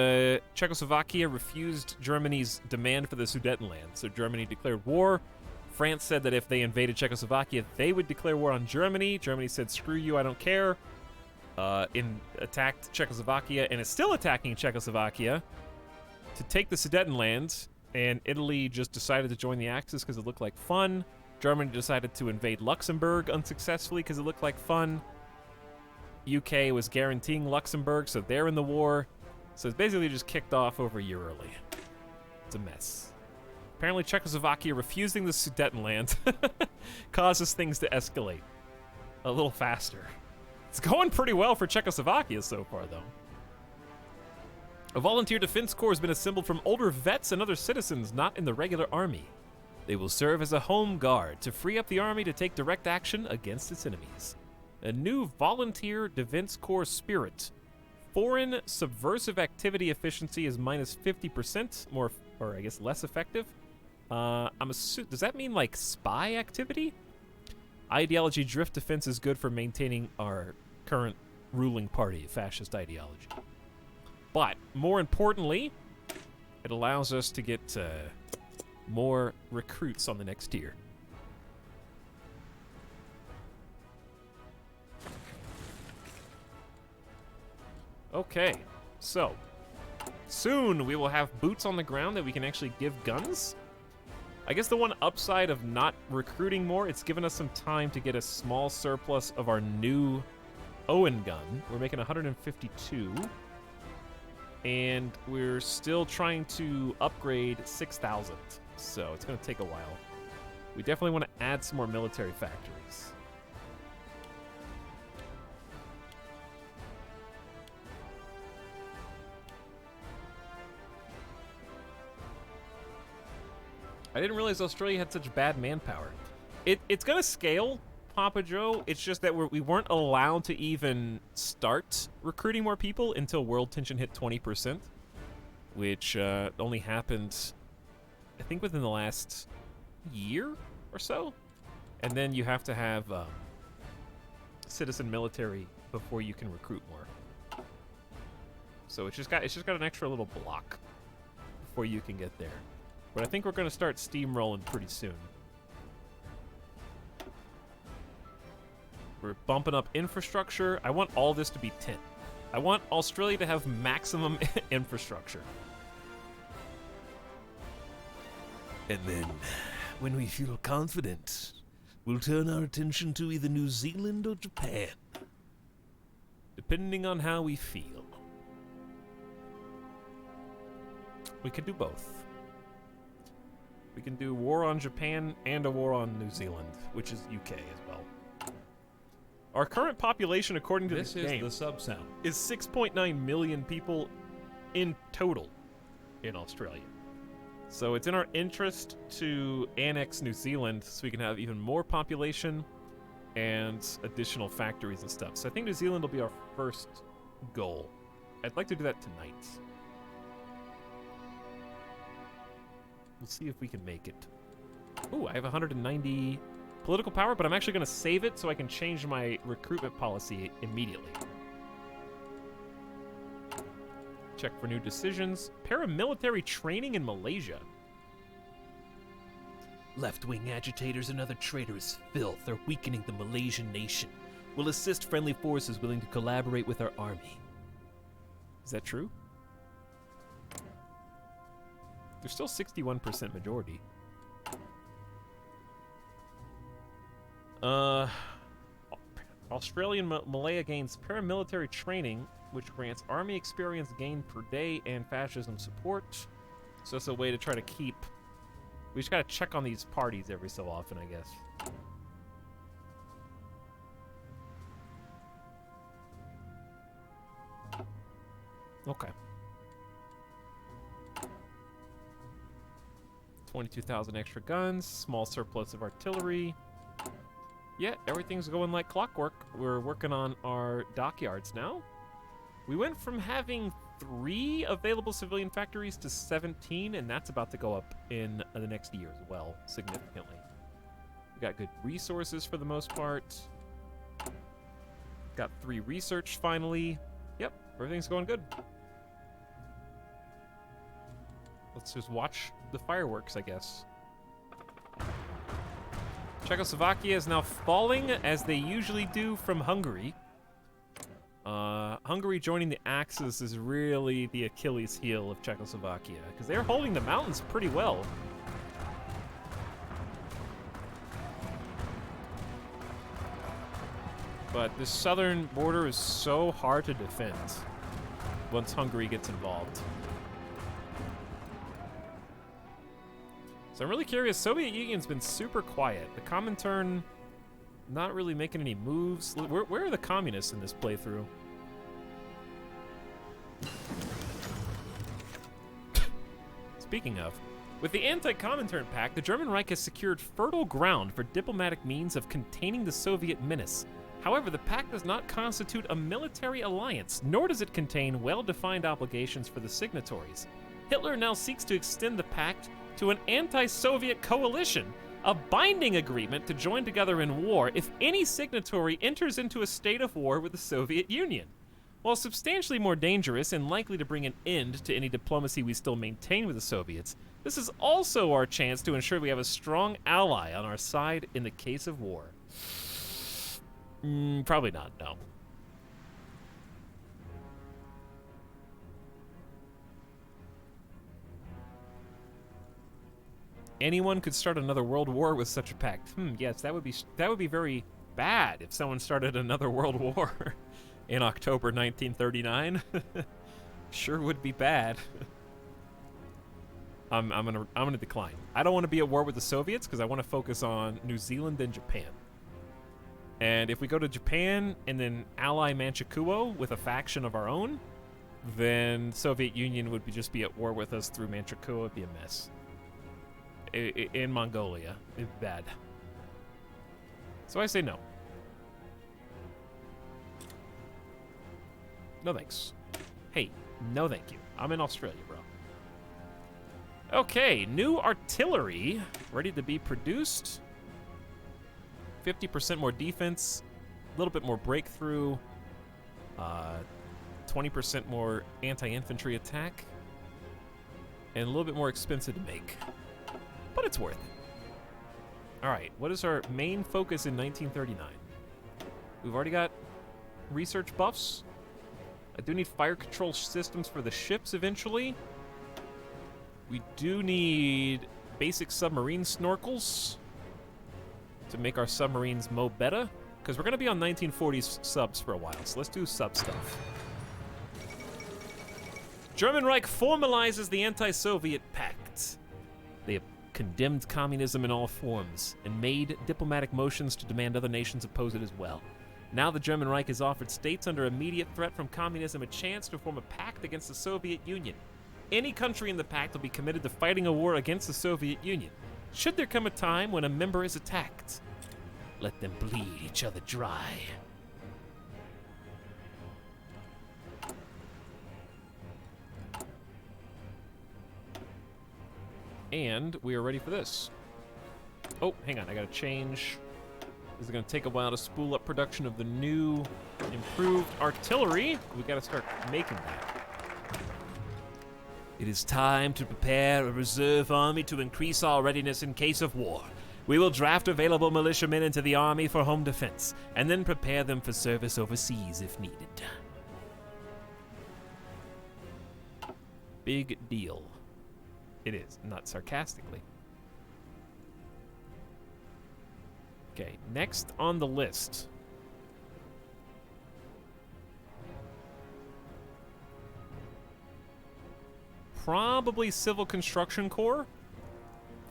Czechoslovakia refused Germany's demand for the Sudetenland. So Germany declared war. France said that if they invaded Czechoslovakia, they would declare war on Germany. Germany said, screw you, I don't care. Attacked Czechoslovakia, and is still attacking Czechoslovakia to take the Sudetenland. And Italy just decided to join the Axis because it looked like fun. Germany decided to invade Luxembourg unsuccessfully because it looked like fun. UK was guaranteeing Luxembourg, so they're in the war. So it's basically just kicked off over a year early. It's a mess. Apparently Czechoslovakia refusing the Sudetenland causes things to escalate a little faster. It's going pretty well for Czechoslovakia so far, though. A volunteer defense corps has been assembled from older vets and other citizens not in the regular army. They will serve as a home guard to free up the army to take direct action against its enemies. A new volunteer defense corps spirit. Foreign subversive activity efficiency is minus 50% more, or I guess less effective. Does that mean like spy activity? Ideology drift defense is good for maintaining our current ruling party, fascist ideology. But more importantly, it allows us to get more recruits on the next tier. Okay, so soon we will have boots on the ground that we can actually give guns. I guess the one upside of not recruiting more, it's given us some time to get a small surplus of our new Owen gun. We're making 152. And we're still trying to upgrade 6,000. So it's going to take a while. We definitely want to add some more military factories. I didn't realize Australia had such bad manpower. It's gonna scale, Papa Joe. It's just that we weren't allowed to even start recruiting more people until world tension hit 20%, which only happened, I think, within the last year or so. And then you have to have citizen military before you can recruit more. So it's just got an extra little block before you can get there. But I think we're going to start steamrolling pretty soon. We're bumping up infrastructure. I want all this to be 10. I want Australia to have maximum infrastructure. And then, when we feel confident, we'll turn our attention to either New Zealand or Japan. Depending on how we feel. We could do both. We can do war on Japan and a war on New Zealand, which is UK as well. Our current population, according to This this is game, the sub-sound. is 6.9 million people in total in Australia. So it's in our interest to annex New Zealand so we can have even more population and additional factories and stuff. So I think New Zealand will be our first goal. I'd like to do that tonight. We'll see if we can make it. Ooh, I have 190 political power, but I'm actually going to save it so I can change my recruitment policy immediately. Check for new decisions. Paramilitary training in Malaysia. Left-wing agitators and other traitorous filth are weakening the Malaysian nation. We'll assist friendly forces willing to collaborate with our army. Is that true? There's still 61% majority. Australian Malaya gains paramilitary training, which grants army experience gained per day and fascism support. So it's a way to try to keep... We just gotta check on these parties every so often, I guess. Okay. 22,000 extra guns, small surplus of artillery. Yeah, everything's going like clockwork. We're working on our dockyards now. We went from having 3 available civilian factories to 17, and that's about to go up in the next year as well, significantly. We got good resources for the most part. Got 3 research finally. Yep, everything's going good. Let's just watch the fireworks, I guess. Czechoslovakia is now falling, as they usually do, from Hungary. Hungary joining the Axis is really the Achilles heel of Czechoslovakia, because they're holding the mountains pretty well. But the southern border is so hard to defend once Hungary gets involved. So I'm really curious. Soviet Union's been super quiet. The Comintern not really making any moves. Where are the communists in this playthrough? Speaking of, with the Anti-Comintern Pact, the German Reich has secured fertile ground for diplomatic means of containing the Soviet menace. However, the pact does not constitute a military alliance, nor does it contain well-defined obligations for the signatories. Hitler now seeks to extend the pact to an anti-Soviet coalition, a binding agreement to join together in war if any signatory enters into a state of war with the Soviet Union. While substantially more dangerous and likely to bring an end to any diplomacy we still maintain with the Soviets, this is also our chance to ensure we have a strong ally on our side in the case of war. Probably not, no. Anyone could start another world war with such a pact. Yes, that would be very bad if someone started another world war in October 1939. Sure would be bad. I'm gonna decline. I don't want to be at war with the Soviets because I want to focus on New Zealand and Japan. And if we go to Japan and then ally Manchukuo with a faction of our own, then Soviet Union would just be at war with us through Manchukuo. It'd be a mess. in Mongolia. It's bad. So I say no. No thanks. Hey, no thank you. I'm in Australia, bro. Okay, new artillery ready to be produced. 50% more defense, a little bit more breakthrough, 20% more anti-infantry attack, and a little bit more expensive to make. But it's worth it. All right, what is our main focus in 1939? We've already got research buffs. I do need fire control systems for the ships eventually. We do need basic submarine snorkels to make our submarines mo better, because we're going to be on 1940s subs for a while, so let's do sub stuff. German Reich formalizes the anti-Soviet pact. They have condemned communism in all forms and made diplomatic motions to demand other nations oppose it as well. Now the German Reich has offered states under immediate threat from communism a chance to form a pact against the Soviet Union. Any country in the pact will be committed to fighting a war against the Soviet Union. Should there come a time when a member is attacked, let them bleed each other dry. And we are ready for this. Oh, hang on, I gotta change. This is gonna take a while to spool up production of the new, improved artillery. We gotta start making that. It is time to prepare a reserve army to increase our readiness in case of war. We will draft available militiamen into the army for home defense, and then prepare them for service overseas if needed. Big deal. It is, not sarcastically. Okay, next on the list. Probably Civil Construction Corps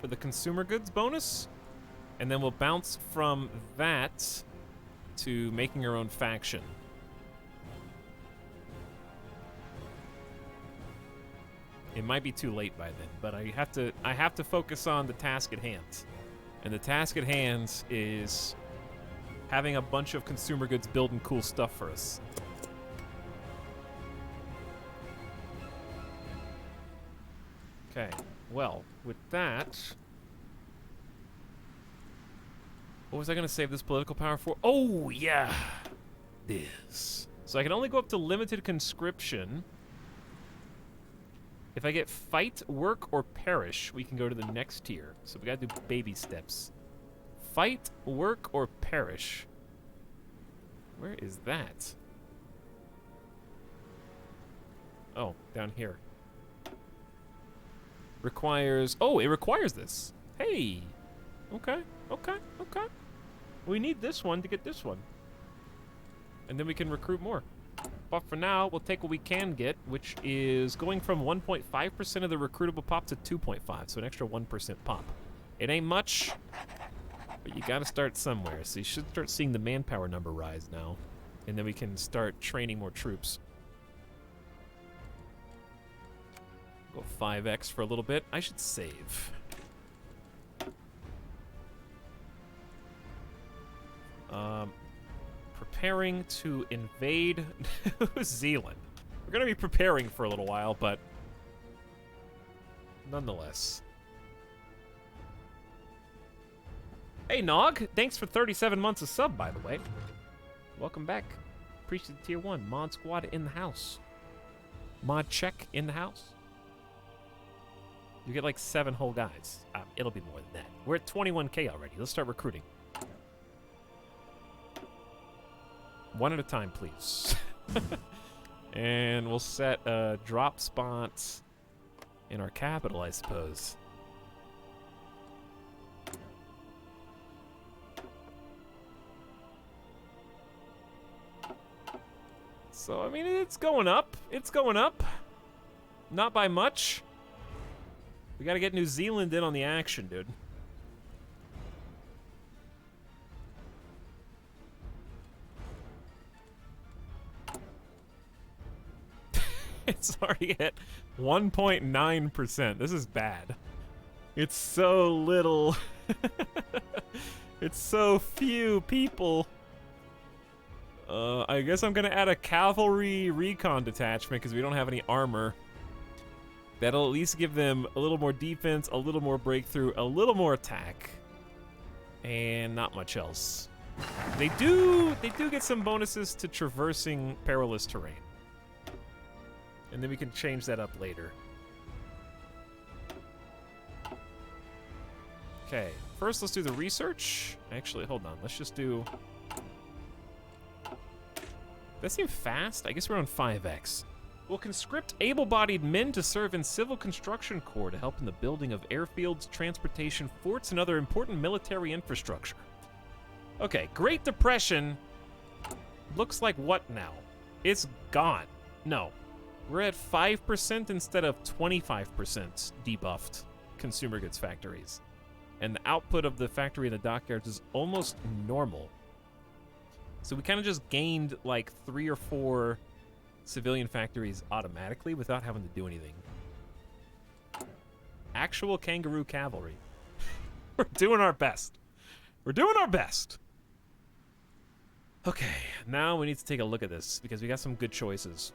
for the consumer goods bonus. And then we'll bounce from that to making our own faction. It might be too late by then, but I have to focus on the task at hand. And the task at hand is having a bunch of consumer goods building cool stuff for us. Okay, well, with that, what was I going to save this political power for? Oh, yeah, this. So I can only go up to limited conscription. If I get fight, work, or perish, we can go to the next tier. So we gotta do baby steps. Fight, work, or perish. Where is that? Oh, down here. Requires... Oh, it requires this. Hey. Okay, okay, okay. We need this one to get this one. And then we can recruit more. But for now, we'll take what we can get, which is going from 1.5% of the recruitable pop to 2.5, so an extra 1% pop. It ain't much, but you gotta start somewhere, so you should start seeing the manpower number rise now, and then we can start training more troops. Go 5x for a little bit. I should save. Preparing to invade New Zealand. We're gonna be preparing for a little while, but nonetheless. Hey Nog, thanks for 37 months of sub, by the way. Welcome back. Appreciate the tier 1. Mod squad in the house. Mod check in the house. You get like 7 whole guys. It'll be more than that. We're at 21k already. Let's start recruiting. One at a time, please. And we'll set drop spots in our capital, I suppose. So, I mean, it's going up. It's going up. Not by much. We gotta get New Zealand in on the action, dude. It's already at 1.9%. This is bad. It's so little. It's so few people. I guess I'm gonna add a cavalry recon detachment because we don't have any armor. That'll at least give them a little more defense, a little more breakthrough, a little more attack, and not much else. They do get some bonuses to traversing perilous terrain, and then we can change that up later. Okay, first let's do the research. Actually, hold on. Let's just do... That seemed fast. I guess we're on 5x. We'll conscript able-bodied men to serve in Civil Construction Corps to help in the building of airfields, transportation, forts, and other important military infrastructure. Okay, Great Depression looks like what now? It's gone. No. We're at 5% instead of 25% debuffed consumer goods factories. And the output of the factory in the dockyards is almost normal. So we kind of just gained like 3 or 4 civilian factories automatically without having to do anything. Actual kangaroo cavalry. We're doing our best. We're doing our best. Okay, now we need to take a look at this because we got some good choices.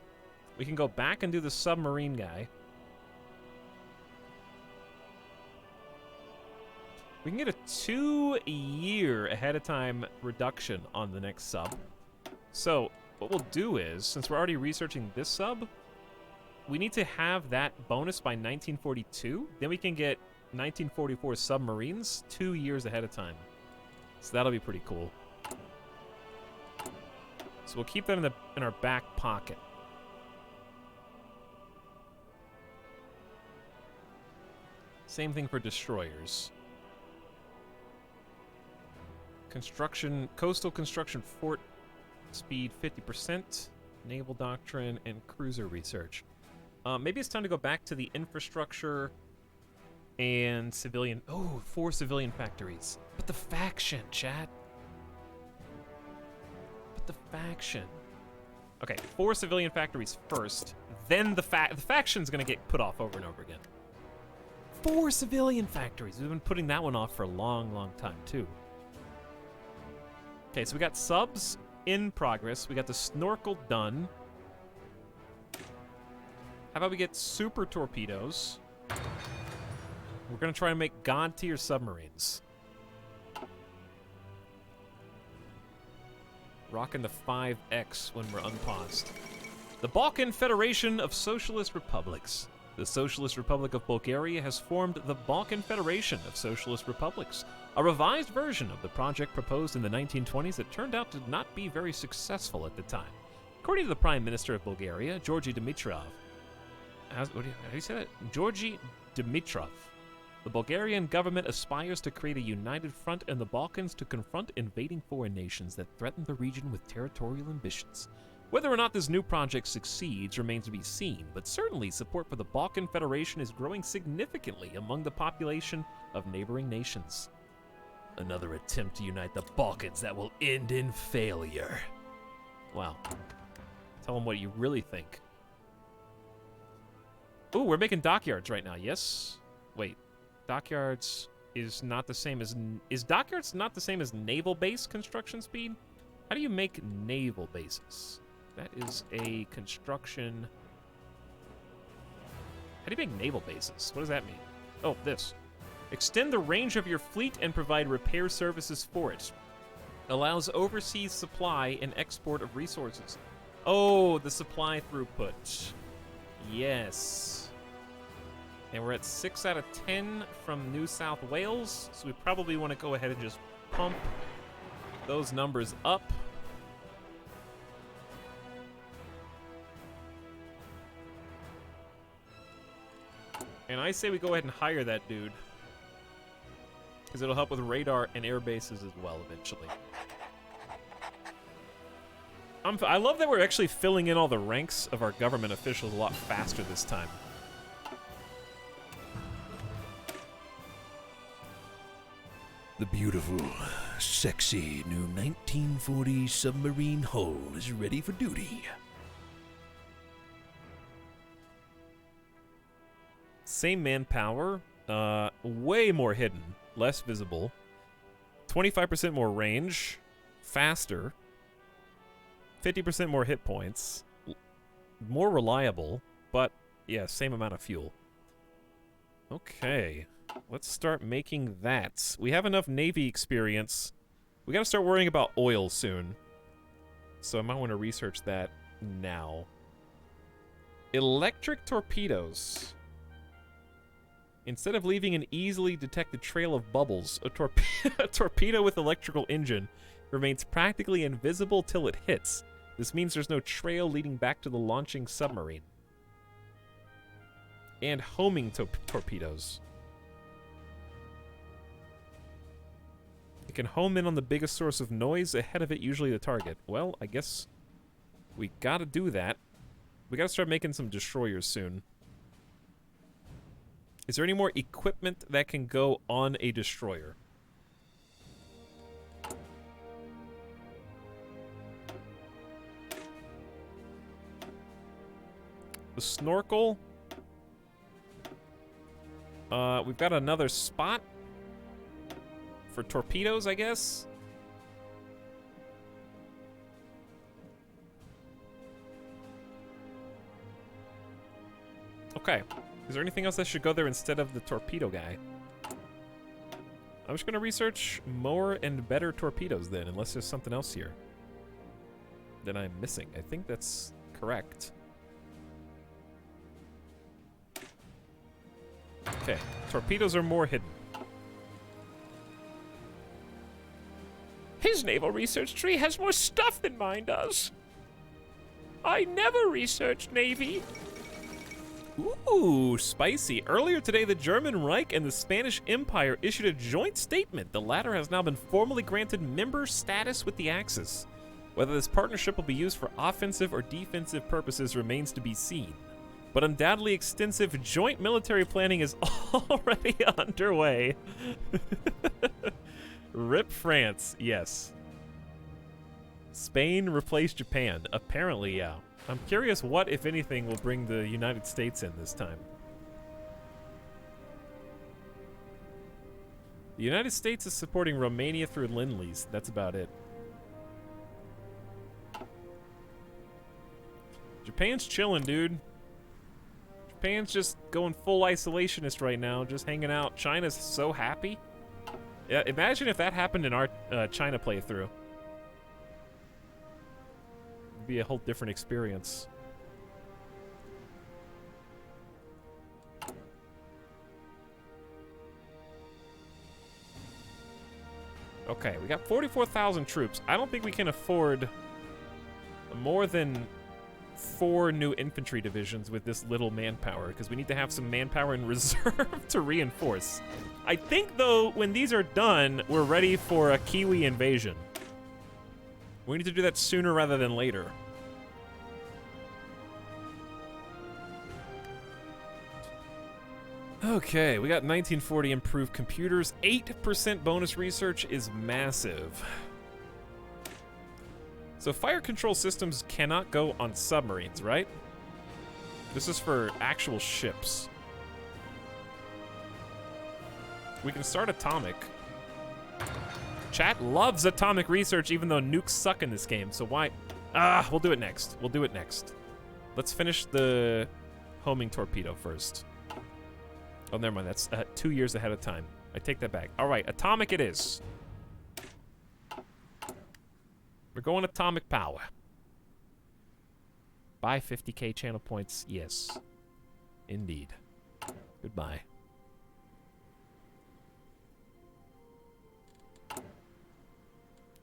We can go back and do the submarine guy. We can get a 2-year ahead of time reduction on the next sub. So what we'll do is, since we're already researching this sub, we need to have that bonus by 1942. Then we can get 1944 submarines 2 years ahead of time. So that'll be pretty cool. So we'll keep that in our back pocket. Same thing for destroyers. Construction, coastal construction fort speed 50%, naval doctrine, and cruiser research. Maybe it's time to go back to the infrastructure and civilian. Oh, 4 civilian factories. But the faction, chat. But the faction. Okay, 4 civilian factories first, then the faction's gonna get put off over and over again. 4 civilian factories. We've been putting that one off for a long, long time, too. Okay, so we got subs in progress. We got the snorkel done. How about we get super torpedoes? We're going to try and make god-tier submarines. Rocking the 5X when we're unpaused. The Balkan Federation of Socialist Republics. The Socialist Republic of Bulgaria has formed the Balkan Federation of Socialist Republics, a revised version of the project proposed in the 1920s that turned out to not be very successful at the time. According to the Prime Minister of Bulgaria, Georgi Dimitrov, how do you say that? Georgi Dimitrov. The Bulgarian government aspires to create a united front in the Balkans to confront invading foreign nations that threaten the region with territorial ambitions. Whether or not this new project succeeds remains to be seen, but certainly support for the Balkan Federation is growing significantly among the population of neighboring nations. Another attempt to unite the Balkans that will end in failure. Wow. Tell them what you really think. Ooh, we're making dockyards right now, yes? Wait, dockyards is not the same as... Is dockyards not the same as naval base construction speed? How do you make naval bases? That is a construction... How do you make naval bases? What does that mean? Oh, this. Extend the range of your fleet and provide repair services for it. Allows overseas supply and export of resources. Oh, the supply throughput. Yes. And we're at 6 out of 10 from New South Wales, so we probably want to go ahead and just pump those numbers up. And I say we go ahead and hire that dude, because it'll help with radar and air bases as well eventually. I love that we're actually filling in all the ranks of our government officials a lot faster this time. The beautiful, sexy new 1940 submarine hull is ready for duty. Same manpower, Way more hidden, less visible, 25% more range, faster, 50% more hit points, more reliable, but yeah, same amount of fuel. Okay, let's start making that. We have enough Navy experience. We gotta start worrying about oil soon. So I might want to research that now. Electric torpedoes. Instead of leaving an easily detected trail of bubbles, a torpedo with electrical engine remains practically invisible till it hits. This means there's no trail leading back to the launching submarine. And homing torpedoes. It can home in on the biggest source of noise, ahead of it usually the target. Well, I guess we gotta do that. We gotta start making some destroyers soon. Is there any more equipment that can go on a destroyer? The snorkel. We've got another spot for torpedoes, I guess. Okay. Is there anything else that should go there instead of the torpedo guy? I'm just gonna research more and better torpedoes then, unless there's something else here that I'm missing. I think that's correct. Okay, torpedoes are more hidden. His naval research tree has more stuff than mine does. I never researched Navy. Ooh, spicy. Earlier today, the German Reich and the Spanish Empire issued a joint statement. The latter has now been formally granted member status with the Axis. Whether this partnership will be used for offensive or defensive purposes remains to be seen. But undoubtedly extensive joint military planning is already underway. Rip France, yes. Spain replaced Japan. Apparently, yeah. I'm curious what, if anything, will bring the United States in this time. The United States is supporting Romania through Lend-Lease. That's about it. Japan's chilling, dude. Japan's just going full isolationist right now, just hanging out. China's so happy. Yeah, imagine if that happened in our China playthrough. It'd be a whole different experience. Okay, we got 44,000 troops. I don't think we can afford more than 4 new infantry divisions with this little manpower, because we need to have some manpower in reserve to reinforce. I think, though, when these are done, we're ready for a Kiwi invasion. We need to do that sooner rather than later. Okay, we got 1940 improved computers. 8% bonus research is massive. So fire control systems cannot go on submarines, right? This is for actual ships. We can start atomic. Chat loves atomic research, even though nukes suck in this game, so why? We'll do it next. We'll do it next. Let's finish the homing torpedo first. Oh, never mind. That's 2 years ahead of time. I take that back. All right, atomic it is. We're going atomic power. Buy 50k channel points. Yes. Indeed. Goodbye.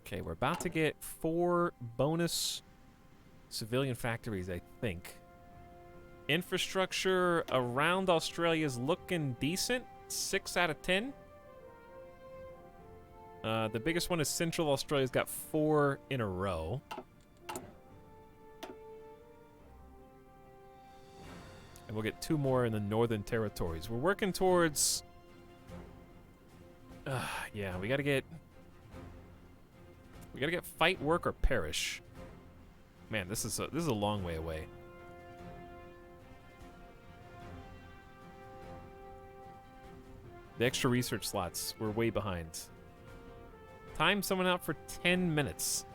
Okay, we're about to get 4 bonus civilian factories, I think. Infrastructure around Australia is looking decent. 6 out of 10. The biggest one is Central Australia's got 4 in a row. And we'll get 2 more in the Northern Territories. We're working towards... yeah, we gotta get fight, work, or perish. Man, this is a long way away. The extra research slots. We're way behind. Time someone out for 10 minutes.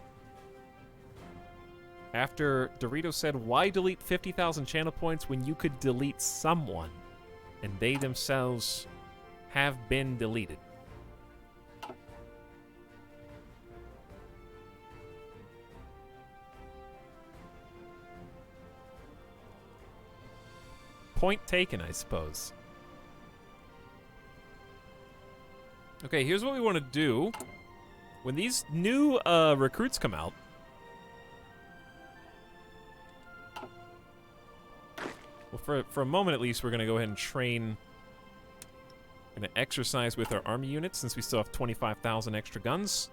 After Dorito said, why delete 50,000 channel points when you could delete someone? And they themselves have been deleted. Point taken, I suppose. Okay, here's what we want to do. When these new recruits come out, well, for a moment at least, we're going to go ahead and train. We're going to exercise with our army units since we still have 25,000 extra guns.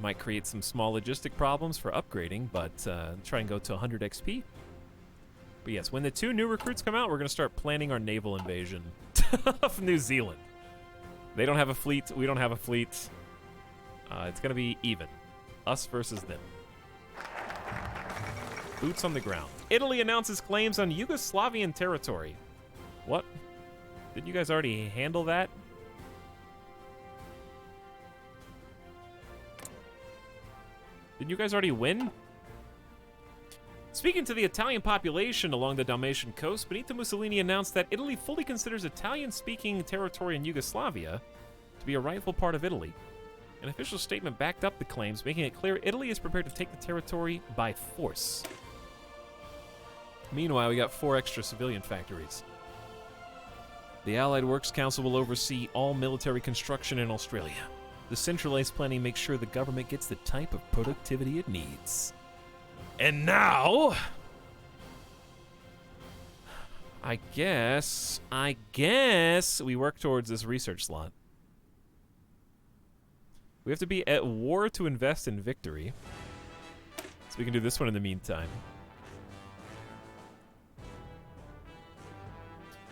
Might create some small logistic problems for upgrading, but try and go to 100 XP. But yes, when the 2 new recruits come out, we're going to start planning our naval invasion of New Zealand. They don't have a fleet. We don't have a fleet. It's going to be even. Us versus them. Boots on the ground. Italy announces claims on Yugoslavian territory. What? Didn't you guys already handle that? Didn't you guys already win? Speaking to the Italian population along the Dalmatian coast, Benito Mussolini announced that Italy fully considers Italian-speaking territory in Yugoslavia to be a rightful part of Italy. An official statement backed up the claims, making it clear Italy is prepared to take the territory by force. Meanwhile, we got 4 extra civilian factories. The Allied Works Council will oversee all military construction in Australia. The centralized planning makes sure the government gets the type of productivity it needs. And now, I guess we work towards this research slot. We have to be at war to invest in victory. So we can do this one in the meantime.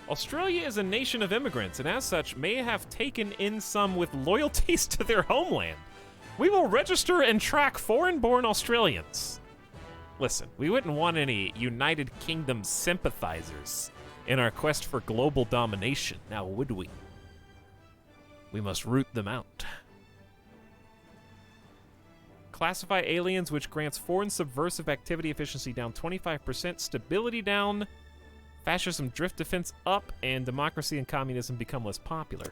Australia is a nation of immigrants, and as such, may have taken in some with loyalties to their homeland. We will register and track foreign-born Australians. Listen, we wouldn't want any United Kingdom sympathizers in our quest for global domination, now would we? We must root them out. Classify aliens, which grants foreign subversive activity efficiency down 25%, stability down, fascism drift defense up, and democracy and communism become less popular.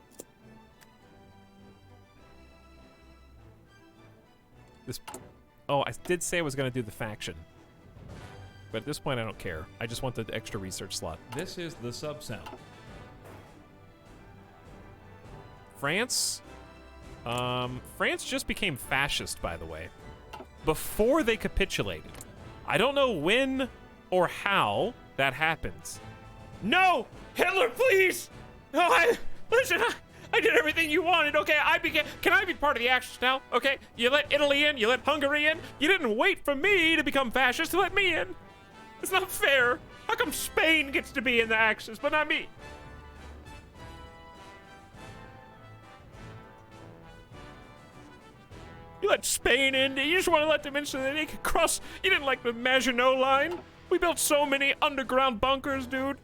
Oh, I did say I was going to do the faction. But at this point, I don't care. I just want the extra research slot. This is the sub-sound. France? France just became fascist, by the way. Before they capitulated. I don't know when or how that happens. No! Hitler, please! No, listen, I did everything you wanted, okay? Can I be part of the Axis now? Okay, you let Italy in, you let Hungary in. You didn't wait for me to become fascist to let me in. It's not fair. How come Spain gets to be in the Axis, but not me? You let Spain in, you just want to let them in so that they can cross. You didn't like the Maginot Line? We built so many underground bunkers, dude.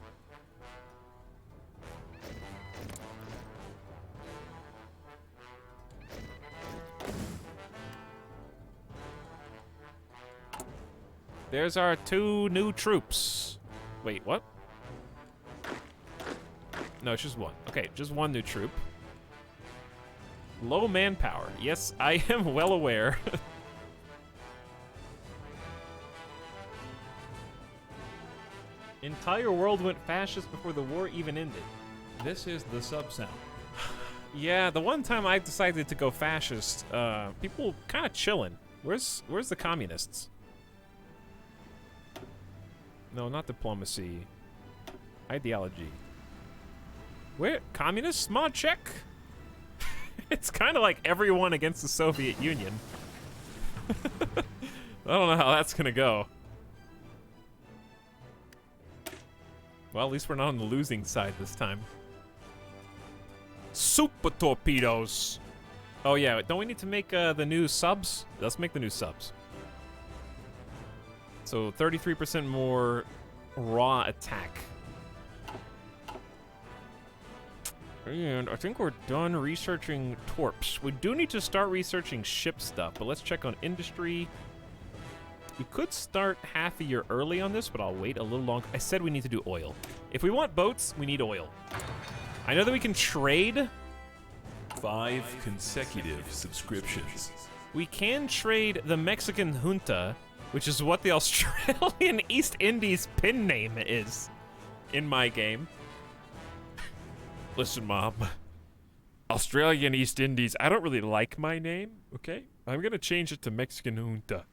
There's our 2 new troops. Wait, what? No, it's just 1. Okay, just 1 new troop. Low manpower. Yes, I am well aware. Entire world went fascist before the war even ended. This is the sub-sound. Yeah, the one time I decided to go fascist, people kind of chilling. Where's the communists? No, not diplomacy. Ideology. Where? Communists? Mod check? It's kind of like everyone against the Soviet Union. I don't know how that's gonna go. Well, at least we're not on the losing side this time. Super torpedoes! Oh yeah, don't we need to make the new subs? Let's make the new subs. So 33% more raw attack. And I think we're done researching torps. We do need to start researching ship stuff, but let's check on industry. We could start half a year early on this, but I'll wait a little longer. I said we need to do oil. If we want boats, we need oil. I know that we can trade. 5 consecutive subscriptions. We can trade the Mexican junta, which is what the Australian East Indies pin name is in my game. Listen, Mom. Australian East Indies, I don't really like my name, okay? I'm gonna change it to Mexican junta.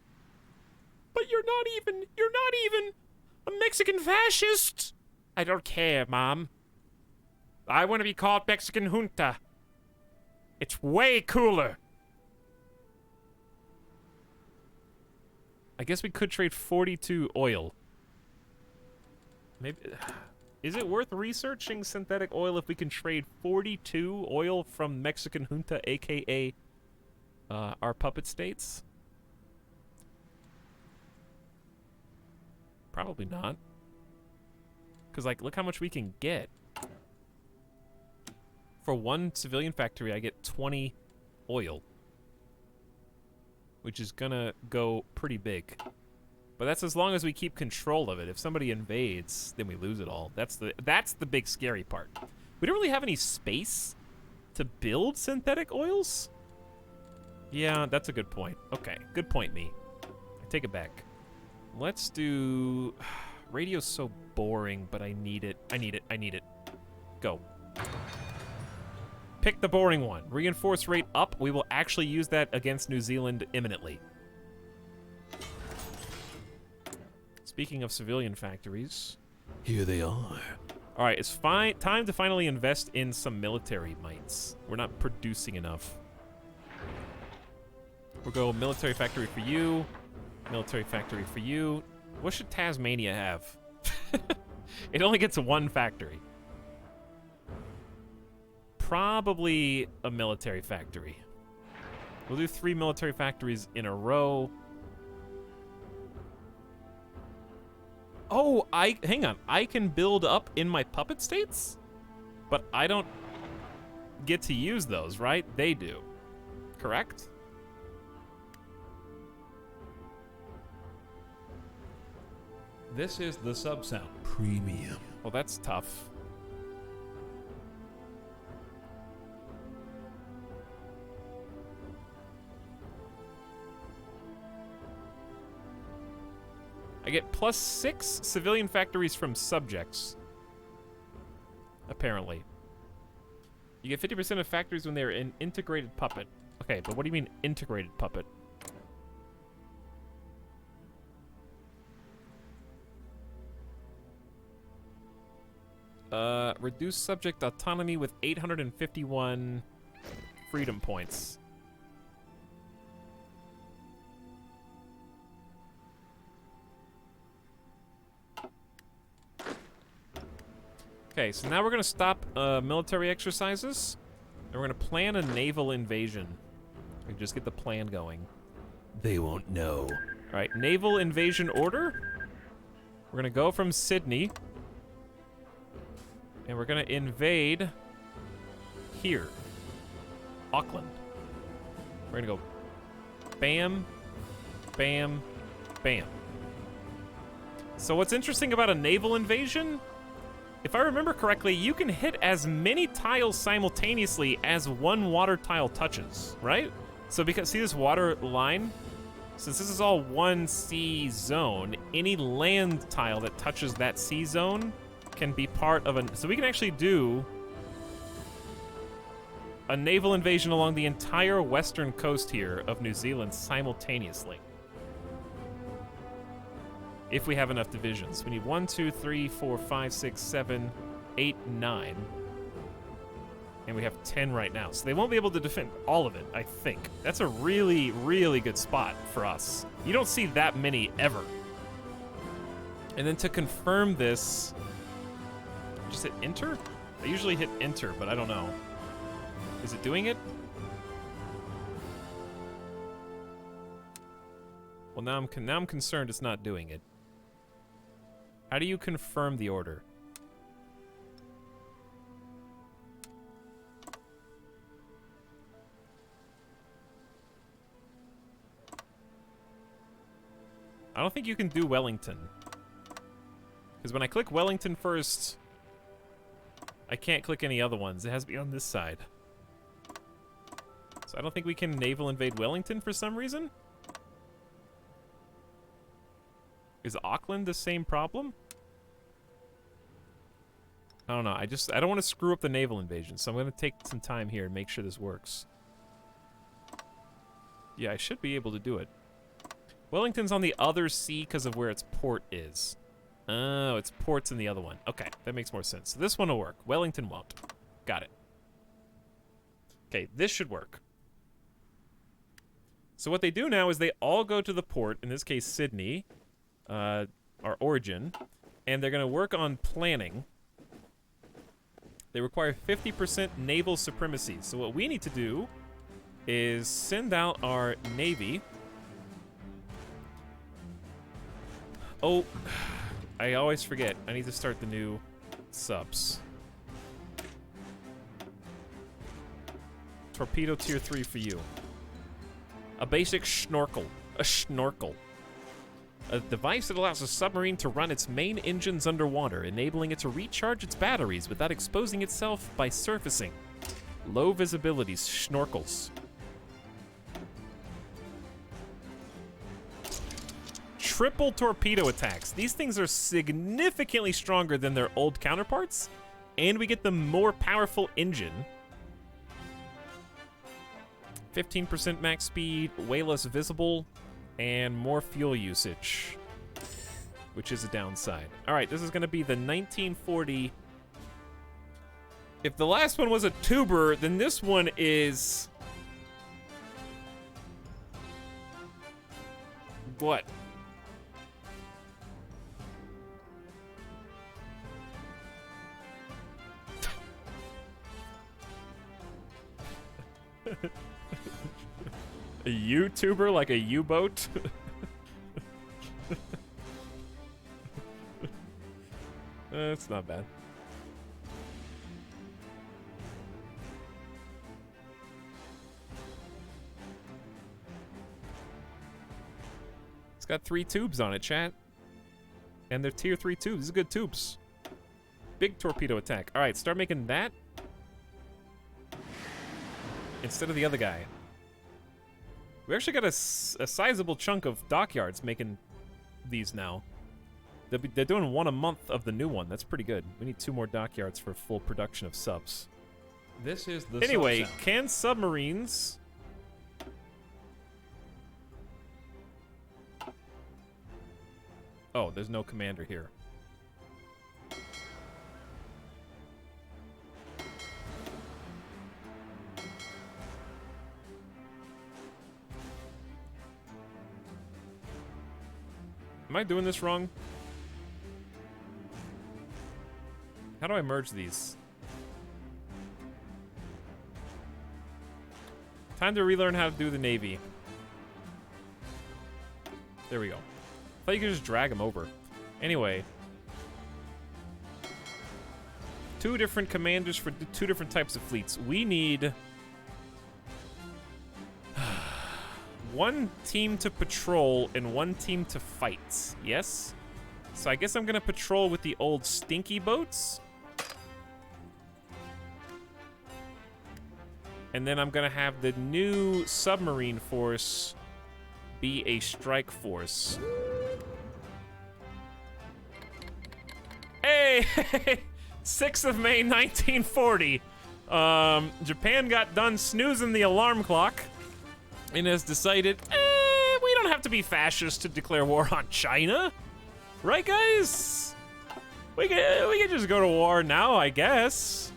But you're not even a Mexican fascist. I don't care, Mom. I want to be called Mexican junta. It's way cooler. I guess we could trade 42 oil. Maybe. Is it worth researching synthetic oil if we can trade 42 oil from Mexican junta, aka our puppet states? Probably not. Because, like, look how much we can get. For one civilian factory, I get 20 oil. Which is gonna go pretty big. But that's as long as we keep control of it. If somebody invades, then we lose it all. That's the big scary part. We don't really have any space to build synthetic oils? Yeah, that's a good point. Okay, good point, me. I take it back. Let's do... Radio's so boring, but I need it. I need it. Go. Pick the boring one. Reinforce rate up. We will actually use that against New Zealand imminently. Speaking of civilian factories... Here they are. Alright, it's time to finally invest in some military mites. We're not producing enough. We'll go military factory for you. Military factory for you. What should Tasmania have? It only gets one factory. Probably a military factory. We'll do 3 military factories in a row. Oh, hang on. I can build up in my puppet states? But I don't get to use those, right? They do. Correct? This is the sub-sound. Premium. Well, that's tough. I get +6 civilian factories from subjects. Apparently. You get 50% of factories when they're an integrated puppet. Okay, but what do you mean integrated puppet? Reduce subject autonomy with 851 freedom points. Okay, so now we're gonna stop military exercises, and we're gonna plan a naval invasion. We just get the plan going. They won't know. All right, naval invasion order. We're gonna go from Sydney, and we're gonna invade here, Auckland. We're gonna go bam, bam, bam. So what's interesting about a naval invasion? If I remember correctly, you can hit as many tiles simultaneously as one water tile touches, right? So because, see this water line? Since this is all one sea zone, any land tile that touches that sea zone can be part of a... So we can actually do a naval invasion along the entire western coast here of New Zealand simultaneously. If we have enough divisions. We need 1, 2, 3, 4, 5, 6, 7, 8, 9. And we have 10 right now. So they won't be able to defend all of it, I think. That's a really, really good spot for us. You don't see that many ever. And then to confirm this, just hit enter? I usually hit enter, but I don't know. Is it doing it? Well, now I'm concerned it's not doing it. How do you confirm the order? I don't think you can do Wellington. Because when I click Wellington first, I can't click any other ones. It has to be on this side. So I don't think we can naval invade Wellington for some reason. Is Auckland the same problem? I don't know. I don't want to screw up the naval invasion, so I'm going to take some time here and make sure this works. Yeah, I should be able to do it. Wellington's on the other sea because of where its port is. Oh, its port's in the other one. Okay, that makes more sense. So this one will work. Wellington won't. Got it. Okay, this should work. So what they do now is they all go to the port, in this case Sydney, our origin, and they're going to work on planning. They require 50% naval supremacy. So what we need to do is send out our navy. Oh, I always forget. I need to start the new subs. Torpedo tier 3 for you. A basic schnorkel. A schnorkel. A device that allows a submarine to run its main engines underwater, enabling it to recharge its batteries without exposing itself by surfacing. Low visibility schnorkels. Triple torpedo attacks. These things are significantly stronger than their old counterparts, and we get the more powerful engine. 15% max speed, way less visible, and more fuel usage, which is a downside. All right, this is going to be the 1940. If the last one was a tuber, then this one is... what? A YouTuber like a U-boat? It's not bad. It's got 3 tubes on it, chat. And they're tier 3 tubes. These are good tubes. Big torpedo attack. All right, start making that instead of the other guy. We actually got a sizable chunk of dockyards making these now. They're doing 1 a month of the new one. That's pretty good. We need 2 more dockyards for full production of subs. This is the Anyway, sub sound. can submarines... Oh, there's no commander here. Am I doing this wrong? How do I merge these? Time to relearn how to do the Navy. There we go. I thought you could just drag them over. Anyway. 2 different commanders for 2 different types of fleets. We need... 1 team to patrol and 1 team to fight. Yes? So I guess I'm gonna patrol with the old stinky boats. And then I'm gonna have the new submarine force be a strike force. Hey! 6th of May, 1940. Japan got done snoozing the alarm clock and has decided, we don't have to be fascist to declare war on China. Right, guys? We can just go to war now, I guess.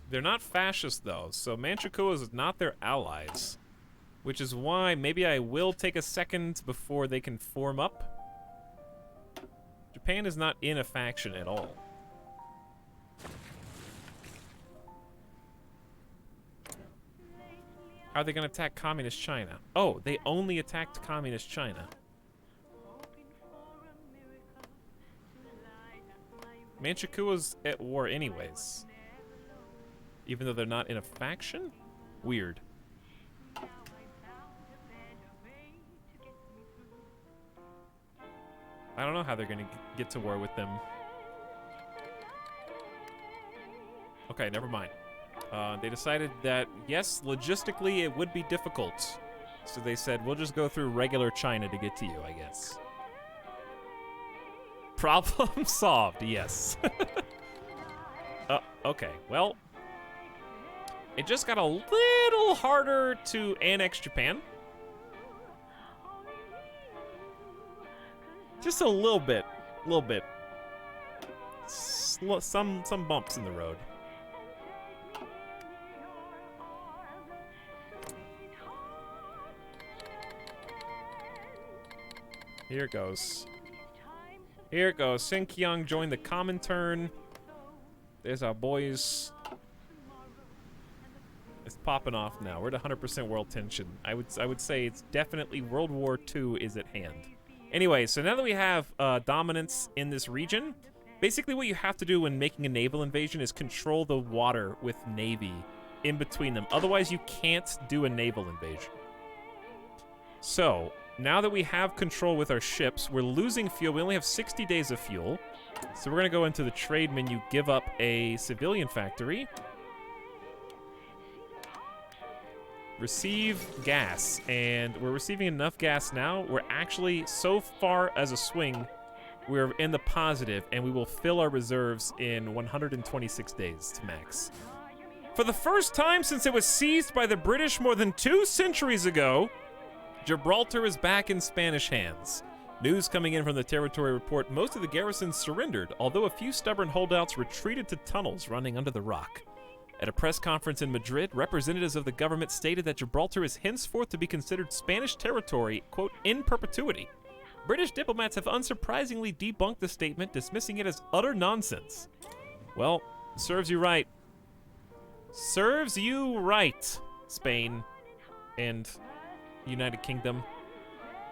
They're not fascist, though, so Manchukuo is not their allies. Which is why maybe I will take a second before they can form up. Japan is not in a faction at all. How are they going to attack Communist China? Oh, they only attacked Communist China. Manchukuo's at war anyways. Even though they're not in a faction? Weird. I don't know how they're gonna get to war with them. Okay, never mind. They decided that, yes, logistically it would be difficult. So they said, we'll just go through regular China to get to you, I guess. Problem solved, yes. Okay, well, it just got a little harder to annex Japan. Just a little bit, some bumps in the road. Here it goes. Here it goes. Sinkyung joined the Comintern. There's our boys. It's popping off now. We're at 100% world tension. I would say it's definitely World War II is at hand. Anyway, so now that we have dominance in this region, basically what you have to do when making a naval invasion is control the water with navy in between them. Otherwise, you can't do a naval invasion. So, now that we have control with our ships, we're losing fuel. We only have 60 days of fuel. So we're going to go into the trade menu, give up a civilian factory. Receive gas. And we're receiving enough gas now. We're actually, so far as a swing, we're in the positive, and we will fill our reserves in 126 days to max. For the first time since it was seized by the British more than 2 centuries ago, Gibraltar is back in Spanish hands. News coming in from the territory report most of the garrisons surrendered, although a few stubborn holdouts retreated to tunnels running under the rock. At a press conference in Madrid, representatives of the government stated that Gibraltar is henceforth to be considered Spanish territory, quote, in perpetuity. British diplomats have unsurprisingly debunked the statement, dismissing it as utter nonsense. Well, serves you right. Serves you right, Spain and United Kingdom.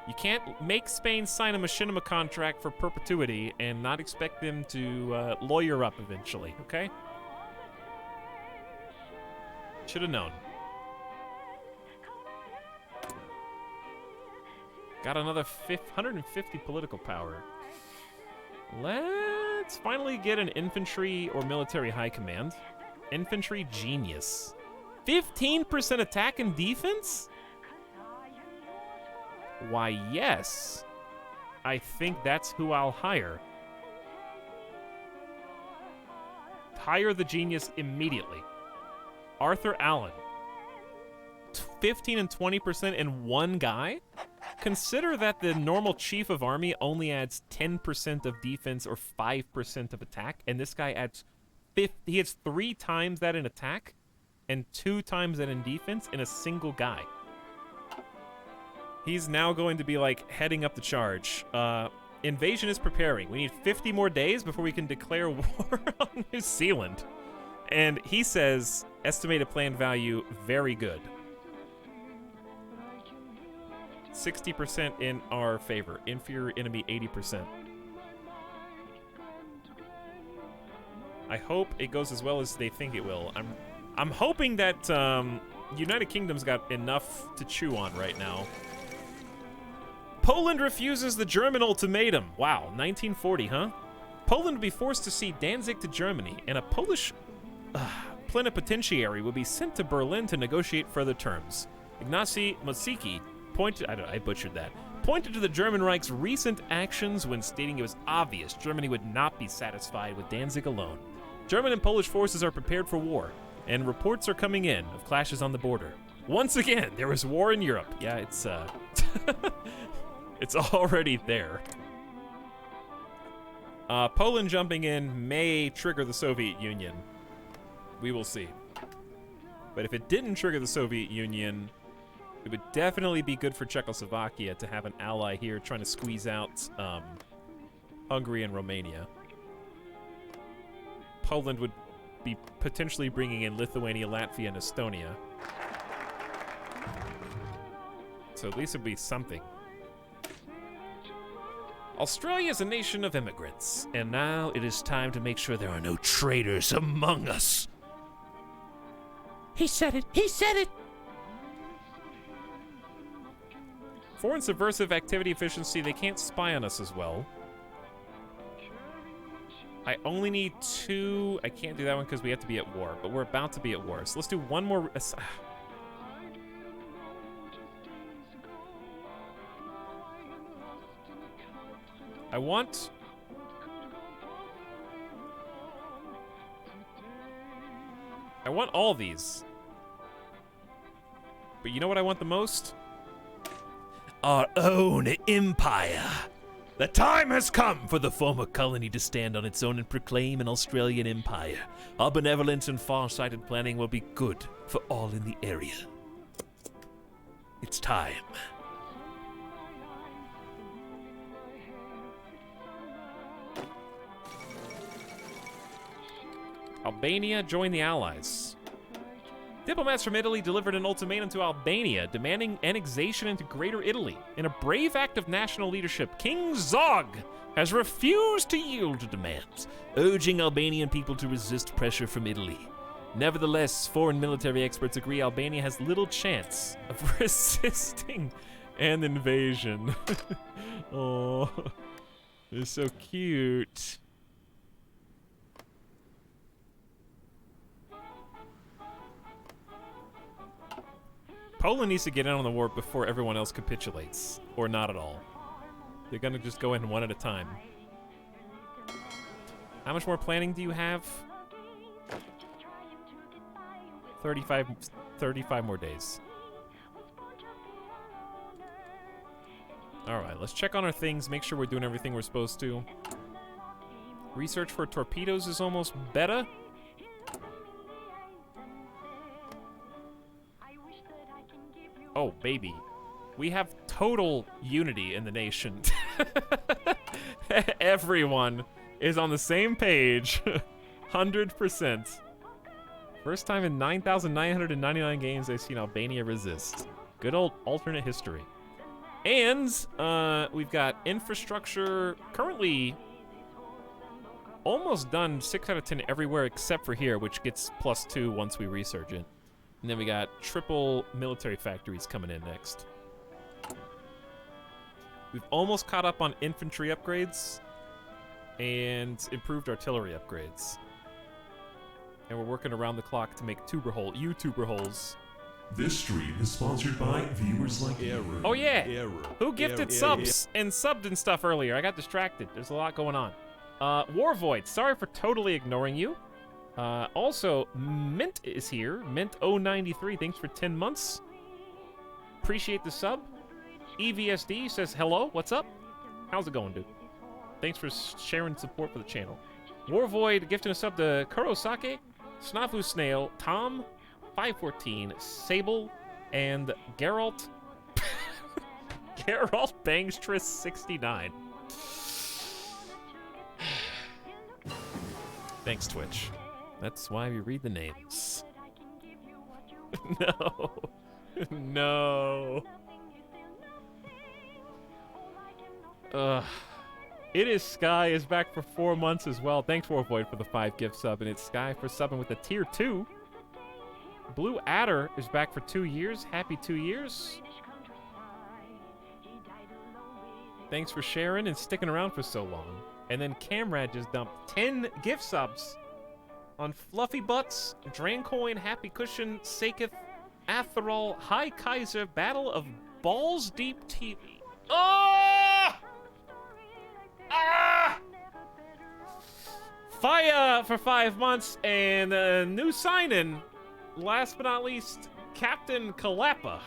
You can't make Spain sign a machinima contract for perpetuity and not expect them to lawyer up eventually, okay? Should have known. Got another 150 political power. Let's finally get an infantry or military high command. Infantry genius. 15% attack and defense? Why, yes. I think that's who I'll hire. Hire the genius immediately. Arthur Allen. 15 and 20% in one guy? Consider that the normal chief of army only adds 10% of defense or 5% of attack, and this guy adds he adds 3 times that in attack and 2 times that in defense in a single guy. He's now going to be, like, heading up the charge. Invasion is preparing. We need 50 more days before we can declare war on New Zealand. And he says, estimated planned value, very good. 60% in our favor. Inferior enemy, 80%. I hope it goes as well as they think it will. I'm hoping that United Kingdom's got enough to chew on right now. Poland refuses the German ultimatum. Wow, 1940, huh? Poland would be forced to cede Danzig to Germany, and a Polish plenipotentiary would be sent to Berlin to negotiate further terms. Ignacy Mosicki pointed to the German Reich's recent actions when stating it was obvious Germany would not be satisfied with Danzig alone. German and Polish forces are prepared for war, and reports are coming in of clashes on the border. Once again, there is war in Europe. Yeah, it's it's already there. Poland jumping in may trigger the Soviet Union. We will see. But if it didn't trigger the Soviet Union, it would definitely be good for Czechoslovakia to have an ally here trying to squeeze out Hungary and Romania. Poland would be potentially bringing in Lithuania, Latvia, and Estonia. So at least it would be something. Australia is a nation of immigrants, and now it is time to make sure there are no traitors among us. He said it! He said it! Foreign subversive activity efficiency, they can't spy on us as well. I only need 2. I can't do that one because we have to be at war, but we're about to be at war. So let's do one more. I want all these. But you know what I want the most? Our own empire. The time has come for the former colony to stand on its own and proclaim an Australian empire. Our benevolence and far-sighted planning will be good for all in the area. It's time. Albania joined the Allies. Diplomats from Italy delivered an ultimatum to Albania, demanding annexation into Greater Italy. In a brave act of national leadership, King Zog has refused to yield to demands, urging Albanian people to resist pressure from Italy. Nevertheless, foreign military experts agree Albania has little chance of resisting an invasion. Oh, it's so cute. Poland needs to get in on the war before everyone else capitulates, or not at all. They're gonna just go in one at a time. How much more planning do you have? 35 more days. Alright, let's check on our things, make sure we're doing everything we're supposed to. Research for torpedoes is almost better. Oh, baby. We have total unity in the nation. Everyone is on the same page. 100%. First time in 9,999 games I've seen Albania resist. Good old alternate history. And we've got infrastructure currently almost done 6 out of 10 everywhere except for here, which gets +2 once we research it. And then we got triple military factories coming in next. We've almost caught up on infantry upgrades and improved artillery upgrades. And we're working around the clock to make YouTuber holes. This stream is sponsored by viewers like you. Oh yeah! Who gifted subs and subbed and stuff earlier? I got distracted. There's a lot going on. War Void, sorry for totally ignoring you. Also, Mint is here. Mint093, thanks for 10 months. Appreciate the sub. EVSD says, hello, what's up? How's it going, dude? Thanks for sharing support for the channel. War Void gifting a sub to Kurosake, Snafu Snail, Tom, 514, Sable, and Geralt. Geralt Bangstress 69. Thanks, Twitch. That's why we read the names. No. No. It is Sky is back for 4 months as well. Thanks, Warvoid, for the 5 gift sub. And it's Sky for subbing with a tier 2. Blue Adder is back for 2 years. Happy 2 years. Thanks for sharing and sticking around for so long. And then Camrad just dumped 10 gift subs on Fluffy Butts, Drancoin, Happy Cushion, Saketh, Atherol, High Kaiser, Battle of Balls Deep TV. Oh! Ah! Fire for 5 months, and a new sign-in. Last but not least, Captain Kalapa.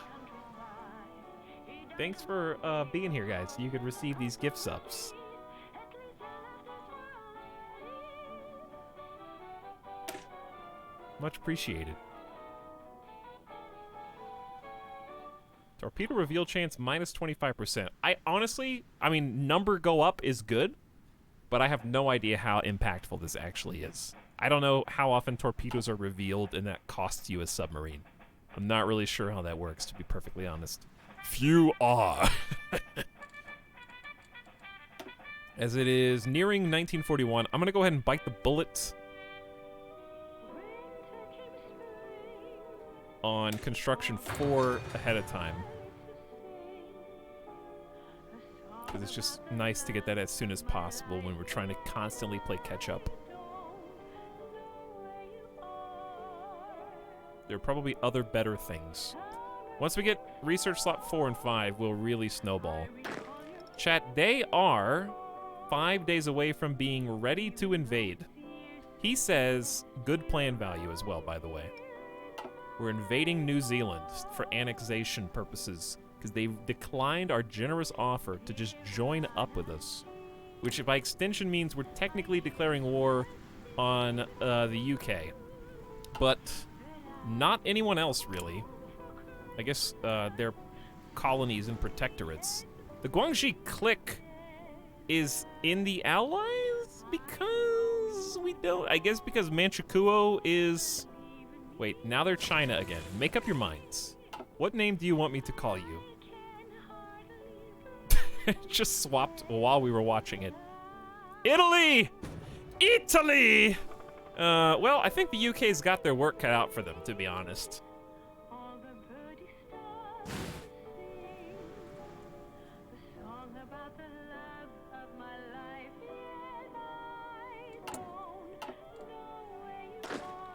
Thanks for being here, guys. You could receive these gift subs. Much appreciated. Torpedo reveal chance minus 25%. I mean, number go up is good, but I have no idea how impactful this actually is. I don't know how often torpedoes are revealed and that costs you a submarine. I'm not really sure how that works, to be perfectly honest. Few are. As it is nearing 1941, I'm going to go ahead and bite the bullet on construction 4 ahead of time. Because it's just nice to get that as soon as possible when we're trying to constantly play catch-up. There are probably other better things. Once we get research slot 4 and 5, we'll really snowball. Chat, they are 5 days away from being ready to invade. He says good plan value as well, by the way. We're invading New Zealand for annexation purposes because they declined our generous offer to just join up with us, which by extension means we're technically declaring war on the UK, but not anyone else really. I guess their colonies and protectorates. The Guangxi clique is in the Allies because we don't. I guess because Manchukuo is. Wait, now they're China again. Make up your minds. What name do you want me to call you? Just swapped while we were watching it. Italy! Italy! Well, I think the UK's got their work cut out for them, to be honest.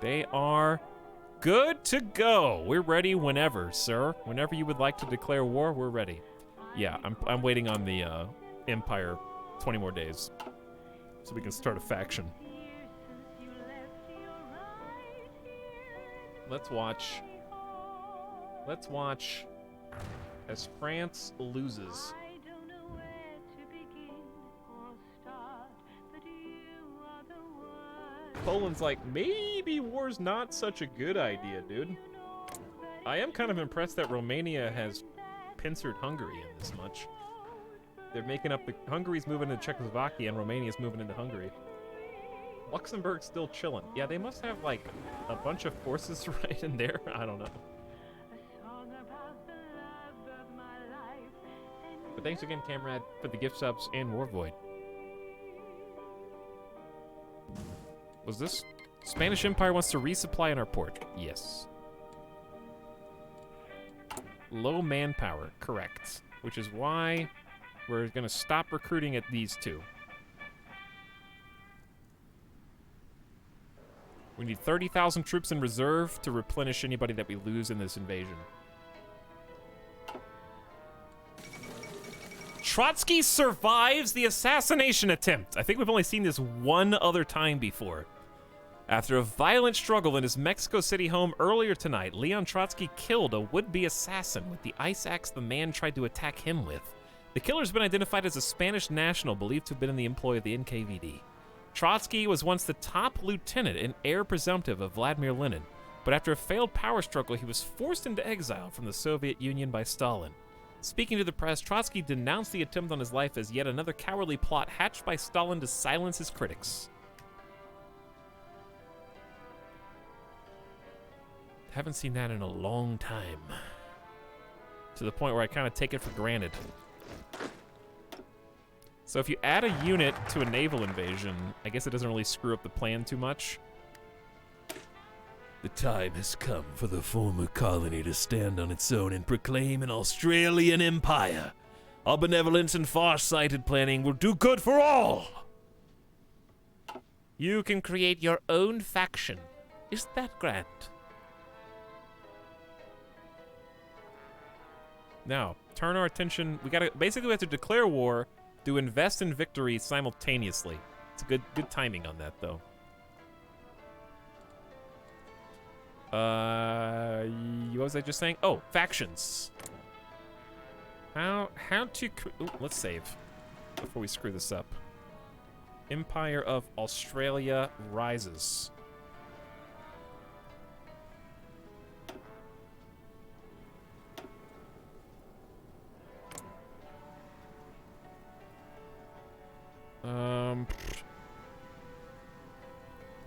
They are good to go. We're ready whenever, sir. Whenever you would like to declare war, we're ready. Yeah, I'm waiting on the Empire 20 more days so we can start a faction. Let's watch as France loses. Poland's like, maybe war's not such a good idea, dude. I am kind of impressed that Romania has pincered Hungary in this much. They're making up Hungary's moving into Czechoslovakia and Romania's moving into Hungary. Luxembourg's still chilling. Yeah, they must have like a bunch of forces right in there. I don't know. But thanks again, Camrad, for the gift subs and War Void. Was this Spanish Empire wants to resupply in our port? Yes. Low manpower, correct. Which is why we're gonna stop recruiting at these two. We need 30,000 troops in reserve to replenish anybody that we lose in this invasion. Trotsky survives the assassination attempt. I think we've only seen this one other time before. After a violent struggle in his Mexico City home earlier tonight, Leon Trotsky killed a would-be assassin with the ice axe the man tried to attack him with. The killer's been identified as a Spanish national believed to have been in the employ of the NKVD. Trotsky was once the top lieutenant and heir presumptive of Vladimir Lenin, but after a failed power struggle, he was forced into exile from the Soviet Union by Stalin. Speaking to the press, Trotsky denounced the attempt on his life as yet another cowardly plot hatched by Stalin to silence his critics. Haven't seen that in a long time. To the point where I kind of take it for granted. So if you add a unit to a naval invasion, I guess it doesn't really screw up the plan too much. The time has come for the former colony to stand on its own and proclaim an Australian empire. Our benevolence and far-sighted planning will do good for all. You can create your own faction. Is that grand? Now, turn our attention. We have to declare war to invest in victory simultaneously. It's a good timing on that, though. What was I just saying? Oh, factions. How to... Ooh, let's save before we screw this up. Empire of Australia rises.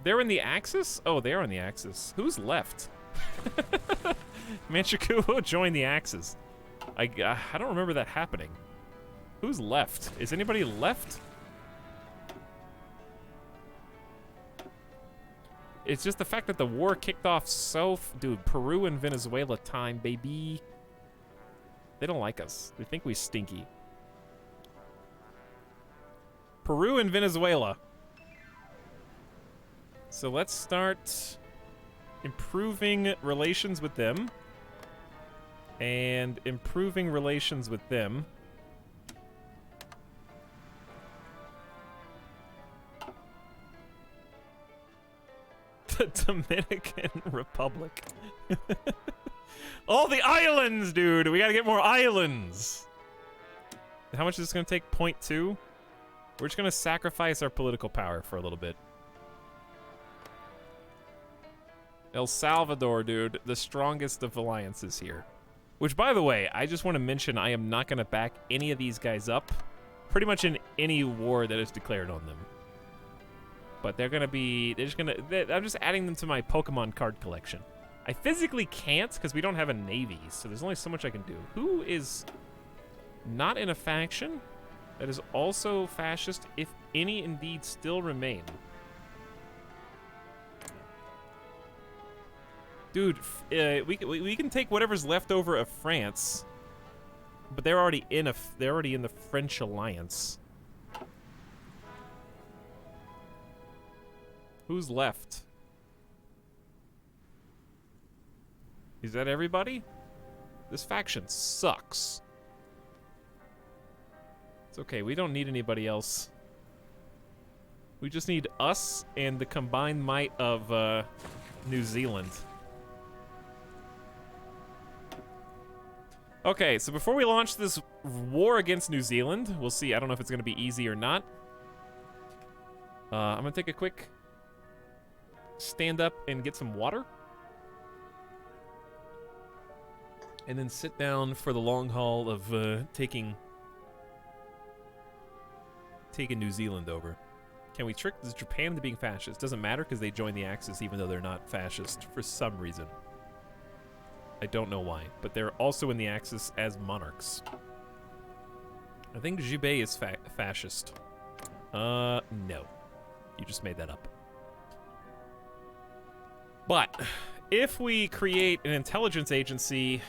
They're in the Axis? Oh, they're on the Axis. Who's left? Manchukuo joined the Axis. I don't remember that happening. Who's left? Is anybody left? It's just the fact that the war kicked off so... Dude, Peru and Venezuela time, baby. They don't like us. They think we stinky. Peru and Venezuela. So let's start improving relations with them. And improving relations with them. The Dominican Republic. All the islands, dude! We gotta get more islands! How much is this gonna take? 0.2? We're just gonna sacrifice our political power for a little bit. El Salvador, dude. The strongest of alliances here. Which, by the way, I just want to mention I am not gonna back any of these guys up. Pretty much in any war that is declared on them. But they're just gonna, I'm just adding them to my Pokemon card collection. I physically can't because we don't have a navy, so there's only so much I can do. Who is not in a faction that is also fascist, if any indeed still remain? Dude, we can take whatever's left over of France, but they're already in the French alliance. Who's left? Is that everybody? This faction sucks. It's okay, we don't need anybody else. We just need us and the combined might of New Zealand. Okay, so before we launch this war against New Zealand, we'll see. I don't know if it's going to be easy or not. I'm going to take a quick stand up and get some water. And then sit down for the long haul of taking New Zealand over. Can we trick Japan into being fascist? Doesn't matter because they joined the Axis even though they're not fascist for some reason. I don't know why, but they're also in the Axis as monarchs. I think Jubei is fascist. No. You just made that up. But if we create an intelligence agency,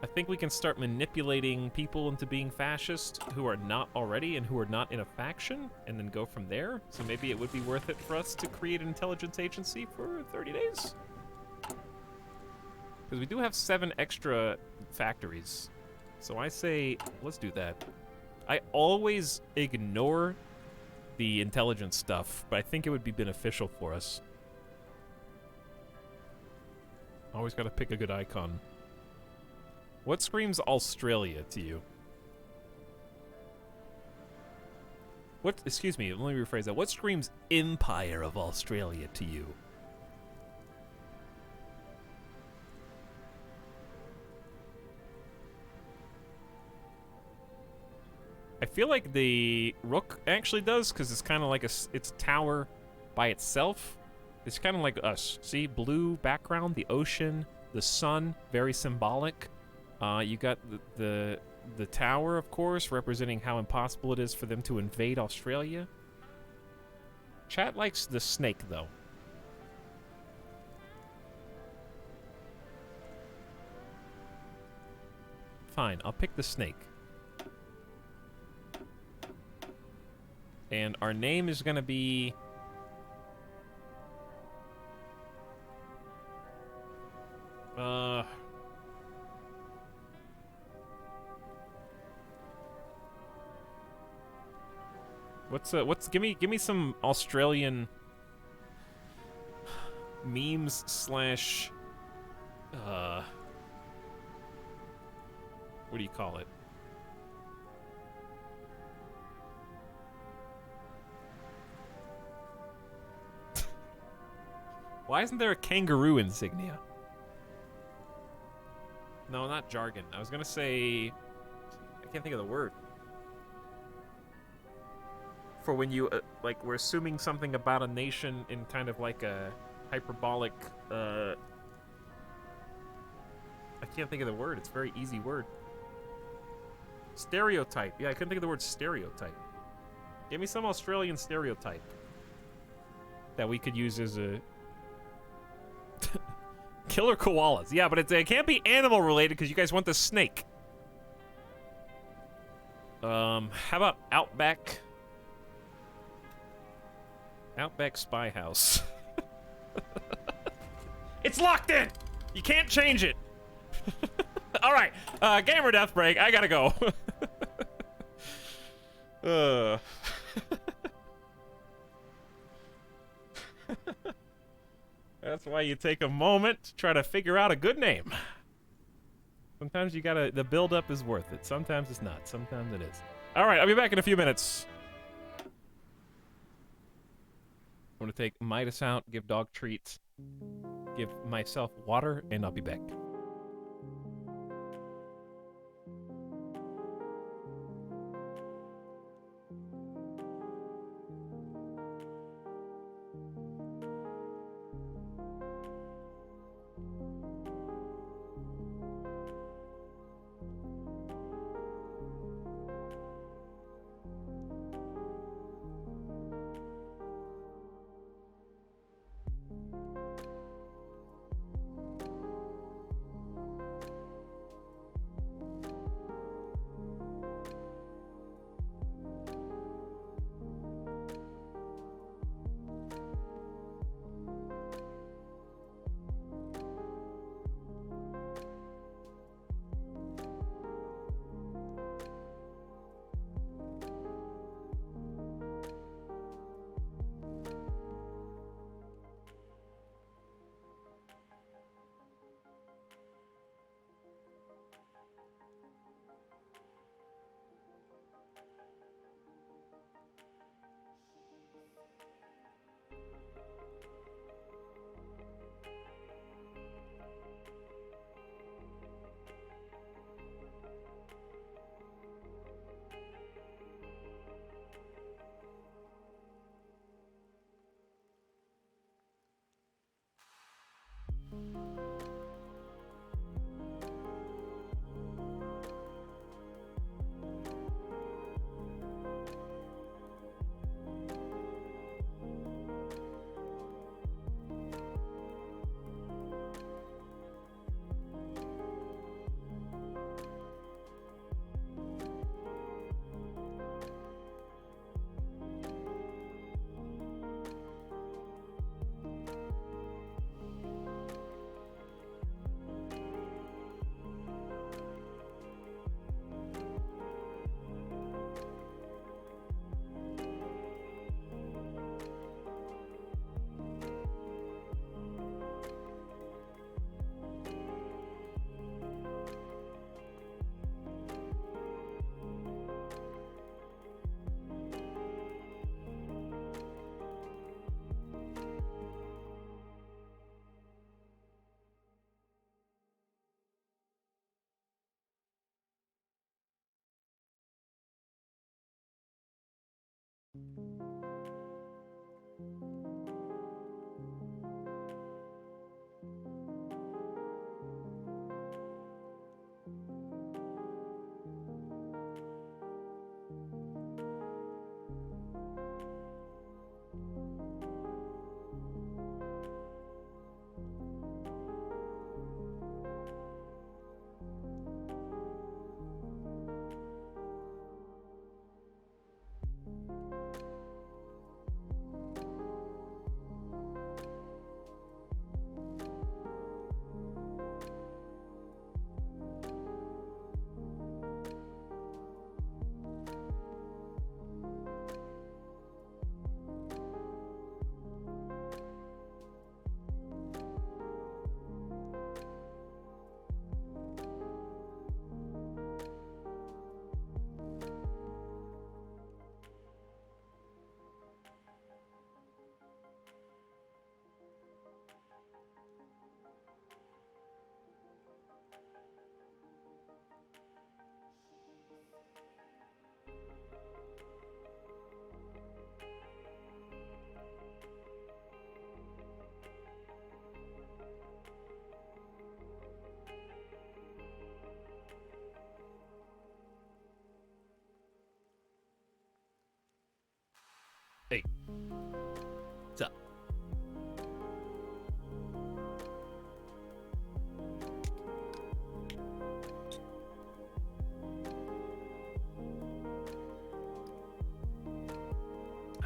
I think we can start manipulating people into being fascist who are not already and who are not in a faction, and then go from there. So maybe it would be worth it for us to create an intelligence agency for 30 days. Because we do have 7 extra factories. So I say, let's do that. I always ignore the intelligence stuff, but I think it would be beneficial for us. Always gotta pick a good icon. What screams Australia to you? What, excuse me, let me rephrase that. What screams Empire of Australia to you? I feel like the Rook actually does, because it's kind of like it's a tower by itself. It's kind of like us. See, blue background, the ocean, the sun, very symbolic. You got the tower, of course, representing how impossible it is for them to invade Australia. Chat likes the snake, though. Fine, I'll pick the snake. And our name is gonna be... give me some Australian memes slash what do you call it? Why isn't there a kangaroo insignia? No, not jargon. I was gonna say... I can't think of the word. For when you, like, we're assuming something about a nation in kind of like a hyperbolic, I can't think of the word. It's a very easy word. Stereotype. Yeah, I couldn't think of the word stereotype. Give me some Australian stereotype that we could use as a... Killer koalas. Yeah, but it can't be animal related because you guys want the snake. How about Outback? Outback Spy House. It's locked in! You can't change it! Alright, gamer death break, I gotta go. That's why you take a moment to try to figure out a good name. Sometimes you gotta, the build-up is worth it. Sometimes it's not. Sometimes it is. Alright, I'll be back in a few minutes. I'm gonna take Midas out, give dog treats, give myself water, and I'll be back.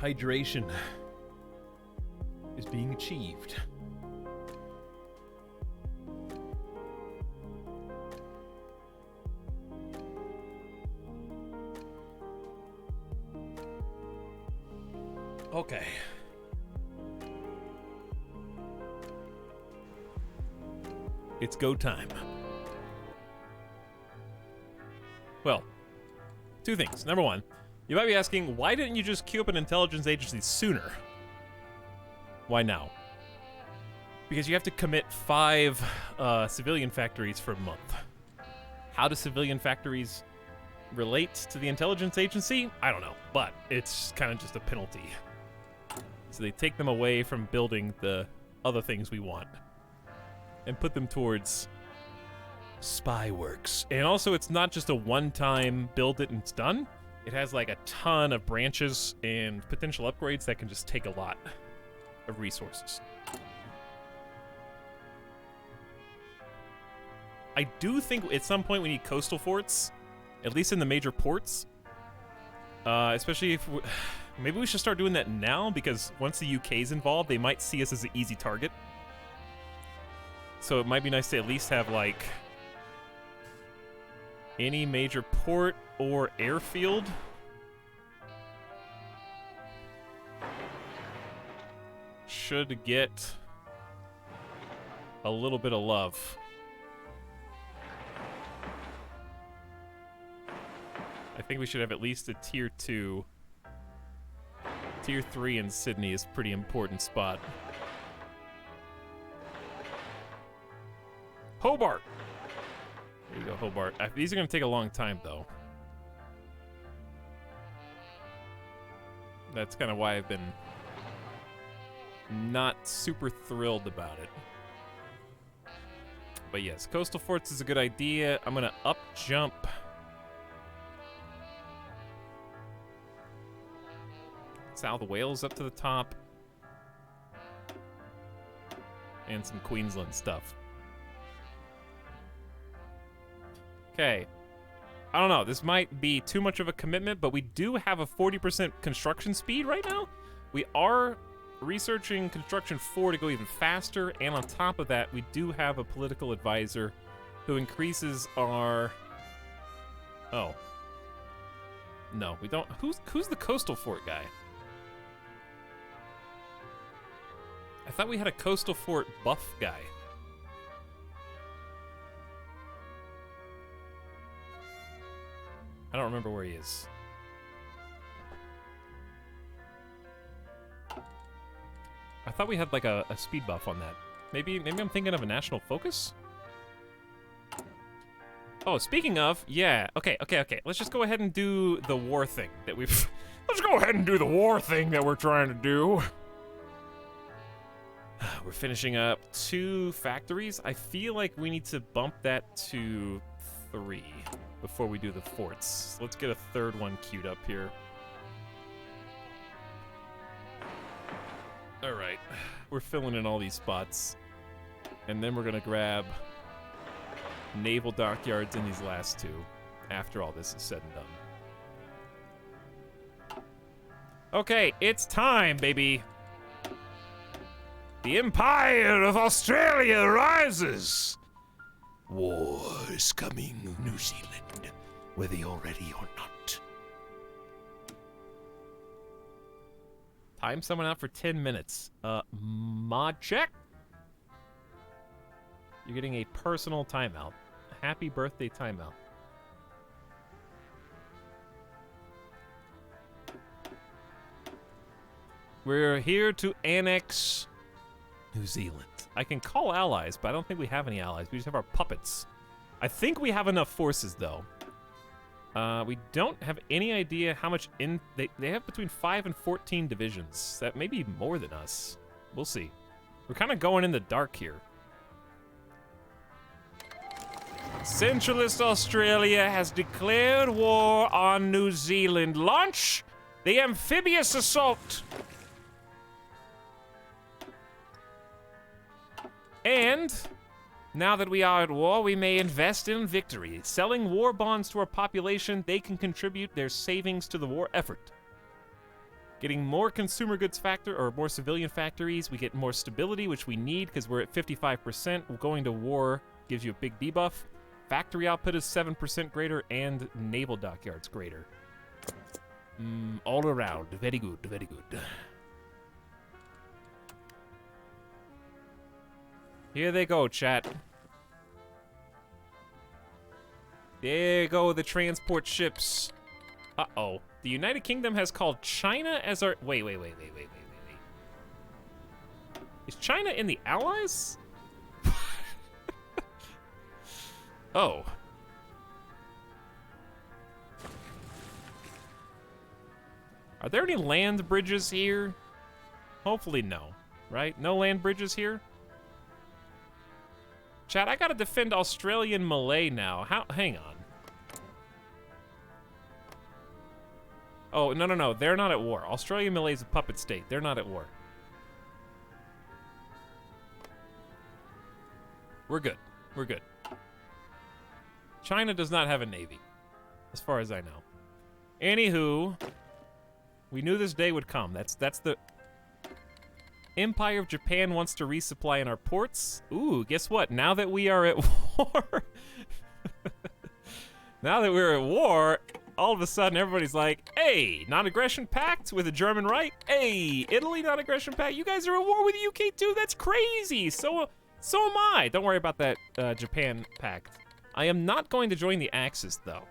Hydration is being achieved. Okay. It's go time. Well, two things. Number one, you might be asking, why didn't you just queue up an intelligence agency sooner? Why now? Because you have to commit 5 civilian factories for a month. How do civilian factories relate to the intelligence agency? I don't know, but it's kind of just a penalty. So they take them away from building the other things we want and put them towards spy works. And also, it's not just a one-time build it and it's done. It has like a ton of branches and potential upgrades that can just take a lot of resources. I do think at some point we need coastal forts, at least in the major ports. Especially if maybe we should start doing that now, because once the UK's involved, they might see us as an easy target. So it might be nice to at least have like any major port or airfield. Should get a little bit of love. I think we should have at least a tier 2. Tier 3 in Sydney is a pretty important spot. Hobart! There you go, Hobart. These are going to take a long time, though. That's kind of why I've been not super thrilled about it. But yes, coastal forts is a good idea. I'm going to up jump South Wales up to the top. And some Queensland stuff. Okay. I don't know. This might be too much of a commitment, but we do have a 40% construction speed right now. We are researching construction 4 to go even faster, and on top of that, we do have a political advisor who increases our... Oh. No, we don't... Who's the coastal fort guy? I thought we had a coastal fort buff guy. I don't remember where he is. I thought we had like a speed buff on that. Maybe I'm thinking of a national focus? Oh, speaking of, yeah, okay. Let's just go ahead and do the war thing that we've... Let's go ahead and do the war thing that we're trying to do. We're finishing up 2 factories. I feel like we need to bump that to 3 before we do the forts. Let's get a 3rd one queued up here. All right, we're filling in all these spots. And then we're gonna grab naval dockyards in these last 2 after all this is said and done. Okay, it's time, baby. The Empire of Australia rises! War is coming, New Zealand, whether you're ready or not. Time someone out for 10 minutes. Mod check? You're getting a personal timeout. Happy birthday timeout. We're here to annex New Zealand. I can call allies, but I don't think we have any allies. We just have our puppets. I think we have enough forces, though. We don't have any idea how much in... They have between 5 and 14 divisions. That may be more than us. We'll see. We're kind of going in the dark here. Centralist Australia has declared war on New Zealand. Launch the amphibious assault! And now that we are at war, we may invest in victory. Selling war bonds to our population, they can contribute their savings to the war effort. Getting more consumer goods or more civilian factories. We get more stability, which we need because we're at 55%. Going to war gives you a big debuff. Factory output is 7% greater, and naval dockyards greater. All around, very good, very good. Here they go, chat. There go the transport ships. Uh-oh. The United Kingdom has called China as our... Wait. Is China in the Allies? Oh. Are there any land bridges here? Hopefully no, right? No land bridges here? Chat, I gotta defend Australian Malay now. Hang on. Oh, no. They're not at war. Australia Malay is a puppet state. They're not at war. We're good. We're good. China does not have a navy, as far as I know. Anywho, we knew this day would come. That's the... Empire of Japan wants to resupply in our ports. Ooh, guess what? Now that we are at war... Now that we're at war... All of a sudden, everybody's like, hey, non-aggression pact with the German right? Hey, Italy non-aggression pact? You guys are at war with the UK too? That's crazy. So am I. Don't worry about that Japan pact. I am not going to join the Axis, though.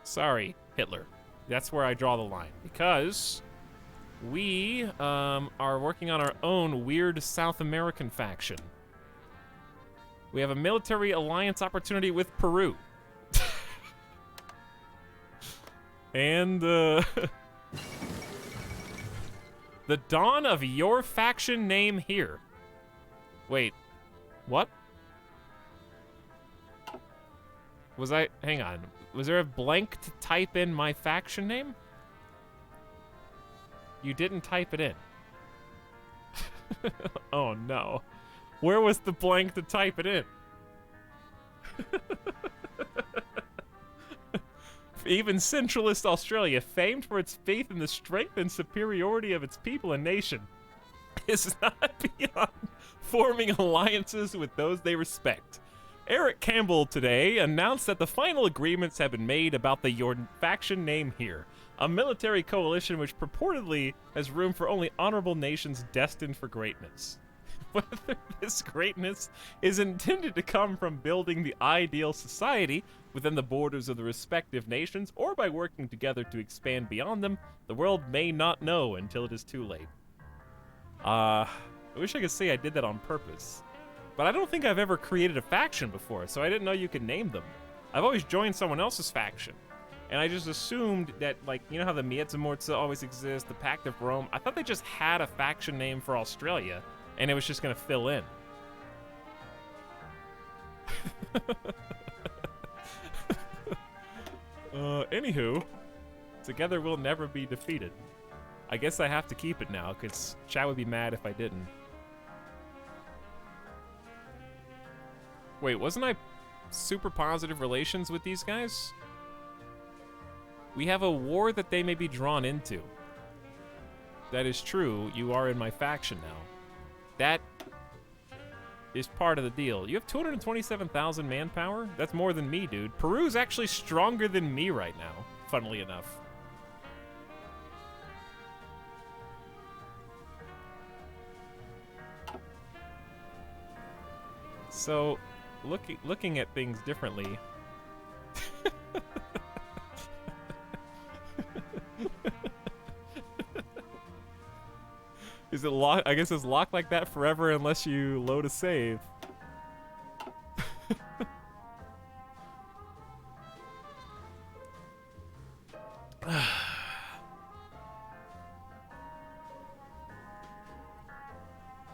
Sorry, Hitler. That's where I draw the line. Because we are working on our own weird South American faction. We have a military alliance opportunity with Peru. And, the dawn of your faction name here. Wait, what? Hang on. Was there a blank to type in my faction name? You didn't type it in. Oh no. Where was the blank to type it in? Even centralist Australia, famed for its faith in the strength and superiority of its people and nation, is not beyond forming alliances with those they respect. Eric Campbell today announced that the final agreements have been made about the Your Faction name here, a military coalition which purportedly has room for only honorable nations destined for greatness. Whether this greatness is intended to come from building the ideal society within the borders of the respective nations or by working together to expand beyond them, the world may not know until it is too late. I wish I could say I did that on purpose. But I don't think I've ever created a faction before, so I didn't know you could name them. I've always joined someone else's faction. And I just assumed that, like, you know how the Miezamorza always exist, the Pact of Rome? I thought they just had a faction name for Australia, and it was just gonna fill in. Anywho, together we'll never be defeated. I guess I have to keep it now, because chat would be mad if I didn't. Wait, wasn't I super positive relations with these guys? We have a war that they may be drawn into. That is true, you are in my faction now. That is part of the deal. You have 227,000 manpower? That's more than me, dude. Peru's actually stronger than me right now, funnily enough. So, looking at things differently... Is it locked? I guess it's locked like that forever unless you load a save.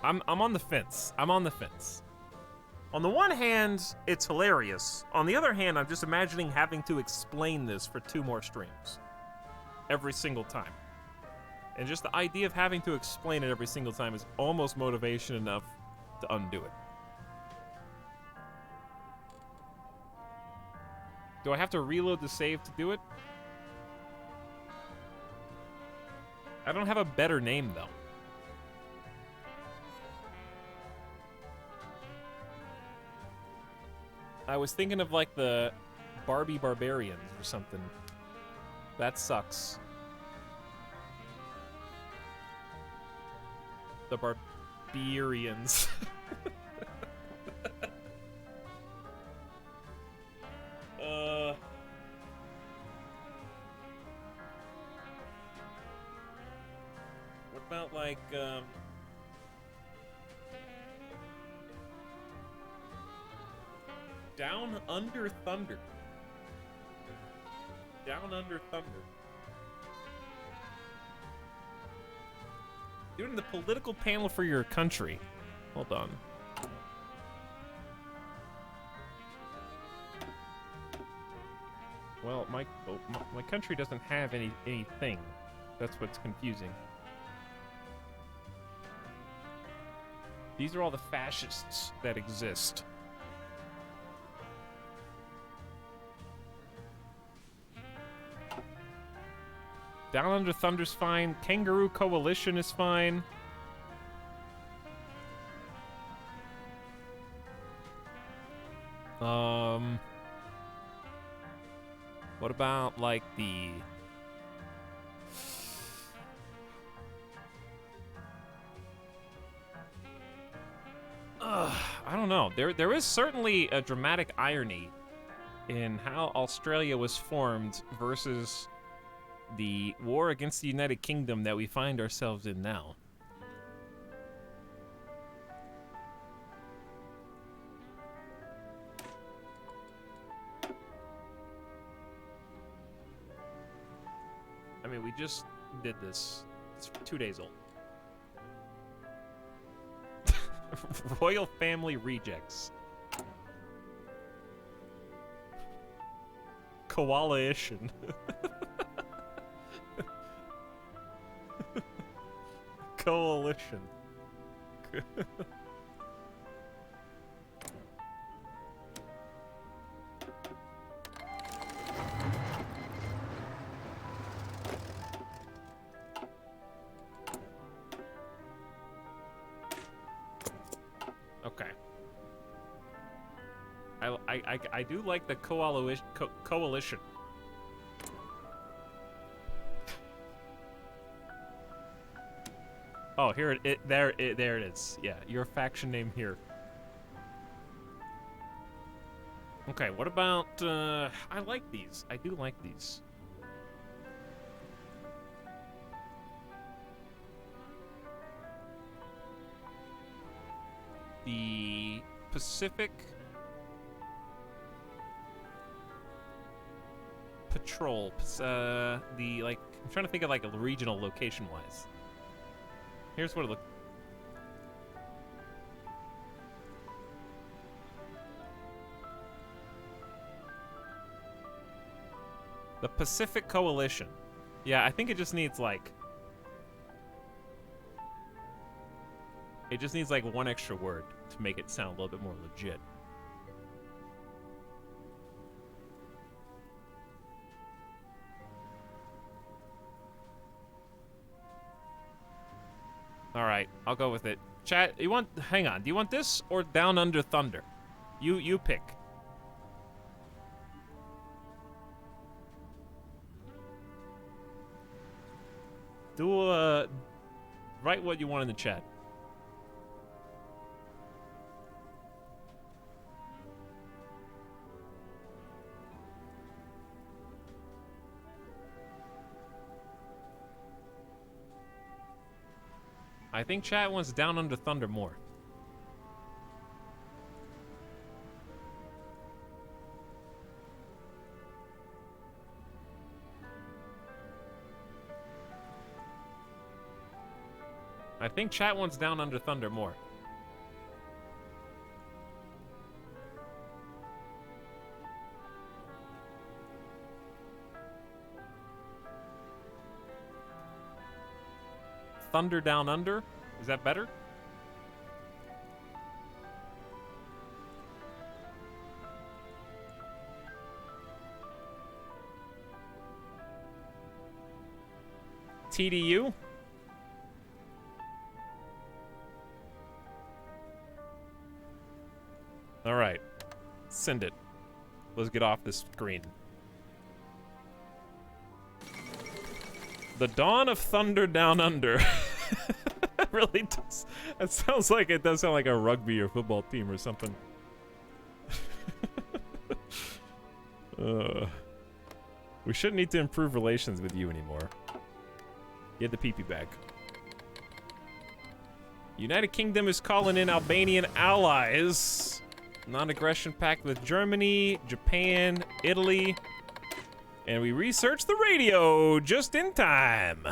I'm on the fence. I'm on the fence. On the one hand, it's hilarious. On the other hand, I'm just imagining having to explain this for 2 more streams. Every single time. And just the idea of having to explain it every single time is almost motivation enough to undo it. Do I have to reload the save to do it? I don't have a better name, though. I was thinking of, like, the Barbie Barbarians or something. That sucks. The Barbarians. What about, like, Down Under Thunder. Down Under Thunder. Doing the political panel for your country. Hold on. Well, my country doesn't have anything. That's what's confusing. These are all the fascists that exist. Down Under Thunder's fine. Kangaroo Coalition is fine. What about, like, the... I don't know. There is certainly a dramatic irony in how Australia was formed versus the war against the United Kingdom that we find ourselves in now. I mean, we just did this. It's 2 days old. Royal Family Rejects. Coalition. Coalition. Okay. I do like the coalition. Oh, here there it is. Yeah, your faction name here. Okay, what about I like these. I do like these. The Pacific Patrol. The, like, I'm trying to think of, like, a regional location wise. Here's what it looks. The Pacific Coalition. Yeah, I think it just needs, like, it just needs, like, one extra word to make it sound a little bit more legit. All right, I'll go with it. Chat, you want? Hang on. Do you want this or Down Under Thunder? You pick. Do write what you want in the chat. I think chat wants Down Under Thunder more. I think chat wants Down Under Thunder more. Thunder Down Under? Is that better? TDU? All right. Send it. Let's get off this screen. The Dawn of Thunder Down Under. It really does. It sounds like it does sound like a rugby or football team or something. We shouldn't need to improve relations with you anymore. Get the pee-pee back. United Kingdom is calling in Albanian allies. Non-aggression pact with Germany, Japan, Italy. And we researched the radio just in time.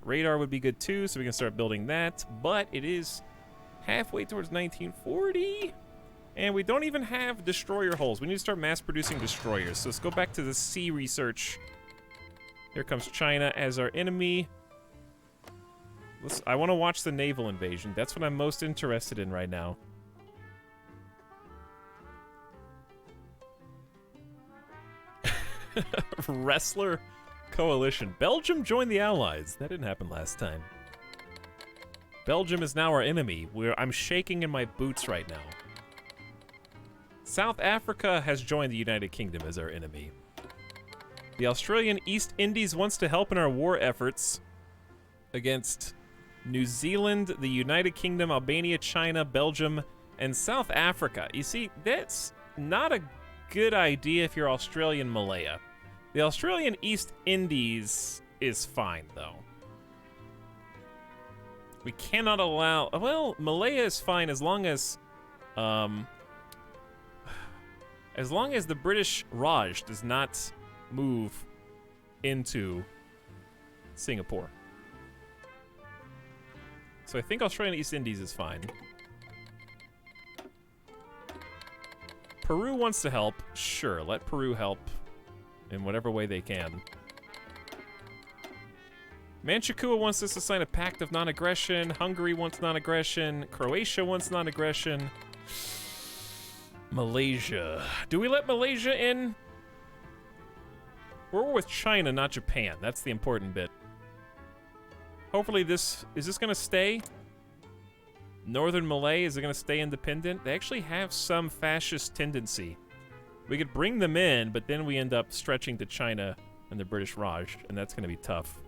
Radar would be good too, so we can start building that. But it is halfway towards 1940. And we don't even have destroyer hulls. We need to start mass producing destroyers. So let's go back to the sea research. Here comes China as our enemy. I want to watch the naval invasion. That's what I'm most interested in right now. Wrestler coalition. Belgium joined the Allies. That didn't happen last time. Belgium is now our enemy. I'm shaking in my boots right now. South Africa has joined the United Kingdom as our enemy. The Australian East Indies wants to help in our war efforts against New Zealand, the United Kingdom, Albania, China, Belgium, and South Africa. You see, that's not a good idea if you're Australian Malaya. The Australian East Indies is fine, though. We cannot allow... Well, Malaya is fine as long as the British Raj does not move into Singapore. So I think Australian East Indies is fine. Peru wants to help. Sure, let Peru help in whatever way they can. Manchukuo wants us to sign a pact of non-aggression. Hungary wants non-aggression. Croatia wants non-aggression. Malaysia. Do we let Malaysia in? We're with China, not Japan. That's the important bit. Hopefully is this gonna stay? Northern Malay, is it gonna stay independent? They actually have some fascist tendency. We could bring them in, but then we end up stretching to China and the British Raj, and that's gonna be tough.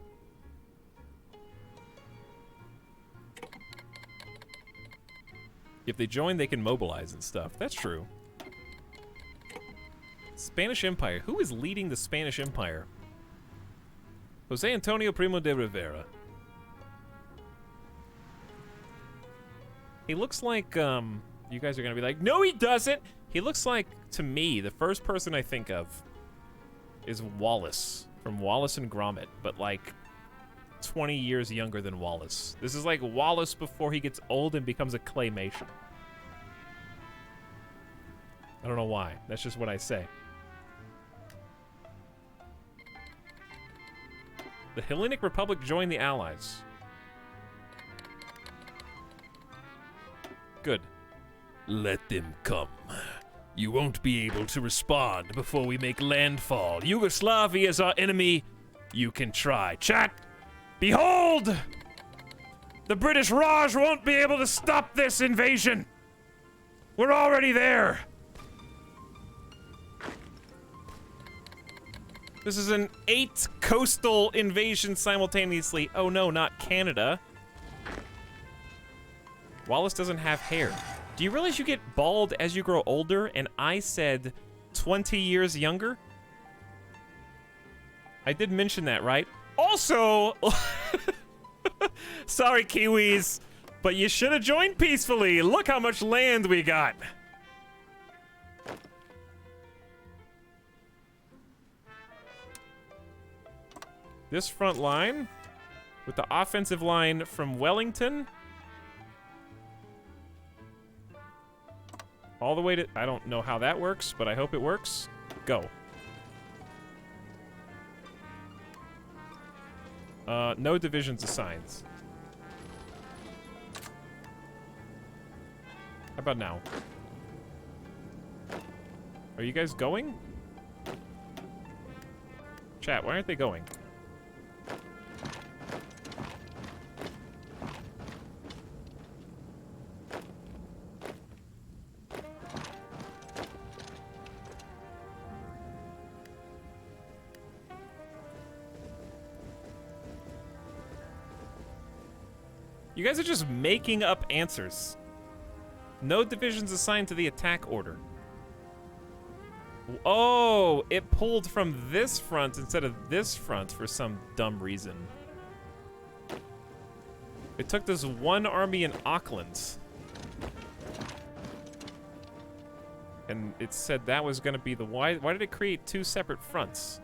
If they join, they can mobilize and stuff. That's true. Spanish Empire. Who is leading the Spanish Empire? Jose Antonio Primo de Rivera. He looks like, you guys are gonna be like, no he doesn't! He looks like, to me, the first person I think of is Wallace, from Wallace and Gromit, but like 20 years younger than Wallace. This is like Wallace before he gets old and becomes a claymation. I don't know why. That's just what I say. The Hellenic Republic joined the Allies. Good. Let them come. You won't be able to respond before we make landfall. Yugoslavia is our enemy. You can try. Chat! Behold! The British Raj won't be able to stop this invasion! We're already there! This is an 8 coastal invasion simultaneously. Oh no, not Canada. Wallace doesn't have hair. Do you realize you get bald as you grow older? And I said 20 years younger? I did mention that, right? Also, sorry Kiwis, but you should have joined peacefully. Look how much land we got. This front line, with the offensive line from Wellington, all the way to, I don't know how that works, but I hope it works. Go. No divisions assigned. How about now? Are you guys going? Chat, why aren't they going? You guys are just making up answers. No divisions assigned to the attack order. Oh, it pulled from this front instead of this front for some dumb reason. It took this one army in Auckland. And it said that was going to be the... Why did it create two separate fronts?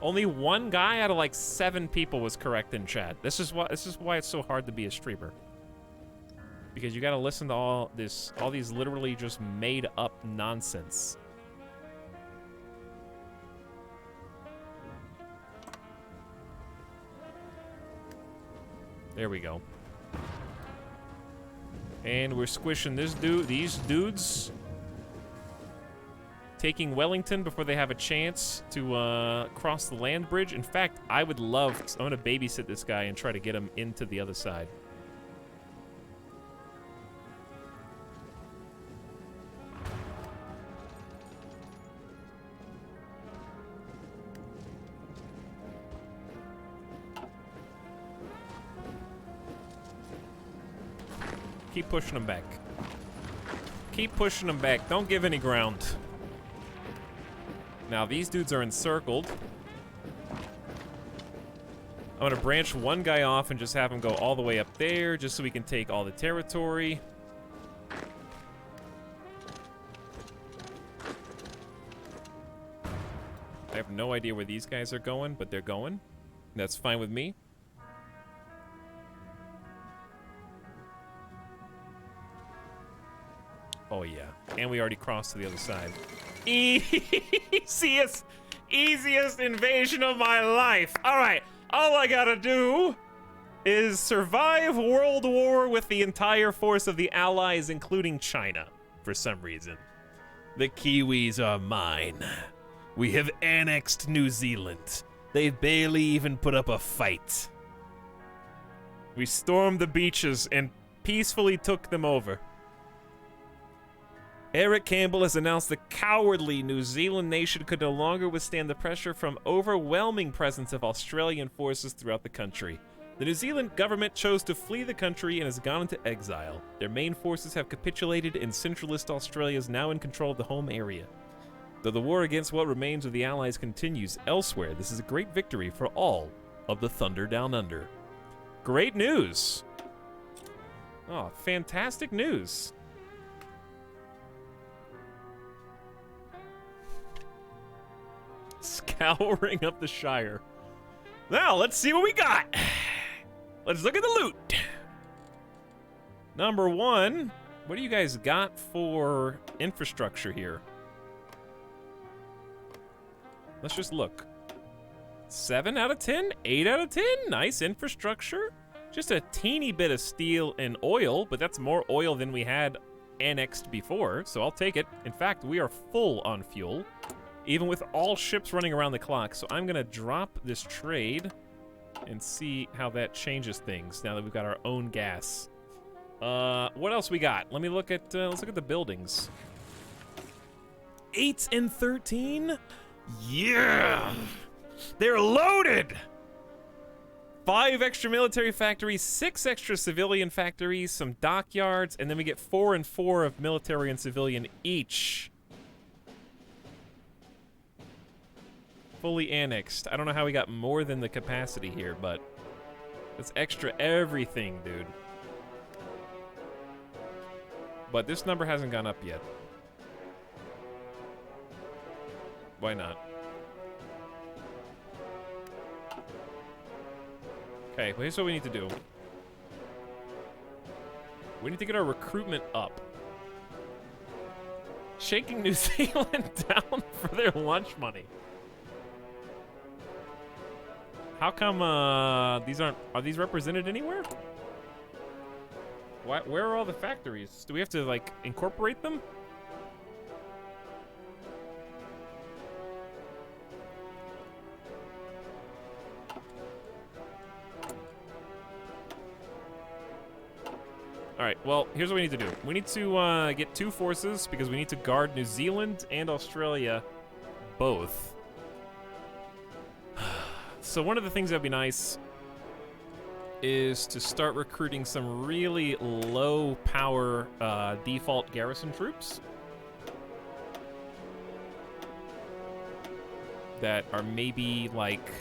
Only one guy out of like 7 people was correct in chat. This is why it's so hard to be a streamer. Because you gotta listen to all these literally just made up nonsense. There we go. And we're squishing these dudes. Taking Wellington before they have a chance to cross the land bridge. In fact, I would love... I'm gonna babysit this guy and try to get him into the other side. Keep pushing them back. Keep pushing them back. Don't give any ground. Now, these dudes are encircled. I'm gonna branch one guy off and just have him go all the way up there, just so we can take all the territory. I have no idea where these guys are going, but they're going. That's fine with me. Oh, yeah. And we already crossed to the other side. Easiest invasion of my life. All right. All I gotta do is survive World War with the entire force of the Allies, including China, for some reason. The Kiwis are mine. We have annexed New Zealand. They barely even put up a fight. We stormed the beaches and peacefully took them over. Eric Campbell has announced the cowardly New Zealand nation could no longer withstand the pressure from overwhelming presence of Australian forces throughout the country. The New Zealand government chose to flee the country and has gone into exile. Their main forces have capitulated and centralist Australia is now in control of the home area. Though the war against what remains of the Allies continues elsewhere, this is a great victory for all of the Thunder Down Under. Great news! Oh, fantastic news! Scouring up the Shire. Now, let's see what we got. Let's look at the loot. Number 1, what do you guys got for infrastructure here? Let's just look. 7 out of 10? 8 out of 10? Nice infrastructure. Just a teeny bit of steel and oil, but that's more oil than we had annexed before, so I'll take it. In fact, we are full on fuel, even with all ships running around the clock. So I'm gonna drop this trade and see how that changes things now that we've got our own gas. What else we got? Let me look at let's look at the buildings. 8 and 13? Yeah! They're loaded! 5 extra military factories, 6 extra civilian factories, some dockyards, and then we get 4 and 4 of military and civilian each. Fully annexed. I don't know how we got more than the capacity here, but it's extra everything, dude. But this number hasn't gone up yet. Why not? Okay, well, here's what we need to do. We need to get our recruitment up. Shaking New Zealand down for their lunch money. How come are these represented anywhere? Where are all the factories? Do we have to, like, incorporate them? Alright, well, here's what we need to do. We need to get 2 forces because we need to guard New Zealand and Australia both. So one of the things that'd be nice is to start recruiting some really low power default garrison troops that are maybe like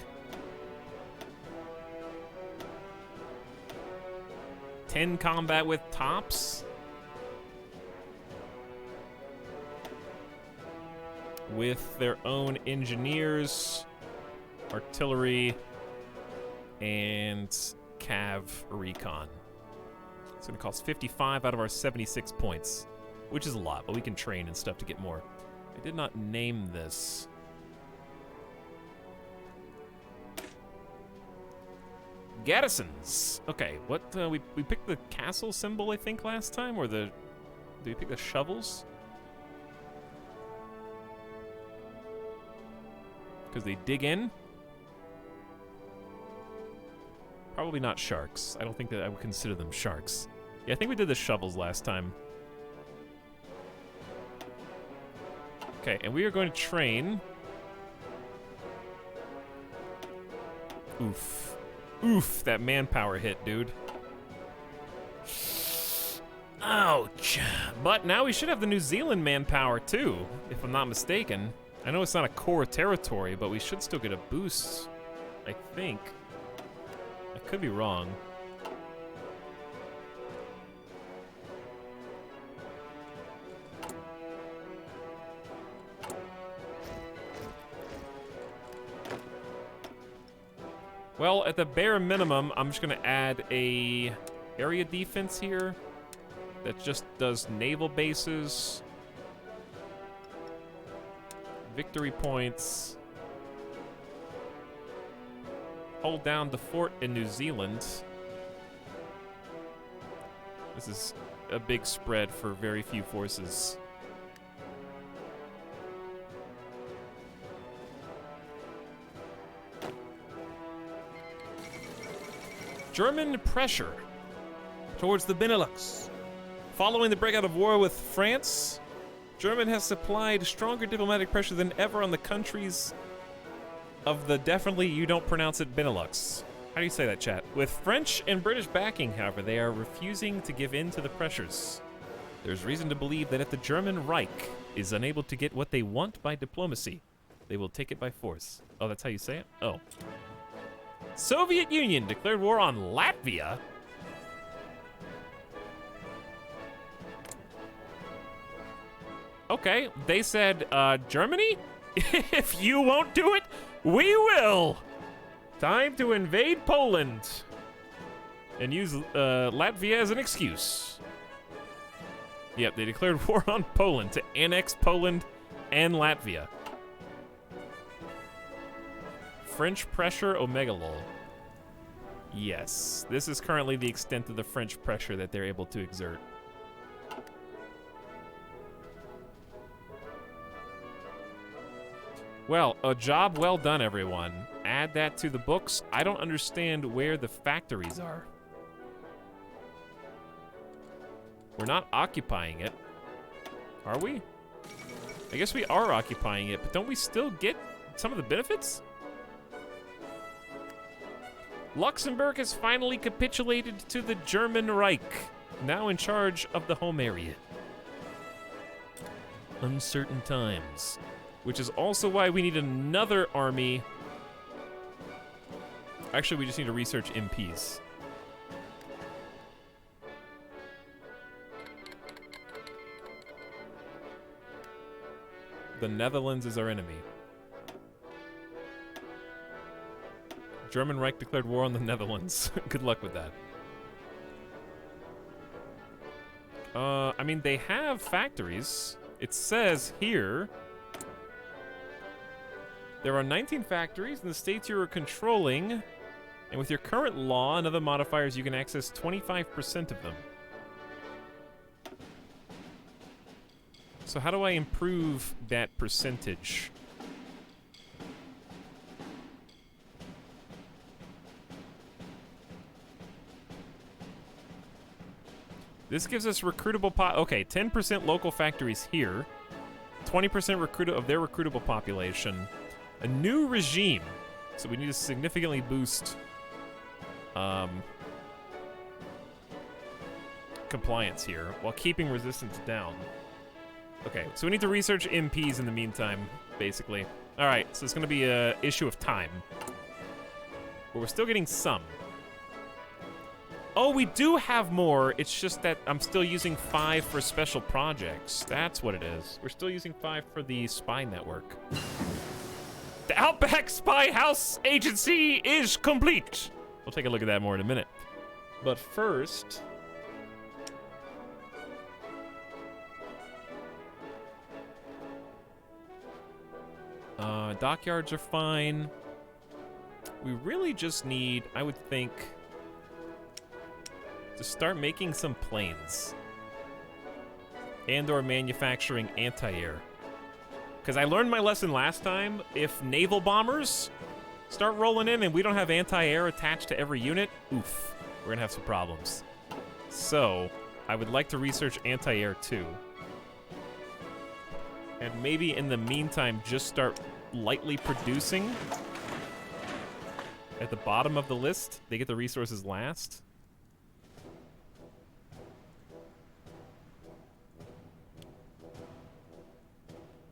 10 combat with tops, with their own engineers, artillery, and cav recon. It's gonna cost 55 out of our 76 points, which is a lot, but we can train and stuff to get more. I did not name this. Garrisons. Okay, what we picked the castle symbol, I think, last time, or did we pick the shovels? Because they dig in. Probably not sharks. I don't think that I would consider them sharks. Yeah, I think we did the shovels last time. Okay, and we are going to train. Oof. Oof, that manpower hit, dude. Ouch. But now we should have the New Zealand manpower too, if I'm not mistaken. I know it's not a core territory, but we should still get a boost, I think. I could be wrong. Well, at the bare minimum, I'm just gonna add a area defense here that just does naval bases, victory points, hold down the fort in New Zealand. This is a big spread for very few forces. German pressure towards the Benelux. Following the breakout of war with France, Germany has supplied stronger diplomatic pressure than ever on the countries of the definitely you don't pronounce it Benelux. How do you say that, chat? With French and British backing, however, they are refusing to give in to the pressures. There's reason to believe that if the German Reich is unable to get what they want by diplomacy, they will take it by force. Oh, that's how you say it? Oh. Soviet Union declared war on Latvia. Okay, they said, Germany? If you won't do it, we will. Time to invade Poland and use Latvia as an excuse. Yep, they declared war on Poland to annex Poland and Latvia. French pressure, Omega lol. Yes, this is currently the extent of the French pressure that they're able to exert. Well, a job well done, everyone. Add that to the books. I don't understand where the factories are. We're not occupying it. Are we? I guess we are occupying it, but don't we still get some of the benefits? Luxembourg has finally capitulated to the German Reich, now in charge of the home area. Uncertain times, which is also why we need another army. Actually, we just need to research MPs. The Netherlands is our enemy. German Reich declared war on the Netherlands. Good luck with that. I mean, they have factories. It says here there are 19 factories in the states you are controlling, and with your current law and other modifiers, you can access 25% of them. So how do I improve that percentage? This gives us recruitable okay, 10% local factories here, 20% of their recruitable population, a new regime. So we need to significantly boost compliance here while keeping resistance down. Okay, so we need to research MPs in the meantime, basically. Alright, so it's going to be a issue of time. But we're still getting some. Oh, we do have more. It's just that I'm still using 5 for special projects. That's what it is. We're still using 5 for the spy network. The Outback Spy House Agency is complete. We'll take a look at that more in a minute. But first... dockyards are fine. We really just need, I would think, to start making some planes. And/or manufacturing anti-air. Because I learned my lesson last time. If naval bombers start rolling in and we don't have anti-air attached to every unit, oof, we're going to have some problems. So, I would like to research anti-air too. And maybe in the meantime, just start lightly producing at the bottom of the list. They get the resources last.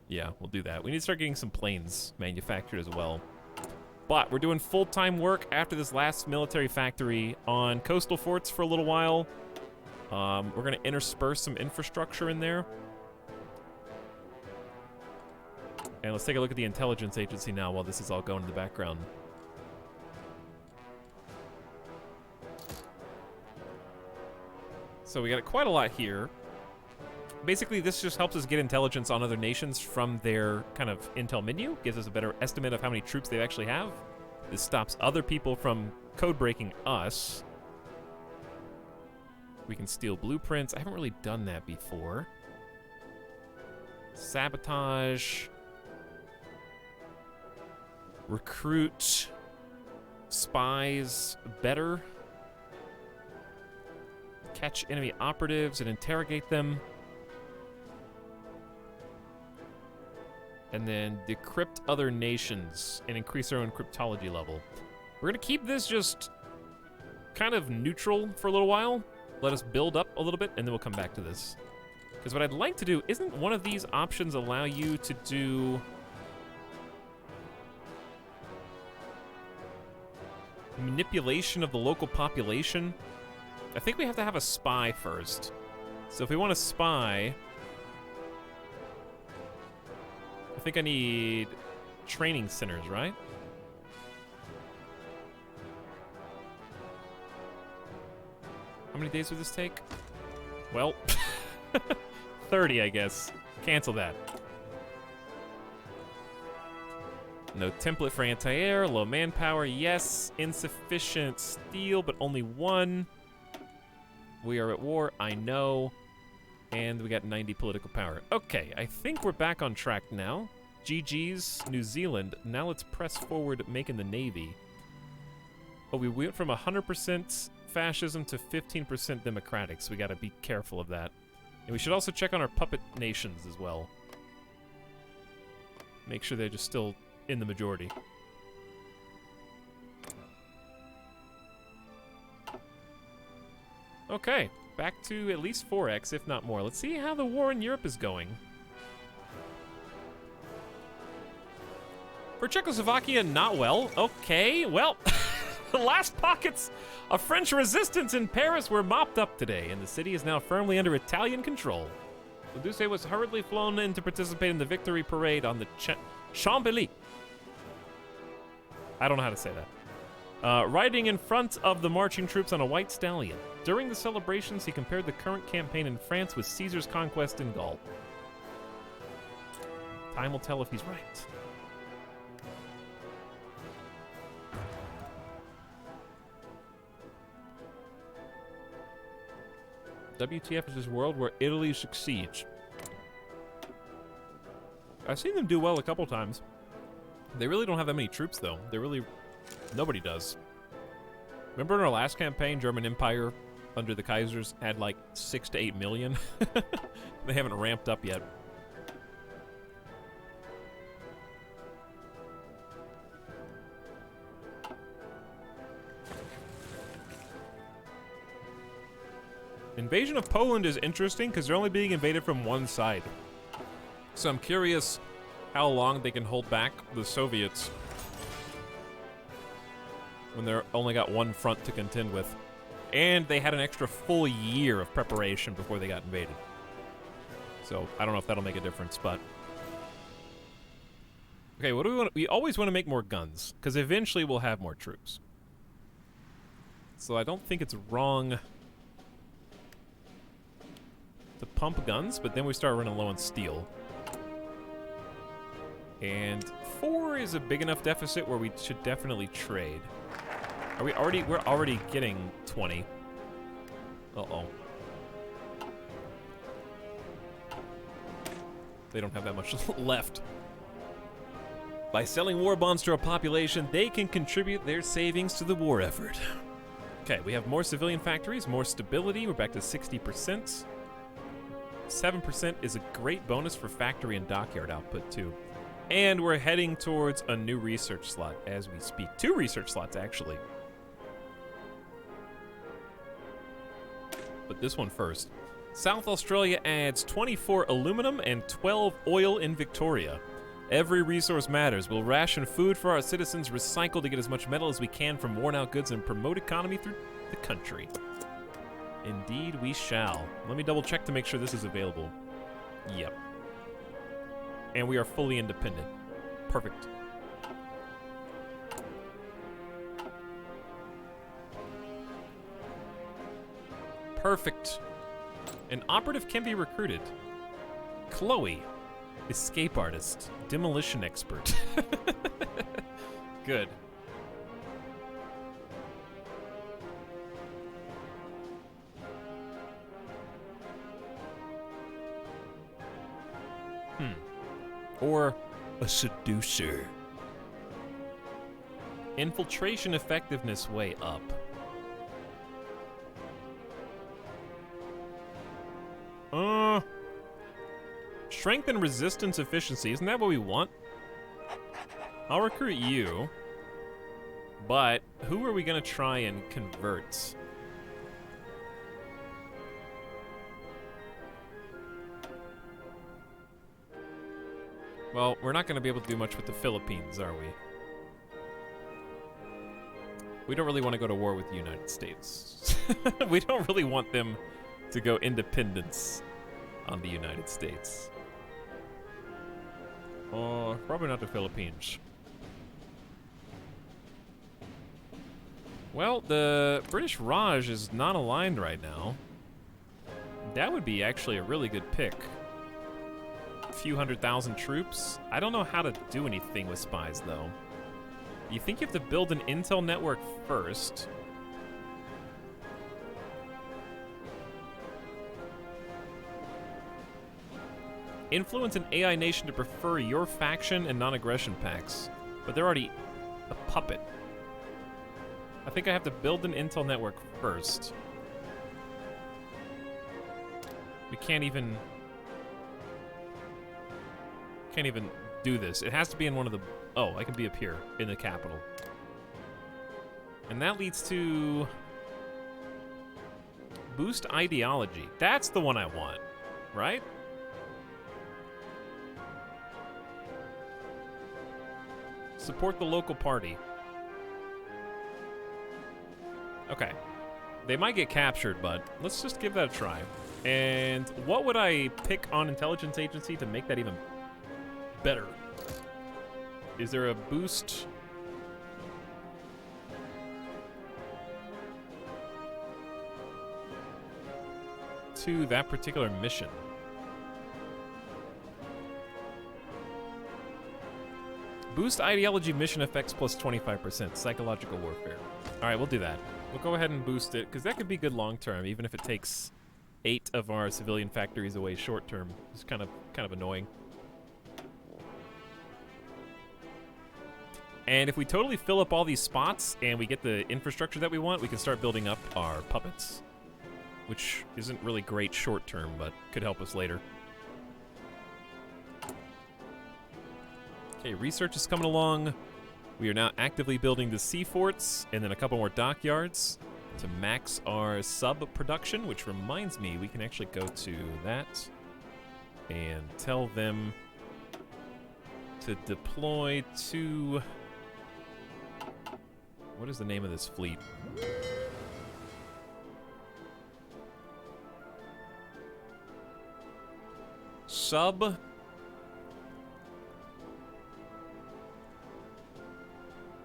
Yeah, we'll do that. We need to start getting some planes manufactured as well. But we're doing full-time work after this last military factory on coastal forts for a little while. We're going to intersperse some infrastructure in there. And let's take a look at the intelligence agency now while this is all going in the background. So we got quite a lot here. Basically, this just helps us get intelligence on other nations from their kind of intel menu. Gives us a better estimate of how many troops they actually have. This stops other people from code breaking us. We can steal blueprints. I haven't really done that before. Sabotage. Recruit spies better. Catch enemy operatives and interrogate them. And then decrypt other nations and increase our own cryptology level. We're going to keep this just kind of neutral for a little while. Let us build up a little bit, and then we'll come back to this. Because what I'd like to do, isn't one of these options allow you to do... manipulation of the local population? I think we have to have a spy first. So if we want to spy... I think I need training centers, right? How many days would this take? Well, 30, I guess. Cancel that. No template for anti-air, low manpower, yes. Insufficient steel, but only 1. We are at war, I know. And we got 90 political power. Okay, I think we're back on track now. GG's, New Zealand. Now let's press forward making the Navy. Oh, we went from 100% fascism to 15% democratic, so we gotta be careful of that. And we should also check on our puppet nations as well. Make sure they're just still in the majority. Okay. Back to at least 4x, if not more. Let's see how the war in Europe is going. For Czechoslovakia, not well. Okay, well, the last pockets of French resistance in Paris were mopped up today, and the city is now firmly under Italian control. Duce was hurriedly flown in to participate in the victory parade on the Champs-Élysées. I don't know how to say that. Riding in front of the marching troops on a white stallion. During the celebrations, he compared the current campaign in France with Caesar's conquest in Gaul. Time will tell if he's right. WTF is this world where Italy succeeds. I've seen them do well a couple times. They really don't have that many troops, though. They really... Nobody does. Remember in our last campaign, German Empire, under the Kaisers, had like 6 to 8 million? They haven't ramped up yet. Invasion of Poland is interesting because they're only being invaded from one side. So I'm curious how long they can hold back the Soviets when they're only got one front to contend with. And they had an extra full year of preparation before they got invaded. So I don't know if that'll make a difference, but... Okay, what do we want? We always want to make more guns, because eventually we'll have more troops. So I don't think it's wrong to pump guns, but then we start running low on steel. And 4 is a big enough deficit where we should definitely trade. Are we already? We're already getting 20. Uh-oh. They don't have that much left. By selling war bonds to our population, they can contribute their savings to the war effort. Okay, we have more civilian factories, more stability. We're back to 60%. 7% is a great bonus for factory and dockyard output, too. And we're heading towards a new research slot as we speak. 2 research slots, actually. But this one first. South Australia adds 24 aluminum and 12 oil in Victoria. Every resource matters. We'll ration food for our citizens, recycle to get as much metal as we can from worn-out goods, and promote economy through the country. Indeed we shall. Let me double-check to make sure this is available. Yep. And we are fully independent. Perfect. Perfect. An operative can be recruited. Chloe. Escape artist. Demolition expert. Good. Or a seducer. Infiltration effectiveness way up. Strength and resistance efficiency. Isn't that what we want? I'll recruit you. But who are we going to try and convert? Well, we're not going to be able to do much with the Philippines, are we? We don't really want to go to war with the United States. We don't really want them to go independence on the United States. Probably not the Philippines. Well, the British Raj is not aligned right now. That would be actually a really good pick. A few 100,000 troops. I don't know how to do anything with spies, though. You think you have to build an intel network first. Influence an AI nation to prefer your faction and non-aggression pacts. But they're already a puppet. I think I have to build an intel network first. We can't even do this. It has to be in one of the... Oh, I can be up here in the capital. And that leads to... Boost ideology. That's the one I want, right? Support the local party. Okay. They might get captured, but let's just give that a try. And what would I pick on intelligence agency to make that even better? Is there a boost? To that particular mission. Boost ideology mission effects plus 25%. Psychological warfare. All right, we'll do that. We'll go ahead and boost it, because that could be good long term, even if it takes 8 of our civilian factories away short term. It's kind of annoying. And if we totally fill up all these spots and we get the infrastructure that we want, we can start building up our puppets, which isn't really great short term, but could help us later. Okay, research is coming along. We are now actively building the sea forts and then a couple more dockyards. to max our sub production, which reminds me we can actually go to that and tell them to deploy to... What is the name of this fleet? Sub...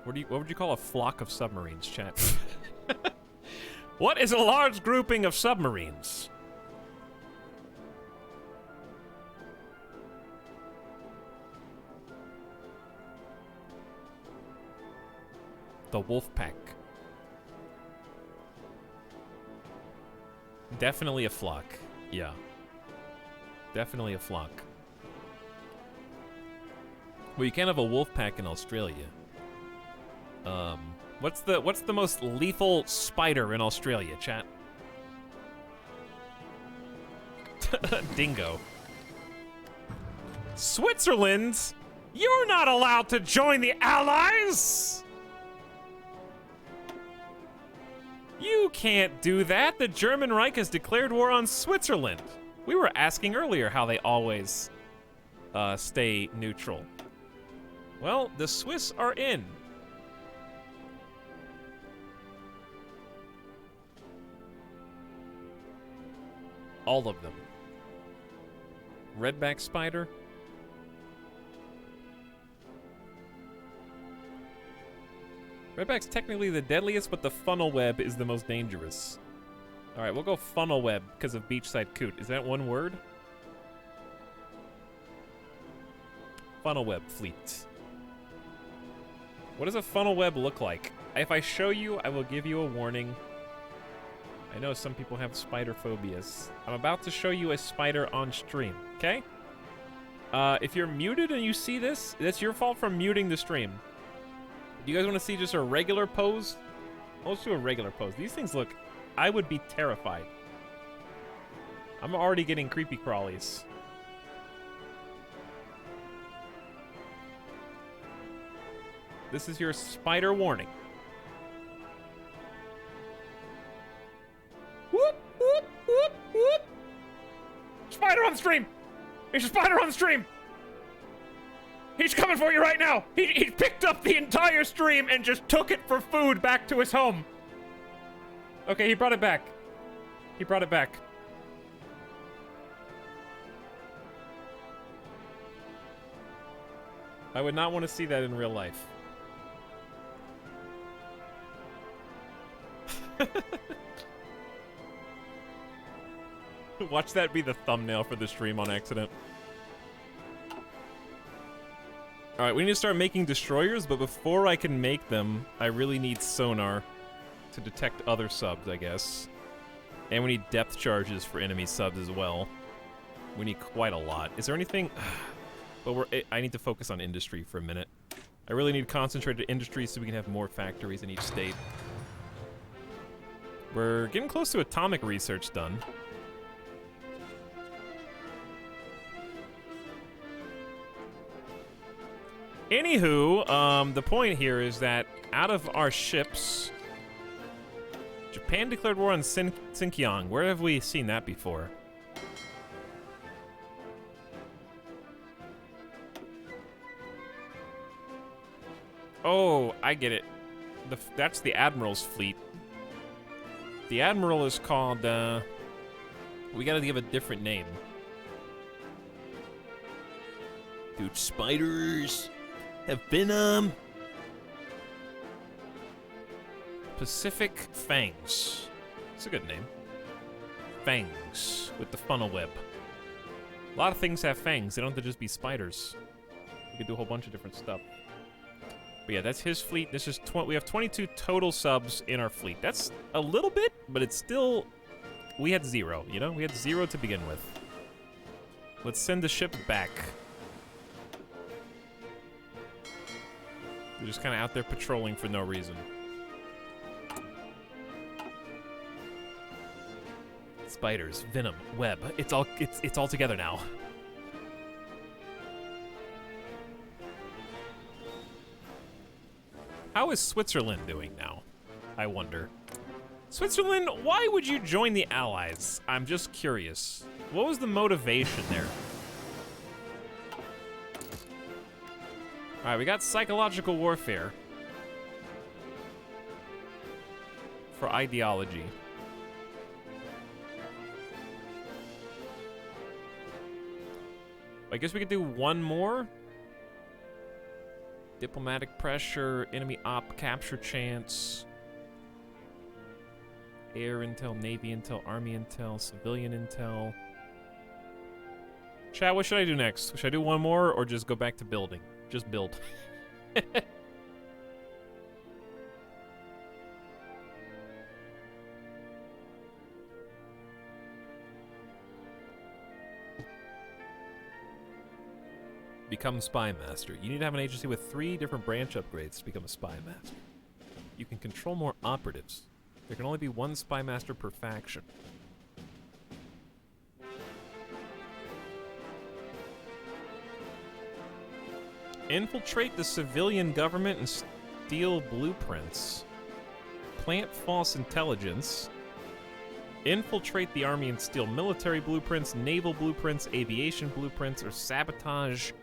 What would you call a flock of submarines, chat? What is a large grouping of submarines? The wolf pack. Definitely a flock. Yeah. Definitely a flock. Well, you can't have a wolf pack in Australia. What's the most lethal spider in Australia, chat? Dingo. Switzerland? You're not allowed to join the Allies! You can't do that. The German Reich has declared war on Switzerland. We were asking earlier how they always stay neutral. Well, the Swiss are in. All of them. Redback spider. Redback's technically the deadliest, but the funnel web is the most dangerous. Alright, we'll go funnel web because of beachside coot. Is that one word? Funnel web fleet. What does a funnel web look like? If I show you, I will give you a warning. I know some people have spider phobias. I'm about to show you a spider on stream, okay? If you're muted and you see this, that's your fault for muting the stream. Do you guys want to see just a regular pose? Let's do a regular pose. These things look... I would be terrified. I'm already getting creepy crawlies. This is your spider warning. Whoop, whoop, whoop, whoop. Spider on the stream! There's a spider on the stream! He's coming for you right now! He picked up the entire stream and just took it for food back to his home. Okay, he brought it back. He brought it back. I would not want to see that in real life. Watch that be the thumbnail for the stream on accident. Alright, we need to start making destroyers, but before I can make them, I really need sonar to detect other subs, I guess. And we need depth charges for enemy subs as well. We need quite a lot. Is there anything... But I need to focus on industry for a minute. I really need concentrated industry so we can have more factories in each state. We're getting close to atomic research done. Anywho, the point here is that out of our ships, Japan declared war on Xinjiang. Where have we seen that before? Oh, I get it. That's the Admiral's fleet. The Admiral is called, we gotta give a different name. Dude, spiders have venom. Pacific Fangs. It's a good name. Fangs with the funnel web. A lot of things have fangs. They don't have to just be spiders. We could do a whole bunch of different stuff. But yeah, that's his fleet. This is we have 22 total subs in our fleet. That's a little bit, but it's still... We had 0, you know? We had 0 to begin with. Let's send the ship back. They're just kind of out there patrolling for no reason. Spiders, venom, web. It's all together now. How is Switzerland doing now? I wonder. Switzerland, why would you join the Allies? I'm just curious. What was the motivation there? All right, we got psychological warfare for ideology. I guess we could do one more. Diplomatic pressure, enemy op capture chance, air intel, navy intel, army intel, civilian intel. Chat, what should I do next? Should I do one more or just go back to building? Just build. Become Spy Master. You need to have an agency with 3 different branch upgrades to become a Spy Master. You can control more operatives. There can only be 1 Spy Master per faction. Infiltrate the civilian government and steal blueprints. Plant false intelligence. Infiltrate the army and steal military blueprints, naval blueprints, aviation blueprints, or sabotage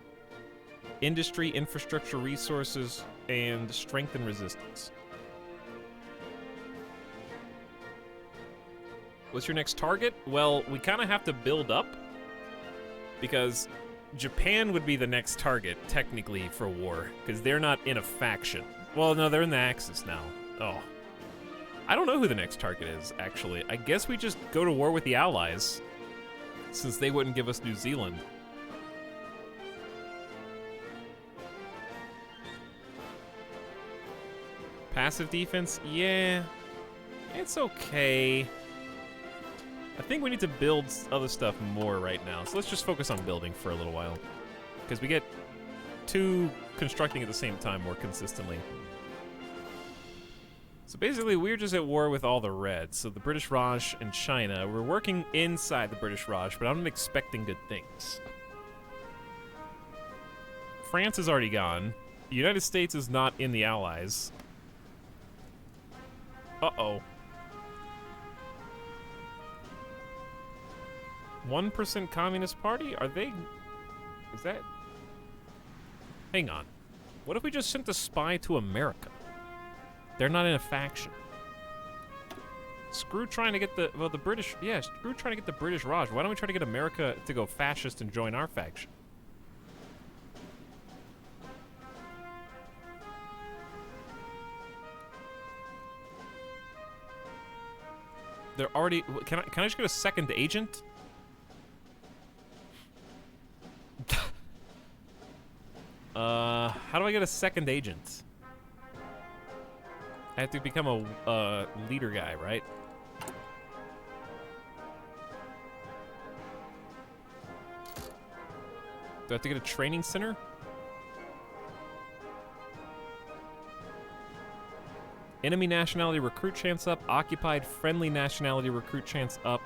industry, infrastructure, resources, and strengthen resistance. What's your next target? Well, we kind of have to build up because Japan would be the next target, technically, for war, because they're not in a faction. Well, no, they're in the Axis now. Oh. I don't know who the next target is, actually. I guess we just go to war with the Allies, since they wouldn't give us New Zealand. Passive defense? Yeah. It's okay. I think we need to build other stuff more right now, so let's just focus on building for a little while. Because we get 2 constructing at the same time more consistently. So basically, we're just at war with all the Reds. So the British Raj and China. We're working inside the British Raj, but I'm not expecting good things. France is already gone. The United States is not in the Allies. Uh-oh. 1% Communist Party? Are they... Is that... Hang on. What if we just sent a spy to America? They're not in a faction. Screw trying to get the... Well, the British... Yeah, screw trying to get the British Raj. Why don't we try to get America to go fascist and join our faction? They're already... Can I just get a second agent? How do I get a second agent? I have to become a leader guy, right? Do I have to get a training center? Enemy nationality recruit chance up. Occupied friendly nationality recruit chance up.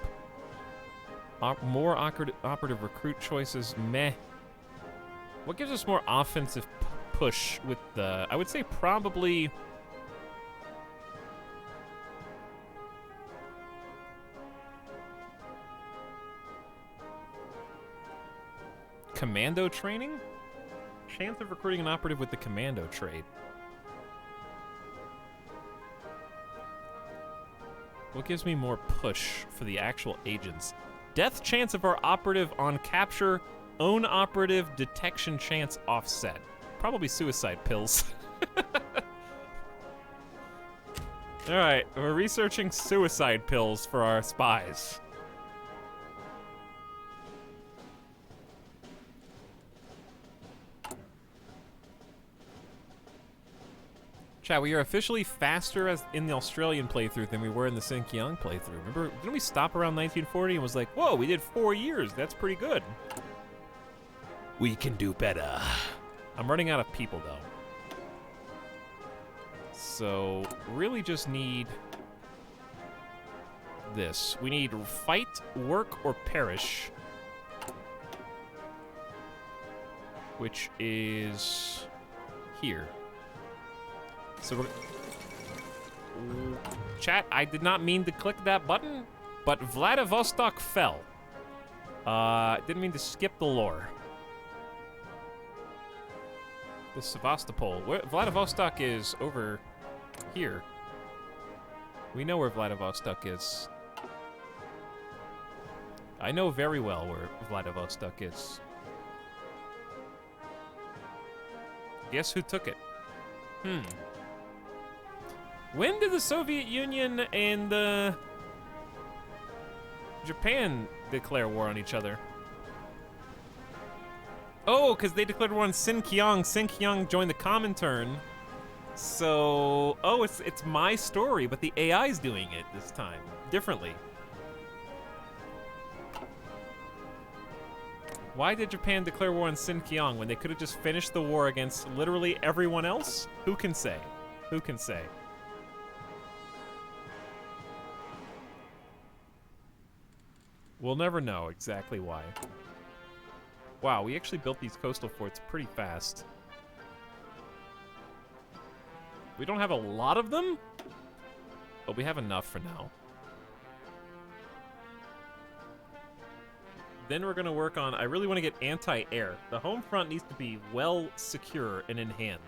More operative recruit choices. Meh. What gives us more offensive push with the... I would say probably... Commando training? Chance of recruiting an operative with the commando trait. What gives me more push for the actual agents? Death chance of our operative on capture. Own operative detection chance offset. Probably suicide pills. Alright, we're researching suicide pills for our spies. Chat, we are officially faster as in the Australian playthrough than we were in the Sinkiang playthrough. Remember, didn't we stop around 1940 and was like, whoa, we did 4 years. That's pretty good. We can do better. I'm running out of people, though. So, really just need this. We need fight, work, or perish. Which is here. So Chat, I did not mean to click that button, but Vladivostok fell. Didn't mean to skip the lore. The Sevastopol. Vladivostok is over here. We know where Vladivostok is. I know very well where Vladivostok is. Guess who took it? When did the Soviet Union and Japan declare war on each other? Oh, because they declared war on Sinkiang. Sinkiang joined the Comintern. So, oh, it's my story, but the AI's doing it this time, differently. Why did Japan declare war on Sinkiang when they could have just finished the war against literally everyone else? Who can say? Who can say? We'll never know exactly why. Wow, we actually built these coastal forts pretty fast. We don't have a lot of them, but we have enough for now. Then we're gonna work on, I really wanna get anti-air. The home front needs to be well secure and in hand.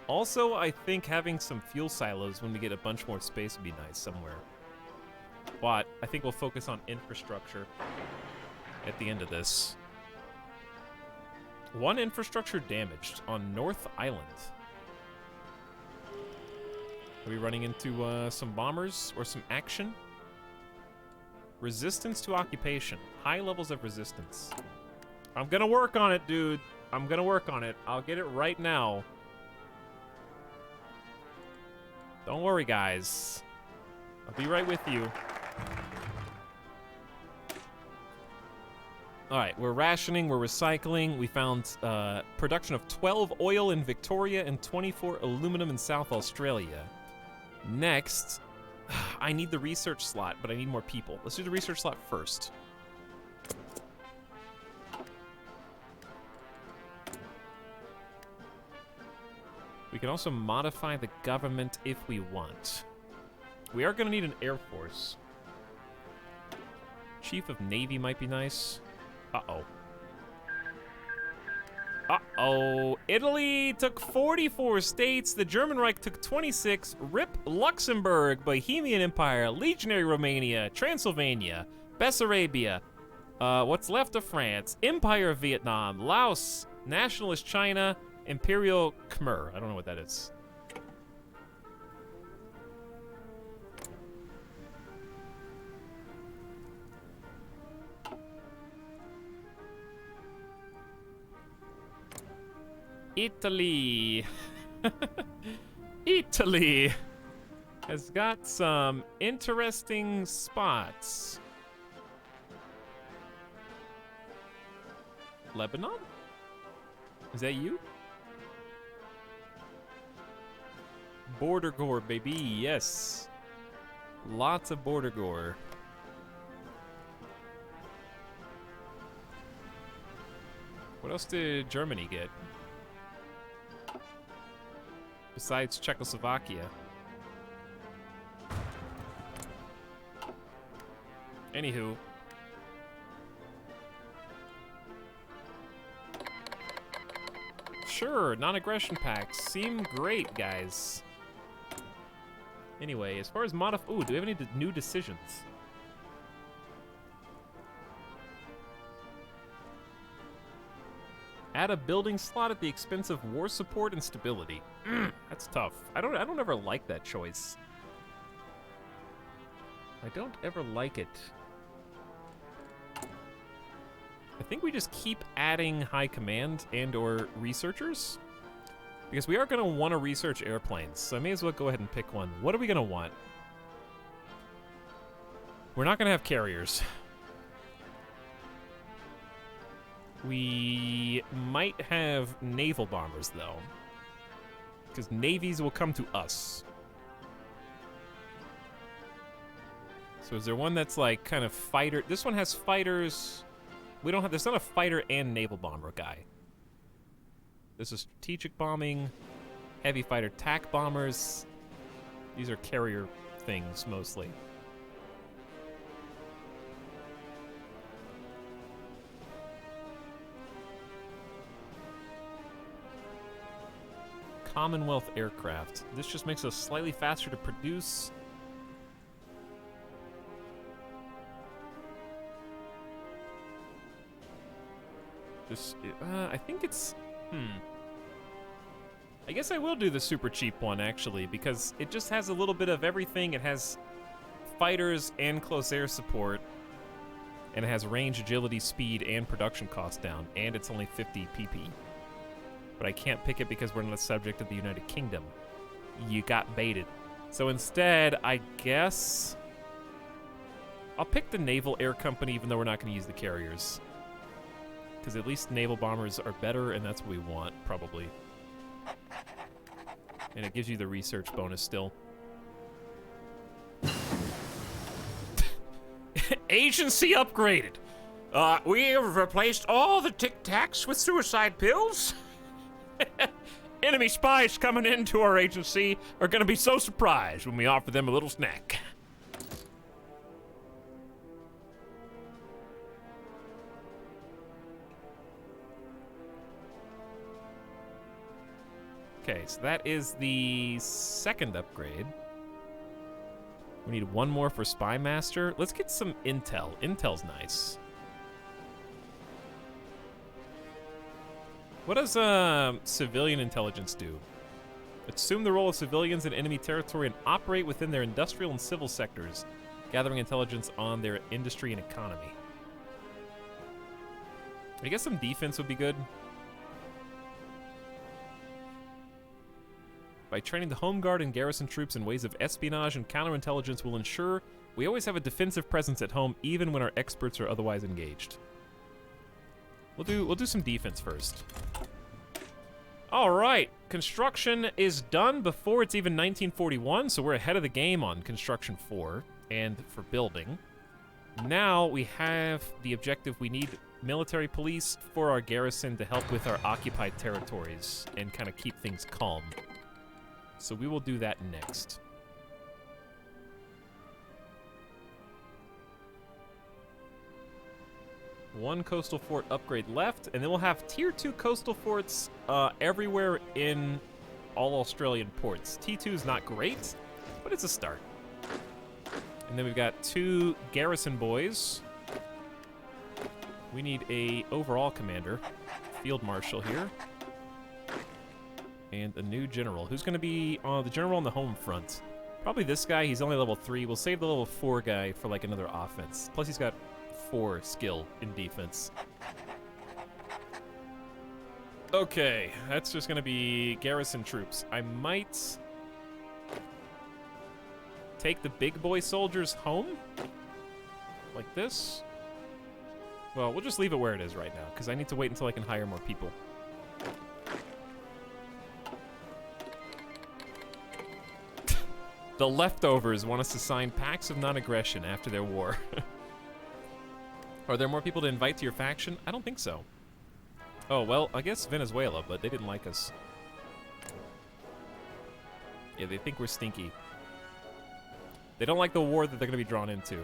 Also, I think having some fuel silos when we get a bunch more space would be nice somewhere. But I think we'll focus on infrastructure at the end of this. One infrastructure damaged on North Island. Are we running into some bombers or some action? Resistance to occupation. High levels of resistance. I'm gonna work on it, dude. I'm gonna work on it. I'll get it right now. Don't worry, guys. I'll be right with you. Alright, we're rationing, we're recycling. We found production of 12 oil in Victoria and 24 aluminum in South Australia. Next, I need the research slot, but I need more people. Let's do the research slot first. We can also modify the government if we want. We are going to need an air force. Chief of Navy might be nice. Uh-oh. Uh-oh. Italy took 44 states. The German Reich took 26. RIP Luxembourg, Bohemian Empire, Legionary Romania, Transylvania, Bessarabia, what's left of France, Empire of Vietnam, Laos, Nationalist China, Imperial Khmer. I don't know what that is. Italy. Italy has got some interesting spots. Lebanon? Is that you? Border gore, baby, yes. Lots of border gore. What else did Germany get? Besides Czechoslovakia. Anywho. Sure, non-aggression packs seem great, guys. Anyway, as far as ooh, do we have any new decisions? Add a building slot at the expense of war support and stability. That's tough. I don't ever like that choice. I don't ever like it. I think we just keep adding high command and or researchers. Because we are going to want to research airplanes, so I may as well go ahead and pick one. What are we going to want? We're not going to have carriers. We might have naval bombers, though. Because navies will come to us. So is there one that's like kind of fighter? This one has fighters. We don't have, there's not a fighter and naval bomber guy. This is strategic bombing, heavy fighter tac bombers. These are carrier things, mostly. Commonwealth aircraft. This just makes us slightly faster to produce. Just, I think it's, I guess I will do the super cheap one, actually, because it just has a little bit of everything. It has fighters and close air support, and it has range, agility, speed, and production cost down, and it's only 50 PP. But I can't pick it because we're not a subject of the United Kingdom. You got baited. So instead, I guess I'll pick the Naval Air Company, even though we're not going to use the carriers. Because at least naval bombers are better, and that's what we want, probably. And it gives you the research bonus still. Agency upgraded. We have replaced all the Tic Tacs with suicide pills. Enemy spies coming into our agency are gonna be so surprised when we offer them a little snack. Okay, so that is the second upgrade. We need one more for Spy Master. Let's get some intel. Intel's nice. What does civilian intelligence do? Assume the role of civilians in enemy territory and operate within their industrial and civil sectors, gathering intelligence on their industry and economy. I guess some defense would be good. By training the Home Guard and garrison troops in ways of espionage and counterintelligence will ensure we always have a defensive presence at home, even when our experts are otherwise engaged. We'll do some defense first. All right, construction is done before it's even 1941, so we're ahead of the game on construction 4 and for building. Now we have the objective. We need military police for our garrison to help with our occupied territories and kind of keep things calm. So we will do that next. One coastal fort upgrade left, and then we'll have tier 2 coastal forts everywhere in all Australian ports. T2 is not great, but it's a start. And then we've got 2 garrison boys. We need a overall commander, field marshal here. And a new general. Who's going to be the general on the home front? Probably this guy. He's only level 3. We'll save the level 4 guy for like another offense. Plus he's got 4 skill in defense. Okay, that's just going to be garrison troops. I might take the big boy soldiers home. Like this. Well, we'll just leave it where it is right now, because I need to wait until I can hire more people. The leftovers want us to sign pacts of non-aggression after their war. Are there more people to invite to your faction? I don't think so. Oh, well, I guess Venezuela, but they didn't like us. Yeah, they think we're stinky. They don't like the war that they're going to be drawn into.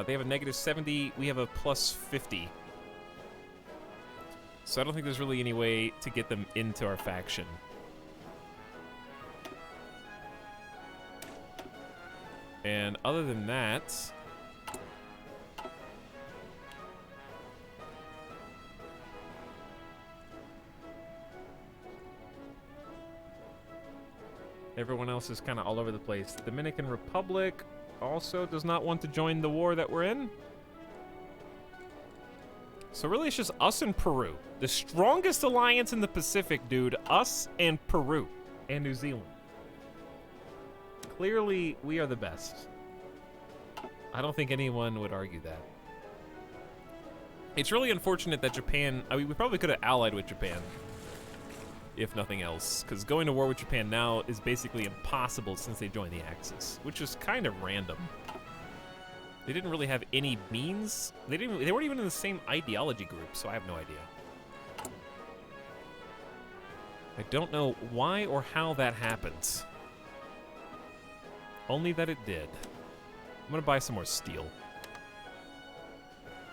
They have a negative 70. We have a plus 50. So I don't think there's really any way to get them into our faction. And other than that, everyone else is kind of all over the place. The Dominican Republic also does not want to join the war that we're in. So really it's just us and Peru. The strongest alliance in the Pacific, dude. Us and Peru and New Zealand. Clearly, we are the best. I don't think anyone would argue that. It's really unfortunate that Japan... I mean, we probably could have allied with Japan, if nothing else, because going to war with Japan now is basically impossible since they joined the Axis, which is kind of random. They didn't really have any means. They weren't even in the same ideology group, so I have no idea. I don't know why or how that happened. Only that it did. I'm gonna buy some more steel.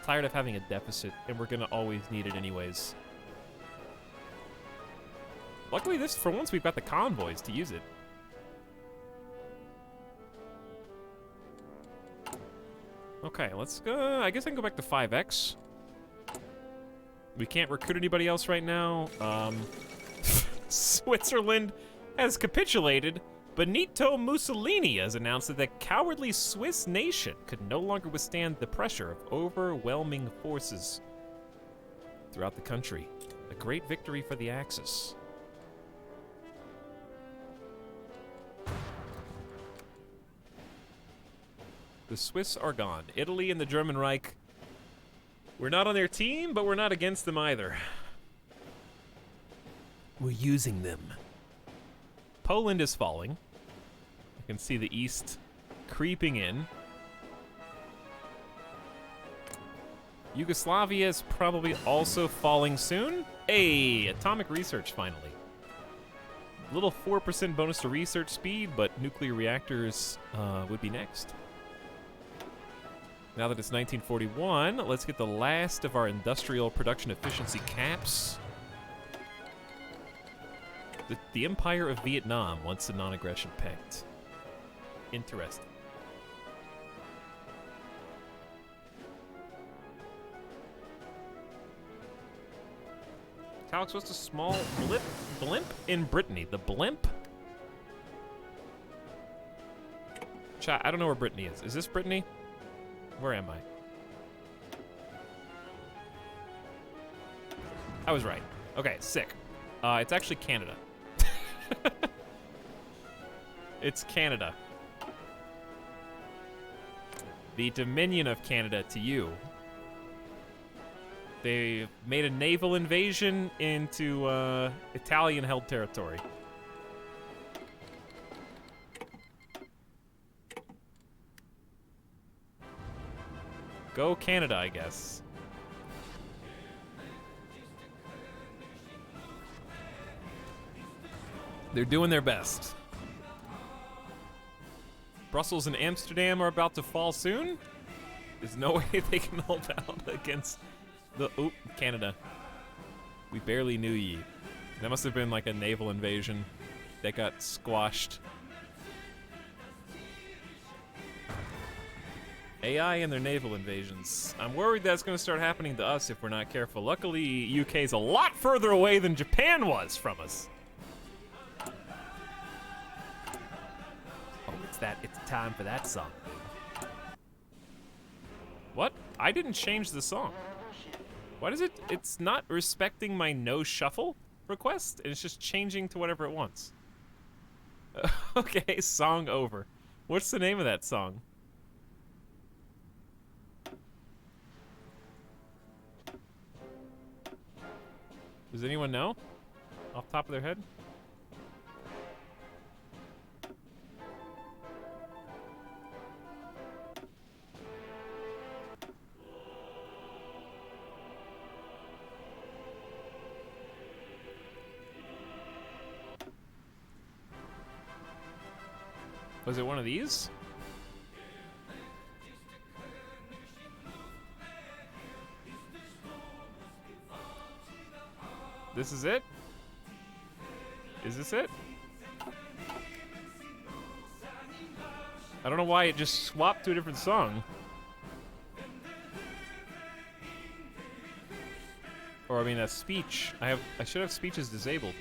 Tired of having a deficit, and we're gonna always need it anyways. Luckily, for once, we've got the convoys to use it. Okay, let's go. I guess I can go back to 5X. We can't recruit anybody else right now. Switzerland has capitulated. Benito Mussolini has announced that the cowardly Swiss nation could no longer withstand the pressure of overwhelming forces throughout the country. A great victory for the Axis. The Swiss are gone. Italy and the German Reich. We're not on their team, but we're not against them either. We're using them. Poland is falling. You can see the east creeping in. Yugoslavia is probably also falling soon. Hey, atomic research finally. Little 4% bonus to research speed, but nuclear reactors would be next. Now that it's 1941, let's get the last of our industrial production efficiency caps. The Empire of Vietnam wants a non-aggression pact. Interesting. Etalyx, what's a small blimp in Brittany? The blimp? Chat, I don't know where Brittany is. Is this Brittany? Where am I? I was right. Okay, sick. It's actually Canada. It's Canada. The Dominion of Canada to you. They made a naval invasion into Italian-held territory. Go Canada, I guess. They're doing their best. Brussels and Amsterdam are about to fall soon. There's no way they can hold out against the... Oop, Canada. We barely knew ye. That must have been like a naval invasion that got squashed. AI and their naval invasions. I'm worried that's going to start happening to us if we're not careful. Luckily, UK's a lot further away than Japan was from us. Oh, it's time for that song. What? I didn't change the song. What is it? It's not respecting my no shuffle request, and it's just changing to whatever it wants. Okay, song over. What's the name of that song? Does anyone know? Off the top of their head? Was it one of these? This is it? Is this it? I don't know why it just swapped to a different song. Or I mean a speech. I should have speeches disabled.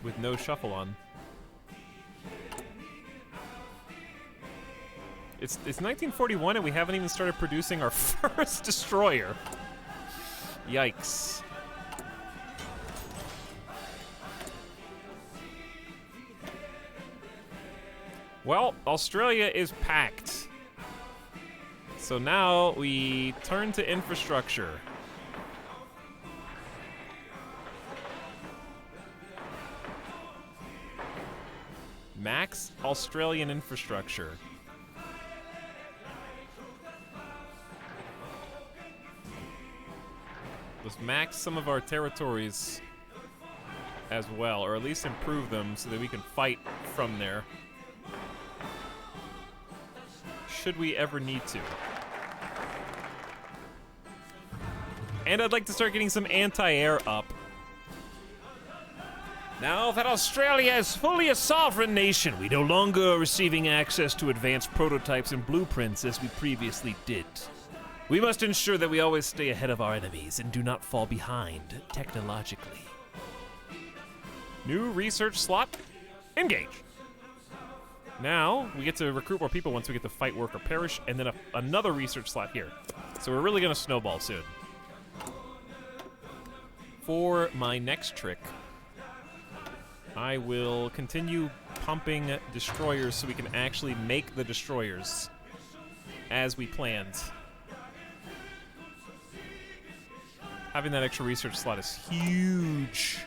With no shuffle on. It's 1941 and we haven't even started producing our first destroyer. Yikes. Well, Australia is packed. So now we turn to infrastructure. Max Australian infrastructure. Let's max some of our territories as well, or at least improve them so that we can fight from there. Should we ever need to. And I'd like to start getting some anti-air up. Now that Australia is fully a sovereign nation, we no longer are receiving access to advanced prototypes and blueprints as we previously did. We must ensure that we always stay ahead of our enemies and do not fall behind technologically. New research slot. Engage. Now, we get to recruit more people once we get to fight, work, or perish, and then another research slot here. So we're really going to snowball soon. For my next trick, I will continue pumping destroyers so we can actually make the destroyers as we planned. Having that extra research slot is huge.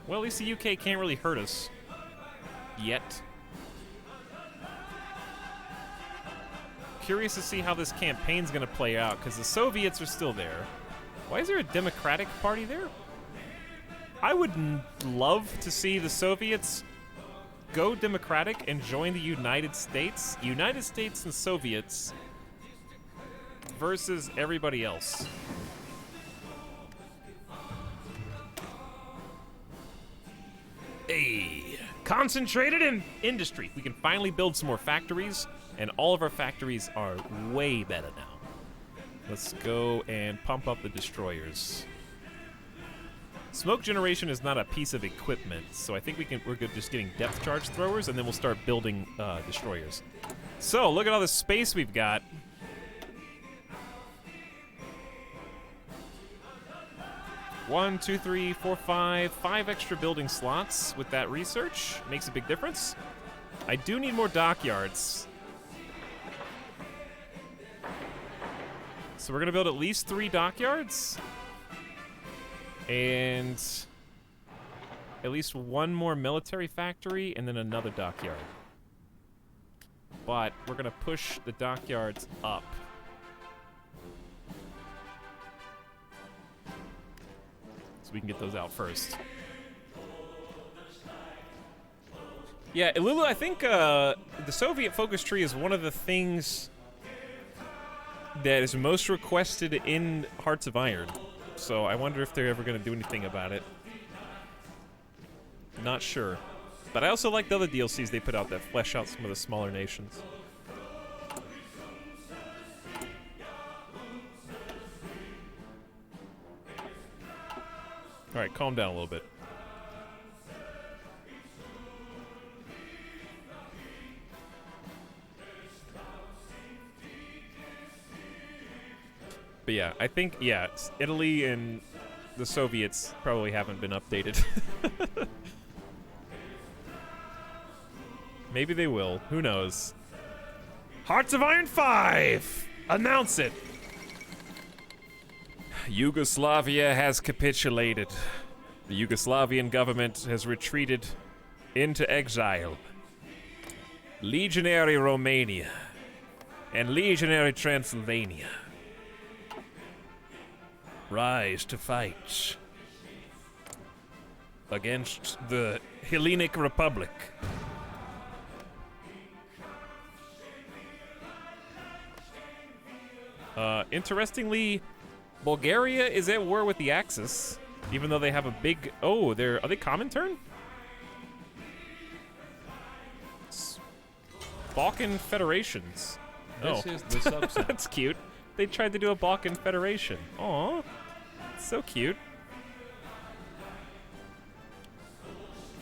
Well, at least the UK can't really hurt us. Yet. Curious to see how this campaign's gonna play out, because the Soviets are still there. Why is there a Democratic Party there? I would love to see the Soviets go Democratic and join the United States. United States and Soviets versus everybody else. Hey, concentrated in industry. We can finally build some more factories, and all of our factories are way better now. Let's go and pump up the destroyers. Smoke generation is not a piece of equipment, so I think we're good just getting depth charge throwers, and then we'll start building destroyers. So, look at all the space we've got. One, two, three, four, five extra building slots with that research. Makes a big difference. I do need more dockyards. So we're gonna build at least 3 dockyards. And at least 1 more military factory, and then another dockyard. But we're gonna push the dockyards up. So we can get those out first. Yeah, Lulu, I think the Soviet focus tree is one of the things that is most requested in Hearts of Iron. So I wonder if they're ever going to do anything about it. Not sure. But I also like the other DLCs they put out that flesh out some of the smaller nations. Alright, calm down a little bit. But yeah, I think, yeah, Italy and the Soviets probably haven't been updated. Maybe they will. Who knows? Hearts of Iron 5! Announce it! Yugoslavia has capitulated. The Yugoslavian government has retreated into exile. Legionary Romania and Legionary Transylvania rise to fight against the Hellenic Republic. Interestingly, Bulgaria is at war with the Axis, even though they have a big... Oh, are they Comintern? Balkan Federations. This is the subset. That's cute. They tried to do a Balkan Federation. Aw, so cute.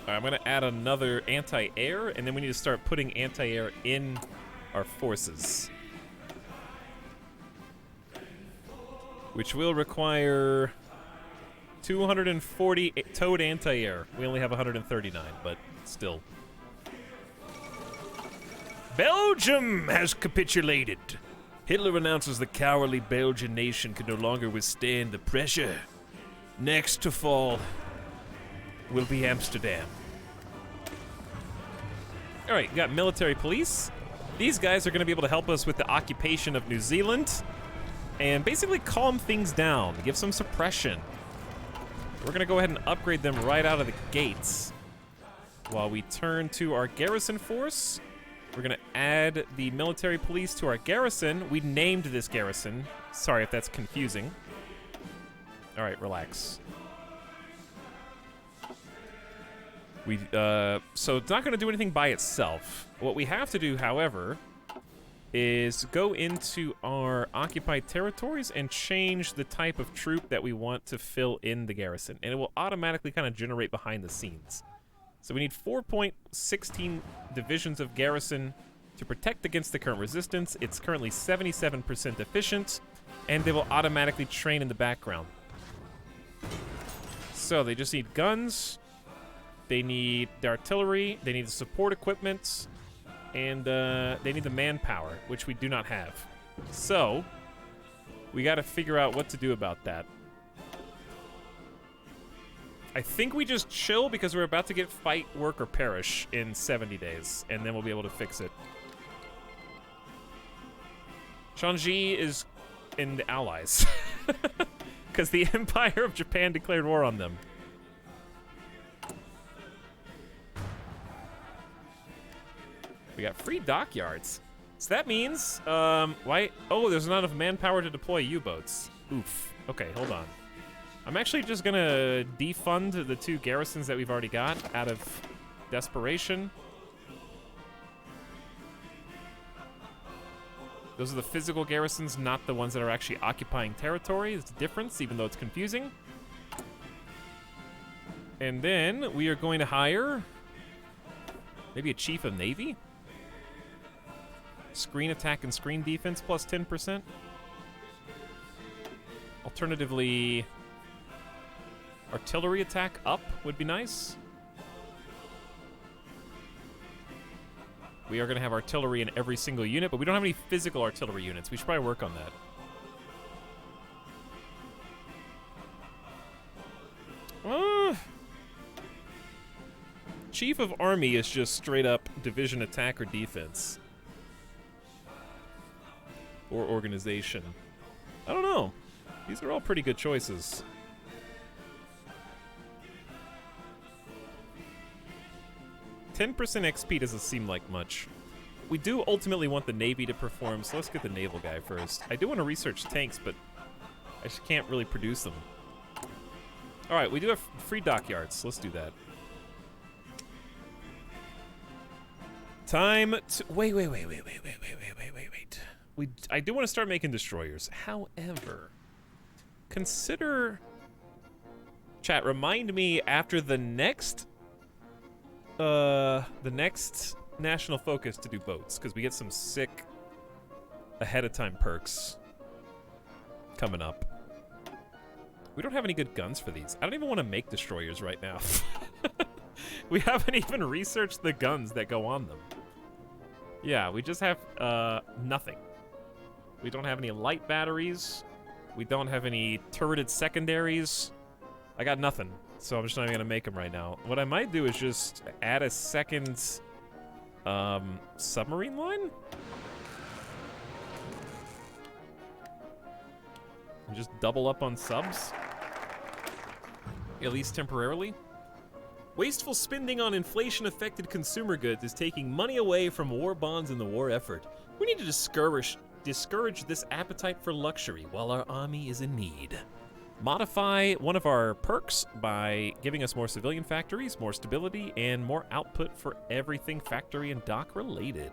Alright, I'm gonna add another anti-air, and then we need to start putting anti-air in our forces. Which will require 240 towed anti-air. We only have 139, but still. Belgium has capitulated. Hitler announces the cowardly Belgian nation can no longer withstand the pressure. Next to fall will be Amsterdam. Alright, got military police. These guys are going to be able to help us with the occupation of New Zealand. and basically calm things down, give some suppression. We're gonna go ahead and upgrade them right out of the gates. While we turn to our garrison force, we're gonna add the military police to our garrison. We named this garrison. Sorry if that's confusing. All right, relax. So it's not gonna do anything by itself. What we have to do, however, is go into our occupied territories and change the type of troop that we want to fill in the garrison. And it will automatically kind of generate behind the scenes. So we need 4.16 divisions of garrison to protect against the current resistance. It's currently 77% efficient, and they will automatically train in the background. So they just need guns, they need the artillery, they need the support equipment, and they need the manpower, which we do not have. So we got to figure out what to do about that. I think we just chill because we're about to get fight, work, or perish in 70 days, and then we'll be able to fix it. Shanji is in the Allies because the Empire of Japan declared war on them. We got free dockyards. So that means, why? Oh, there's not enough manpower to deploy U-boats. Oof. Okay, hold on. I'm actually just gonna defund the 2 garrisons that we've already got out of desperation. Those are the physical garrisons, not the ones that are actually occupying territory. It's a difference, even though it's confusing. And then we are going to hire maybe a chief of navy. Screen attack and screen defense plus 10%. Alternatively, artillery attack up would be nice. We are going to have artillery in every single unit, but we don't have any physical artillery units. We should probably work on that. Chief of Army is just straight up division attack or defense. Or organization. I don't know. These are all pretty good choices. $10% XP doesn't seem like much. We do ultimately want the Navy to perform, so let's get the naval guy first. I do want to research tanks, but I just can't really produce them. Alright, we do have free dockyards. Let's do that. Time to... Wait. I do want to start making destroyers. However, consider... Chat, remind me after the next national focus to do boats, because we get some sick ahead of time perks coming up. We don't have any good guns for these. I don't even want to make destroyers right now. We haven't even researched the guns that go on them. Yeah, we just have nothing. We don't have any light batteries. We don't have any turreted secondaries. I got nothing, so I'm just not even gonna make them right now. What I might do is just add a second submarine line? And just double up on subs? At least temporarily? Wasteful spending on inflation-affected consumer goods is taking money away from war bonds in the war effort. We need to discourage this appetite for luxury while our army is in need. Modify one of our perks by giving us more civilian factories, more stability, and more output for everything factory and dock related.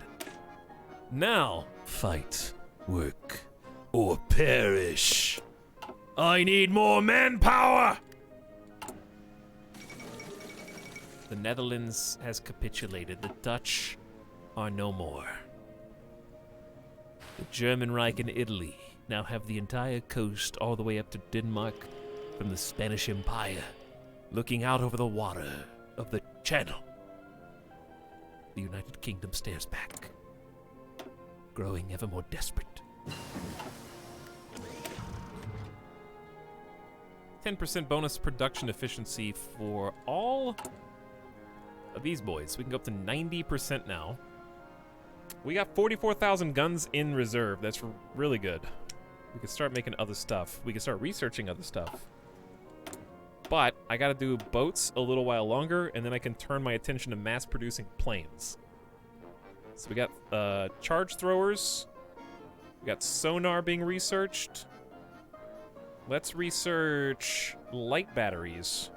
Now, fight, work, or perish. I need more manpower! The Netherlands has capitulated. The Dutch are no more. The German Reich and Italy now have the entire coast all the way up to Denmark from the Spanish Empire, looking out over the water of the Channel. The United Kingdom stares back, growing ever more desperate. 10% bonus production efficiency for all of these boys. We can go up to 90% now. We got 44,000 guns in reserve. That's really good. We can start making other stuff. We can start researching other stuff. But I gotta do boats a little while longer, and then I can turn my attention to mass-producing planes. So we got charge throwers. We got sonar being researched. Let's research light batteries.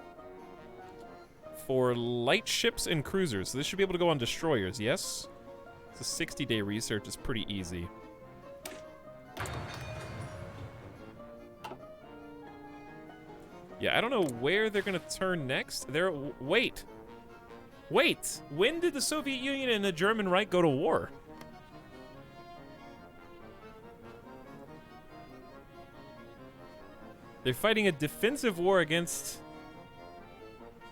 For light ships and cruisers. So this should be able to go on destroyers, yes? So 60-day research is pretty easy. Yeah, I don't know where they're gonna turn next. Wait! When did the Soviet Union and the German Reich go to war? They're fighting a defensive war against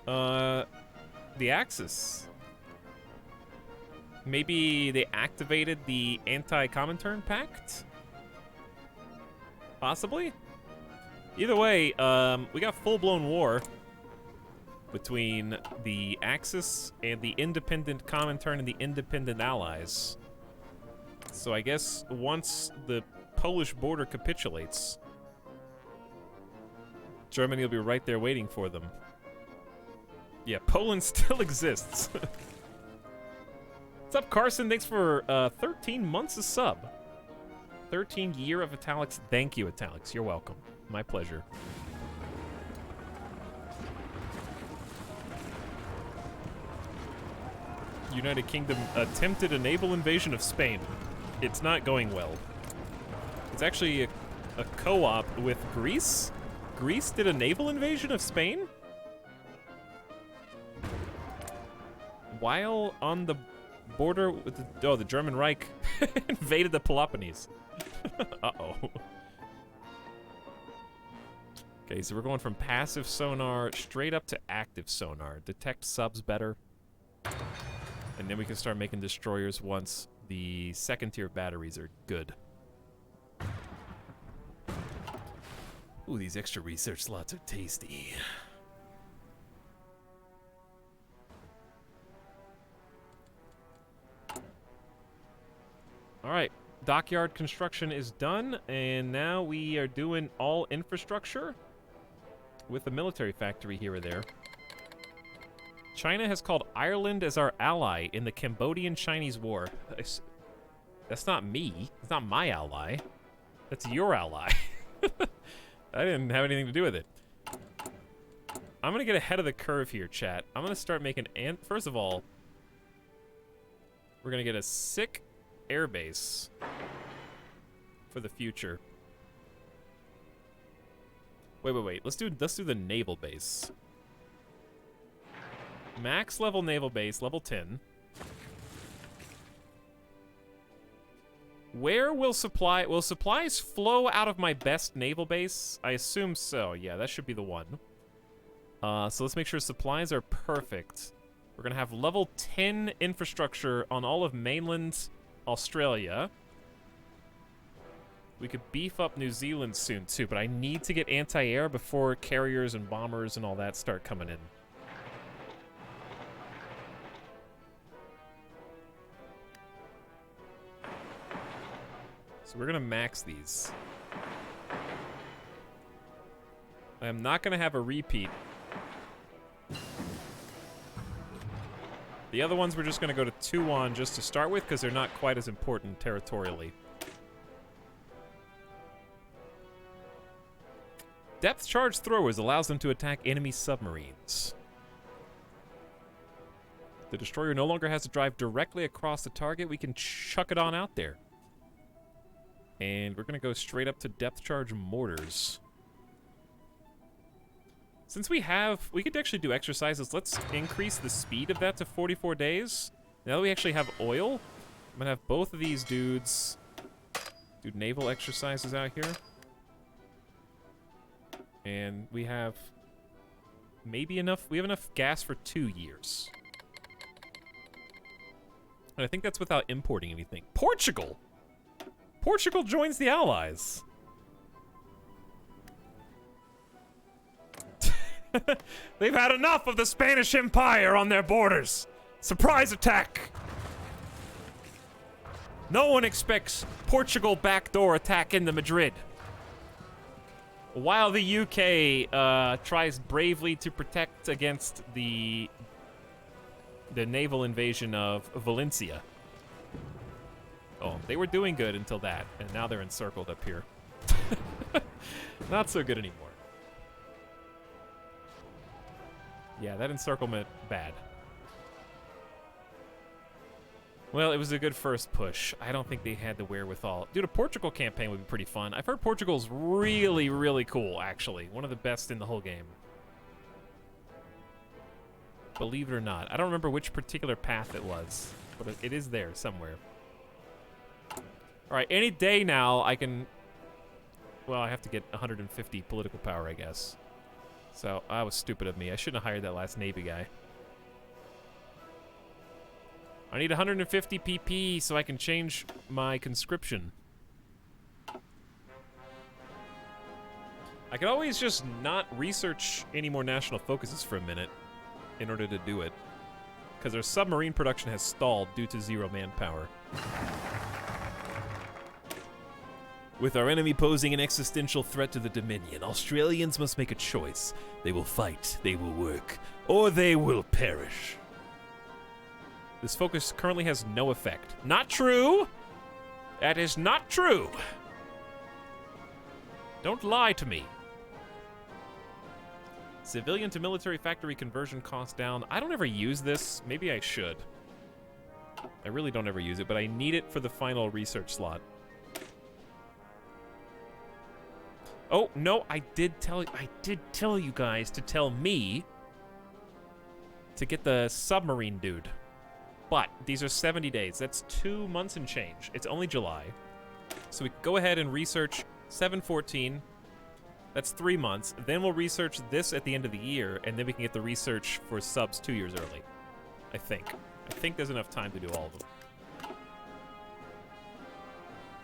the Axis. Maybe they activated the Anti-Comintern Pact? Possibly? Either way, we got full-blown war between the Axis and the independent Comintern and the independent Allies. So I guess once the Polish border capitulates, Germany will be right there waiting for them. Yeah, Poland still exists. What's up, Carson? Thanks for 13 months of sub. 13 year of Etalyx. Thank you, Etalyx. You're welcome. My pleasure. United Kingdom attempted a naval invasion of Spain. It's not going well. It's actually a co-op with Greece. Greece did a naval invasion of Spain? While on the border with the German Reich invaded the Peloponnese. Uh-oh. Okay, so we're going from passive sonar straight up to active sonar. Detect subs better. And then we can start making destroyers once the second tier batteries are good. Ooh, these extra research slots are tasty. All right, dockyard construction is done, and now we are doing all infrastructure with a military factory here or there. China has called Ireland as our ally in the Cambodian-Chinese War. That's not me. It's not my ally. That's your ally. I didn't have anything to do with it. I'm gonna get ahead of the curve here, chat. I'm gonna start making first of all, we're gonna get a sick airbase for the future. Wait. Let's do the naval base. Max level naval base, level 10. Where will supplies flow out of my best naval base? I assume so. Yeah, that should be the one. So let's make sure supplies are perfect. We're gonna have level 10 infrastructure on all of mainland Australia. We could beef up New Zealand soon too, but I need to get anti-air before carriers and bombers and all that start coming in. So we're gonna max these. I am not gonna have a repeat. The other ones we're just gonna go to 2 on just to start with because they're not quite as important territorially. Depth charge throwers allows them to attack enemy submarines. The destroyer no longer has to drive directly across the target. We can chuck it on out there. And we're gonna go straight up to depth charge mortars. Since we could actually do exercises. Let's increase the speed of that to 44 days. Now that we actually have oil, I'm gonna have both of these dudes do naval exercises out here. And we have maybe enough, we have enough gas for 2 years. And I think that's without importing anything. Portugal! Portugal joins the Allies. They've had enough of the Spanish Empire on their borders. Surprise attack. No one expects Portugal backdoor attack into Madrid. While the UK tries bravely to protect against the naval invasion of Valencia. Oh, they were doing good until that, and now they're encircled up here. Not so good anymore. Yeah, that encirclement, bad. Well, it was a good first push. I don't think they had the wherewithal. Dude, a Portugal campaign would be pretty fun. I've heard Portugal's really, really cool, actually. One of the best in the whole game. Believe it or not. I don't remember which particular path it was, but it is there somewhere. All right, any day now I can... Well, I have to get 150 political power, I guess. So, that was stupid of me. I shouldn't have hired that last Navy guy. I need 150 PP so I can change my conscription. I could always just not research any more national focuses for a minute in order to do it. Because our submarine production has stalled due to zero manpower. With our enemy posing an existential threat to the Dominion, Australians must make a choice. They will fight, they will work, or they will perish. This focus currently has no effect. Not true! That is not true! Don't lie to me. Civilian to military factory conversion cost down. I don't ever use this. Maybe I should. I really don't ever use it, but I need it for the final research slot. Oh, no, I did tell you guys to tell me to get the submarine dude. But these are 70 days. That's 2 months and change. It's only July. So we go ahead and research 714. That's 3 months. Then we'll research this at the end of the year, and then we can get the research for subs 2 years early. I think. I think there's enough time to do all of them.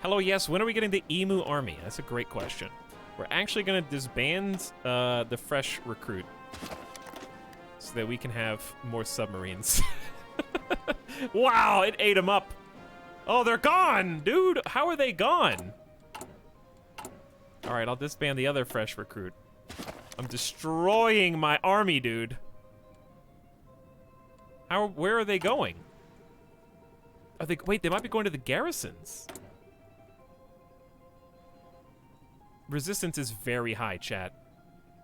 Hello, yes, when are we getting the Emu Army? That's a great question. We're actually going to disband the fresh recruit so that we can have more submarines. Wow, it ate them up. Oh, they're gone, dude. How are they gone? All right, I'll disband the other fresh recruit. I'm destroying my army, dude. Where are they going? Wait, they might be going to the garrisons. Resistance is very high, chat.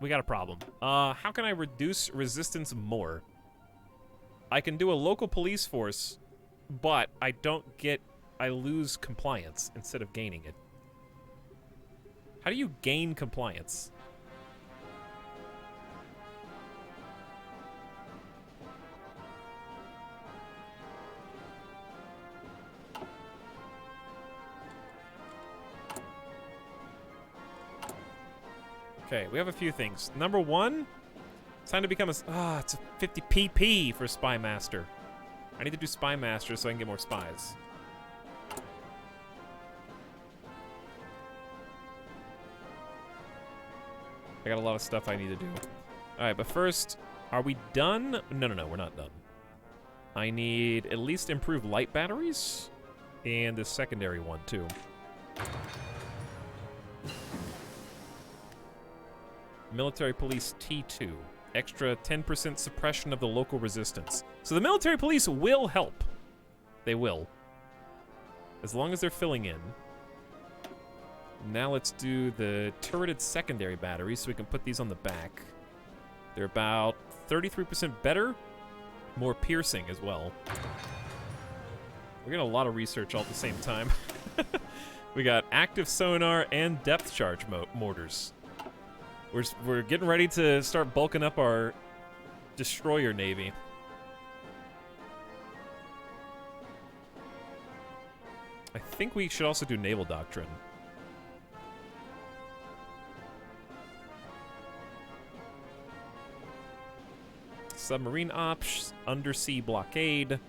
We got a problem. How can I reduce resistance more? I can do a local police force, but I lose compliance instead of gaining it. How do you gain compliance? Okay, we have a few things. Number one, it's time to become it's a 50 PP for Spy Master. I need to do Spy Master so I can get more spies. I got a lot of stuff I need to do. Alright, but first, are we done? No, we're not done. I need at least improved light batteries and the secondary one, too. Military Police T2. Extra 10% suppression of the local resistance. So the military police will help. They will. As long as they're filling in. Now let's do the turreted secondary batteries so we can put these on the back. They're about 33% better. More piercing as well. We're getting a lot of research all at the same time. We got active sonar and depth charge mortars. We're getting ready to start bulking up our destroyer navy. I think we should also do naval doctrine. Submarine ops, undersea blockade,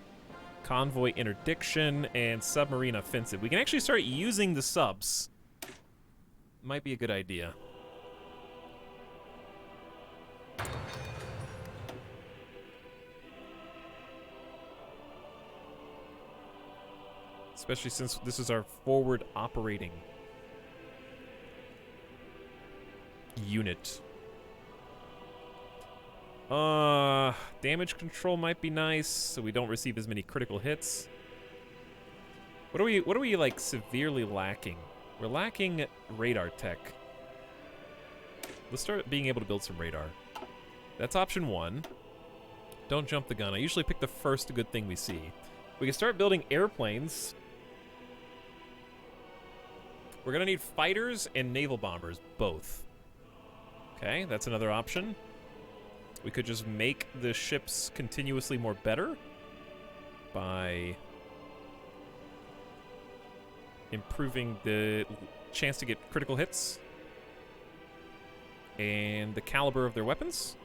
convoy interdiction, and submarine offensive. We can actually start using the subs. Might be a good idea. Especially since this is our forward operating unit. Damage control might be nice, so we don't receive as many critical hits. What are we like severely lacking? We're lacking radar tech. Let's start being able to build some radar. That's option 1. Don't jump the gun. I usually pick the first good thing we see. We can start building airplanes. We're gonna need fighters and naval bombers, both. Okay, that's another option. We could just make the ships continuously more better by improving the chance to get critical hits and the caliber of their weapons.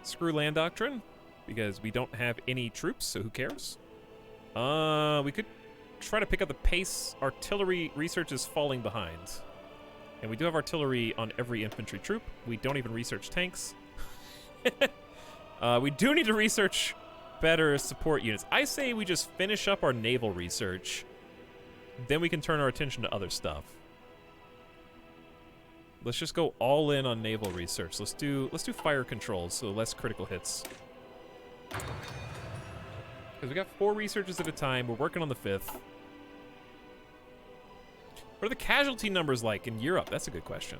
Screw land doctrine, because we don't have any troops, so who cares? We could try to pick up the pace. Artillery research is falling behind. And we do have artillery on every infantry troop. We don't even research tanks. We do need to research better support units. I say we just finish up our naval research. Then we can turn our attention to other stuff. Let's just go all in on naval research. Let's do fire controls, so less critical hits. Because we got 4 researchers at a time. We're working on the 5th. What are the casualty numbers like in Europe? That's a good question.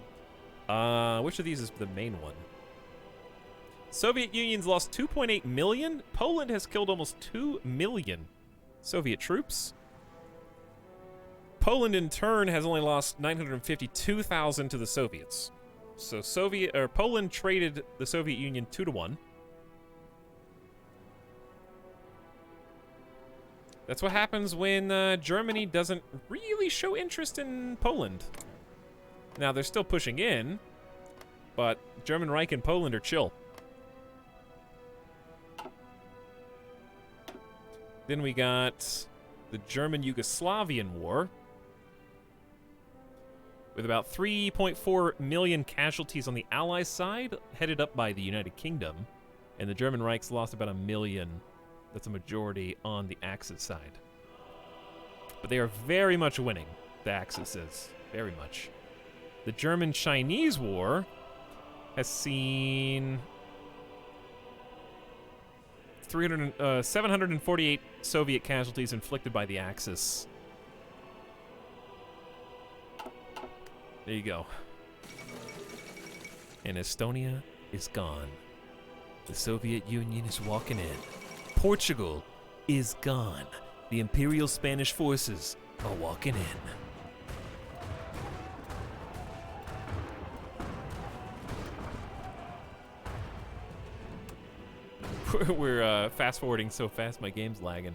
Which of these is the main one? Soviet Union's lost 2.8 million. Poland has killed almost 2 million Soviet troops. Poland, in turn, has only lost 952,000 to the Soviets. So Poland traded the Soviet Union 2-1. That's what happens when Germany doesn't really show interest in Poland. Now, they're still pushing in, but German Reich and Poland are chill. Then we got the German-Yugoslavian War, with about 3.4 million casualties on the Allies side, headed up by the United Kingdom, and the German Reich's lost about 1 million. That's a majority on the Axis side. But they are very much winning, the Axis is. Very much. The German-Chinese War has seen 748 Soviet casualties inflicted by the Axis. There you go. And Estonia is gone. The Soviet Union is walking in. Portugal is gone. The Imperial Spanish forces are walking in. We're fast forwarding so fast my game's lagging.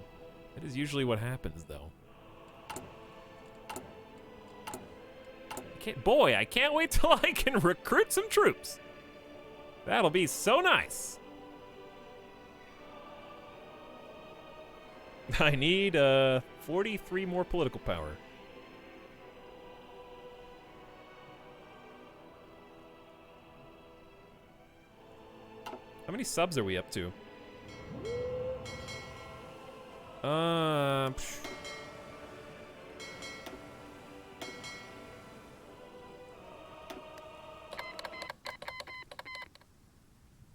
That is usually what happens, though. Boy, I can't wait till I can recruit some troops. That'll be so nice. I need 43 more political power. How many subs are we up to?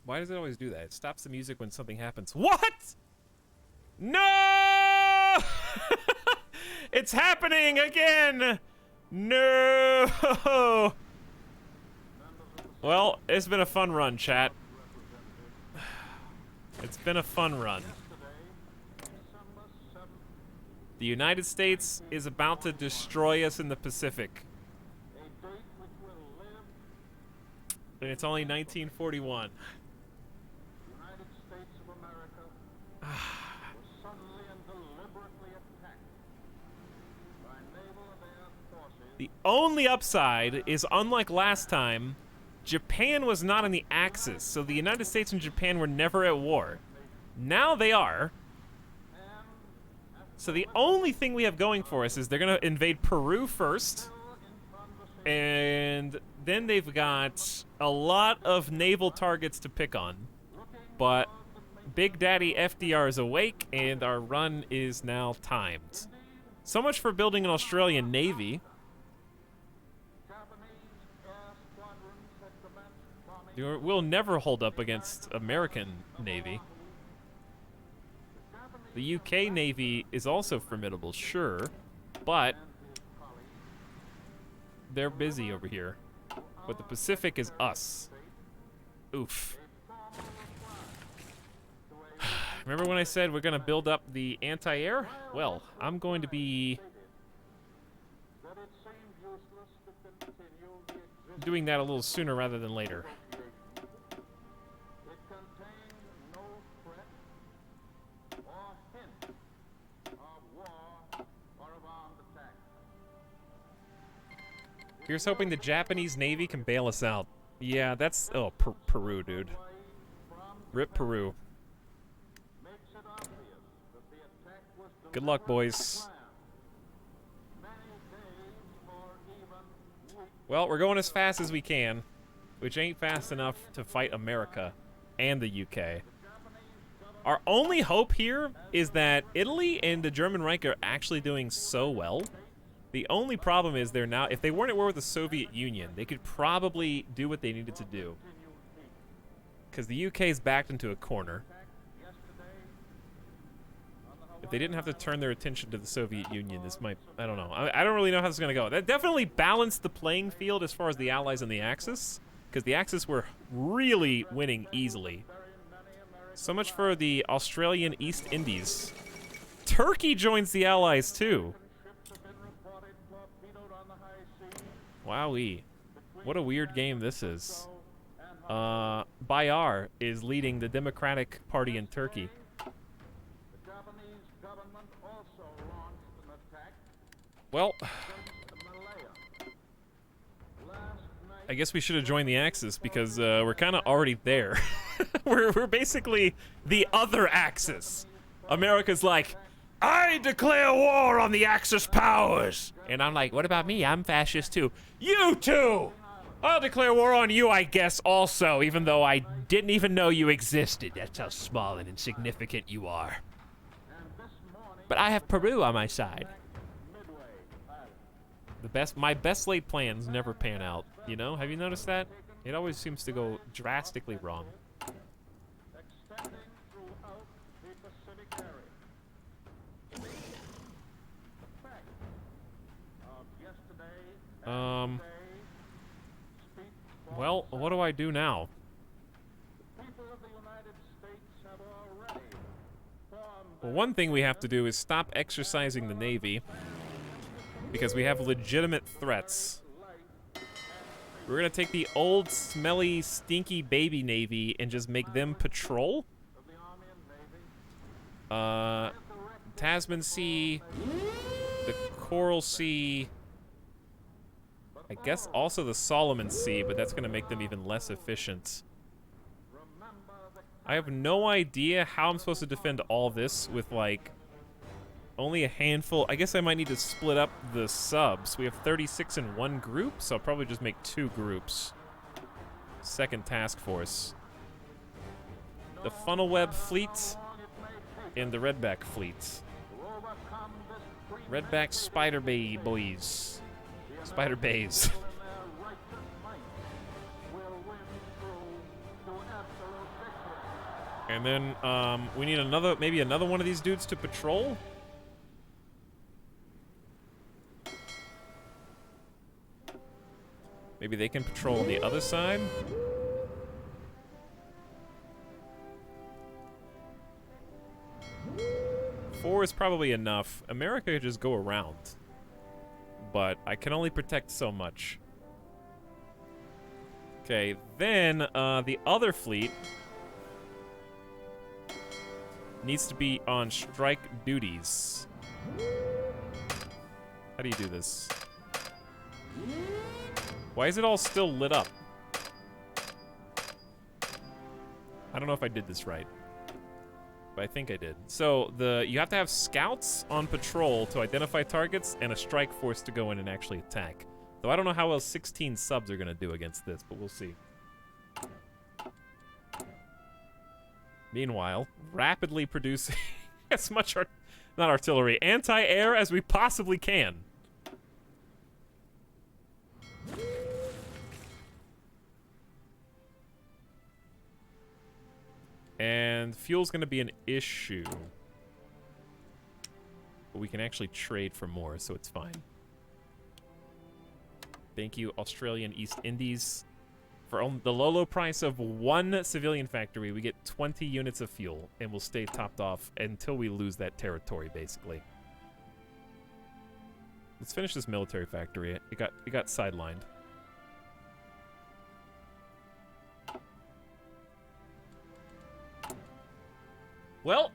Why does it always do that? It stops the music when something happens. What? No! It's happening again! No! Well, it's been a fun run, chat. It's been a fun run. The United States is about to destroy us in the Pacific. And it's only 1941. The only upside is, unlike last time, Japan was not on the Axis, so the United States and Japan were never at war. Now they are. So the only thing we have going for us is they're going to invade Peru first, and then they've got a lot of naval targets to pick on. But Big Daddy FDR is awake, and our run is now timed. So much for building an Australian Navy. We'll never hold up against American Navy. The UK Navy is also formidable, sure, but they're busy over here. But the Pacific is us. Oof. Remember when I said we're gonna build up the anti-air? Well, I'm going to be doing that a little sooner rather than later. Here's hoping the Japanese Navy can bail us out. Yeah, that's... Oh, Peru, dude. Rip Peru. Good luck, boys. Well, we're going as fast as we can, which ain't fast enough to fight America and the UK. Our only hope here is that Italy and the German Reich are actually doing so well. The only problem is they're now, if they weren't at war with the Soviet Union, they could probably do what they needed to do. Because the UK's backed into a corner. If they didn't have to turn their attention to the Soviet Union, this might, I don't know. I don't really know how this is going to go. That definitely balanced the playing field as far as the Allies and the Axis. Because the Axis were really winning easily. So much for the Australian East Indies. Turkey joins the Allies too. Wowee. What a weird game this is. Bayar is leading the Democratic Party in Turkey. Well, I guess we should have joined the Axis because we're kind of already there. we're basically the other Axis. America's like, I declare war on the Axis powers. And I'm like, what about me? I'm fascist too. You too! I'll declare war on you, I guess, also, even though I didn't even know you existed. That's how small and insignificant you are. But I have Peru on my side. My best laid plans never pan out, you know? Have you noticed that? It always seems to go drastically wrong. Well, what do I do now? Well, one thing we have to do is stop exercising the Navy, because we have legitimate threats. We're gonna take the old, smelly, stinky baby Navy and just make them patrol. Tasman Sea, the Coral Sea, I guess also the Solomon Sea, but that's gonna make them even less efficient. I have no idea how I'm supposed to defend all this with, like, only a handful. I guess I might need to split up the subs. We have 36 in one group, so I'll probably just make 2 groups. Second task force. The Funnel Web fleet and the Redback fleet. Redback Spider Bay boys. Spider Bays. And then we need maybe another one of these dudes to patrol. Maybe they can patrol on the other side. Four is probably enough. America could just go around. But I can only protect so much. Okay, then the other fleet needs to be on strike duties. How do you do this? Why is it all still lit up? I don't know if I did this right, but I think I did. So you have to have scouts on patrol to identify targets and a strike force to go in and actually attack. Though I don't know how well 16 subs are gonna do against this, but we'll see. Meanwhile, rapidly producing as much not artillery, anti-air as we possibly can. And fuel's going to be an issue. But we can actually trade for more, so it's fine. Thank you, Australian East Indies. For the low price of 1 civilian factory, we get 20 units of fuel, and we'll stay topped off until we lose that territory, basically. Let's finish this military factory. It got sidelined. Well,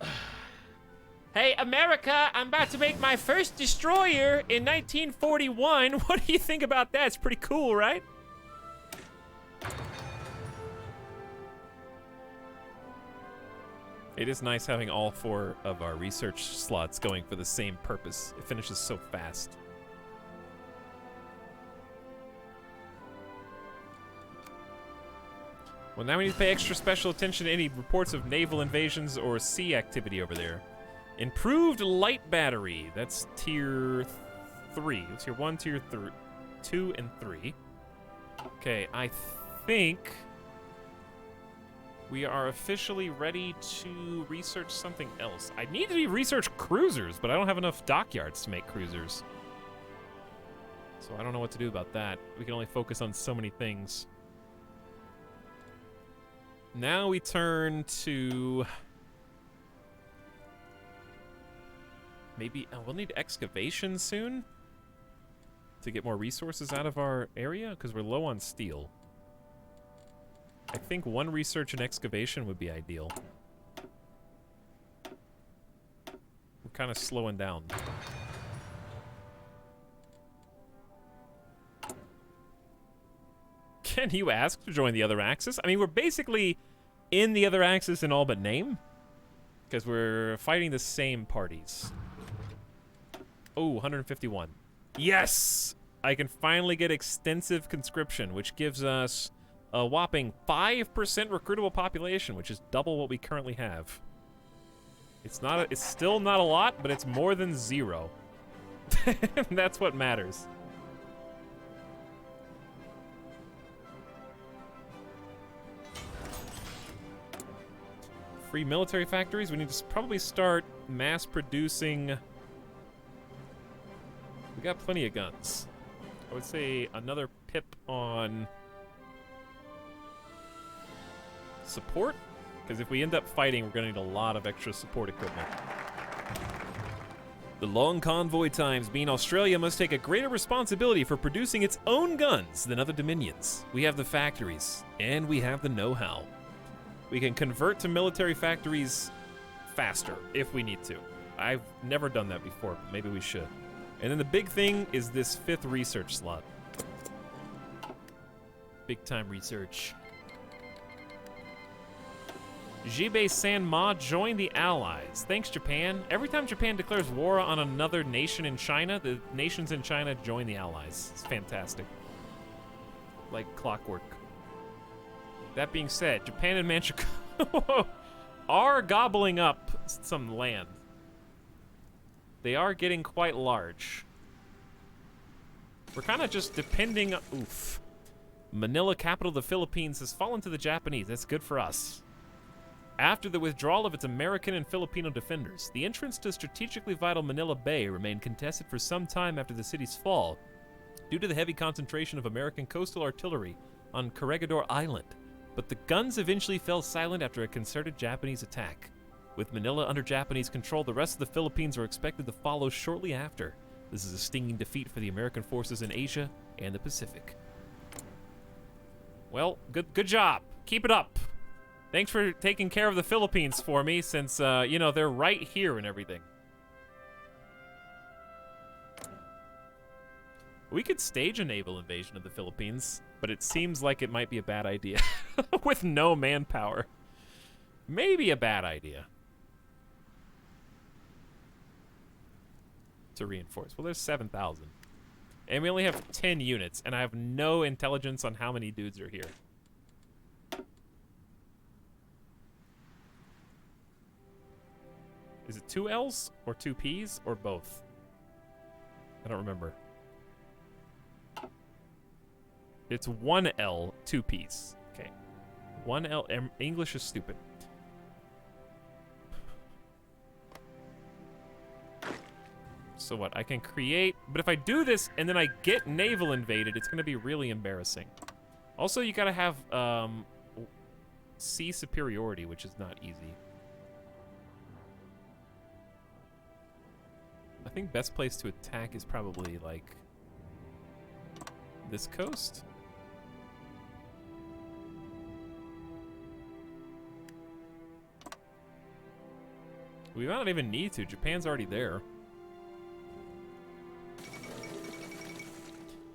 hey, America, I'm about to make my first destroyer in 1941. What do you think about that? It's pretty cool, right? It is nice having all 4 of our research slots going for the same purpose. It finishes so fast. Well, now we need to pay extra special attention to any reports of naval invasions or sea activity over there. Improved light battery. That's tier 3. It's tier 1, tier 2, and 3. Okay, I think we are officially ready to research something else. I need to research cruisers, but I don't have enough dockyards to make cruisers. So I don't know what to do about that. We can only focus on so many things. Now we turn to... maybe... we'll need excavation soon to get more resources out of our area, because we're low on steel. I think 1 research and excavation would be ideal. We're kind of slowing down. Can you ask to join the other axis? I mean, we're basically in the other axis in all but name, because we're fighting the same parties. Oh, 151. Yes! I can finally get extensive conscription, which gives us a whopping 5% recruitable population, which is double what we currently have. It's still not a lot, but it's more than 0. That's what matters. Free military factories. We need to probably start mass producing. We got plenty of guns. I would say another pip on support, because if we end up fighting, we're going to need a lot of extra support equipment. The long convoy times mean Australia must take a greater responsibility for producing its own guns than other dominions. We have the factories, and we have the know-how. We can convert to military factories faster if we need to. I've never done that before, but maybe we should. And then the big thing is this 5th research slot. Big time research. Jibei Sanma joined the Allies. Thanks, Japan. Every time Japan declares war on another nation in China, the nations in China join the Allies. It's fantastic. Like clockwork. That being said, Japan and Manchukuo are gobbling up some land. They are getting quite large. We're kind of just depending... Oof. Manila, capital of the Philippines, has fallen to the Japanese. That's good for us. After the withdrawal of its American and Filipino defenders, the entrance to strategically vital Manila Bay remained contested for some time after the city's fall, due to the heavy concentration of American coastal artillery on Corregidor Island. But the guns eventually fell silent after a concerted Japanese attack. With Manila under Japanese control, the rest of the Philippines are expected to follow shortly after. This is a stinging defeat for the American forces in Asia and the Pacific. Well, good job. Keep it up. Thanks for taking care of the Philippines for me, since, you know, they're right here and everything. We could stage a naval invasion of the Philippines, but it seems like it might be a bad idea. With no manpower. Maybe a bad idea. To reinforce. Well, there's 7,000. And we only have 10 units, and I have no intelligence on how many dudes are here. Is it 2 L's or 2 P's or both? I don't remember. It's 1 L, 2 P's. Okay. 1 L. English is stupid. So what? I can create, but if I do this and then I get naval invaded, it's gonna be really embarrassing. Also, you gotta have sea superiority, which is not easy. I think best place to attack is probably like this coast. We might not even need to. Japan's already there.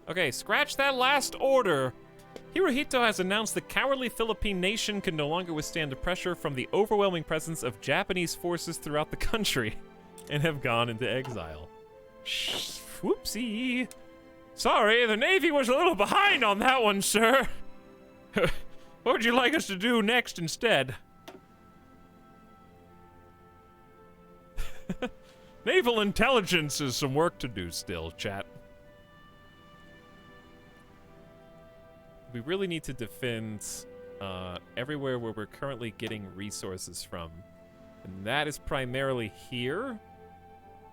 Okay, scratch that last order. Hirohito has announced the cowardly Philippine nation can no longer withstand the pressure from the overwhelming presence of Japanese forces throughout the country and have gone into exile. Shh, whoopsie. Sorry, the Navy was a little behind on that one, sir. What would you like us to do next instead? Naval intelligence is some work to do still, chat. We really need to defend everywhere where we're currently getting resources from. And that is primarily here.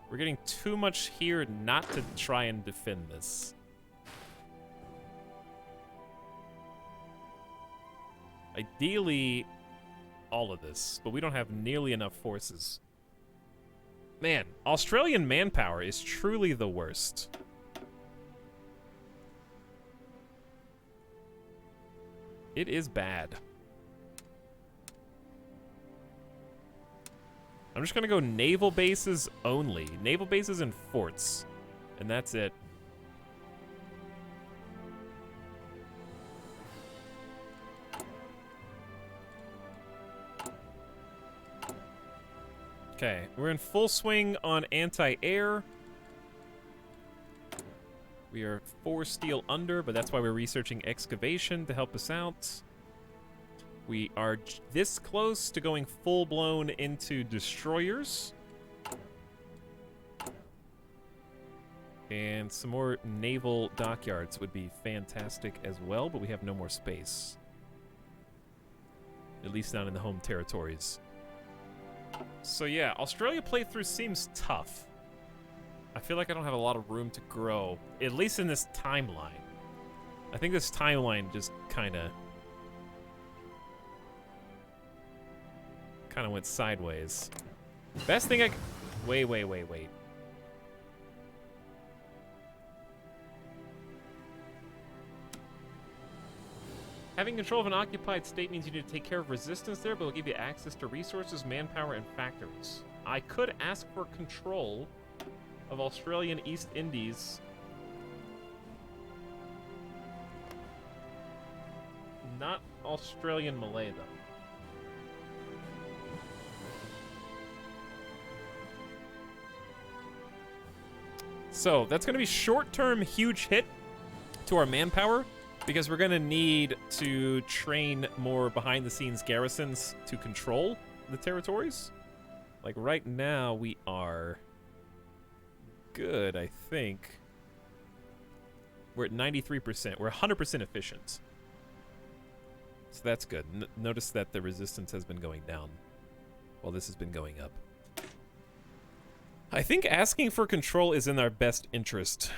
We're getting too much here not to try and defend this. Ideally, all of this, but we don't have nearly enough forces. Man, Australian manpower is truly the worst. It is bad. I'm just gonna go naval bases only. Naval bases and forts. And that's it. Okay, we're in full swing on anti-air. We are 4 steel under, but that's why we're researching excavation to help us out. We are this close to going full-blown into destroyers. And some more naval dockyards would be fantastic as well, but we have no more space. At least not in the home territories. So yeah, Australia playthrough seems tough. I feel like I don't have a lot of room to grow, at least in this timeline. I think this timeline just kind of went sideways. Best thing I wait. Having control of an occupied state means you need to take care of resistance there, but it'll give you access to resources, manpower, and factories. I could ask for control of Australian East Indies. Not Australian Malay, though. So, that's going to be short-term huge hit to our manpower, because we're going to need to train more behind-the-scenes garrisons to control the territories. Like, right now, we are good, I think. We're at 93%. We're 100% efficient. So that's good. Notice that the resistance has been going down while this has been going up. I think asking for control is in our best interest.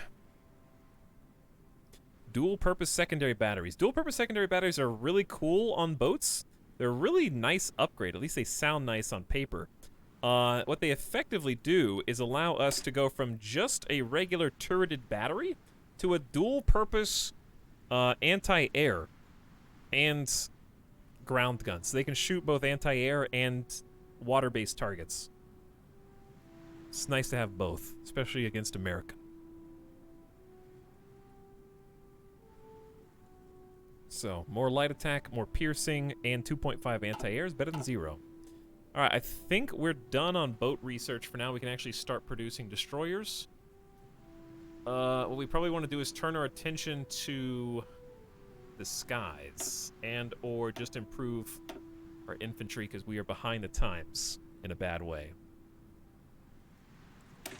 Dual-purpose secondary batteries. Dual-purpose secondary batteries are really cool on boats. They're a really nice upgrade. At least they sound nice on paper. What they effectively do is allow us to go from just a regular turreted battery to a dual-purpose anti-air and ground guns. So they can shoot both anti-air and water-based targets. It's nice to have both, especially against America. So, more light attack, more piercing, and 2.5 anti-air is better than 0. Alright, I think we're done on boat research for now. We can actually start producing destroyers. What we probably want to do is turn our attention to the skies and or just improve our infantry because we are behind the times in a bad way.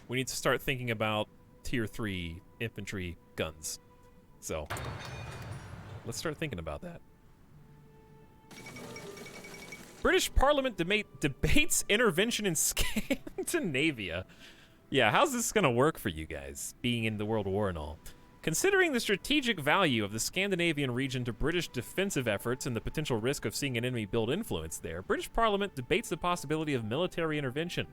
We need to start thinking about tier 3 infantry guns. So, let's start thinking about that. British Parliament debates intervention in Scandinavia. Yeah, how's this gonna work for you guys, being in the World War and all? Considering the strategic value of the Scandinavian region to British defensive efforts and the potential risk of seeing an enemy build influence there, British Parliament debates the possibility of military intervention.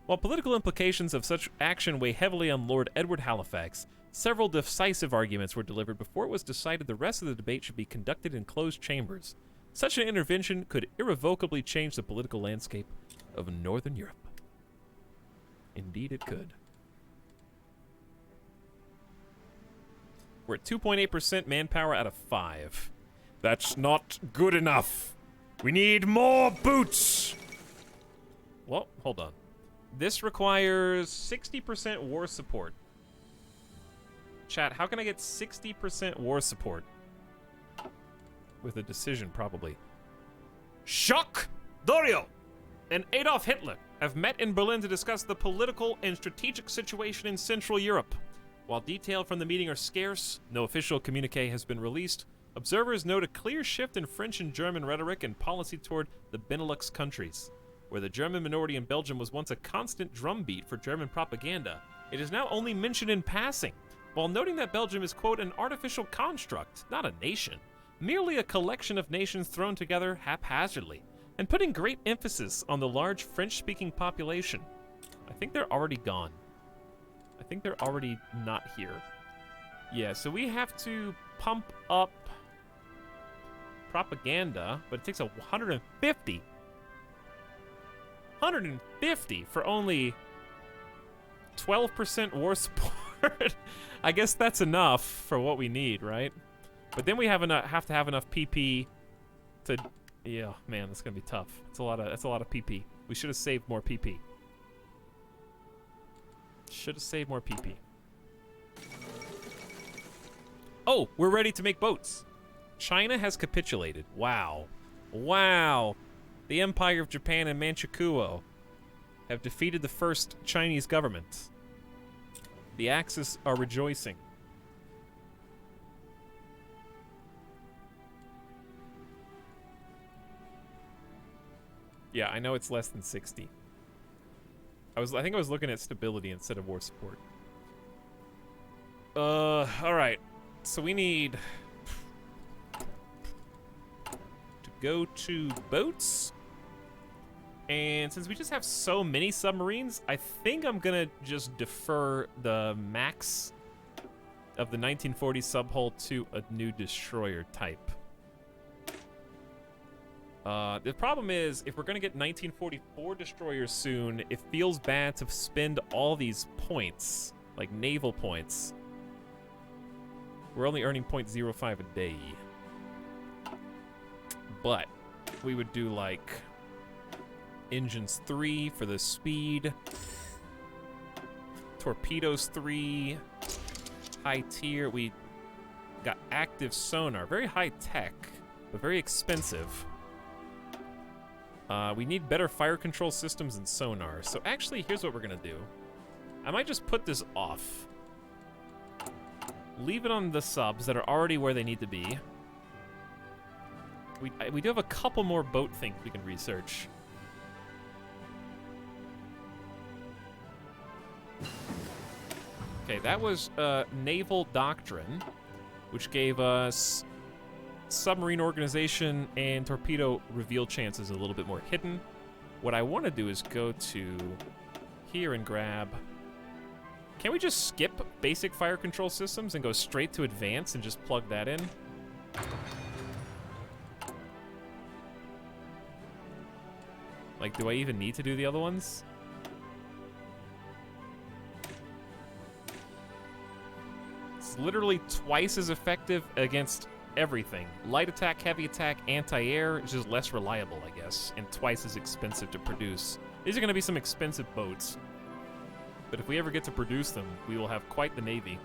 While political implications of such action weigh heavily on Lord Edward Halifax, several decisive arguments were delivered before it was decided the rest of the debate should be conducted in closed chambers. Such an intervention could irrevocably change the political landscape of Northern Europe. Indeed it could. We're at 2.8% manpower out of 5. That's not good enough. We need more boots. Well, hold on. This requires 60% war support. Chat, how can I get 60% war support? With a decision, probably. Jacques Doriot And Adolf Hitler have met in Berlin to discuss the political and strategic situation in Central Europe. While details from the meeting are scarce, no official communique has been released. Observers note a clear shift in French and German rhetoric and policy toward the Benelux countries. Where the German minority in Belgium was once a constant drumbeat for German propaganda, it is now only mentioned in passing, while noting that Belgium is, quote, an artificial construct, not a nation, merely a collection of nations thrown together haphazardly, and putting great emphasis on the large French-speaking population. I think they're already gone. I think they're already not here. Yeah, so we have to pump up propaganda, but it takes 150. 150 for only 12% war support. I guess that's enough for what we need, right? But then we have to have enough PP to. Yeah, man, that's gonna be tough. That's a lot of PP. We should have saved more PP. Should have saved more PP. Oh, we're ready to make boats. China has capitulated. Wow. Wow. The Empire of Japan and Manchukuo have defeated the first Chinese government. The Axis are rejoicing. Yeah, I know it's less than 60. I think I was looking at stability instead of war support. All right. So we need to go to boats. And since we just have so many submarines, I think I'm gonna just defer the max of the 1940 subhull to a new destroyer type. The problem is, if we're gonna get 1944 destroyers soon, it feels bad to spend all these points, like naval points. We're only earning 0.05 a day. But we would do like engines 3 for the speed, torpedoes 3, high tier. We got active sonar, very high tech, but very expensive. We need better fire control systems and sonar. So actually, here's what we're gonna do. I might just put this off. Leave it on the subs that are already where they need to be. We do have a couple more boat things we can research. Okay, that was naval doctrine, which gave us submarine organization and torpedo reveal chances a little bit more hidden. What I want to do is go to here and grab. Can we just skip basic fire control systems and go straight to advanced and just plug that in? Like, do I even need to do the other ones? It's literally twice as effective against everything. Light attack, heavy attack, anti-air is just less reliable, I guess, and twice as expensive to produce. These are going to be some expensive boats, but if we ever get to produce them, we will have quite the navy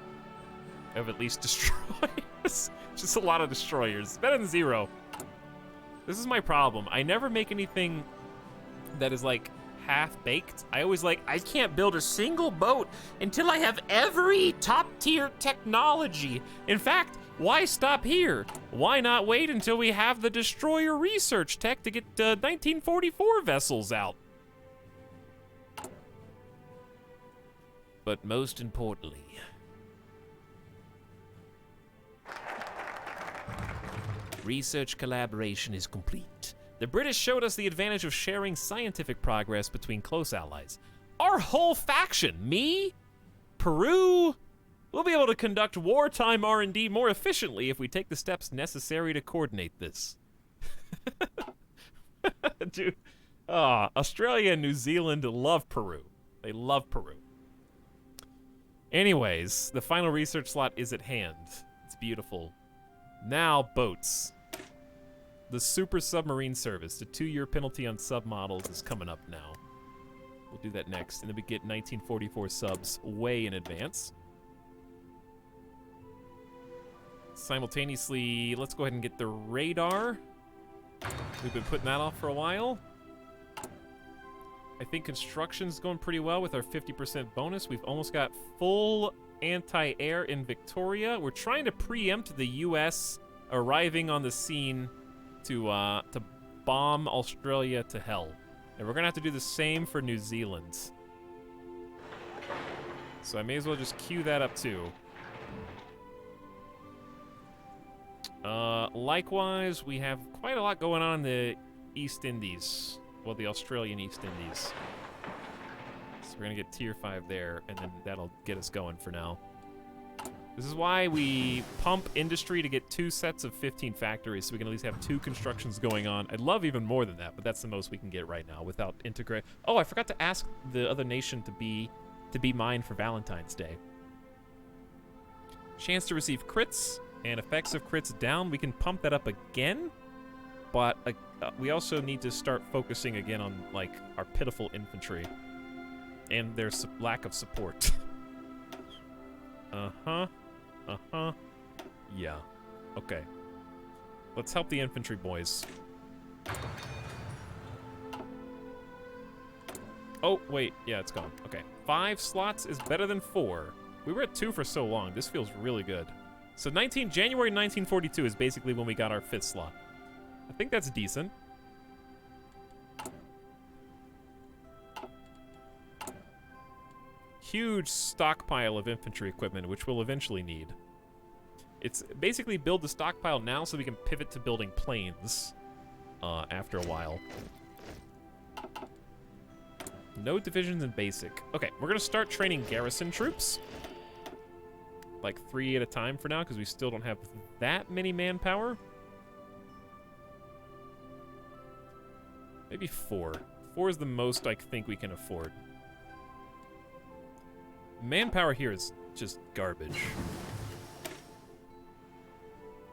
of at least destroyers. Just a lot of destroyers. Better than zero. This is my problem. I never make anything that is like half-baked. I always I can't build a single boat until I have every top-tier technology. In fact, why stop here? Why not wait until we have the destroyer research tech to get 1944 vessels out? But most importantly, research collaboration is complete. The British showed us the advantage of sharing scientific progress between close allies. Our whole faction, me, Peru, we'll be able to conduct wartime R&D more efficiently if we take the steps necessary to coordinate this. Dude, Australia and New Zealand love Peru. They love Peru. Anyways, the final research slot is at hand. It's beautiful. Now, boats. The Super Submarine Service, the 2-year penalty on submodels, is coming up now. We'll do that next, and then we get 1944 subs way in advance. Simultaneously, let's go ahead and get the radar. We've been putting that off for a while. I think construction's going pretty well with our 50% bonus. We've almost got full anti-air in Victoria. We're trying to preempt the U.S. arriving on the scene to bomb Australia to hell. And we're gonna have to do the same for New Zealand. So I may as well just queue that up too. Likewise, we have quite a lot going on in the East Indies. Well, the Australian East Indies. So we're gonna get tier 5 there, and then that'll get us going for now. This is why we pump industry to get 2 sets of 15 factories, so we can at least have 2 constructions going on. I'd love even more than that, but that's the most we can get right now without integrate. Oh, I forgot to ask the other nation to be mine for Valentine's Day. Chance to receive crits and effects of crits down. We can pump that up again, but we also need to start focusing again on like our pitiful infantry and their lack of support. Yeah. Okay. Let's help the infantry boys. Oh, wait. Yeah, it's gone. Okay. 5 slots is better than 4. We were at 2 for so long. This feels really good. So January 1942 is basically when we got our 5th slot. I think that's decent. Huge stockpile of infantry equipment, which we'll eventually need. It's basically build the stockpile now so we can pivot to building planes after a while. No divisions in basic. Okay, we're gonna start training garrison troops. Like 3 at a time for now, because we still don't have that many manpower. Maybe 4. 4 is the most I think we can afford. Manpower here is just garbage.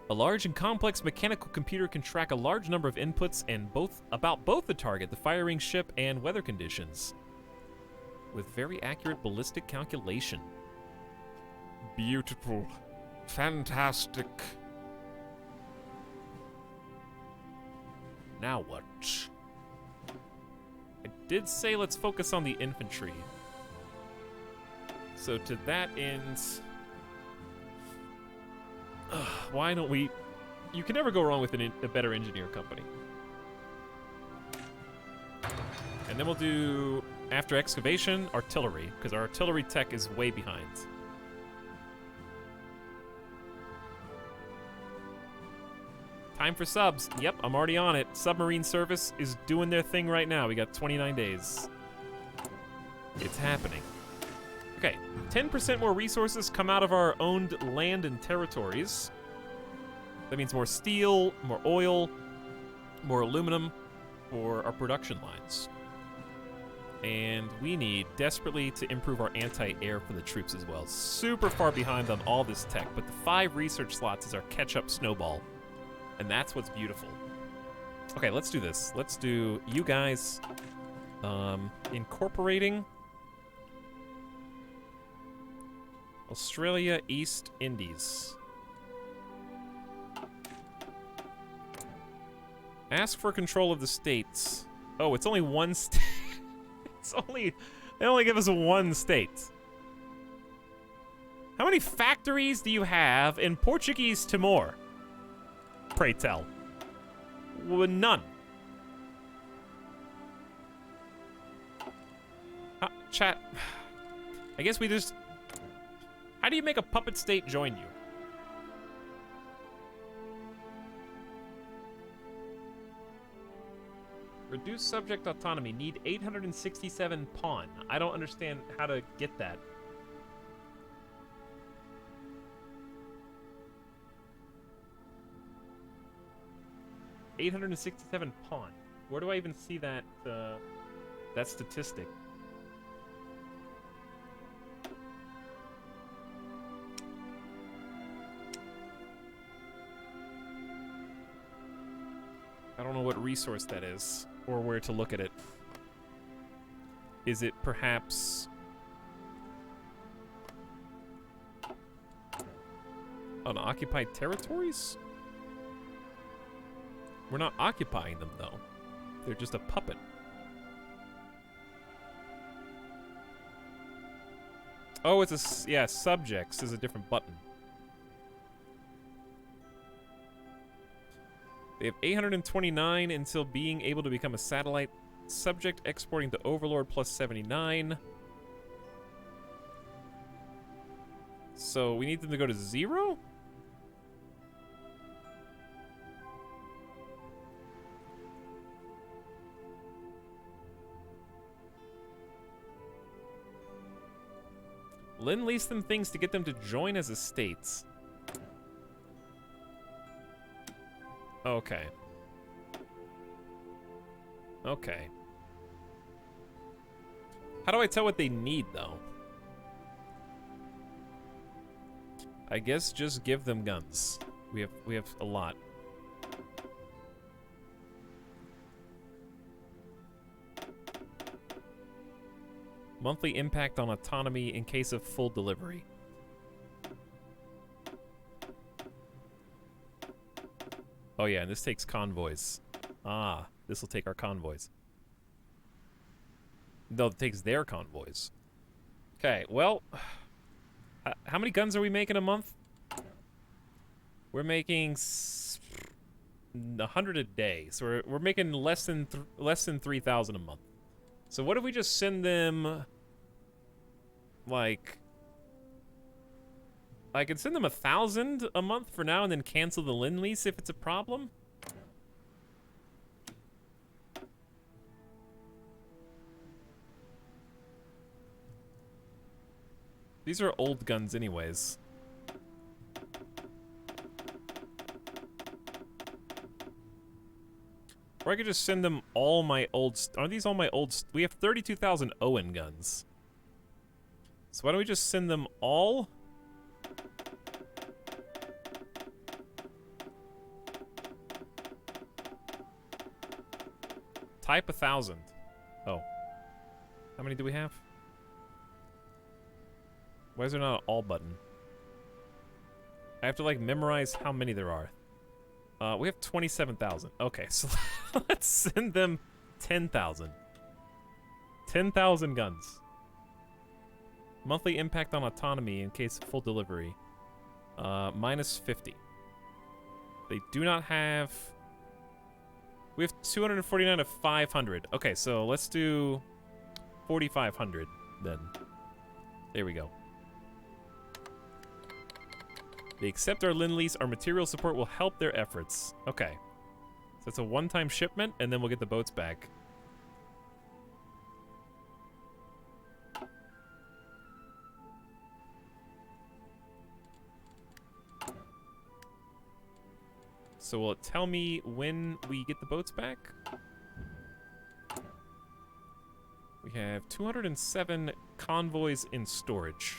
A large and complex mechanical computer can track a large number of inputs and about both the target, the firing ship, and weather conditions, with very accurate ballistic calculation. Beautiful. Fantastic. Now what? I did say let's focus on the infantry. So to that end, why don't we... You can never go wrong with a better engineer company. And then we'll do, after excavation, artillery, because our artillery tech is way behind. Time for subs. Yep, I'm already on it. Submarine service is doing their thing right now. We got 29 days. It's happening. Okay, 10% more resources come out of our owned land and territories. That means more steel, more oil, more aluminum for our production lines. And we need desperately to improve our anti-air for the troops as well. Super far behind on all this tech, but the 5 research slots is our catch-up snowball. And that's what's beautiful. Okay, let's do this. Let's do you guys incorporating Australia East Indies. Ask for control of the states. Oh, it's only one state. They only give us 1 state. How many factories do you have in Portuguese Timor? Pray tell. Well, none. Chat. I guess we just... How do you make a puppet state join you? Reduce subject autonomy. Need 867 pawn. I don't understand how to get that. $867 pawn. Where do I even see that that statistic? I don't know what resource that is or where to look at it. Is it perhaps unoccupied territories? We're not occupying them, though. They're just a puppet. Oh, it's a... Yeah, subjects is a different button. They have 829 until being able to become a satellite subject, exporting to Overlord plus 79. So we need them to go to 0? Lend-lease them things to get them to join as estates. Okay. Okay. How do I tell what they need, though? I guess just give them guns. We have a lot. Monthly impact on autonomy in case of full delivery. Oh yeah, and this takes convoys. Ah, this will take our convoys. No, it takes their convoys. Okay, well... how many guns are we making a month? We're making 100 a day. So we're making less than 3,000 a month. So what if we just send them... Like... I could send them 1,000 a month for now and then cancel the Lend-Lease if it's a problem. These are old guns anyways. Or I could just send them all my old... Are these all my old... We have 32,000 Owen guns. So why don't we just send them all... Type 1,000. Oh. How many do we have? Why is there not an all button? I have to, like, memorize how many there are. We have 27,000. Okay, so let's send them 10,000. 10,000 guns. Monthly impact on autonomy in case of full delivery. Minus 50. They do not have... We have 249 of 500. Okay, so let's do 4,500 then. There we go. They accept our Lend-Lease. Our material support will help their efforts. Okay. So it's a one-time shipment, and then we'll get the boats back. So will it tell me when we get the boats back? We have 207 convoys in storage.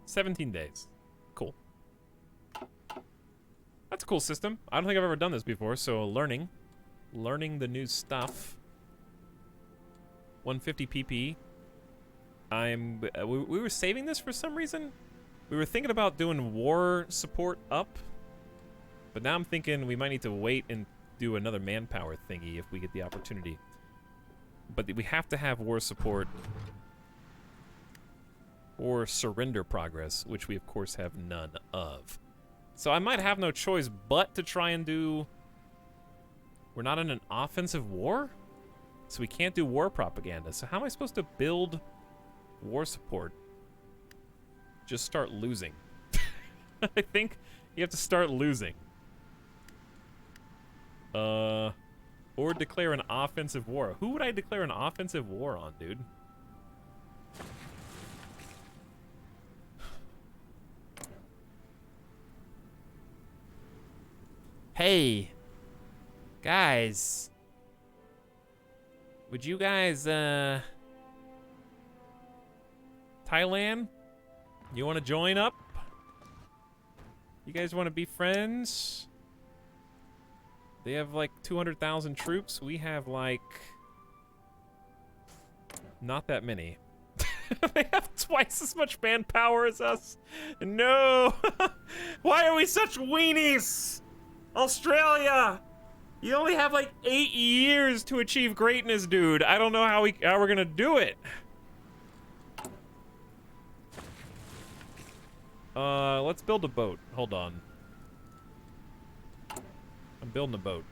$17 days. Cool. That's a cool system. I don't think I've ever done this before, so learning the new stuff. 150 PP. We were saving this for some reason. We were thinking about doing war support up, but now I'm thinking we might need to wait and do another manpower thingy if we get the opportunity. But we have to have war support or surrender progress, which we of course have none of. So I might have no choice but to try and do... We're not in an offensive war? So we can't do war propaganda. So how am I supposed to build war support? Just start losing. I think you have to start losing. Or declare an offensive war. Who would I declare an offensive war on, dude? Hey, guys. Would you guys, Thailand? You want to join up? You guys want to be friends? They have like 200,000 troops. We have like not that many. They have twice as much manpower as us. No. Why are we such weenies? Australia. You only have like 8 years to achieve greatness, dude. I don't know how we're gonna do it. Let's build a boat. Hold on. I'm building a boat.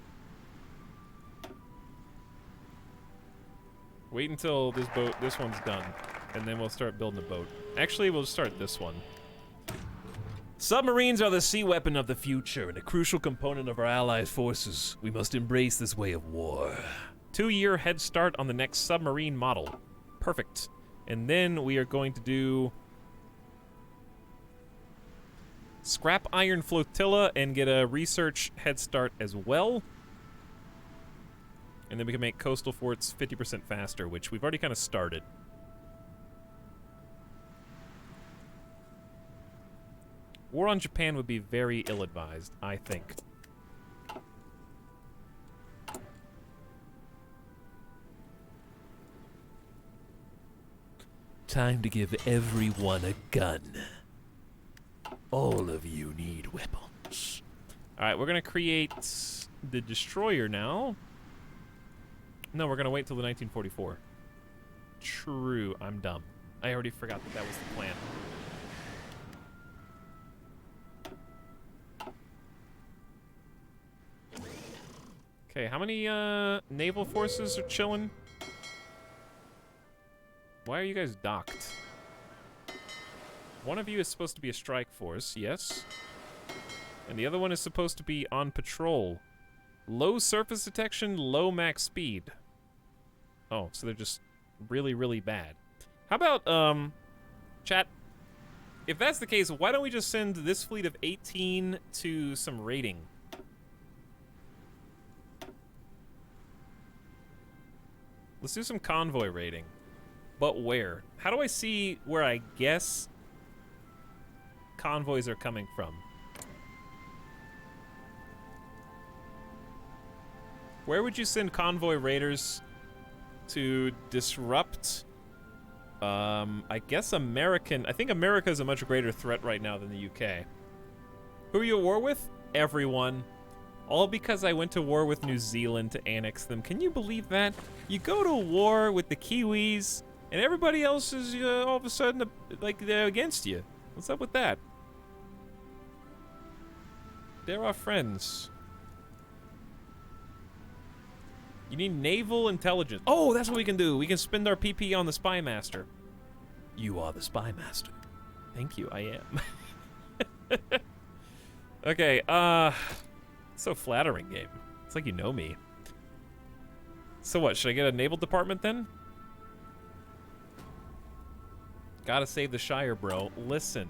Wait until this one's done, and then we'll start building a boat. Actually, we'll start this one. Submarines are the sea weapon of the future and a crucial component of our allies' forces. We must embrace this way of war. 2-year head start on the next submarine model. Perfect. And then we are going to do scrap iron flotilla and get a research head start as well. And then we can make coastal forts 50% faster, which we've already kind of started. War on Japan would be very ill-advised, I think. Time to give everyone a gun. All of you need weapons. Alright, we're gonna create the destroyer now. No, we're gonna wait till the 1944. True, I'm dumb. I already forgot that was the plan. Okay, how many naval forces are chilling? Why are you guys docked? One of you is supposed to be a strike force, yes. And the other one is supposed to be on patrol. Low surface detection, low max speed. Oh, so they're just really, really bad. How about, chat, if that's the case, why don't we just send this fleet of 18 to some raiding? Let's do some convoy raiding. But where? How do I see where I guess convoys are coming from? Where would you send convoy raiders to disrupt? I guess American. I think America is a much greater threat right now than the UK. Who are you at war with? Everyone. All because I went to war with New Zealand to annex them. Can you believe that? You go to war with the Kiwis, and everybody else is all of a sudden like they're against you. What's up with that? They're our friends. You need naval intelligence. Oh, that's what we can do. We can spend our PP on the spy master. You are the spy master. Thank you, I am. Okay, so flattering, game. It's like you know me. So what, should I get a naval department then? Gotta save the Shire, bro. Listen.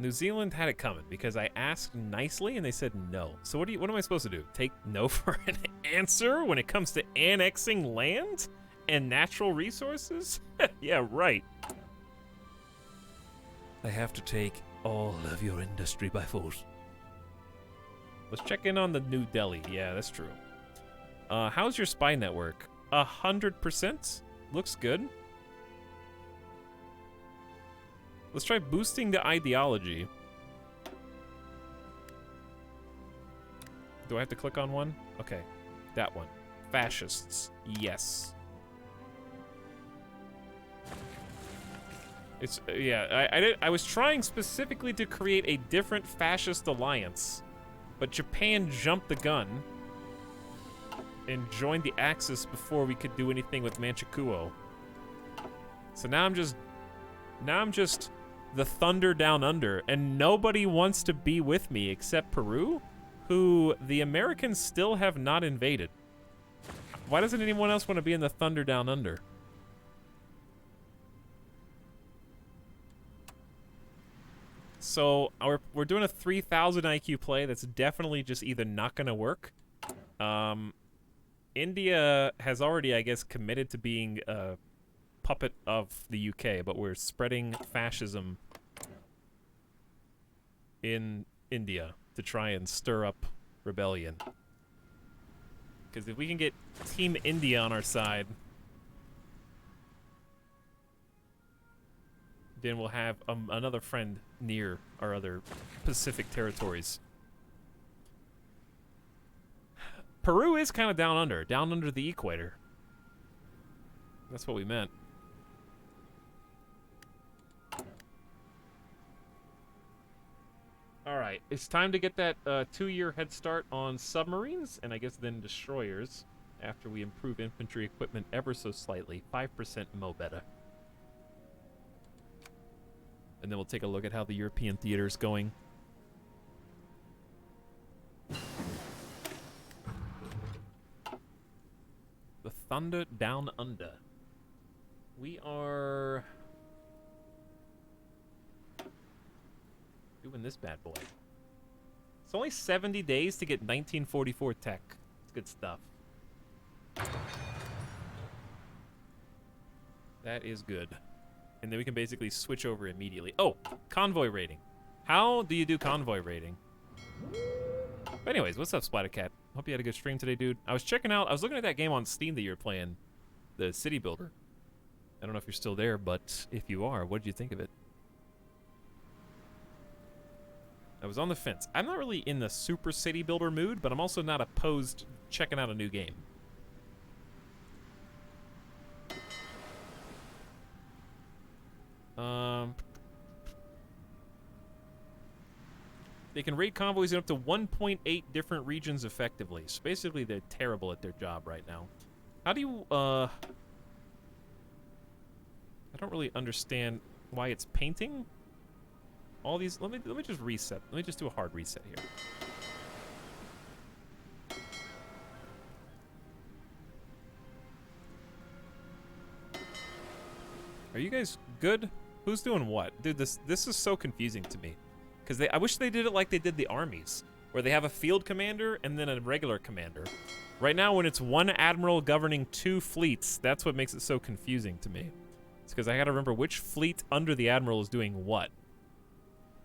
New Zealand had it coming because I asked nicely and they said no. So what am I supposed to do? Take no for an answer when it comes to annexing land and natural resources? Yeah, right. I have to take all of your industry by force. Let's check in on the New Delhi. Yeah, that's true. How's your spy network? 100%? Looks good. Let's try boosting the ideology. Do I have to click on one? Okay, that one. Fascists, yes. It's yeah. I was trying specifically to create a different fascist alliance, but Japan jumped the gun and joined the Axis before we could do anything with Manchukuo. So now I'm just the thunder down under, and nobody wants to be with me except Peru, who the Americans still have not invaded. Why doesn't anyone else want to be in the thunder down under? So we're doing a 3,000 IQ play that's definitely just either not going to work. India has already, I guess, committed to being a puppet of the UK, but we're spreading fascism in India to try and stir up rebellion. Because if we can get Team India on our side, then we'll have another friend near our other Pacific territories. Peru is kind of down under the equator. That's what we meant. Alright, it's time to get that 2-year head start on submarines, and I guess then destroyers, after we improve infantry equipment ever so slightly. 5% mo better. And then we'll take a look at how the European theater is going. The Thunder Down Under. We are doing this bad boy. It's only 70 days to get 1944 tech. It's good stuff. That is good. And then we can basically switch over immediately. Oh, convoy rating. How do you do convoy rating? But anyways, what's up, Splattercat? Hope you had a good stream today, dude. I was looking at that game on Steam that you were playing, the City Builder. I don't know if you're still there, but if you are, what did you think of it? I was on the fence. I'm not really in the super City Builder mood, but I'm also not opposed to checking out a new game. They can raid convoys in up to 1.8 different regions effectively. So basically, they're terrible at their job right now. How do you, I don't really understand why it's painting all these. Let me just reset. Let me just do a hard reset here. Are you guys good? Who's doing what? Dude, this is so confusing to me. Because I wish they did it like they did the armies, where they have a field commander and then a regular commander. Right now, when it's one admiral governing 2 fleets, that's what makes it so confusing to me. It's because I gotta remember which fleet under the admiral is doing what.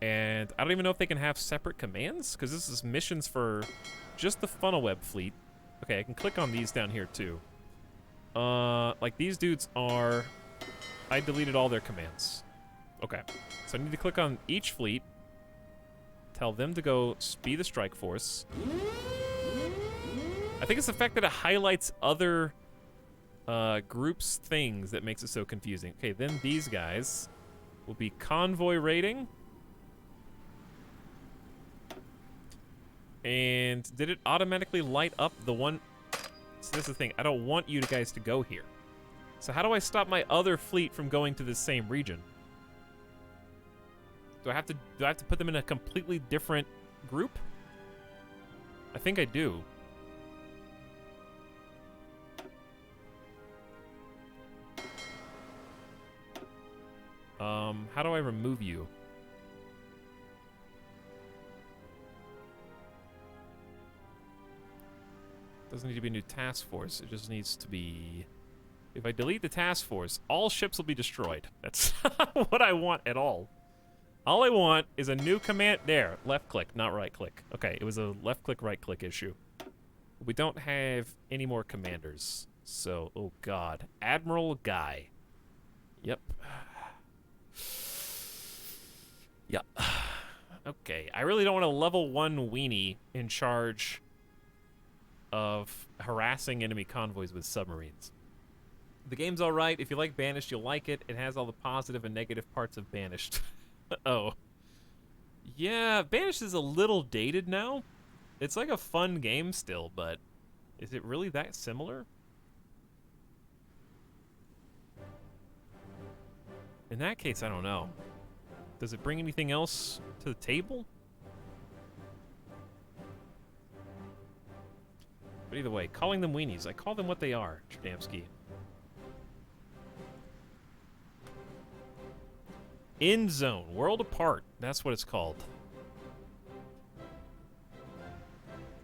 And I don't even know if they can have separate commands, because this is missions for just the funnel web fleet. Okay, I can click on these down here too. Like these dudes are... I deleted all their commands. Okay, so I need to click on each fleet. Tell them to go be the strike force. I think it's the fact that it highlights other groups' things that makes it so confusing. Okay, then these guys will be convoy raiding. And did it automatically light up the one? So this is the thing. I don't want you guys to go here. So how do I stop my other fleet from going to the same region? Do I have to put them in a completely different group? I think I do. How do I remove you? Doesn't need to be a new task force. It just needs to be... If I delete the task force, all ships will be destroyed. That's not what I want at all. All I want is a new command. There, left click, not right click. Okay, it was a left click, right click issue. We don't have any more commanders. So, oh god. Admiral Guy. Yep. Yep. Okay, I really don't want a level 1 weenie in charge of harassing enemy convoys with submarines. The game's alright. If you like Banished, you'll like it. It has all the positive and negative parts of Banished. Oh. Yeah, Banished is a little dated now. It's like a fun game still, but is it really that similar? In that case, I don't know. Does it bring anything else to the table? But either way, calling them weenies. I call them what they are, Jadamski. End Zone, World Apart. That's what it's called.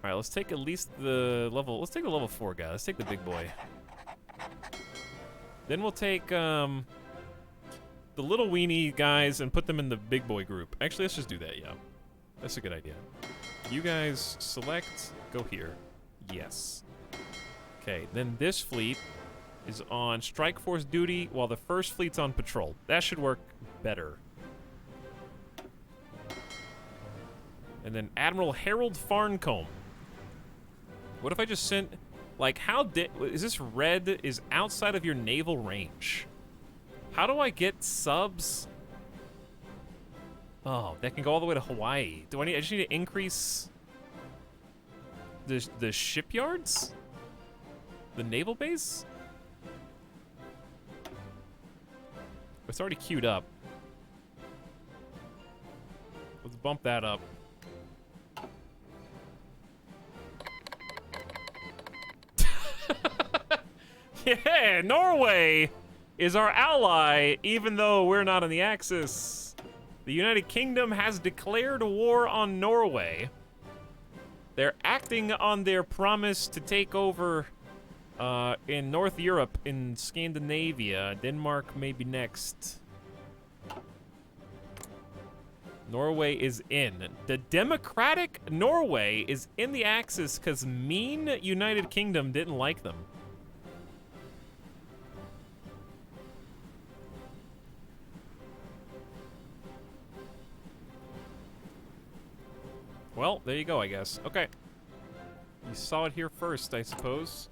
All right, let's take at least the level. Let's take the level 4 guy. Let's take the big boy. Then we'll take the little weenie guys and put them in the big boy group. Actually, let's just do that. Yeah, that's a good idea. You guys select. Go here. Yes. Okay. Then this fleet is on strike force duty while the first fleet's on patrol. That should work better. And then Admiral Harold Farncombe. What if I just sent, like, is this red is outside of your naval range? How do I get subs? Oh, that can go all the way to Hawaii. I just need to increase the shipyards? The naval base? It's already queued up. Let's bump that up. Yeah, Norway is our ally, even though we're not on the Axis. The United Kingdom has declared war on Norway. They're acting on their promise to take over in North Europe, in Scandinavia. Denmark may be next. Norway is in. The democratic Norway is in the Axis because mean United Kingdom didn't like them. Well, there you go, I guess. Okay. You saw it here first, I suppose.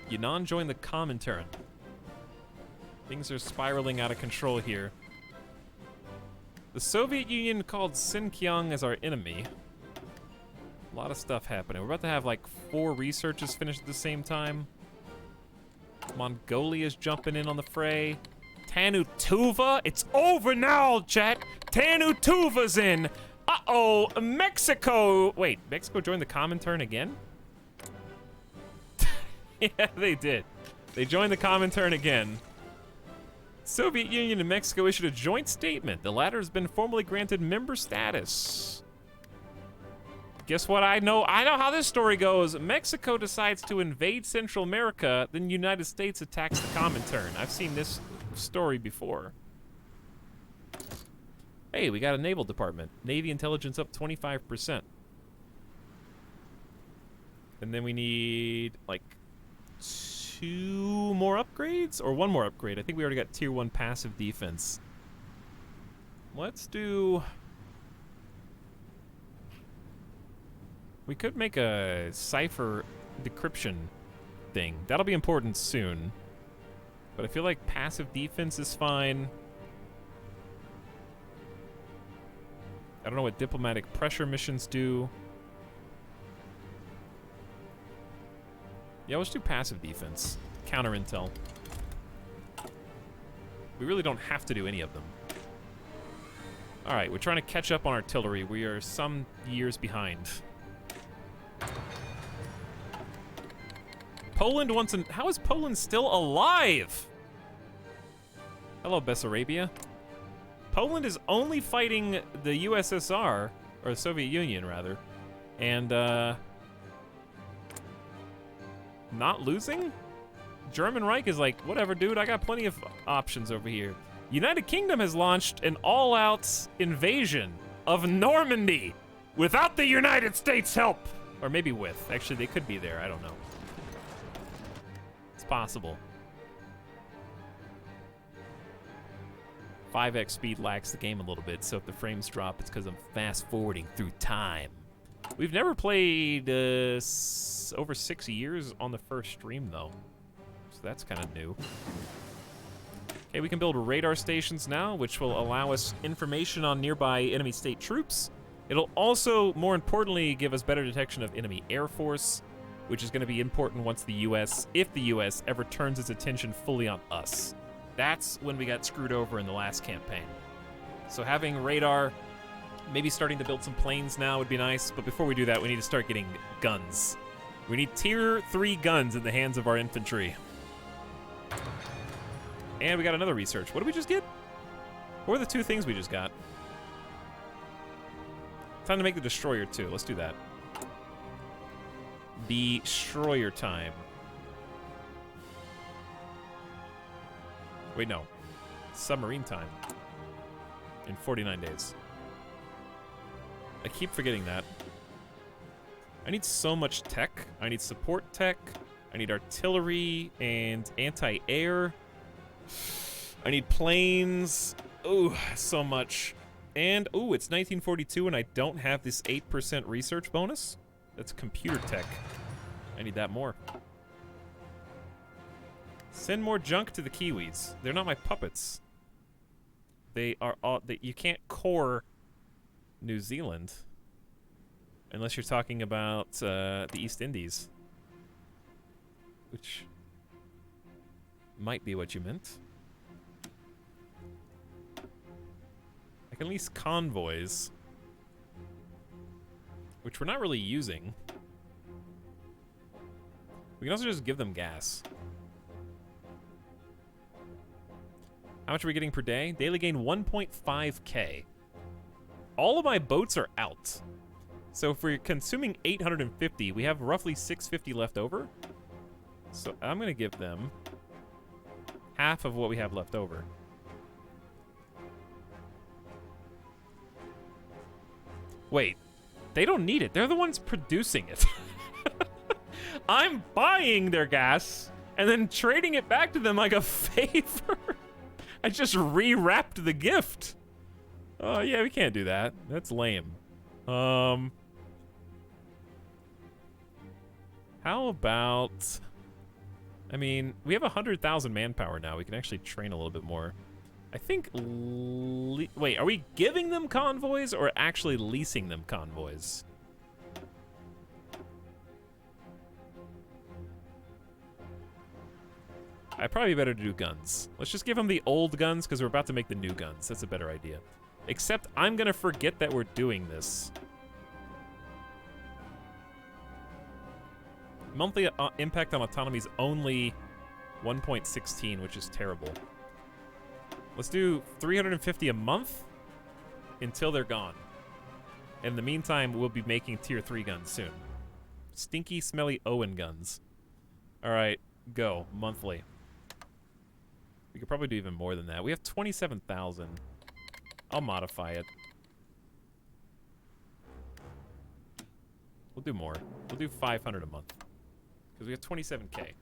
Yunnan joined the Comintern. Things are spiraling out of control here. The Soviet Union called Xinjiang as our enemy. A lot of stuff happening. We're about to have like 4 researches finished at the same time. Mongolia's jumping in on the fray. Tanu Tuva, it's over now, chat. Tanu Tuva's in. Uh-oh, Mexico. Wait, Mexico joined the Comintern again? Yeah, they did. They joined the Comintern again. Soviet Union and Mexico issued a joint statement. The latter has been formally granted member status. Guess what I know? I know how this story goes. Mexico decides to invade Central America, then the United States attacks the Comintern. I've seen this story before. Hey, we got a naval department. Navy intelligence up 25%. And then we need, like, 2 more upgrades? Or 1 more upgrade. I think we already got tier 1 passive defense. Let's do... We could make a cipher decryption thing. That'll be important soon. But I feel like passive defense is fine. I don't know what diplomatic pressure missions do. Yeah, let's do passive defense. Counter intel. We really don't have to do any of them. Alright, we're trying to catch up on artillery. We are some years behind. Poland wants an... How is Poland still alive? Hello, Bessarabia. Poland is only fighting the USSR, or the Soviet Union, rather, and, not losing? German Reich is like, whatever, dude, I got plenty of options over here. United Kingdom has launched an all-out invasion of Normandy without the United States' help. Or maybe with. Actually, they could be there, I don't know. It's possible. 5x speed lags the game a little bit, so if the frames drop, it's because I'm fast-forwarding through time. We've never played over 6 years on the first stream, though. So So that's kind of new. Okay, we can build radar stations now, which will allow us information on nearby enemy state troops. It'll also, more importantly, give us better detection of enemy air force, which is going to be important once the U.S., if the U.S. ever turns its attention fully on us. That's when we got screwed over in the last campaign. So having radar, maybe starting to build some planes now would be nice, but before we do that, we need to start getting guns. We need tier 3 guns in the hands of our infantry. And we got another research. What did we just get? What were the 2 things we just got? Time to make the destroyer too. Let's do that. Destroyer time. Wait, no. Submarine time. In 49 days. I keep forgetting that. I need so much tech. I need support tech. I need artillery and anti-air. I need planes. Ooh, so much. And, ooh, it's 1942 and I don't have this 8% research bonus. That's computer tech. I need that more. Send more junk to the Kiwis. They're not my puppets. They are all... you can't core New Zealand. Unless you're talking about the East Indies. Which might be what you meant. I can lease convoys. Which we're not really using. We can also just give them gas. How much are we getting per day? Daily gain 1.5k. All of my boats are out. So if we're consuming 850, we have roughly 650 left over. So I'm going to give them half of what we have left over. Wait, they don't need it. They're the ones producing it. I'm buying their gas and then trading it back to them like a favor. I just rewrapped the gift. Oh, yeah, we can't do that. That's lame. How about... I mean, we have 100,000 manpower now. We can actually train a little bit more. I think... Wait, are we giving them convoys or actually leasing them convoys? I probably better do guns. Let's just give them the old guns because we're about to make the new guns. That's a better idea. Except I'm going to forget that we're doing this. Monthly impact on autonomy is only 1.16, which is terrible. Let's do 350 a month until they're gone. In the meantime, we'll be making tier 3 guns soon. Stinky, smelly Owen guns. All right, go. Monthly. We could probably do even more than that. We have 27,000. I'll modify it. We'll do more. We'll do 500 a month. Because we have 27k.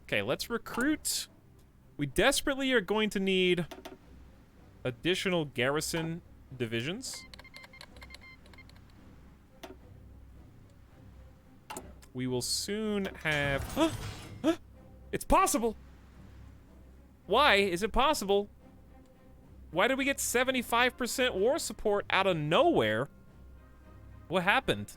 Okay, let's recruit. We desperately are going to need additional garrison divisions. We will soon have... It's possible! Why is it possible? Why did we get 75% war support out of nowhere? What happened?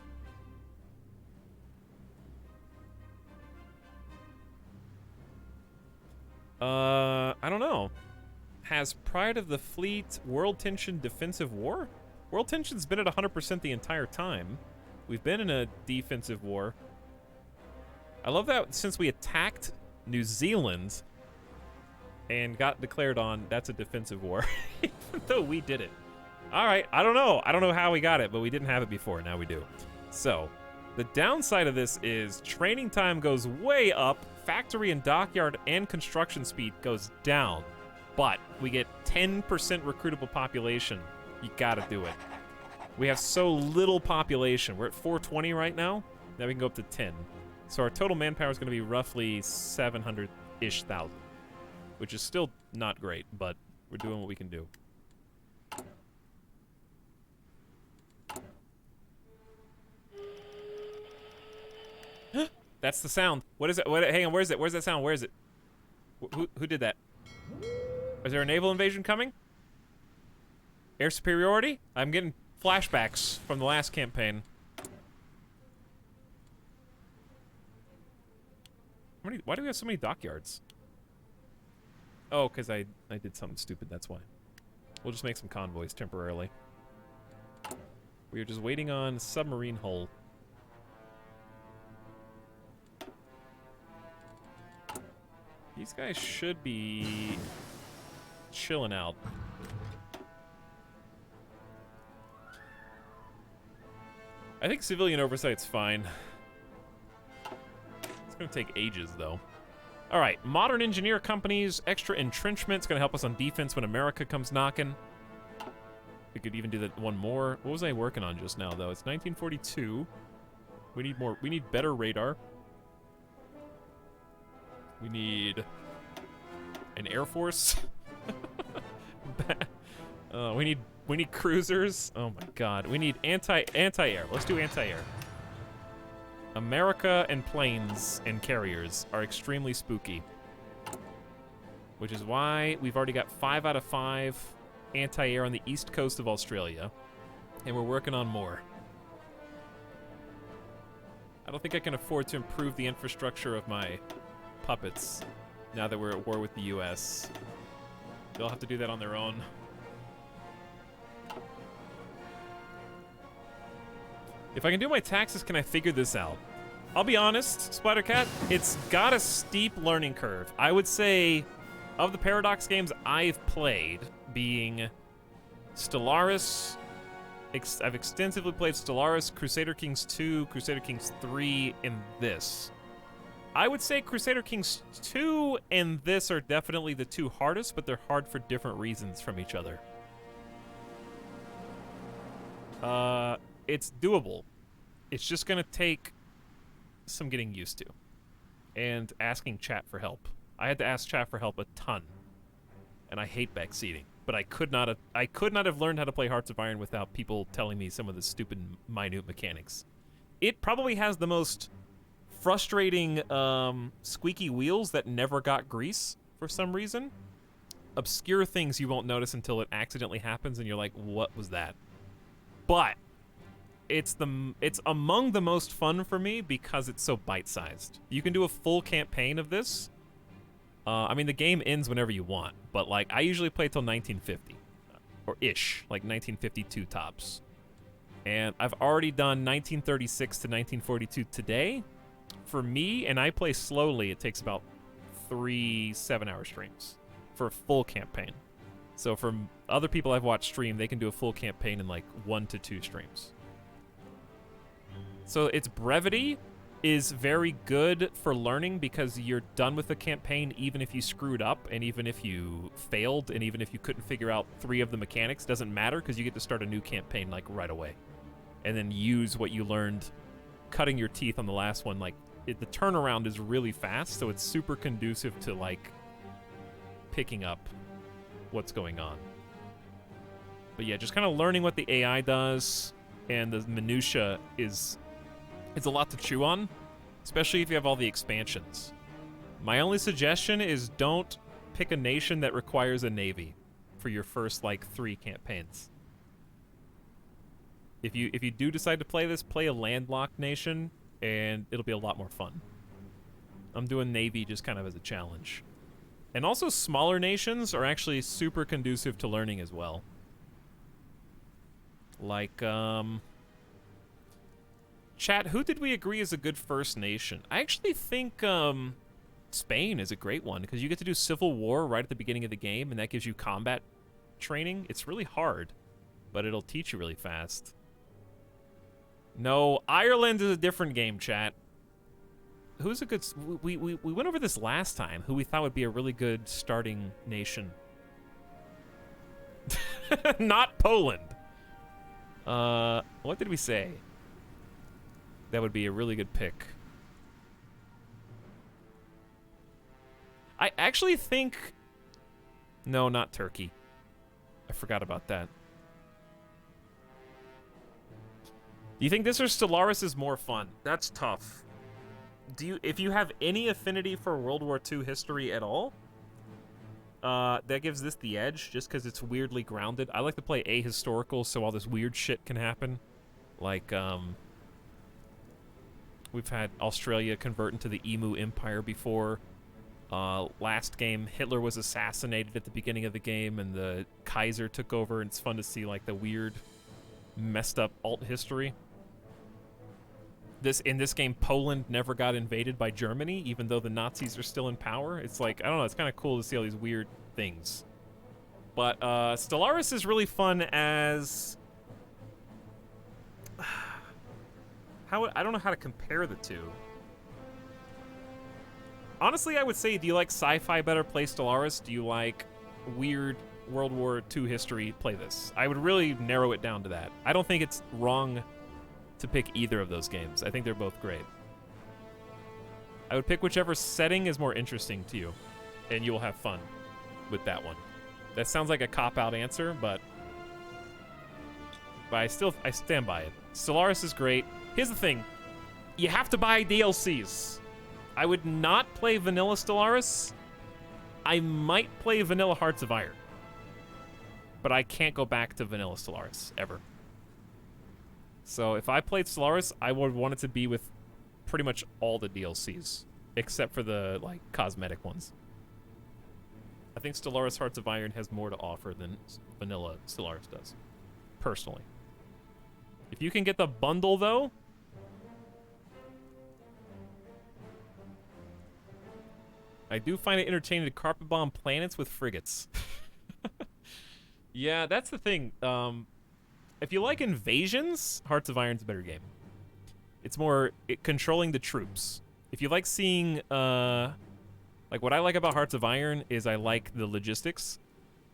I don't know. Has Pride of the Fleet World Tension Defensive War? World Tension's been at 100% the entire time. We've been in a defensive war. I love that since we attacked New Zealand and got declared on, that's a defensive war. Even though we did it. Alright, I don't know. I don't know how we got it, but we didn't have it before. Now we do. So, the downside of this is training time goes way up. Factory and dockyard and construction speed goes down, but we get 10% recruitable population. You gotta do it. We have so little population. We're at 420 right now. Now we can go up to 10. So our total manpower is gonna be roughly 700-ish thousand, which is still not great, but we're doing what we can do. That's the sound. What is it? Hang on, where is it? Where's that sound? Where is it? Who did that? Is there a naval invasion coming? Air superiority? I'm getting flashbacks from the last campaign. Why do we have so many dockyards? Oh, because I did something stupid, that's why. We'll just make some convoys temporarily. We are just waiting on submarine hull. These guys should be chilling out. I think civilian oversight's fine. It's gonna take ages, though. All right, modern engineer companies, extra entrenchment's gonna help us on defense when America comes knocking. We could even do that one more. What was I working on just now, though? It's 1942. We need more. We need better radar. We need an air force. We need cruisers. Oh my god. We need anti-air. Let's do anti-air. America and planes and carriers are extremely spooky. Which is why we've already got 5 out of 5 anti-air on the east coast of Australia. And we're working on more. I don't think I can afford to improve the infrastructure of my puppets now that we're at war with the US. They'll have to do that on their own. If I can do my taxes, can I figure this out? I'll be honest, Splattercat, it's got a steep learning curve. I would say, of the Paradox games I've played, being Stellaris, I've extensively played Stellaris, Crusader Kings 2, Crusader Kings 3, and this. I would say Crusader Kings 2 and this are definitely the two hardest, but they're hard for different reasons from each other. It's doable. It's just gonna take some getting used to. And asking chat for help. I had to ask chat for help a ton. And I hate backseating. But I could not have learned how to play Hearts of Iron without people telling me some of the stupid, minute mechanics. It probably has the most frustrating squeaky wheels that never got grease for some reason. Obscure things you won't notice until it accidentally happens and you're like, what was that? But it's among the most fun for me because it's so bite-sized. You can do a full campaign of this. I mean, the game ends whenever you want, but like I usually play till 1950 or ish, like 1952 tops. And I've already done 1936 to 1942 today. For me, and I play slowly, it takes about 3 7-hour streams for a full campaign. So for other people I've watched stream, they can do a full campaign in like 1 to 2 streams. So its brevity is very good for learning because you're done with the campaign even if you screwed up and even if you failed and even if you couldn't figure out 3 of the mechanics. Doesn't matter because you get to start a new campaign like right away. And then use what you learned cutting your teeth on the last one. Like the turnaround is really fast, so it's super conducive to like picking up what's going on. But yeah, just kind of learning what the AI does and the minutia is a lot to chew on, especially if you have all the expansions. My only suggestion is don't pick a nation that requires a navy for your first like 3 campaigns. If you do decide to play this, play a landlocked nation and it'll be a lot more fun. I'm doing navy just kind of as a challenge. And also smaller nations are actually super conducive to learning as well. Like chat, who did we agree is a good first nation? I actually think Spain is a great one because you get to do Civil War right at the beginning of the game and that gives you combat training. It's really hard, but it'll teach you really fast. No, Ireland is a different game, chat. Who's a good... We went over this last time, who we thought would be a really good starting nation. Not Poland. What did we say? That would be a really good pick. I actually think... No, not Turkey. I forgot about that. Do you think this or Stellaris is more fun? That's tough. If you have any affinity for World War II history at all, That gives this the edge, just because it's weirdly grounded. I like to play ahistorical, so all this weird shit can happen. Like, we've had Australia convert into the Emu Empire before. Last game, Hitler was assassinated at the beginning of the game, and the Kaiser took over, and it's fun to see, like, the weird, messed up alt history. In this game, Poland never got invaded by Germany, even though the Nazis are still in power. It's like, I don't know, it's kind of cool to see all these weird things. But Stellaris is really fun as... I don't know how to compare the two. Honestly, I would say, do you like sci-fi better, play Stellaris? Do you like weird World War II history, play this? I would really narrow it down to that. I don't think it's wrong to pick either of those games. I think they're both great. I would pick whichever setting is more interesting to you, and you will have fun with that one. That sounds like a cop-out answer, but I stand by it. Stellaris is great. Here's the thing. You have to buy DLCs. I would not play Vanilla Stellaris. I might play Vanilla Hearts of Iron. But I can't go back to Vanilla Stellaris, ever. So if I played Stellaris, I would want it to be with pretty much all the DLCs, except for the, like, cosmetic ones. I think Stellaris Hearts of Iron has more to offer than Vanilla Stellaris does, personally. If you can get the bundle, though... I do find it entertaining to carpet bomb planets with frigates. Yeah, that's the thing. If you like invasions, Hearts of Iron's a better game. It's more controlling the troops. If you like seeing, like what I like about Hearts of Iron is I like the logistics.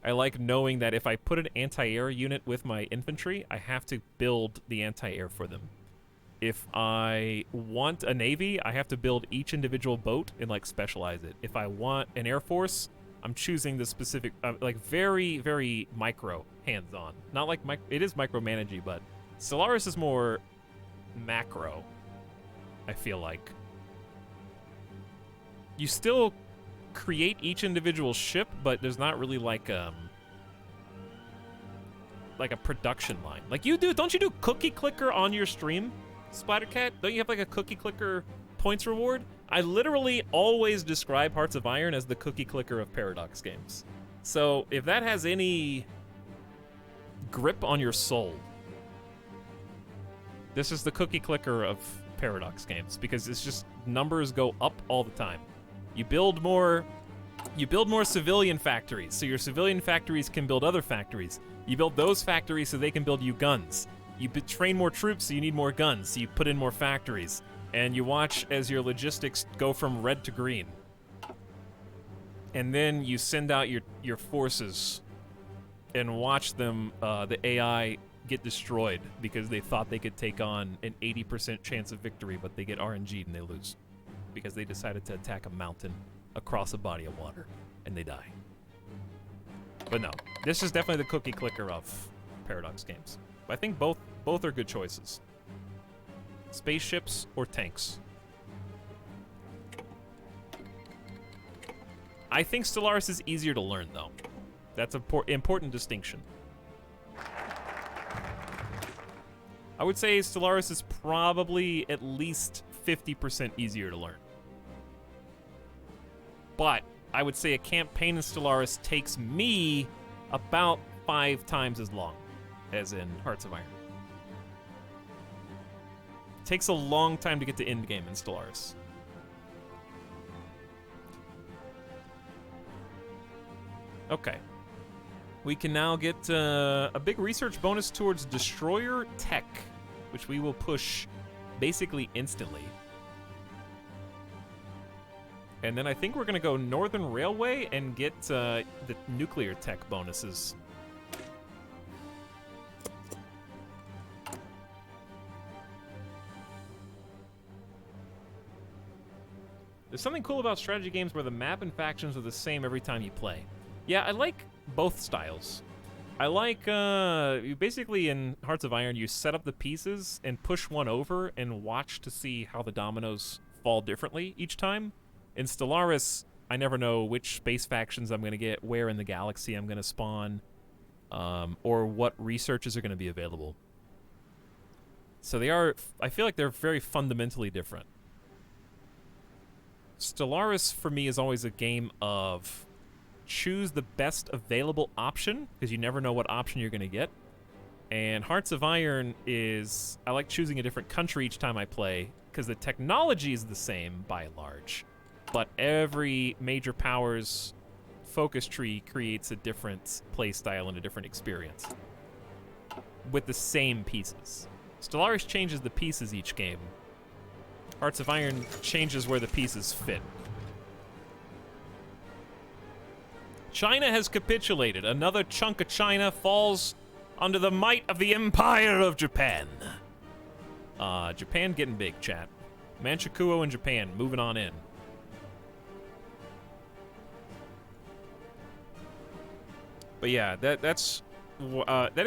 I like knowing that if I put an anti-air unit with my infantry, I have to build the anti-air for them. If I want a navy, I have to build each individual boat and, like, specialize it. If I want an air force, I'm choosing the specific, like, very, very micro hands-on. Not like, it is micromanaging, but Stellaris is more macro, I feel like. You still create each individual ship, but there's not really, like a production line. Like you do, don't you do cookie clicker on your stream, Splattercat? Don't you have, like, a cookie clicker points reward? I literally always describe Hearts of Iron as the cookie clicker of Paradox games. So if that has any grip on your soul, this is the cookie clicker of Paradox games, because it's just numbers go up all the time. You build more civilian factories, so your civilian factories can build other factories. You build those factories so they can build you guns. You train more troops, so you need more guns, so you put in more factories. And you watch as your logistics go from red to green. And then you send out your forces and watch them, the AI, get destroyed because they thought they could take on an 80% chance of victory, but they get RNG'd and they lose. Because they decided to attack a mountain across a body of water, and they die. But no, this is definitely the cookie clicker of Paradox games. I think both are good choices. Spaceships or tanks. I think Stellaris is easier to learn, though. That's an important distinction. I would say Stellaris is probably at least 50% easier to learn. But I would say a campaign in Stellaris takes me about 5 times as long as in Hearts of Iron. It takes a long time to get to endgame in Stellaris. Okay. We can now get a big research bonus towards Destroyer Tech, which we will push basically instantly. And then I think we're going to go Northern Railway and get the Nuclear Tech bonuses. There's something cool about strategy games where the map and factions are the same every time you play. Yeah, I like both styles. I like, you basically in Hearts of Iron, you set up the pieces and push one over and watch to see how the dominoes fall differently each time. In Stellaris, I never know which space factions I'm going to get, where in the galaxy I'm going to spawn, or what researches are going to be available. So they are, I feel like they're very fundamentally different. Stellaris, for me, is always a game of choose the best available option, because you never know what option you're going to get. And Hearts of Iron is, I like choosing a different country each time I play, because the technology is the same by and large. But every major power's focus tree creates a different play style and a different experience with the same pieces. Stellaris changes the pieces each game. Hearts of Iron changes where the pieces fit. China has capitulated. Another chunk of China falls under the might of the Empire of Japan. Japan getting big, chat. Manchukuo and Japan moving on in. But yeah, that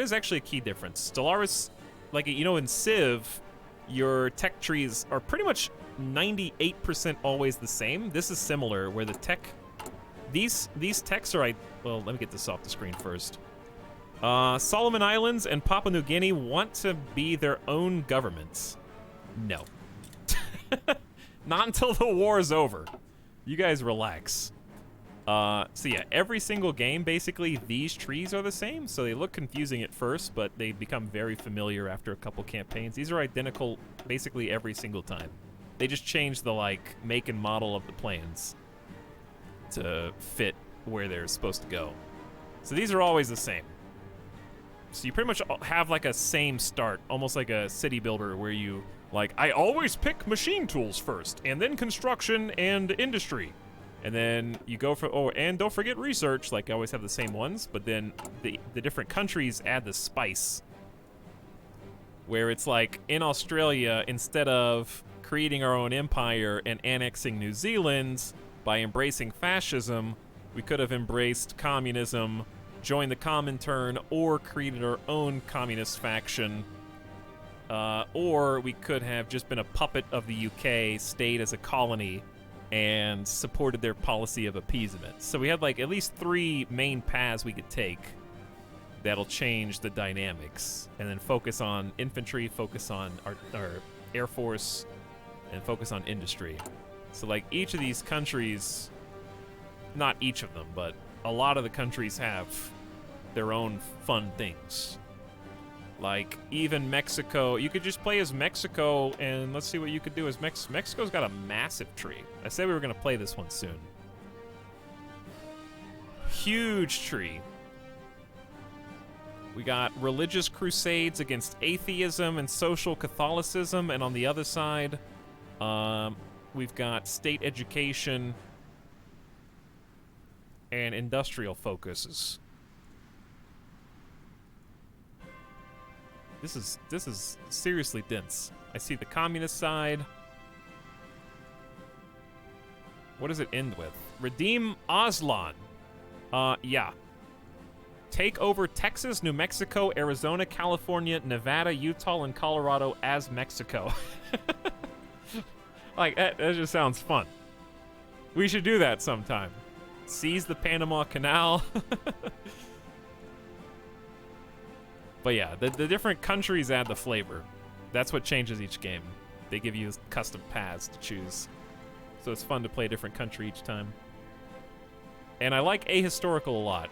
is actually a key difference. Stellaris, like, you know, in Civ, your tech trees are pretty much 98% always the same. This is similar, where the tech, these techs are, well, let me get this off the screen first. Solomon Islands and Papua New Guinea want to be their own governments. No. Not until the war is over. You guys relax. So yeah, every single game, basically, these trees are the same, so they look confusing at first, but they become very familiar after a couple campaigns. These are identical basically every single time. They just change the, like, make and model of the plans to fit where they're supposed to go. So these are always the same. So you pretty much have, like, a same start, almost like a city builder where you, like, I always pick machine tools first, and then construction and industry. And then you go for, oh, and don't forget research, like I always have the same ones, but then the different countries add the spice. Where it's like, in Australia, instead of creating our own empire and annexing New Zealand by embracing fascism, we could have embraced communism, joined the Comintern, or created our own communist faction. Or we could have just been a puppet of the UK, stayed as a colony, and supported their policy of appeasement. So we had, like, at least 3 main paths we could take that'll change the dynamics, and then focus on infantry, focus on our Air Force, and focus on industry. So, like, each of these countries, not each of them, but a lot of the countries have their own fun things. Like, even Mexico, you could just play as Mexico, and let's see what you could do as Mexico's got a massive tree. I said we were going to play this one soon. Huge tree. We got religious crusades against atheism and social Catholicism, and on the other side, we've got state education and industrial focuses. This is seriously dense. I see the communist side. What does it end with? Redeem Aslan. Yeah. Take over Texas, New Mexico, Arizona, California, Nevada, Utah, and Colorado as Mexico. Like, that just sounds fun. We should do that sometime. Seize the Panama Canal. But yeah, the different countries add the flavor. That's what changes each game. They give you custom paths to choose. So it's fun to play a different country each time. And I like ahistorical a lot,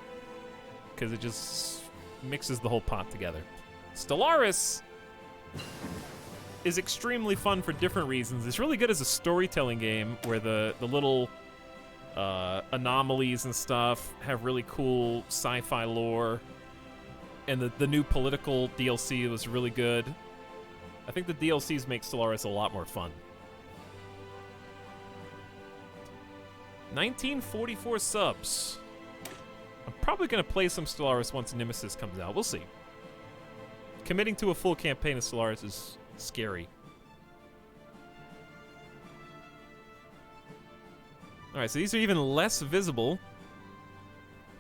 because it just mixes the whole pot together. Stellaris is extremely fun for different reasons. It's really good as a storytelling game, where the little anomalies and stuff have really cool sci-fi lore. And the new political DLC was really good. I think the DLCs make Stellaris a lot more fun. 1944 subs. I'm probably going to play some Stellaris once Nemesis comes out. We'll see. Committing to a full campaign of Stellaris is scary. Alright, so these are even less visible.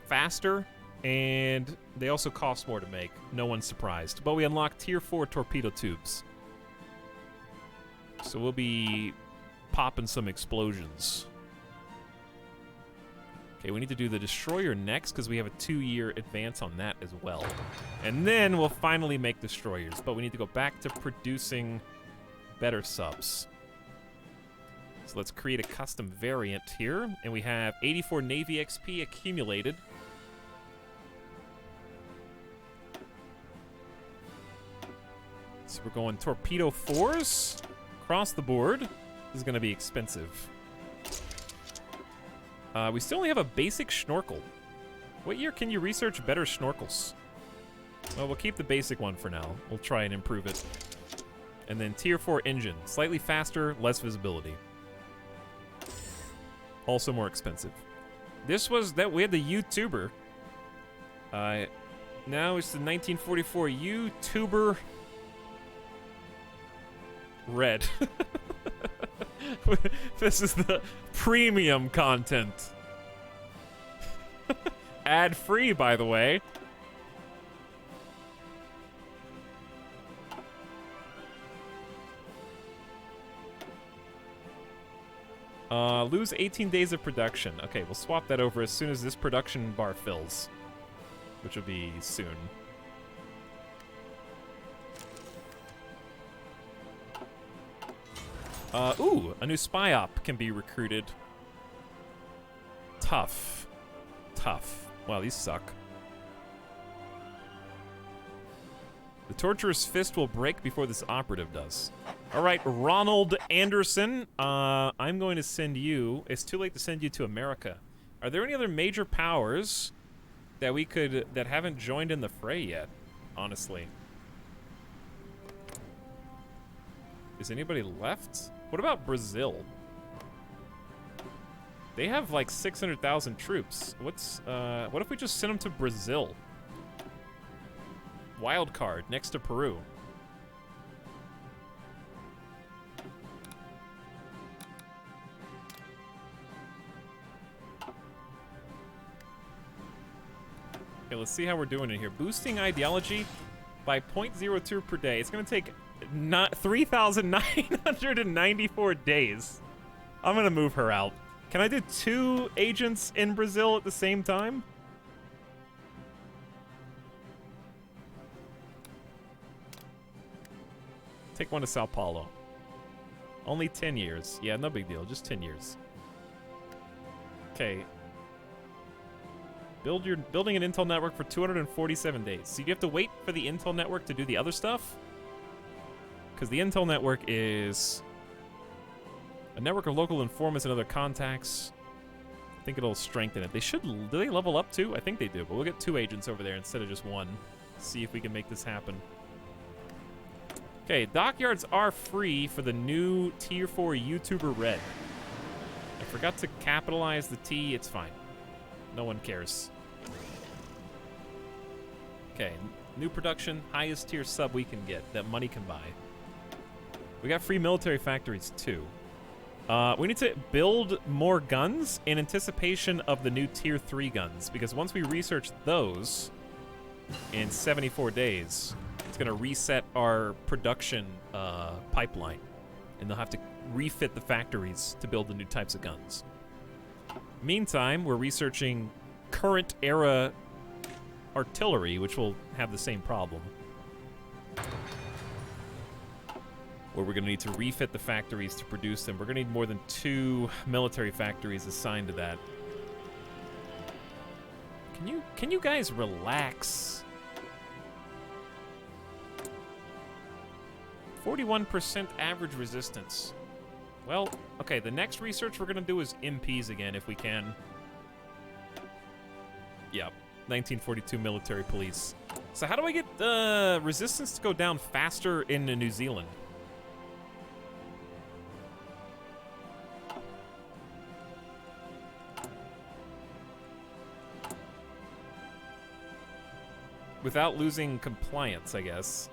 Faster. And they also cost more to make. No one's surprised. But we unlock tier 4 torpedo tubes. So we'll be popping some explosions. Okay, we need to do the destroyer next because we have a 2-year advance on that as well. And then we'll finally make destroyers, but we need to go back to producing better subs. So let's create a custom variant here, and we have 84 Navy XP accumulated. So we're going torpedo 4s across the board. This is going to be expensive. We still only have a basic snorkel. What year can you research better snorkels? Well, we'll keep the basic one for now. We'll try and improve it. And then tier 4 engine. Slightly faster, less visibility. Also more expensive. This was that we had the YouTuber. Now it's the 1944 YouTuber Red. This is the premium content. Ad-free, by the way. Lose 18 days of production. Okay, we'll swap that over as soon as this production bar fills, which will be soon. Ooh, a new spy op can be recruited. Tough. Tough. Wow, these suck. The torturer's fist will break before this operative does. All right, Ronald Anderson, I'm going to send you. It's too late to send you to America. Are there any other major powers that we could that haven't joined in the fray yet? Honestly, is anybody left? What about Brazil? They have like 600,000 troops. What if we just send them to Brazil? Wild card next to Peru. Okay, let's see how we're doing in here. Boosting ideology by 0.02 per day. It's gonna take 3,994 days. I'm gonna move her out. Can I do 2 agents in Brazil at the same time? Take one to Sao Paulo. Only 10 years. Yeah, no big deal. Just 10 years. Okay. Building an Intel network for 247 days. So you have to wait for the Intel network to do the other stuff? Because the Intel network is a network of local informants and other contacts. I think it'll strengthen it. They should. Do they level up too? I think they do, but we'll get 2 agents over there instead of just 1. See if we can make this happen. Okay, dockyards are free for the new Tier 4 YouTuber Red. I forgot to capitalize the T. It's fine. No one cares. Okay, new production, highest tier sub we can get that money can buy. We got free military factories too. We need to build more guns in anticipation of the new tier 3 guns, because once we research those in 74 days, it's going to reset our production pipeline, and they'll have to refit the factories to build the new types of guns. Meantime, we're researching current era artillery, which will have the same problem. Where we're going to need to refit the factories to produce them. We're going to need more than 2 military factories assigned to that. Can you guys relax? 41% average resistance. Well, okay, the next research we're going to do is MPs again, if we can. Yep, 1942 military police. So how do I get the resistance to go down faster in New Zealand? Without losing compliance, I guess.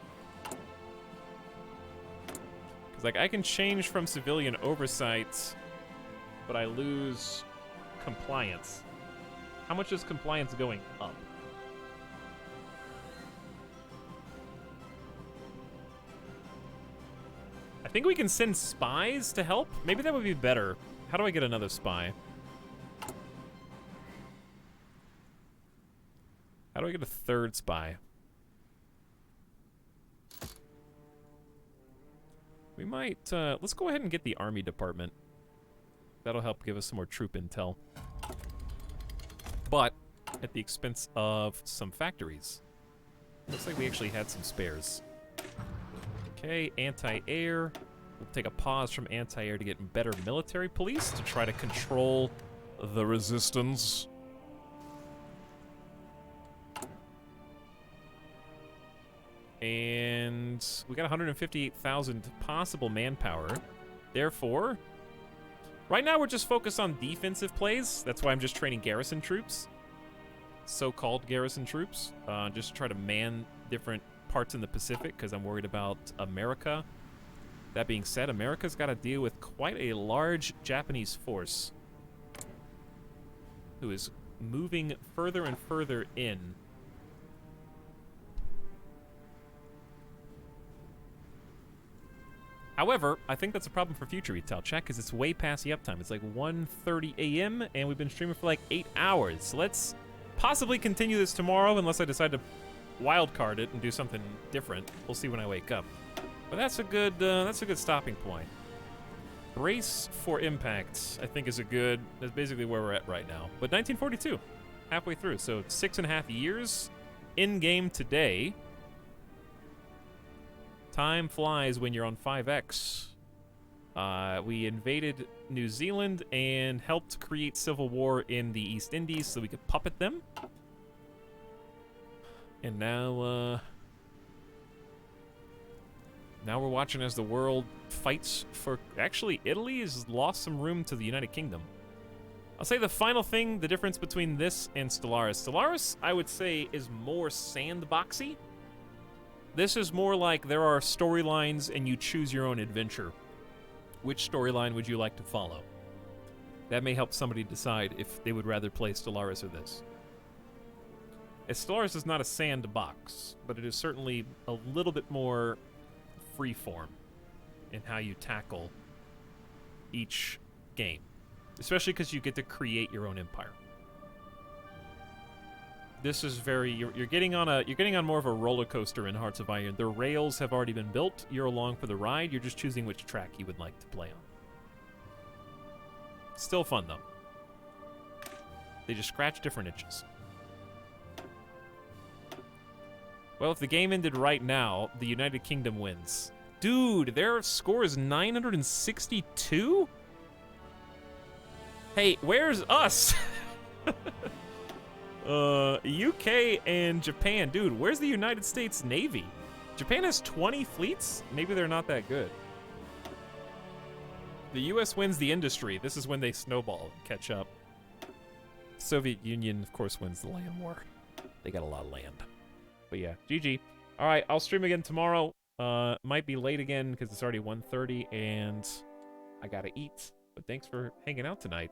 Because, like, I can change from civilian oversight, but I lose compliance. How much is compliance going up? I think we can send spies to help. Maybe that would be better. How do I get another spy? How do I get a third spy? We might, let's go ahead and get the army department. That'll help give us some more troop intel. But at the expense of some factories. Looks like we actually had some spares. Okay, anti-air. We'll take a pause from anti-air to get better military police to try to control the resistance. And we got 158,000 possible manpower. Therefore, right now we're just focused on defensive plays. That's why I'm just training garrison troops. So-called garrison troops. Just to try to man different parts in the Pacific because I'm worried about America. That being said, America's got to deal with quite a large Japanese force who is moving further and further in. However, I think that's a problem for future retail chat because it's way past the uptime. It's like 1:30 a.m. and we've been streaming for like 8 hours. So let's possibly continue this tomorrow unless I decide to wildcard it and do something different. We'll see when I wake up. But that's a good stopping point. Brace for impact, I think, is that's basically where we're at right now. But 1942, halfway through, so 6.5 years in game today. Time flies when you're on 5X. We invaded New Zealand and helped create civil war in the East Indies so we could puppet them. And now we're watching as the world fights for... Actually, Italy has lost some room to the United Kingdom. I'll say the final thing, the difference between this and Stellaris. Stellaris, I would say, is more sandboxy. This is more like there are storylines and you choose your own adventure. Which storyline would you like to follow? That may help somebody decide if they would rather play Stellaris or this. Stellaris is not a sandbox, but it is certainly a little bit more freeform in how you tackle each game. Especially because you get to create your own empire. This is very you're getting on more of a roller coaster in Hearts of Iron. The rails have already been built. You're along for the ride. You're just choosing which track you would like to play on. Still fun though. They just scratch different itches. Well, if the game ended right now, the United Kingdom wins. Dude, their score is 962? Hey, where's us? UK and Japan. Dude, where's the United States Navy? Japan has 20 fleets? Maybe they're not that good. The US wins the industry. This is when they snowball and catch up. Soviet Union, of course, wins the land war. They got a lot of land. But yeah, GG. All right, I'll stream again tomorrow. Might be late again because it's already 1:30 and I gotta eat. But thanks for hanging out tonight.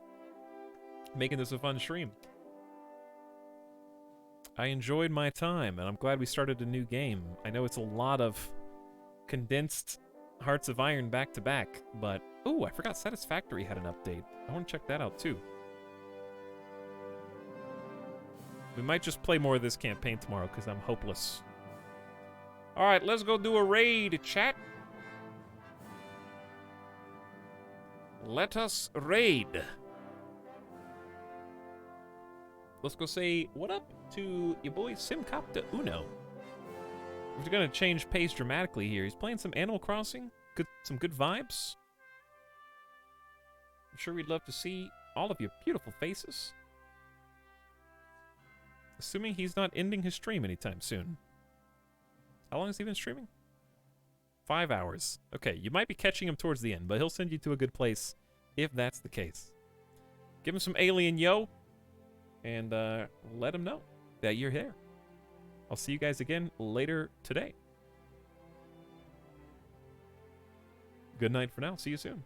Making this a fun stream. I enjoyed my time, and I'm glad we started a new game. I know it's a lot of condensed Hearts of Iron back-to-back, but... Ooh, I forgot Satisfactory had an update. I want to check that out, too. We might just play more of this campaign tomorrow, because I'm hopeless. Alright, let's go do a raid, chat. Let us raid. Let's go say what up to your boy Simcopter Uno. We're gonna change pace dramatically here. He's playing some Animal Crossing. Some good vibes. I'm sure we'd love to see all of your beautiful faces. Assuming he's not ending his stream anytime soon. How long has he been streaming? 5 hours. Okay, you might be catching him towards the end, but he'll send you to a good place if that's the case. Give him some alien yo. And let them know that you're here. I'll see you guys again later today. Good night for now. See you soon.